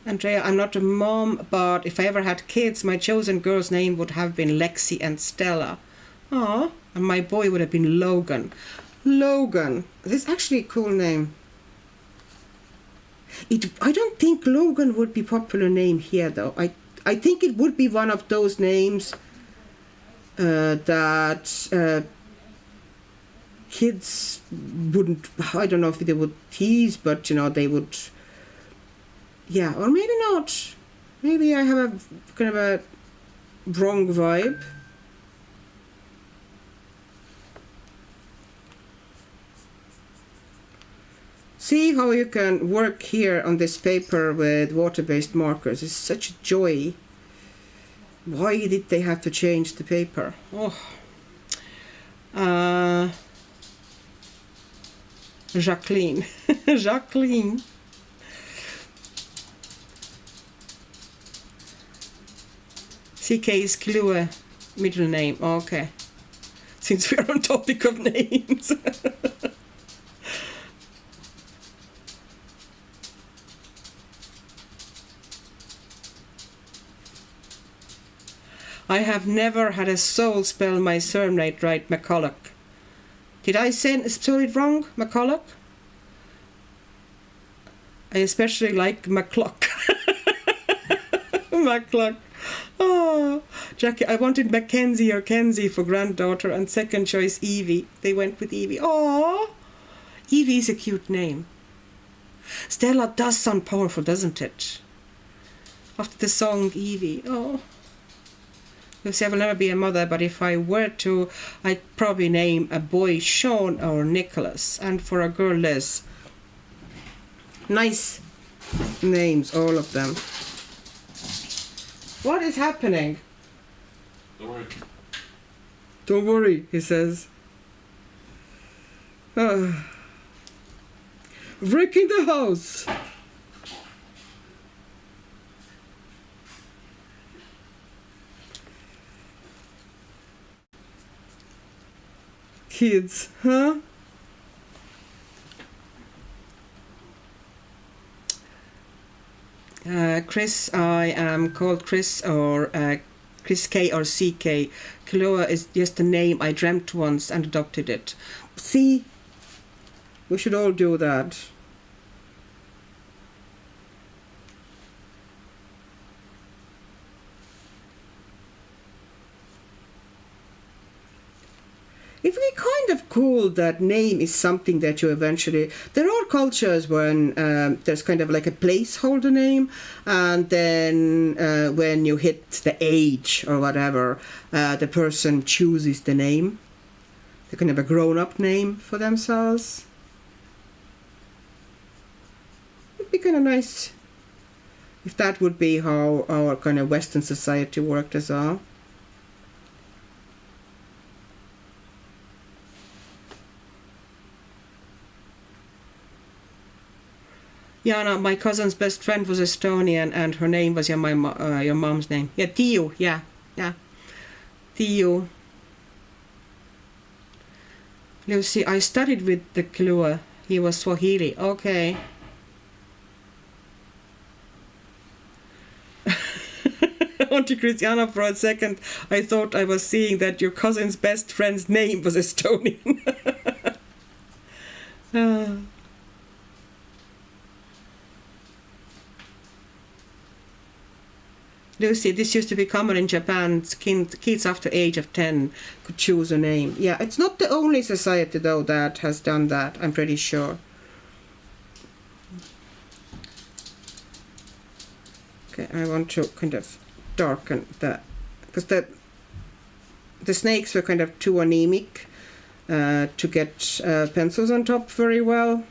Speaker 1: Andrea, I'm not a mom, but if I ever had kids, my chosen girl's name would have been Lexi and Stella. Aw, and my boy would have been Logan. Logan. This is actually a cool name. I don't think Logan would be a popular name here, though. I think it would be one of those names that kids wouldn't, I don't know if they would tease, but, you know, they would, yeah, or maybe not. Maybe I have a kind of a wrong vibe. See how you can work here on this paper with water-based markers. It's such a joy. Why did they have to change the paper? Oh. Jacqueline. Jacqueline. CK is Chloe, middle name. Okay. Since we are on topic of names. I have never had a soul spell my surname right, McCulloch. Did I spell it wrong, McCulloch? I especially like McCluck. McCluck. Oh, Jackie, I wanted Mackenzie or Kenzie for granddaughter, and second choice Evie. They went with Evie. Oh, Evie is a cute name. Stella does sound powerful, doesn't it? After the song Evie. Oh. Lucy, I will never be a mother, but if I were to, I'd probably name a boy Sean or Nicholas, and for a girl Liz. Nice names, all of them. What is happening?
Speaker 4: Don't worry.
Speaker 1: Don't worry, he says. Rick in the house. Kids, huh? Chris, I am called Chris or Chris K or CK. Kloa is just a name I dreamt once and adopted it. See? We should all do that. It's really kind of cool that name is something that you eventually... There are cultures when there's kind of like a placeholder name, and then when you hit the age or whatever, the person chooses the name. They kind of a grown-up name for themselves. It'd be kind of nice if that would be how our kind of Western society worked as well. Jana, my cousin's best friend was Estonian, and her name was your mom's name. Yeah, Tiiu. Yeah. Tiiu. Lucy, I studied with the Klua. He was Swahili. Okay. Auntie Christiana, for a second, I thought I was seeing that your cousin's best friend's name was Estonian. Lucy, this used to be common in Japan. Kids after age of 10 could choose a name. Yeah, it's not the only society, though, that has done that, I'm pretty sure. Okay, I want to kind of darken that, because the snakes were kind of too anemic to get pencils on top very well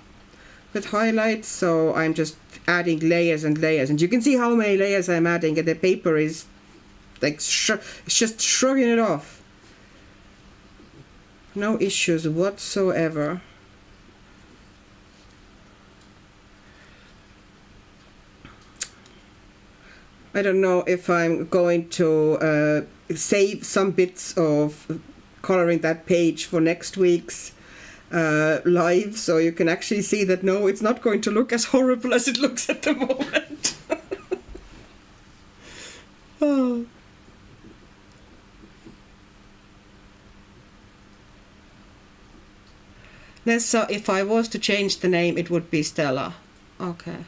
Speaker 1: with highlights, so I'm just adding layers and layers, and you can see how many layers I'm adding, and the paper is like it's just shrugging it off. No issues whatsoever. I don't know if I'm going to save some bits of coloring that page for next week's live, so you can actually see that no, it's not going to look as horrible as it looks at the moment. Oh. Nessa, if I was to change the name, it would be Stella. Okay.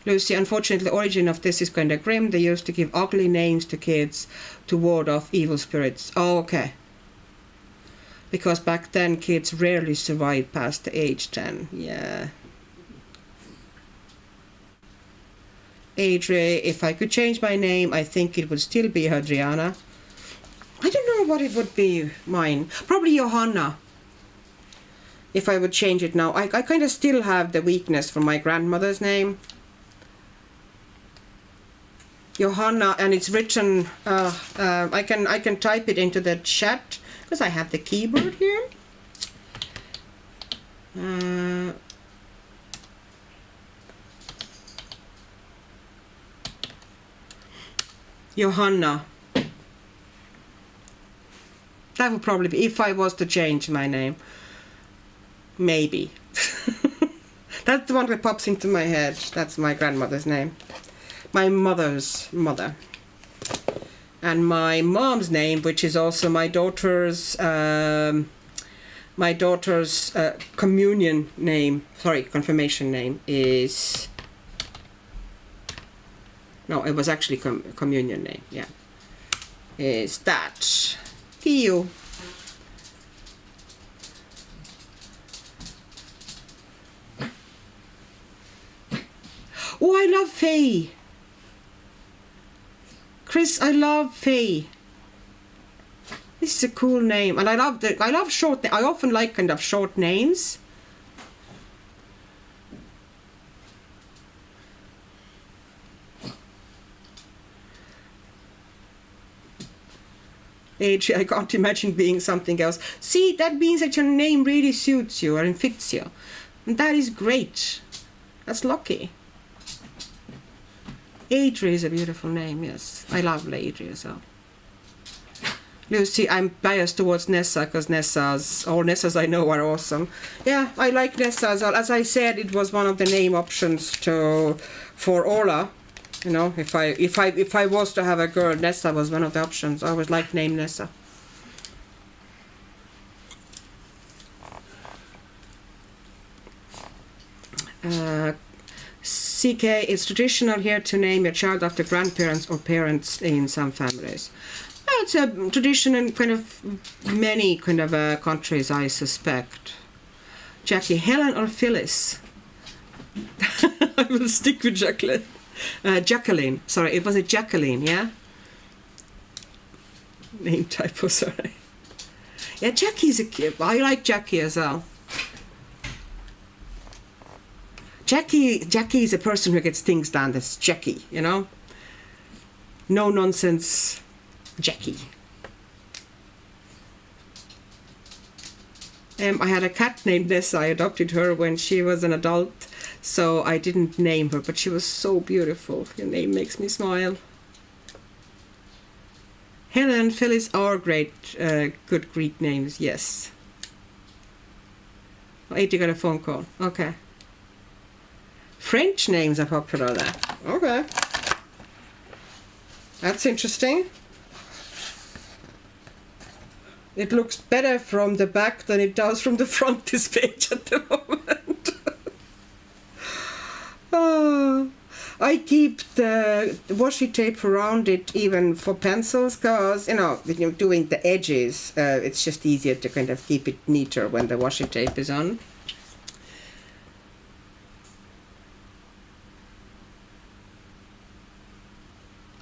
Speaker 1: Lucy, unfortunately, the origin of this is kind of grim. They used to give ugly names to kids to ward off evil spirits. Oh, okay. Because back then, kids rarely survived past the age 10. Yeah. Adri, if I could change my name, I think it would still be Adriana. I don't know what it would be mine. Probably Johanna. If I would change it now. I kind of still have the weakness for my grandmother's name. Johanna, and it's written, I can type it into the chat, because I have the keyboard here. Johanna. That would probably be, if I was to change my name. Maybe. That's the one that pops into my head. That's my grandmother's name. My mother's mother. And my mom's name, which is also my daughter's communion name, confirmation name, is... No, it was actually communion name, yeah. Is that... Kiyu. Oh, I love Faye. Chris, I love Faye. This is a cool name, and I love short. I often like kind of short names. Age, I can't imagine being something else. See, that means that your name really suits you and fits you, and that is great. That's lucky. Adri is a beautiful name, yes. I love Adri as well. Lucy, I'm biased towards Nessa because all Nessas I know are awesome. Yeah, I like Nessa as well. As I said, it was one of the name options for Ola. You know, if I was to have a girl, Nessa was one of the options. I always liked name Nessa. CK, it's traditional here to name your child after grandparents or parents in some families. It's a tradition in kind of many kind of countries, I suspect. Jackie, Helen or Phyllis? I will stick with Jacqueline. Jacqueline, sorry, it was a Jacqueline, yeah? Name typo, sorry. Yeah, Jackie's a kid. I like Jackie as well. Jackie is a person who gets things done. That's Jackie, you know? No nonsense, Jackie. I had a cat named Nessa. I adopted her when she was an adult, so I didn't name her, but she was so beautiful. Your name makes me smile. Helen and Phyllis are great, good Greek names, yes. Oh, you got a phone call. Okay. French names are popular there. Okay. That's interesting. It looks better from the back than it does from the front, this page at the moment. Oh, I keep the washi tape around it even for pencils because, you know, doing the edges, it's just easier to kind of keep it neater when the washi tape is on.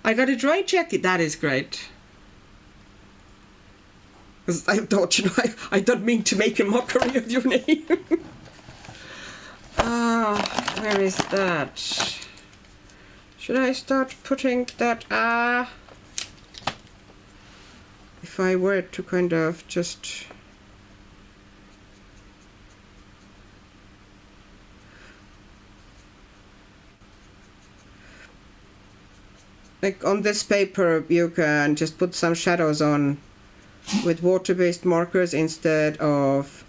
Speaker 1: I got it right, Jackie. That is great. Because I thought, you know, I don't mean to make a mockery of your name. Where is that? Should I start putting that? If I were to kind of just... like on this paper, you can just put some shadows on with water-based markers instead of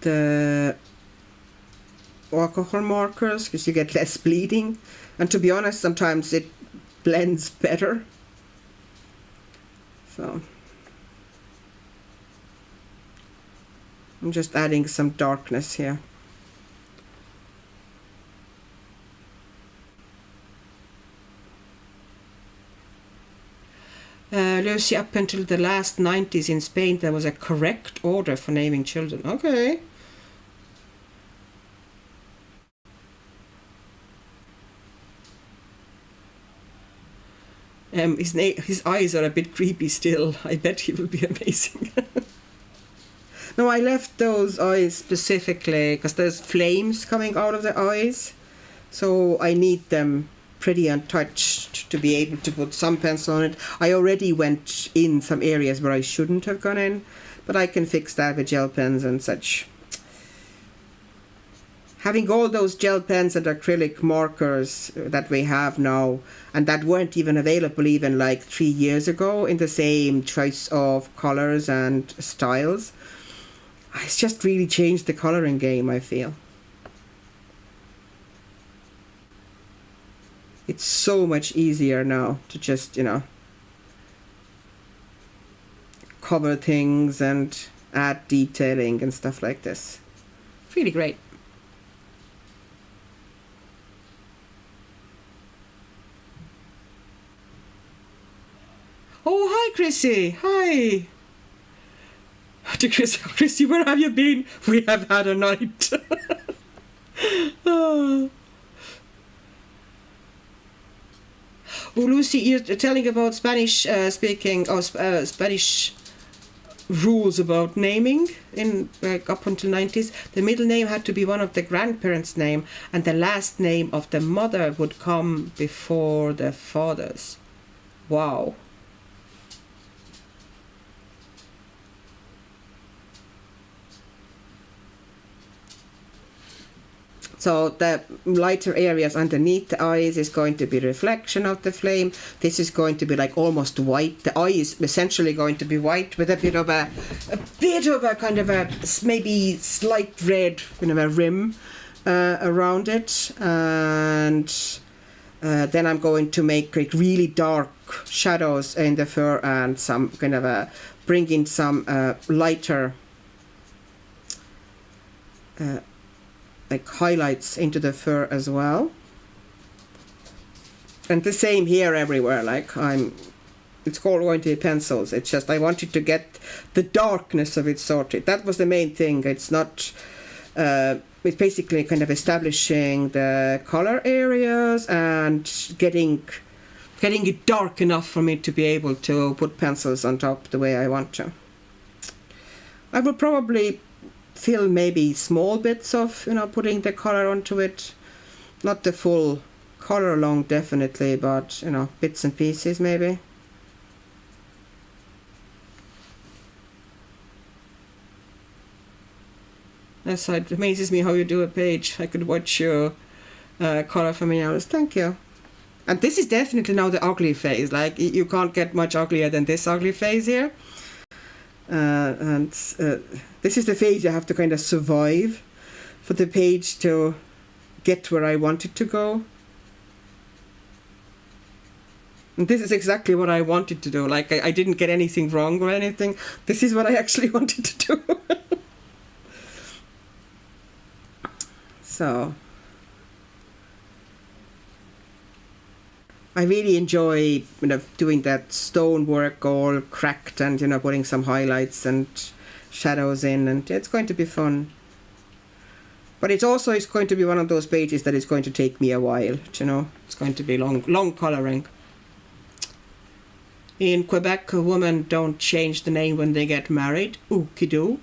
Speaker 1: the alcohol markers, because you get less bleeding. And to be honest, sometimes it blends better. So I'm just adding some darkness here. Lucy, up until the last 90s in Spain, there was a correct order for naming children. Okay. His eyes are a bit creepy still. I bet he will be amazing. No, I left those eyes specifically because there's flames coming out of the eyes. So I need them pretty untouched to be able to put some pencil on it. I already went in some areas where I shouldn't have gone in, but I can fix that with gel pens and such. Having all those gel pens and acrylic markers that we have now, and that weren't even available even like 3 years ago in the same choice of colors and styles, it's just really changed the coloring game, I feel. It's so much easier now to just, cover things and add detailing and stuff like this. Really great. Oh, hi, Chrissy. Hi. To Chrissy, where have you been? We have had a night. Oh. Oh, Lucy, you're telling about Spanish Spanish rules about naming in up until 90s. The middle name had to be one of the grandparents' name, and the last name of the mother would come before the father's. Wow. So the lighter areas underneath the eyes is going to be reflection of the flame. This is going to be like almost white. The eye is essentially going to be white with a bit of a kind of a maybe slight red kind of a rim around it. And then I'm going to make like really dark shadows in the fur and some kind of bring in some lighter like highlights into the fur as well. And the same here everywhere, like it's all going to be pencils. It's just I wanted to get the darkness of it sorted. That was the main thing. It's not it's basically kind of establishing the color areas and getting it dark enough for me to be able to put pencils on top the way I want to. I will probably fill maybe small bits of, putting the color onto it. Not the full color along, definitely, but, bits and pieces maybe. Yes, it amazes me how you do a page. I could watch your color for many hours. Thank you. And this is definitely now the ugly phase. Like, you can't get much uglier than this ugly phase here. This is the phase you have to kind of survive for the page to get where I want it to go. And this is exactly what I wanted to do. Like, I didn't get anything wrong or anything. This is what I actually wanted to do. So I really enjoy doing that stonework all cracked and putting some highlights and shadows in, and it's going to be fun. But it's going to be one of those pages that is going to take me a while. It's going to be long coloring. In Quebec, a woman don't change the name when they get married. Okie doke.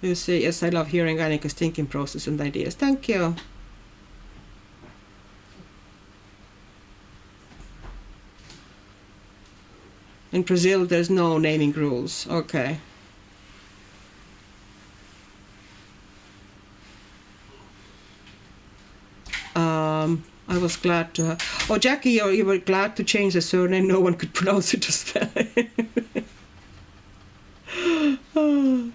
Speaker 1: You say, yes, I love hearing Annika's thinking process and ideas. Thank you. In Brazil, there's no naming rules. Okay. I was glad to. Oh, Jackie, you were glad to change the surname. No one could pronounce it to spell it. Oh.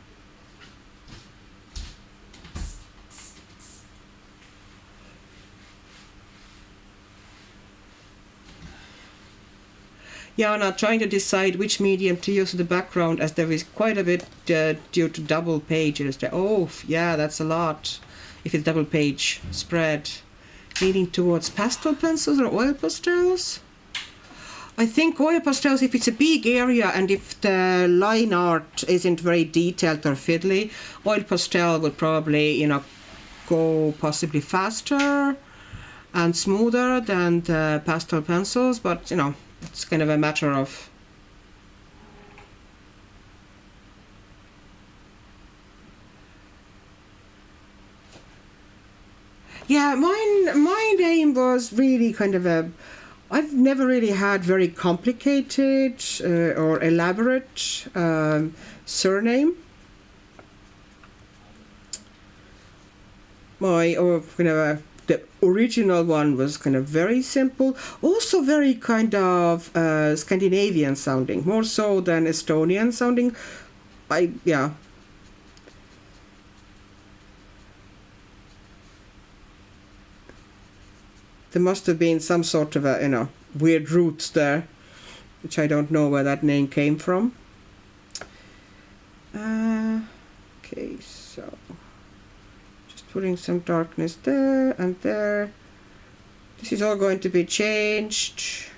Speaker 1: Yeah, now trying to decide which medium to use in the background, as there is quite a bit due to double pages. Oh, yeah, that's a lot. If it's double page spread. Leaning towards pastel pencils or oil pastels? I think oil pastels, if it's a big area and if the line art isn't very detailed or fiddly, oil pastel would probably, go possibly faster and smoother than the pastel pencils, but, it's kind of a matter of... Yeah, my name was really kind of I've never really had very complicated or elaborate surname. The original one was kind of very simple, also very kind of Scandinavian sounding, more so than Estonian sounding. There must have been some sort of a, weird roots there, which I don't know where that name came from. Okay, so just putting some darkness there and there. This is all going to be changed.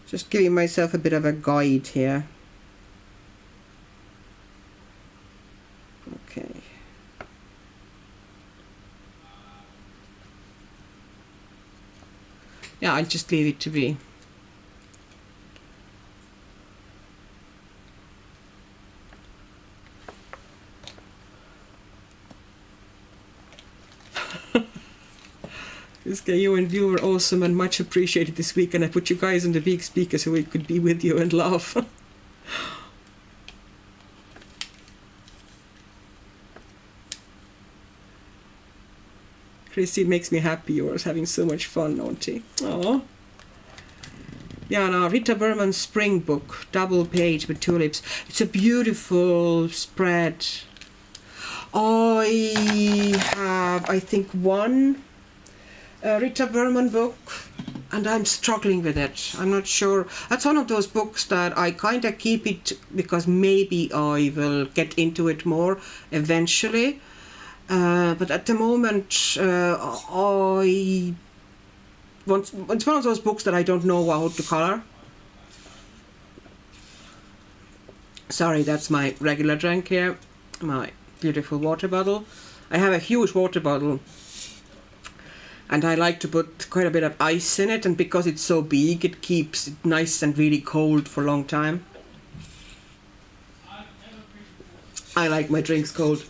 Speaker 1: Just giving myself a bit of a guide here. Okay. Yeah, I'll just leave it to be. This guy, you and you were awesome and much appreciated this week, and I put you guys on the big speaker so we could be with you and laugh. Chrissy, it makes me happy you are having so much fun, auntie. Aww. Yeah, now Rita Berman's Spring Book, double page with tulips. It's a beautiful spread. I have, I think, one Rita Berman book, and I'm struggling with it. I'm not sure. That's one of those books that I kind of keep it because maybe I will get into it more eventually. But at the moment, it's one of those books that I don't know how to color. Sorry, that's my regular drink here. My beautiful water bottle. I have a huge water bottle, and I like to put quite a bit of ice in it, and because it's so big, it keeps it nice and really cold for a long time. I like my drinks cold.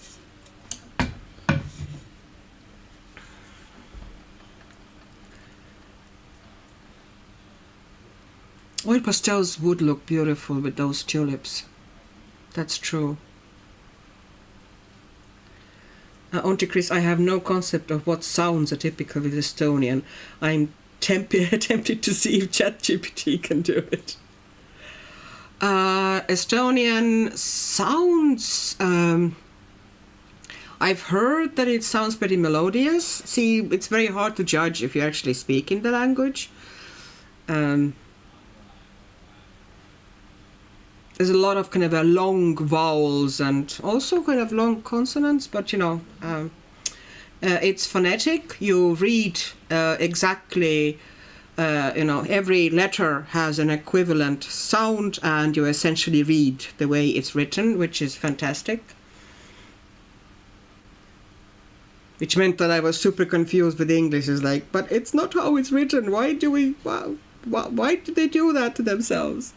Speaker 1: Oil pastels would look beautiful with those tulips. That's true. Auntie Chris, I have no concept of what sounds are typical with Estonian. I'm tempted to see if ChatGPT can do it. Estonian sounds... I've heard that it sounds pretty melodious. See, it's very hard to judge if you actually speak in the language. There's a lot of kind of long vowels and also kind of long consonants, but it's phonetic. You read exactly, every letter has an equivalent sound, and you essentially read the way it's written, which is fantastic. Which meant that I was super confused with English. It's like, but it's not how it's written. Why did they do that to themselves?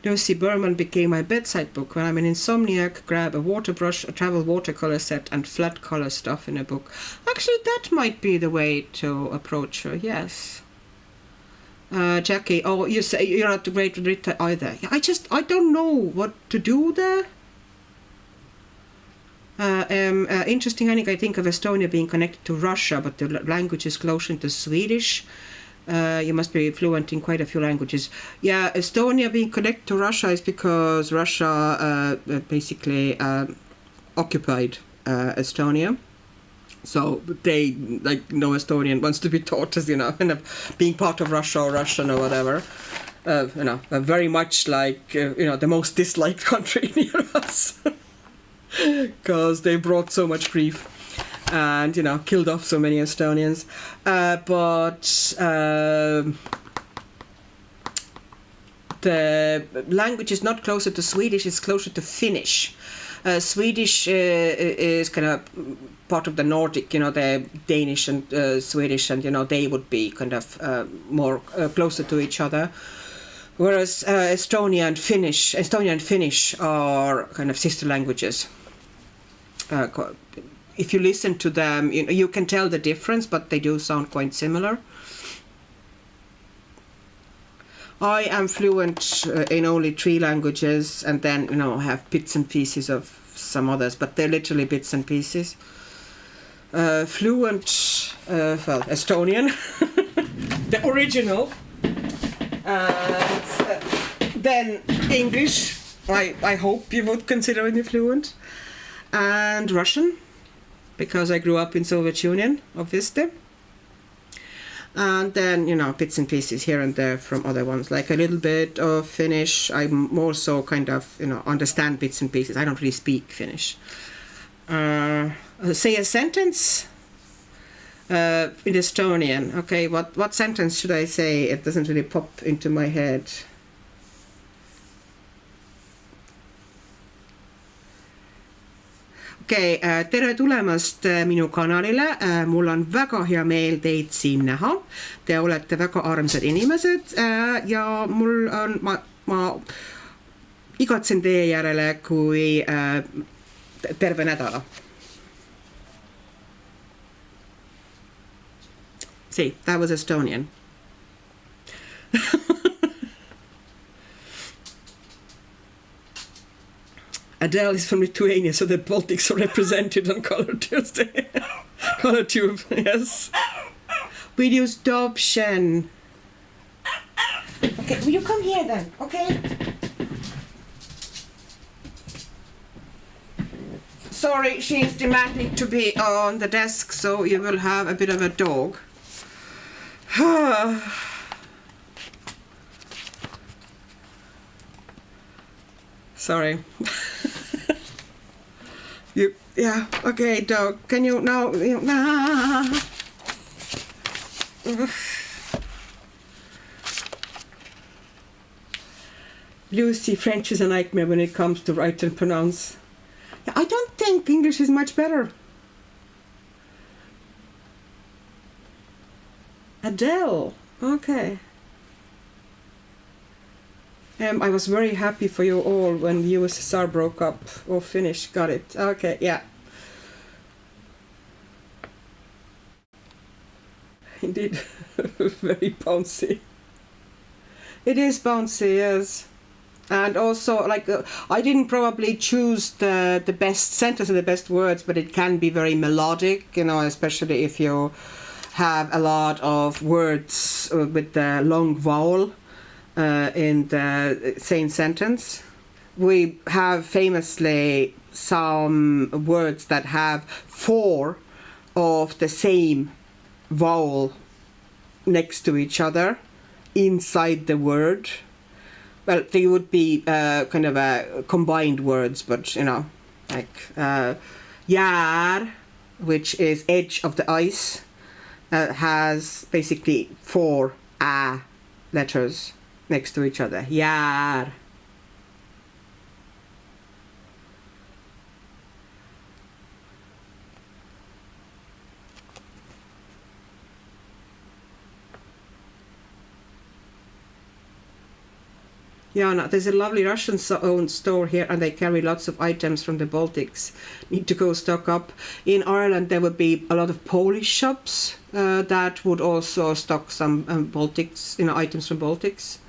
Speaker 1: Lucy Berman became my bedside book. When I'm an insomniac, grab a water brush, a travel watercolor set, and flat color stuff in a book. Actually, that might be the way to approach her, yes. Jackie, you say you're not great with Rita either. I don't know what to do there. Interesting, I think of Estonia being connected to Russia, but the language is closer to Swedish. You must be fluent in quite a few languages. Yeah, Estonia being connected to Russia is because Russia basically occupied Estonia. So they, like, no Estonian wants to be taught as, kind of being part of Russia or Russian or whatever. Very much like, the most disliked country near us. Because they brought so much grief and, killed off so many Estonians. The language is not closer to Swedish, it's closer to Finnish. Swedish is kind of part of the Nordic, the Danish and Swedish, and, they would be kind of more closer to each other. Whereas Estonia and Finnish are kind of sister languages. If you listen to them, you can tell the difference, but they do sound quite similar. I am fluent in only 3 languages, and then, have bits and pieces of some others, but they're literally bits and pieces. Fluent, Estonian, the original. Then English, I hope you would consider me fluent. And Russian, because I grew up in Soviet Union, obviously. And then, bits and pieces here and there from other ones, like a little bit of Finnish. I more so kind of, understand bits and pieces. I don't really speak Finnish. Say a sentence in Estonian. Okay, what sentence should I say? It doesn't really pop into my head. Okei, tere tulemast minu kanalile. Mul on väga hea meel teid siin näha. Te olete väga armsad inimesed ja mul on, ma igatsen teie järele kui terve nädala. See, that was Estonian. Adele is from Lithuania, so the Baltics are represented on Color Tuesday. Color Tube, yes. Will you stop, Shen? Okay, will you come here then, okay? Sorry, she's demanding to be on the desk, so you will have a bit of a dog. Sorry. Yeah, okay, dog. Can you now? Lucy, French is a nightmare when it comes to write and pronounce. I don't think English is much better. Adele, okay. I was very happy for you all when the USSR broke up or finished. Got it. Okay, yeah. Indeed, very bouncy. It is bouncy, yes. And also, like, I didn't probably choose the best sentence and the best words, but it can be very melodic, especially if you have a lot of words with the long vowel. In the same sentence. We have famously some words that have 4 of the same vowel next to each other inside the word. Well, they would be kind of combined words, but like Jär, which is edge of the ice, has basically 4 A letters next to each other. Jär. Jana, there's a lovely Russian-owned store here, and they carry lots of items from the Baltics. Need to go stock up. In Ireland, there would be a lot of Polish shops that would also stock some Baltics, items from Baltics.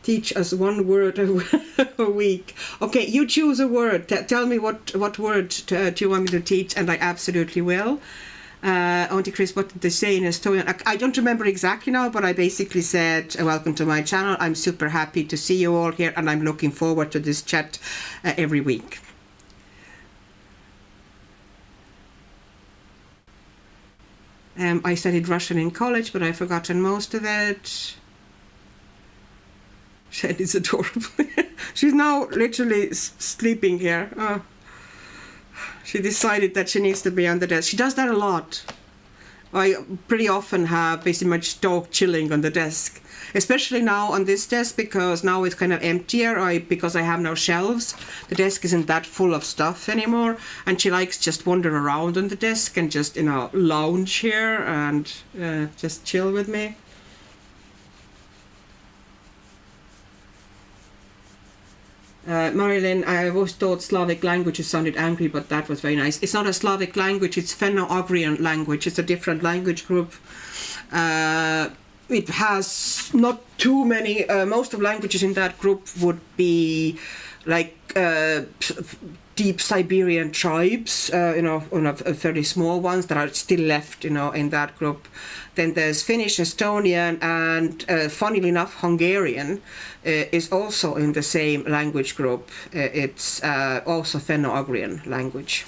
Speaker 1: teach us one word a week. Okay, you choose a word. Tell me what word do you want me to teach, and I absolutely will. Auntie Chris, what did they say in Estonian? I don't remember exactly now, but I basically said, welcome to my channel. I'm super happy to see you all here, and I'm looking forward to this chat every week. I studied Russian in college, but I've forgotten most of it. Shed is adorable. She's now literally sleeping here. Oh. She decided that she needs to be on the desk. She does that a lot. I pretty often have basically my dog chilling on the desk. Especially now on this desk, because now it's kind of emptier because I have no shelves. The desk isn't that full of stuff anymore, and she likes just wander around on the desk and just, you know, lounge here and just chill with me. Marilyn, I always thought Slavic languages sounded angry, but that was very nice. It's not a Slavic language, it's Finno-Ugrian language. It's a different language group. It has not too many, most of languages in that group would be like deep Siberian tribes, you know, fairly small ones that are still left, you know, in that group. Then there's Finnish, Estonian, and funnily enough, Hungarian is also in the same language group. It's also Finno-Ugrian language.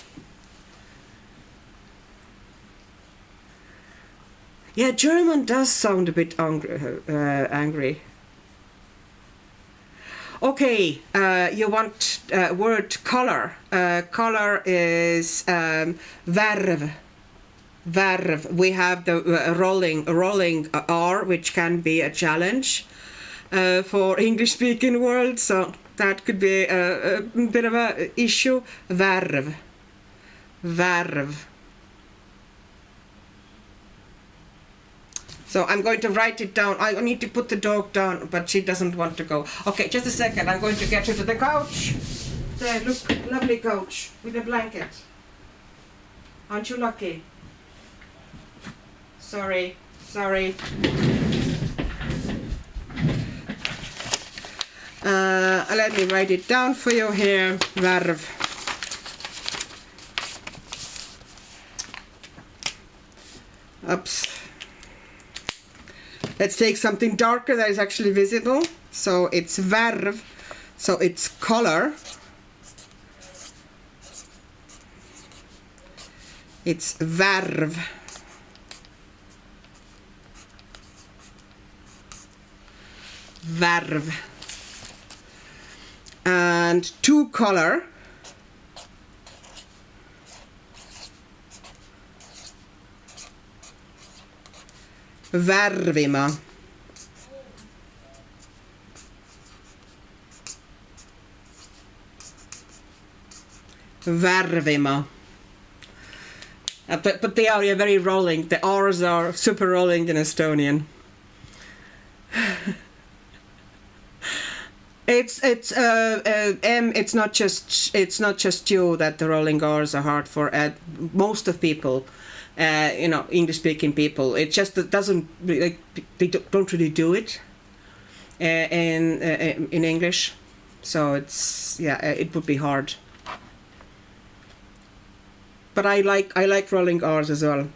Speaker 1: Yeah, German does sound a bit angry. Okay, you want word color. Color is värv. Värv. We have the rolling R, which can be a challenge for English-speaking world, so that could be a bit of an issue. Värv. Värv. So I'm going to write it down. I need to put the dog down, but she doesn't want to go. Okay, just a second. I'm going to get her to the couch. There, look, lovely couch with a blanket. Aren't you lucky? Sorry. Let me write it down for you here. Värv. Oops. Let's take something darker that is actually visible. So it's värv, so it's color. It's värv. Värv. And to color. Värvima. Värvima. But they are very rolling. The R's are super rolling in Estonian. It's not just you that the rolling R's are hard for. Most of people. You know, English-speaking people. It just doesn't, like, they don't really do it in English, so it's, yeah, it would be hard. But I like rolling R's as well,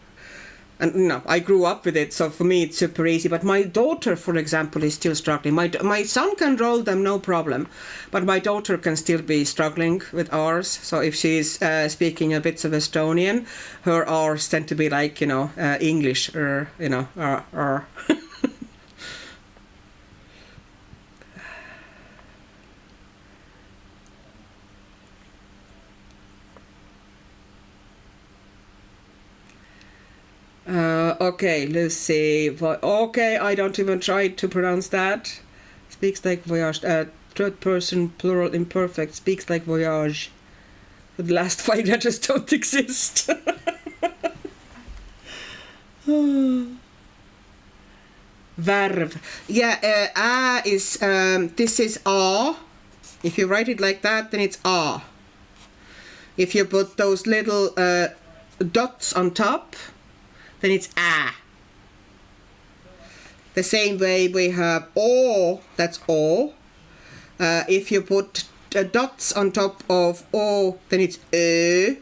Speaker 1: and you know, I grew up with it, so for me it's super easy. But my daughter, for example, is still struggling. My son can roll them no problem, but my daughter can still be struggling with R's. So if she's speaking a bit of Estonian, her R's tend to be like, you know, English, or, you know, or. Okay, let's see. Okay, I don't even try to pronounce that. Speaks like voyage. Third person plural imperfect. Speaks like voyage. The last 5 letters don't exist. Värv. Yeah, a is, this is a. If you write it like that, then it's a. If you put those little dots on top, then it's a. The same way we have O, that's O. If you put dots on top of O, then it's Ö.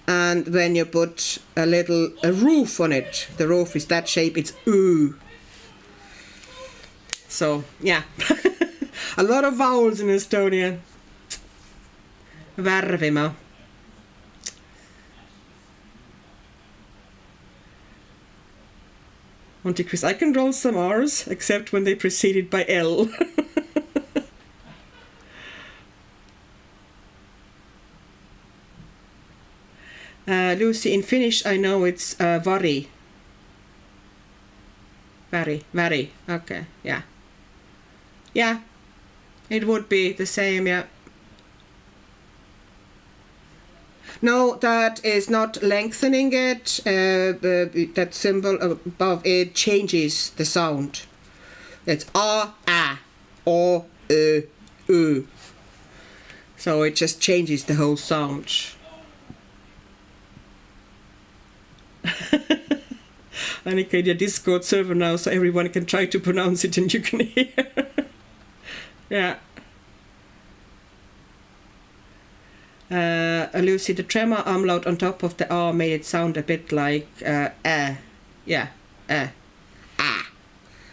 Speaker 1: And when you put a roof on it, the roof is that shape, it's U. So, yeah. A lot of vowels in Estonian. Värvima. Monty Chris, I can roll some R's, except when they preceded by L. Lucy, in Finnish, I know it's vari. Vari, okay, yeah. Yeah, it would be the same, yeah. No, that is not lengthening it. That symbol above it changes the sound. It's a, o, u. So it just changes the whole sound. I created a Discord server now so everyone can try to pronounce it and you can hear. Yeah. Lucy, the tremor umlaut on top of the R made it sound a bit like yeah,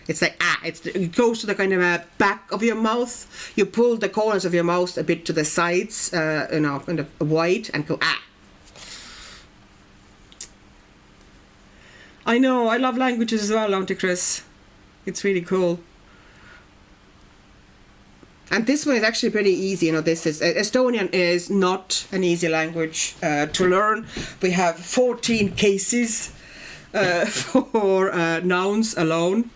Speaker 1: It's like it goes to the kind of back of your mouth. You pull the corners of your mouth a bit to the sides, kind of wide, and go I know, I love languages as well, Auntie Chris. It's really cool. And this one is actually pretty easy. This is Estonian is not an easy language to learn. We have 14 cases for nouns alone.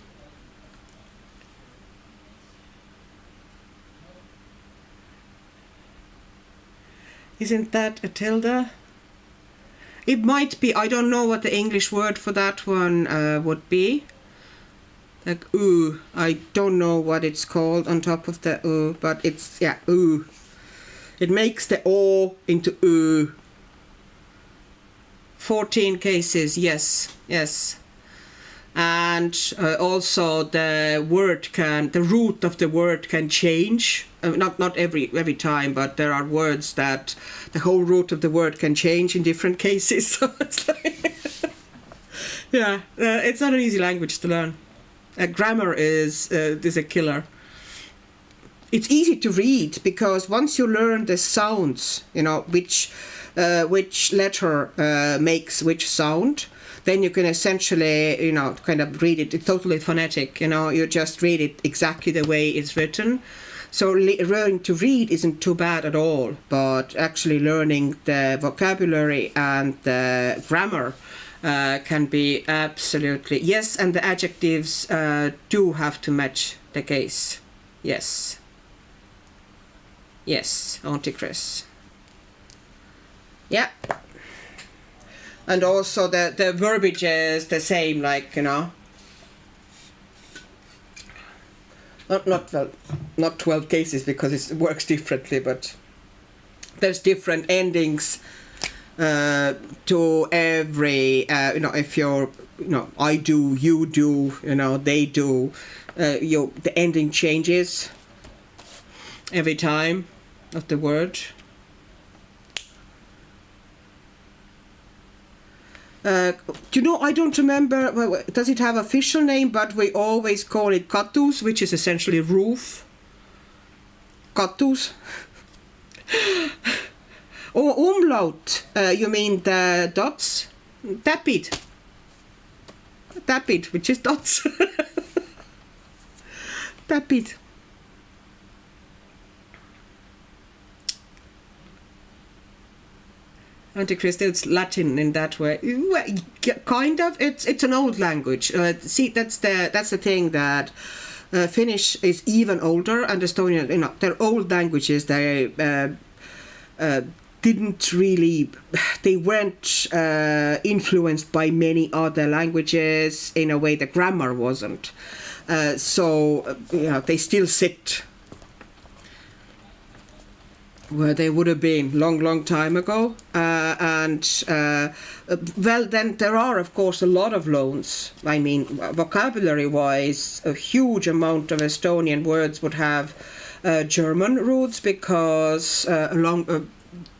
Speaker 1: Isn't that a tilde? It might be. I don't know what the English word for that one would be. Like oo. I don't know what it's called on top of the oo, but it's, yeah, oo. It makes the o into oo. 14 cases, yes. And also the root of the word can change. Not every time, but there are words that the whole root of the word can change in different cases. So it's like, yeah, it's not an easy language to learn. Grammar is a killer. It's easy to read because once you learn the sounds, which letter makes which sound, then you can essentially, kind of read it. It's totally phonetic, you just read it exactly the way it's written. So learning to read isn't too bad at all, but actually learning the vocabulary and the grammar can be absolutely, yes, and the adjectives do have to match the case. Yes, Auntie Chris. Yeah. And also the verbiage is the same, like, not 12 cases because it works differently, but there's different endings to every, if you're, I do, you do, they do, the ending changes every time of the word. I don't remember, does it have official name, but we always call it katus, which is essentially roof. Katus. Or umlaut, you mean the dots? Tapid, which is dots. Tapid. Auntie Christa, it's Latin in that way. Well, kind of. It's an old language. See, that's the thing, that Finnish is even older, and Estonian, they're old languages. They didn't really, they weren't influenced by many other languages in a way the grammar wasn't. So they still sit where they would have been long time ago, and and well, then there are of course a lot of loans. I mean, vocabulary-wise, a huge amount of Estonian words would have German roots because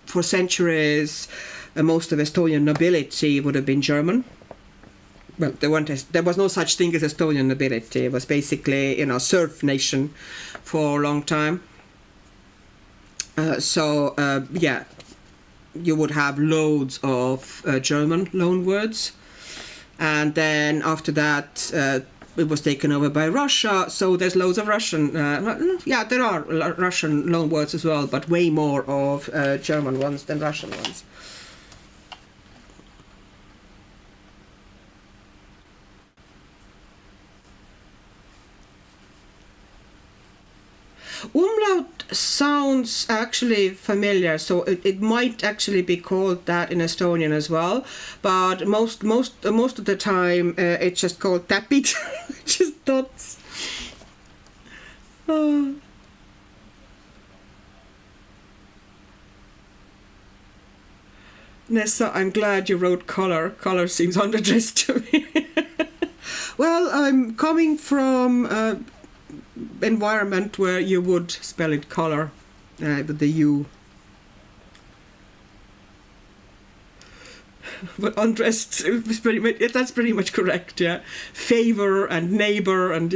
Speaker 1: for centuries most of Estonian nobility would have been German. Well, there was no such thing as Estonian nobility. It was basically, serf nation for a long time. Yeah, you would have loads of German loan words. And then after that, it was taken over by Russia. So there's loads of Russian, there are Russian loan words as well, but way more of German ones than Russian ones. Umlaut sounds actually familiar, so it might actually be called that in Estonian as well. But most of the time, it's just called täpid, just dots. Oh. Nessa, I'm glad you wrote color. Color seems underdressed to me. Well, I'm coming from environment where you would spell it color with the U. But undressed is that's pretty much correct, yeah. Favor and neighbor and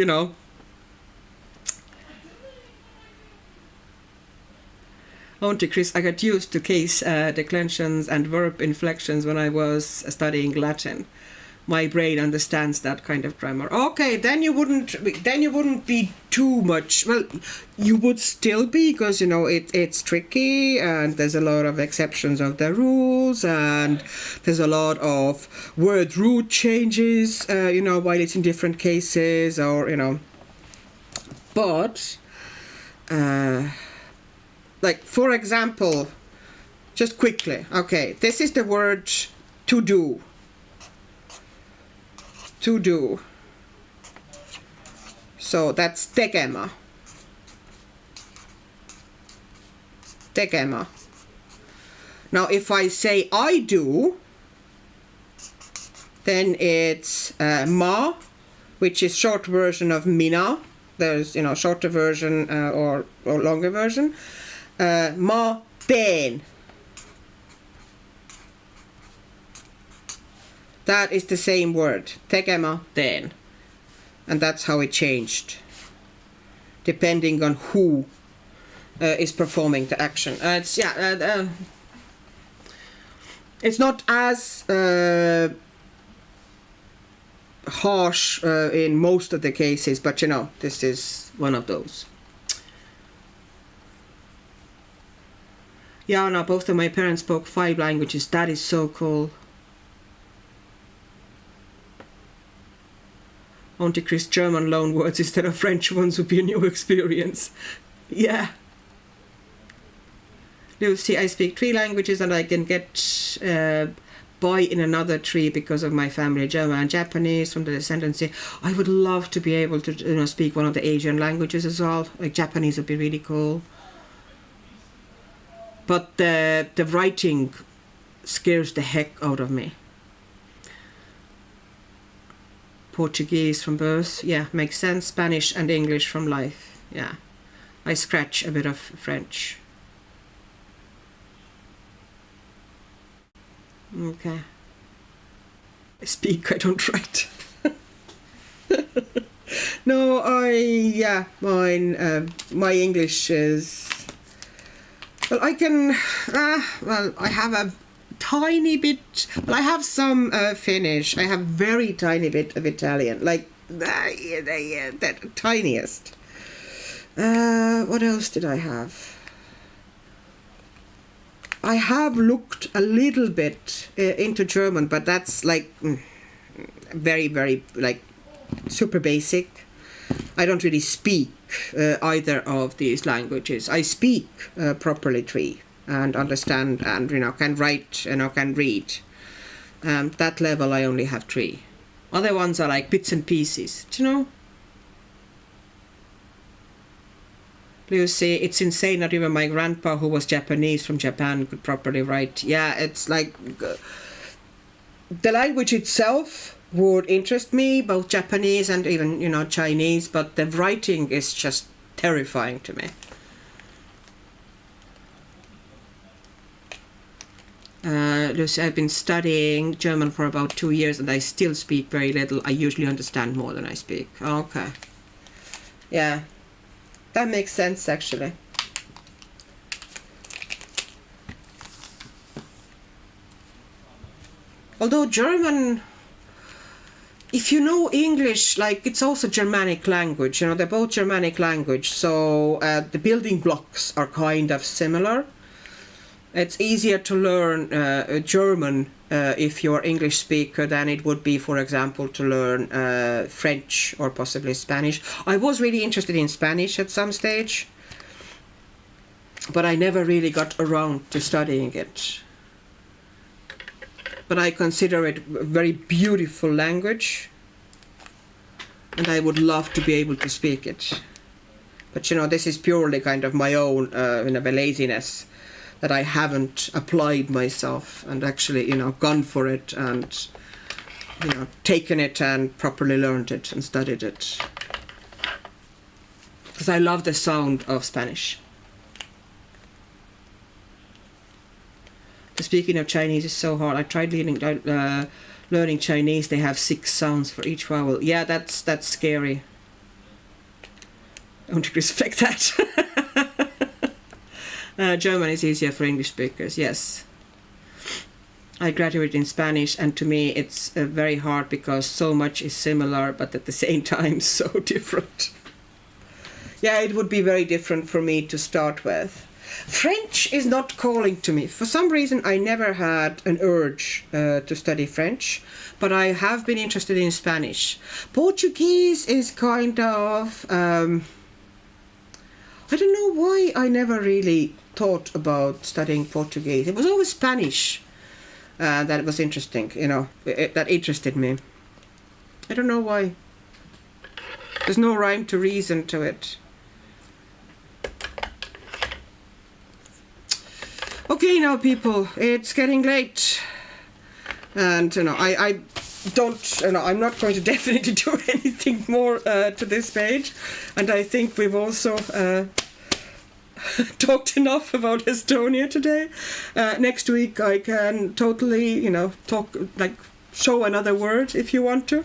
Speaker 1: Auntie Chris, I got used to case declensions and verb inflections when I was studying Latin. My brain understands that kind of grammar. Okay, then you wouldn't be too much. Well, you would still be, because it's tricky and there's a lot of exceptions of the rules and there's a lot of word root changes. While it's in different cases or but like for example, just quickly. Okay, this is the word to do. To do. So that's tegema. Tegema. Now if I say I do, then it's ma, which is short version of mina. There's shorter version or longer version. Ma teen. That is the same word, tegema, teen. And that's how it changed, depending on who is performing the action. It's not as harsh in most of the cases, but this is one of those. Yeah, no, both of my parents spoke 5 languages. That is so cool. Auntie Chris, German loan words instead of French ones would be a new experience. Yeah. Lucy, I speak 3 languages and I can get by in another 3 because of my family, German and Japanese from the descendancy. I would love to be able to speak one of the Asian languages as well. Like Japanese would be really cool. But the writing scares the heck out of me. Portuguese from birth, yeah, makes sense. Spanish and English from life, yeah. I scratch a bit of French. Okay. I speak, I don't write. No, my English is... Well, I can... I have a tiny bit, but I have some Finnish. I have very tiny bit of Italian, like that tiniest. What else did I have? I have looked a little bit into German, but that's like very, very like super basic. I don't really speak either of these languages. I speak properly 3. And understand and can write and can read. That level I only have 3. Other ones are like bits and pieces. Do you know? Lucy, it's insane that even my grandpa, who was Japanese from Japan, could properly write. Yeah, it's like the language itself would interest me, both Japanese and even, Chinese, but the writing is just terrifying to me. Lucy, I've been studying German for about 2 years and I still speak very little. I usually understand more than I speak. Okay. Yeah. That makes sense, actually. Although German, if you know English, like, it's also Germanic language, they're both Germanic language, so the building blocks are kind of similar. It's easier to learn German if you're English speaker than it would be, for example, to learn French or possibly Spanish. I was really interested in Spanish at some stage, but I never really got around to studying it. But I consider it a very beautiful language, and I would love to be able to speak it. But this is purely kind of my own laziness, that I haven't applied myself and actually, gone for it and, taken it and properly learned it and studied it. Because I love the sound of Spanish. Speaking of Chinese is so hard. I tried learning Chinese. They have 6 sounds for each vowel. Yeah, that's scary. Don't respect that. German is easier for English speakers, yes. I graduated in Spanish, and to me it's very hard because so much is similar, but at the same time so different. Yeah, it would be very different for me to start with. French is not calling to me. For some reason I never had an urge to study French, but I have been interested in Spanish. Portuguese is kind of... I don't know why I never really thought about studying Portuguese. It was always Spanish that was interesting, that interested me. I don't know why. There's no rhyme to reason to it. Okay, now people, it's getting late, and I don't, I'm not going to definitely do anything more to this page, and I think we've also talked enough about Estonia today. Next week I can totally, talk, like, show another word if you want to.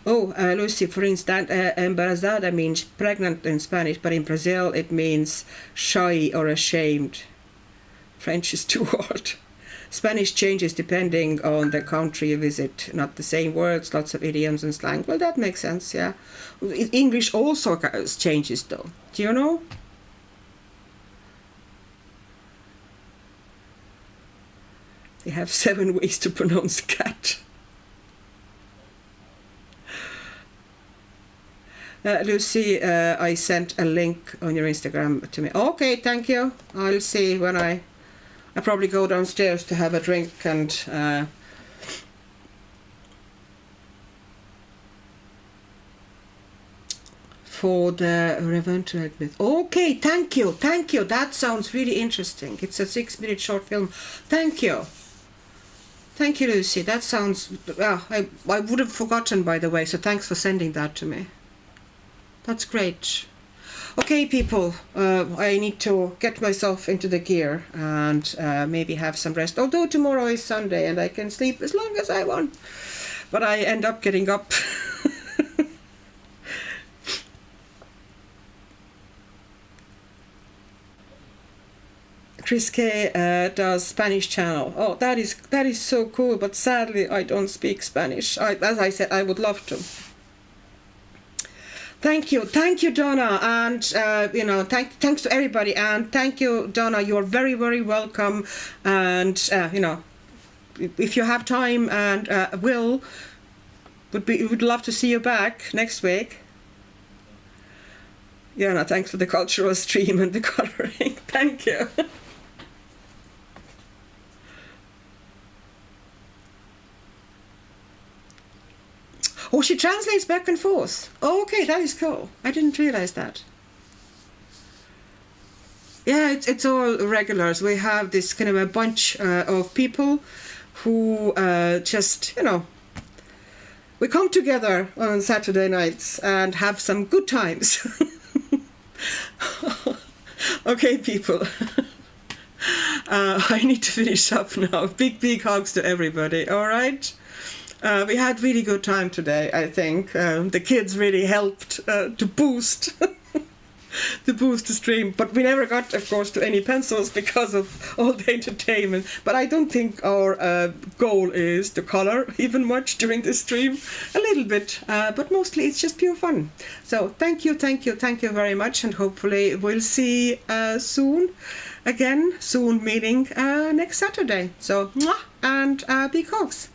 Speaker 1: Oh, Lucy, for instance, embarazada means pregnant in Spanish, but in Brazil it means shy or ashamed. French is too hard. Spanish changes depending on the country you visit. Not the same words, lots of idioms and slang. Well, that makes sense, yeah. English also changes, though. Do you know? They have 7 ways to pronounce cat. Lucy, I sent a link on your Instagram to me. Okay, thank you. I'll see when I probably go downstairs to have a drink and for the Reventure Myth. Okay, thank you. That sounds really interesting. It's a 6-minute short film. Thank you. Thank you, Lucy. That sounds... I would have forgotten, by the way, so thanks for sending that to me. That's great. Okay, people, I need to get myself into the gear and maybe have some rest. Although tomorrow is Sunday and I can sleep as long as I want. But I end up getting up. Chris K does Spanish channel. Oh, that is so cool, but sadly I don't speak Spanish. As I said, I would love to. Thank you, Donna, and thanks to everybody, and thank you, Donna. You're very, very welcome, and if you have time and would love to see you back next week. Yeah, thanks for the cultural stream and the coloring. Thank you. Oh, she translates back and forth. Oh, okay, that is cool. I didn't realize that. Yeah, it's all regulars. We have this kind of a bunch of people who just, we come together on Saturday nights and have some good times. Okay, people. I need to finish up now. Big hugs to everybody, all right? We had really good time today, I think. The kids really helped to boost the stream, but we never got, of course, to any pencils because of all the entertainment. But I don't think our goal is to color even much during this stream. A little bit, but mostly it's just pure fun. So thank you very much, and hopefully we'll see soon. Again, soon meaning next Saturday. So, mwah, and big hugs.